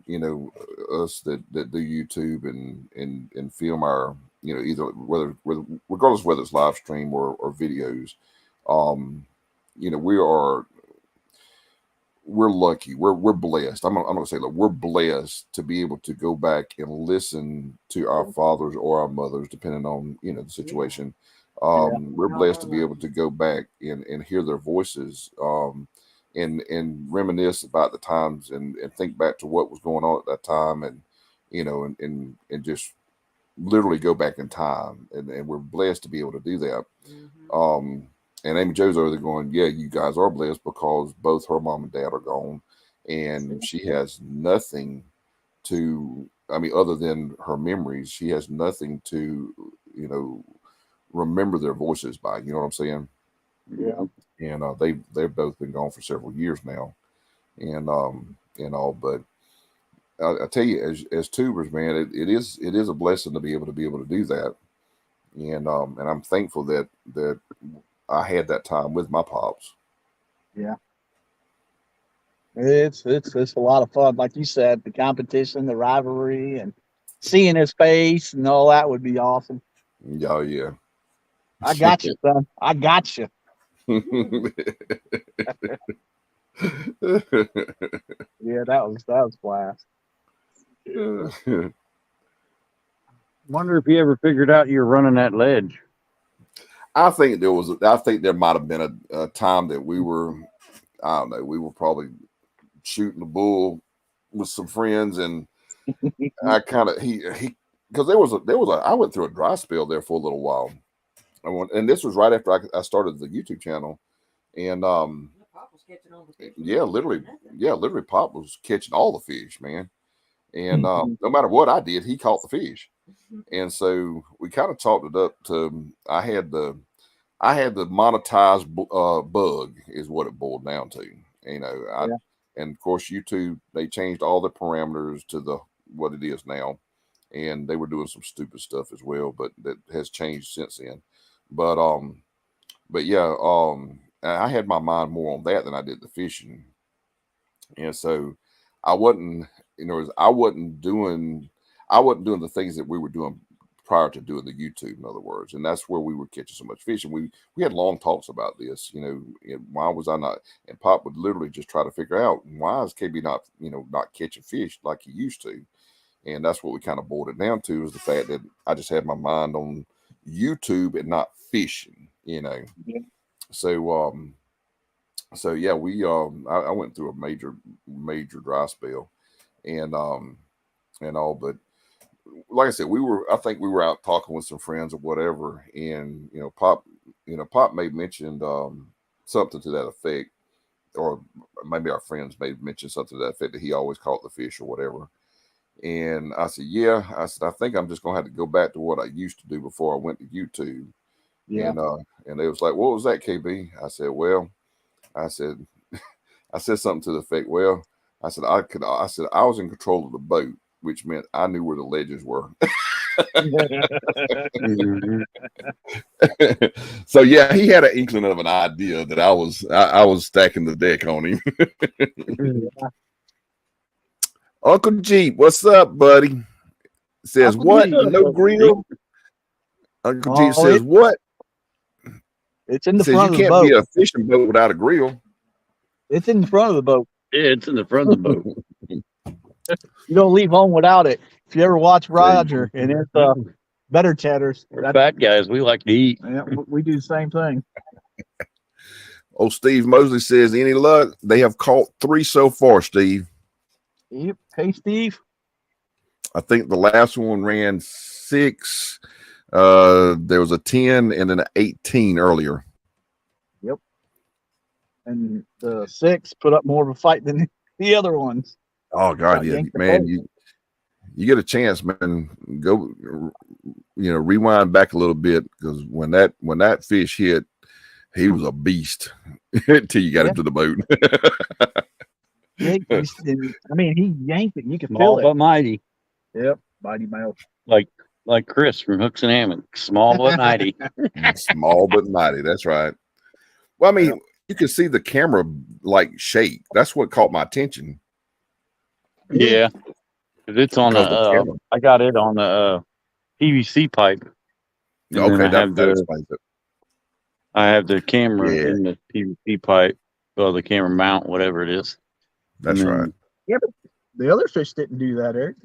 us that do YouTube and film our either whether regardless of whether it's live stream or videos, we're lucky. We're blessed. I'm gonna say that we're blessed to be able to go back and listen to our fathers or our mothers, depending on the situation. We're blessed to be able to go back and hear their voices, and reminisce about the times and think back to what was going on at that time, and and just literally go back in time, and we're blessed to be able to do that. And Amy Jo's over there going, yeah, you guys are blessed because both her mom and dad are gone, and she has nothing to, other than her memories, she has nothing to, remember their voices by. You know what I'm saying? Yeah. And they've both been gone for several years now, and all. But I tell you, as tubers, man, it is a blessing to be able to do that, and I'm thankful that I had that time with my pops. Yeah. It's a lot of fun. Like you said, the competition, the rivalry, and seeing his face and all that would be awesome. Oh yeah. I got you, son. I got you. Yeah, that was blast. Wonder if you ever figured out you're running that ledge. I think there might have been a time that we were, I don't know, we were probably shooting the bull with some friends, and I kind of because there was I went through a dry spell there for a little while. And this was right after I started the YouTube channel, and Pop was catching all the fish. literally Pop was catching all the fish, man. And no matter what I did, he caught the fish. And so we kind of talked it up to I had the monetized bug is what it boiled down to. And of course YouTube, they changed all the parameters to what it is now, and they were doing some stupid stuff as well, but that has changed since then. But yeah, I had my mind more on that than I did the fishing, and so I wasn't doing the things that we were doing prior to doing the YouTube, in other words. And that's where we were catching so much fish. And we had long talks about this, why was I not, and Pop would literally just try to figure out, why is KB not catching fish like he used to. And that's what we kind of boiled it down to, is the fact that I just had my mind on YouTube and not fishing, Yeah. So yeah, I went through a major dry spell, and all, but like I said, I think we were out talking with some friends or whatever, and Pop may have mentioned something to that effect, or maybe our friends may have mentioned something to that effect, that he always caught the fish or whatever. And I said, yeah. I said, I think I'm just gonna have to go back to what I used to do before I went to YouTube. Yeah. And they was like, what was that, KB? I said, well, I said something to the effect, well, I said I was in control of the boat, which meant I knew where the ledges were. So yeah, he had an inkling of an idea that I was stacking the deck on him. Uncle Jeep, what's up, buddy? Says Uncle what? Jeep. No grill? Uncle Jeep says what? It's in the Says front you of the can't be boat. a fishing boat without a grill. It's in the front of the boat. Yeah, it's in the front of the boat. You don't leave home without it. If you ever watch Roger and it's Better Chatters, We're fat guys. We like to eat. yeah, we do the same thing. Oh, Steve Mosley says, any luck? They have caught 3 so far, Steve. Yep. Hey, Steve. I think the last one ran 6. There was a 10 and then an 18 earlier. Yep. And the 6 put up more of a fight than the other ones. Oh God, yeah, Yanked the man. boat. You get a chance, man. Go, rewind back a little bit, because when that fish hit, he was a beast until you got him to the boat. Yeah, he yanked it. You could Small feel it. but mighty. Yep. Mighty mouth. Like Chris from Hooks and Hammocks. Small but mighty. Small but mighty. That's right. Well, I mean, you could see the camera like shake. That's what caught my attention. Yeah. 'Cause it's on Because the camera. I got it on the PVC pipe. And Okay, then that explains it. I have the camera Yeah. in the PVC pipe. Well, the camera mount, whatever it is. That's And then- right. Yeah, but the other fish didn't do that, Eric.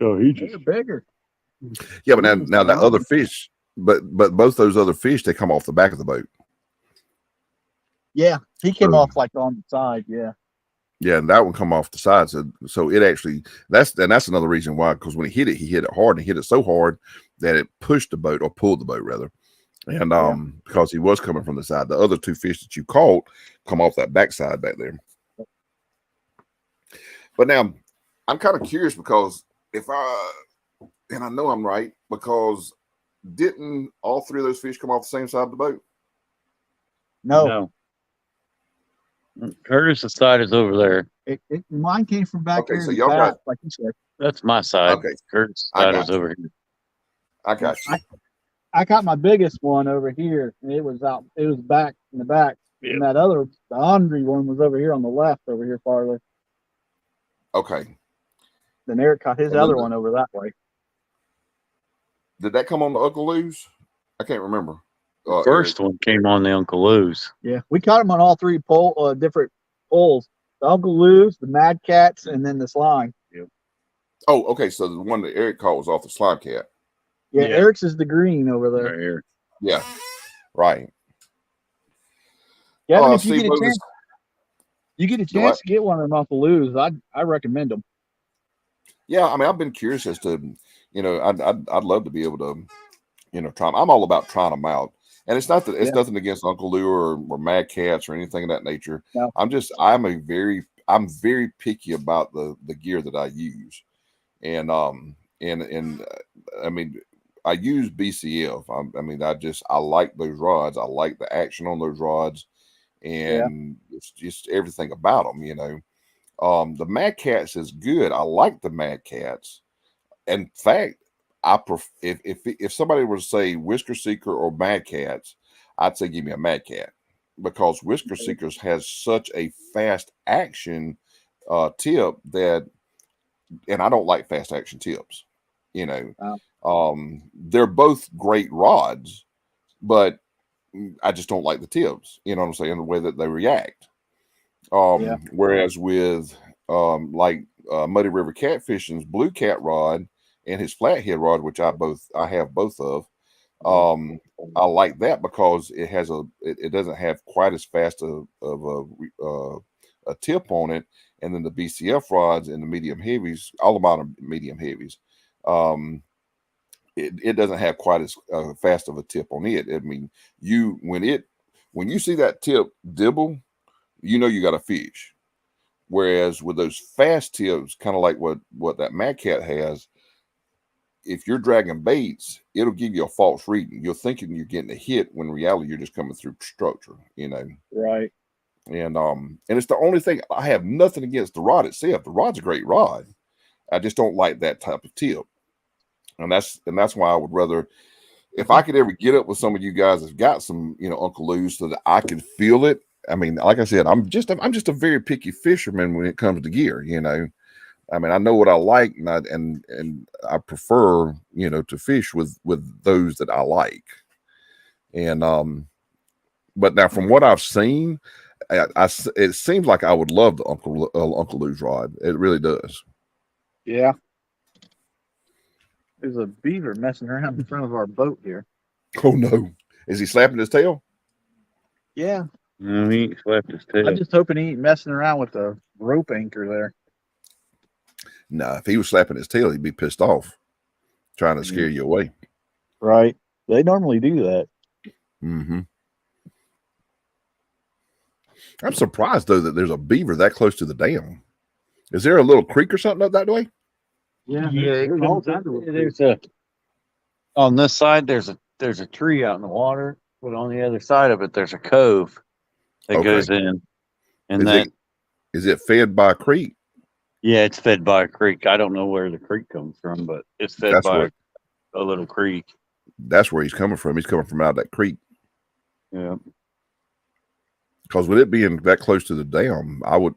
So he They're just bigger. Yeah, but now that other fish, but both those other fish, they come off the back of the boat. Yeah, he came So- off like on the side. Yeah. Yeah, and that one come off the side. So it actually that's another reason why, because when he hit it hard, and he hit it so hard that it pushed the boat, or pulled the boat rather. And because he was coming from the side, the other two fish that you caught come off that backside back there. But now I'm kind of curious, because and I know I'm right, because didn't all three of those fish come off the same side of the boat? No, Curtis's side is over there. mine came from back Okay, here. so in the y'all back, got- like you said. That's my side. Okay. Curtis's I side got is you. over here. I got you. I got my biggest one over here, and it was out. It was back in the back, and that other, the Andre one, was over here on the left, over here farther. Okay. Then Eric caught his And then other the- one over that way. Did that come on the Uncle Lou's? I can't remember. First one came on the Uncle Lou's. Yeah, we caught him on all three different poles: the Uncle Lou's, the Mad Cats, and then this line. Oh, okay. So the one that Eric caught was off the Slime Cat. Yeah, Yeah. Eric's is the green over there. Right here. Yeah. Right. Yeah, Oh, if you see, get a Moses- chance, you get a what? chance to get one of them Uncle Lou's. I recommend them. Yeah, I mean, I've been curious as to, I'd love to be able to, try 'em. I'm all about trying them out, and it's not that it's Yeah. nothing against Uncle Lou or Mad Cats or anything of that nature. No. I'm very picky about the gear that I use, and I mean, I use BCF. I like those rods. I like the action on those rods, and it's just everything about them, The Mad Cats is good. I like the Mad Cats. In fact, if somebody were to say Whisker Seeker or Mad Cats, I'd say give me a Mad Cat, because Whisker Seekers has such a fast action tip that, and I don't like fast action tips. They're both great rods, but I just don't like the tips. You know what I'm saying? The way that they react. Whereas with Muddy River Catfishing's Blue Cat rod and his flathead rod, which I have both of, I like that because it has it doesn't have quite as fast of a tip on it, and then the BCF rods and the medium heavies, all about them medium heavies, it doesn't have quite as fast of a tip on it. I mean, when you see that tip dibble, you got a fish. Whereas with those fast tips, kind of like what that Mad Cat has, if you're dragging baits, it'll give you a false reading. You're thinking you're getting a hit when in reality you're just coming through structure, Right. And it's the only thing. I have nothing against the rod itself. The rod's a great rod. I just don't like that type of tip. And that's why I would rather, if I could ever get up with some of you guys that's got some, Uncle Lou's, so that I could feel it. I mean, like I said, I'm just a very picky fisherman when it comes to gear. I mean, I know what I like, and I prefer, to fish with those that I like. And but now from what I've seen, it seems like I would love the Uncle Lou's rod. It really does. Yeah. There's a beaver messing around in front of our boat here. Oh no! Is he slapping his tail? Yeah. No, he slapped his tail. I'm just hoping he ain't messing around with the rope anchor there. No, if he was slapping his tail, he'd be pissed off, trying to scare you away. Right. They normally do that. Mm-hmm. I'm surprised though that there's a beaver that close to the dam. Is there a little creek or something up that way? Yeah, it there's comes all- out of a there's a on this side there's a tree out in the water, but on the other side of it there's a cove that Okay. goes in, and Is then it fed by a creek? yeah, it's fed by a creek. I don't know where the creek comes from, but it's fed That's by where a little creek. that's where he's coming from. He's coming from out of that creek. Yeah. Because with it being that close to the dam, I would,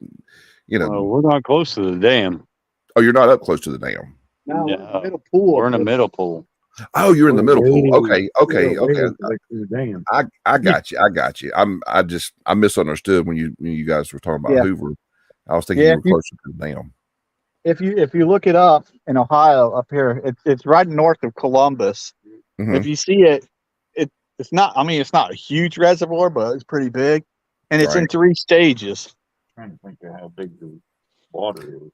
Well, we're not close to the dam. oh, you're not up close to the dam. No, Yeah. we're in the middle pool. We're in the middle pool. Oh, you're in the middle pool. Way- Okay. The dam. I got you. I misunderstood when you guys were talking about Yeah. Hoover. I was thinking Yeah, you were closer to the dam. If you look it up in Ohio up here, it's right north of Columbus. Mhm. If you see it, it's not. I mean, it's not a huge reservoir, but it's pretty big, and it's in Right. 3 stages. Trying to think of how big the water is.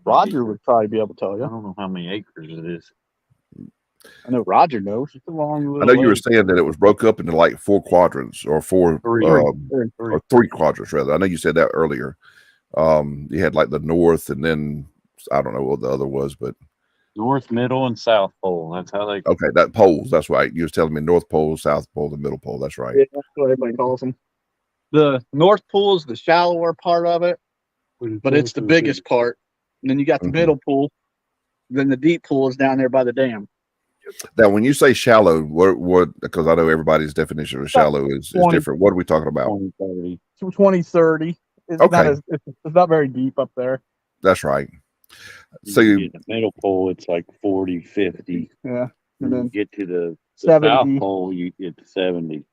Roger would probably be able to tell I you. don't know how many acres it is. I know Roger knows. It's a long little I know you were lake. saying that it was broke up into like 4 quadrants or 4 Three. or 3 quadrants rather. I know you said that earlier. You had like the north, and then I don't know what the other was, but North, middle, and south pole. That's how they. okay, that poles. That's right. You was telling me North Pole, South Pole, the Middle Pole. That's right. Yeah, that's what everybody calls them. The North Pool is the shallower part of it, but it's the biggest part. And then you got the Mhm. middle pool. Then the deep pool is down there by the dam. Now, when you say shallow, what? Because I know everybody's definition of shallow is 20. different. What are we talking about? 2030. 20-30. It's Okay. it's not very deep up there. That's right. So You you, get the middle pole, it's like 40, 50. Yeah. When And you then get to the 70. south pole, you get to 70.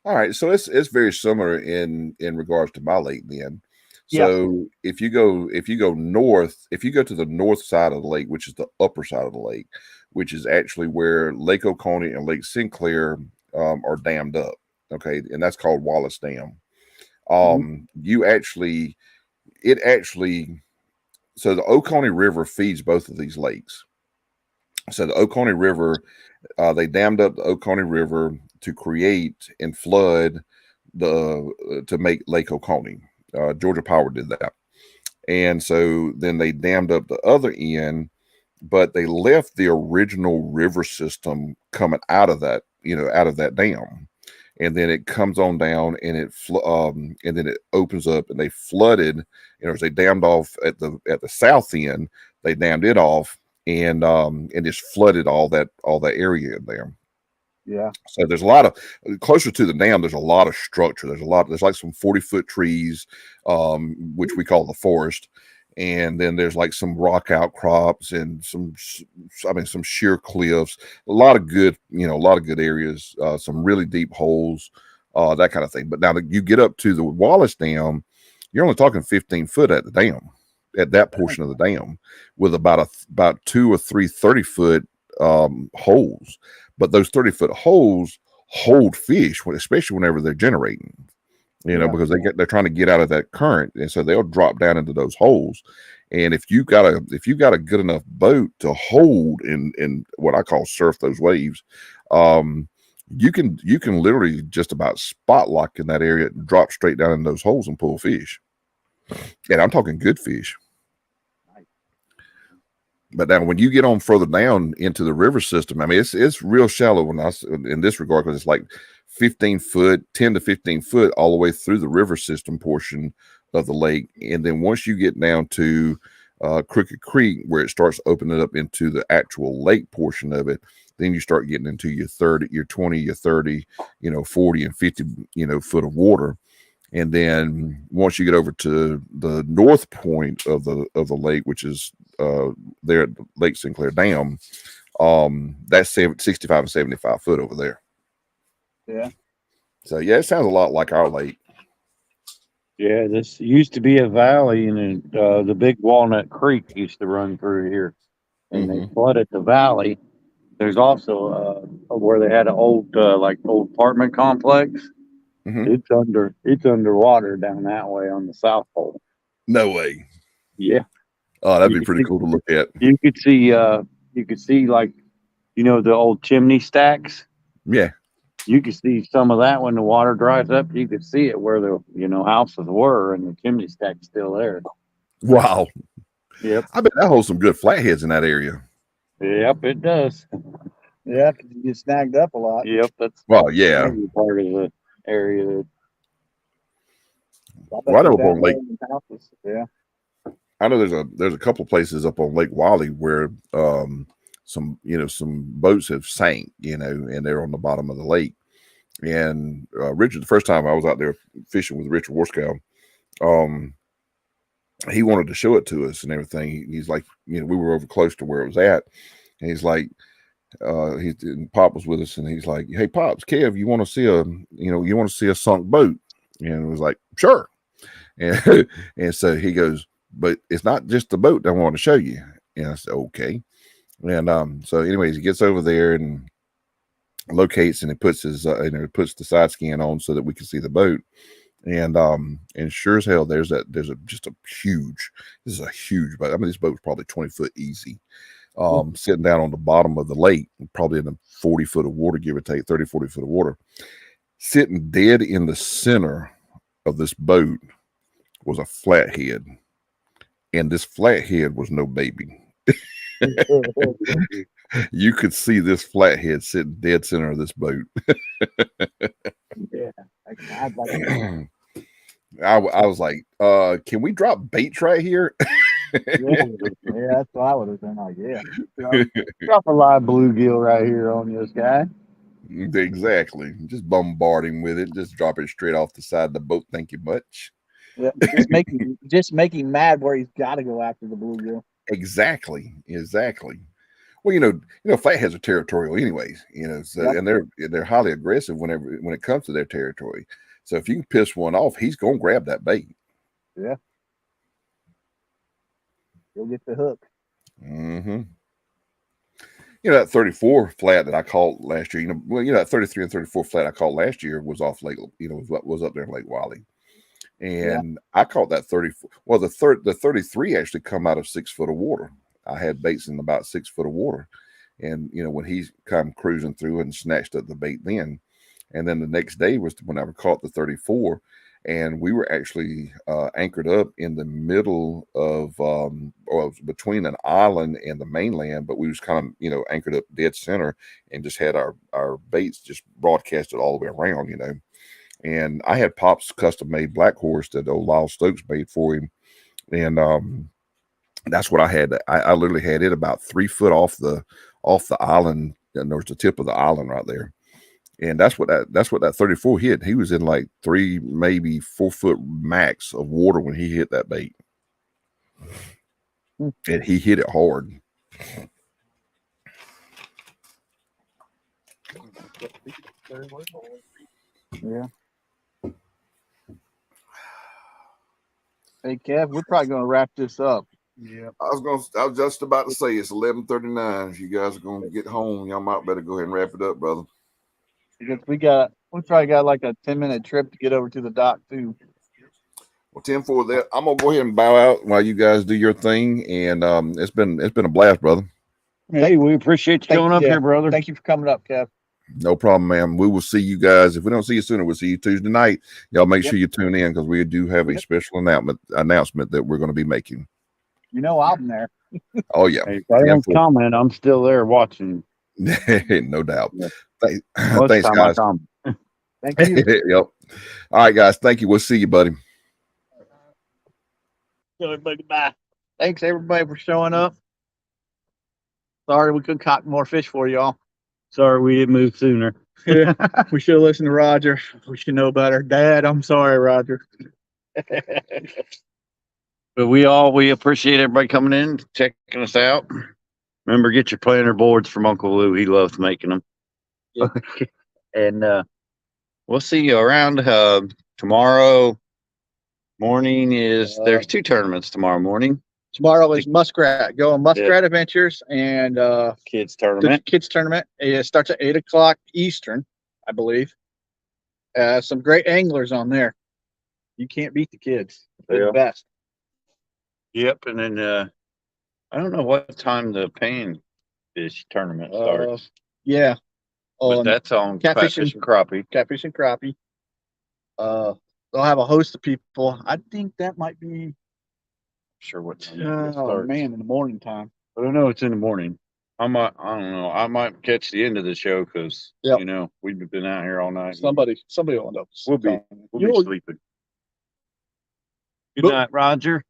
all right. So it's very similar in regards to my lake then. Yeah. So if you go north, if you go to the north side of the lake, which is the upper side of the lake, which is actually where Lake Oconee and Lake Sinclair are dammed up. Okay, and that's called Wallace Dam. You actually, so the Oconee River feeds both of these lakes. So the Oconee River, they dammed up the Oconee River to create and flood to make Lake Oconee. Georgia Power did that, and so then they dammed up the other end, but they left the original river system coming out of that, out of that dam, and then it comes on down and and then it opens up, and they flooded. As they dammed off at the south end, they dammed it off and just flooded all that area in there. yeah. So there's a lot of closer to the dam. There's a lot of structure. There's like some 40-foot trees, which we call the forest, and then there's like some rock outcrops and some sheer cliffs. A lot of good areas. Some really deep holes, that kind of thing. But now that you get up to the Wallace Dam, you're only talking 15 foot at the dam, at that portion of the dam, with about 2 or 3 30-foot holes. But those 30-foot holes hold fish, especially whenever they're generating, because they're trying to get out of that current, and so they'll drop down into those holes. And if you got a good enough boat to hold in what I call surf those waves, you can literally just about spot lock in that area and drop straight down in those holes and pull fish. And I'm talking good fish. But now, when you get on further down into the river system, I mean, it's real shallow in this regard, because it's like 10 to 15 foot all the way through the river system portion of the lake. And then once you get down to Crooked Creek, where it starts opening up into the actual lake portion of it, then you start getting into your 30, your 20, your 30, 40 and 50, foot of water. And then once you get over to the north point of the lake, which is there at the Lake Sinclair Dam, that's 65 and 75 foot over there. Yeah. So yeah, it sounds a lot like our lake. Yeah, this used to be a valley, and the big Walnut Creek used to run through here, and they flooded the valley. There's also where they had an old apartment complex. Mhm. It's underwater down that way on the south pole. No way. Yeah. Oh, that'd You be pretty could- cool to look at. You could see like, the old chimney stacks. Yeah. You could see some of that when the water dries up. You could see it where the houses were, and the chimney stack's still there. Wow. Yep. I bet that holds some good flatheads in that area. Yep, it does. Yeah, 'cause you get snagged up a lot. Yep, that's Well, yeah. maybe part of the area that Well, I know up on Lake. Yeah. I know there's a couple places up on Lake Wiley where some boats have sank, and they're on the bottom of the lake. And Richard, the first time I was out there fishing with Richard Warskow, he wanted to show it to us and everything. He's like, we were over close to where it was at, and he's like, and Pop was with us, and he's like, "Hey, Pops, Kev, you want to see a sunk boat?" And it was like, "Sure." And, and so he goes, but it's not just the boat I want to show you. And I said, okay. And so anyways, he gets over there and locates, and he puts his puts the side scan on so that we can see the boat. And sure as hell, there's a huge, this is a huge boat. I mean, this boat's probably 20 foot easy. Sitting down on the bottom of the lake, probably in a 40 foot of water, give or take 30, 40 foot of water. Sitting dead in the center of this boat was a flathead. And this flathead was no baby. You could see this flathead sitting dead center of this boat. Yeah. I'd like to- I was like, can we drop baits right here? yeah, that's what I would have done. Like, yeah. Drop a live bluegill right here on this guy. Exactly. Just bombard him with it. Just drop it straight off the side of the boat. Thank you much. Yeah. Just make him mad where he's got to go after the bluegill. Exactly. Well, flatheads are territorial anyways, so, Yep. and they're highly aggressive when it comes to their territory. So if you can piss one off, he's going to grab that bait. Yeah. He'll get the hook. Mm-hmm. That 34 flat that I caught last year, that 33 and 34 flat I caught last year was off Lake, was up there in Lake Wiley. And I caught that 34. Well, the 33 actually come out of 6 foot of water. I had baits in about 6 foot of water. And, when he's come cruising through and snatched up the bait then. And then the next day was when I caught the 34. And we were actually anchored up in the middle of, between an island and the mainland, but we was kind of, anchored up dead center and just had our baits just broadcasted all the way around, And I had Pop's custom made Black Horse that old Lyle Stokes made for him. And that's what I had. I literally had it about 3 foot off the island. And there's the tip of the island right there. And that's what that 34 hit. He was in like 3, maybe 4 foot max of water when he hit that bait. And he hit it hard. Yeah. Hey, Kev, we're probably going to wrap this up. Yeah. I was just about to say it's 11:39. If you guys are going to get home, y'all might better go ahead and wrap it up, brother. Because we probably got like a 10-minute trip to get over to the dock too. Well, 10-4 that. I'm gonna go ahead and bow out while you guys do your thing. And it's been a blast, brother. Hey, we appreciate you showing up here, brother. Thank you for coming up, Kev. No problem, ma'am. We will see you guys. If we don't see you sooner, we'll see you Tuesday night. Y'all make sure you tune in because we do have a special announcement that we're going to be making. I'm there. Oh yeah. Hey, if I don't comment, I'm still there watching. No doubt. Yeah. Thanks, guys. Thank you. Yep. All right, guys. Thank you. We'll see you, buddy. Everybody, bye. Thanks everybody for showing up. Sorry we couldn't caught more fish for y'all. Sorry we didn't move sooner. Yeah, we should have listened to Roger. We should know better. Dad, I'm sorry, Roger. But we appreciate everybody coming in, checking us out. Remember, get your planter boards from Uncle Lou. He loves making them. Yeah. And we'll see you around tomorrow morning. There's 2 tournaments tomorrow morning. Tomorrow is Muskrat. Go on Muskrat Adventures and Kids the tournament. kids tournament. It starts at 8:00 Eastern, I believe. Some great anglers on there. You can't beat the kids. They're Yeah. the best. Yep. And then I don't know what time the pan fish tournament starts. Yeah. But that's on catfish catfish and crappie. Catfish and crappie. They'll have a host of people. I think that might be Sure what time it oh starts. man, in the morning time. But I know it's in the morning. I don't know. I might catch the end of the show because Yep. we've been out here all night. Somebody will end up. We'll be You'll- sleeping. Good night, Roger.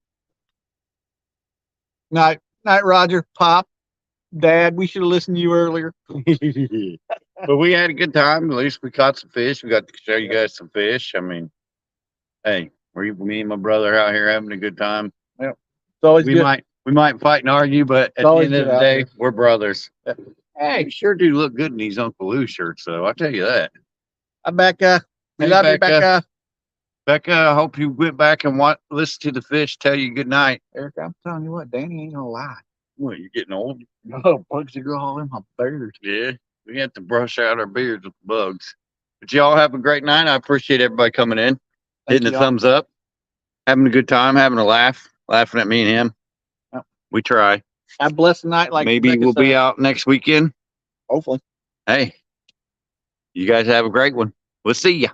Night, Roger, Pop, Dad. We should have listened to you earlier. But we had a good time. At least we caught some fish. We got to show you guys some fish. I mean, hey, me and my brother out here having a good time. It's always We good. might fight and argue, but at the always end of good the out day, there. we're brothers. Hey, sure do look good in these Uncle Lou shirts, though. I'll tell you that. Hi, Becca. We Hey, love you, Becca. Becca. Becca, I hope you went back and listen to the fish tell you good night. Eric, I'm telling you what, Danny ain't gonna lie. What, you're getting old? No, bugs are growing all in my beard. Yeah. We have to brush out our beards with bugs. But y'all have a great night. I appreciate everybody coming in, hitting the y'all. thumbs up, having a good time, having a laugh, laughing at me and him. Yep. We try. Have a blessed night. Like Maybe Becca we'll be said. out next weekend. Hopefully. Hey, you guys have a great one. We'll see ya.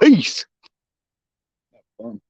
Peace. Fun.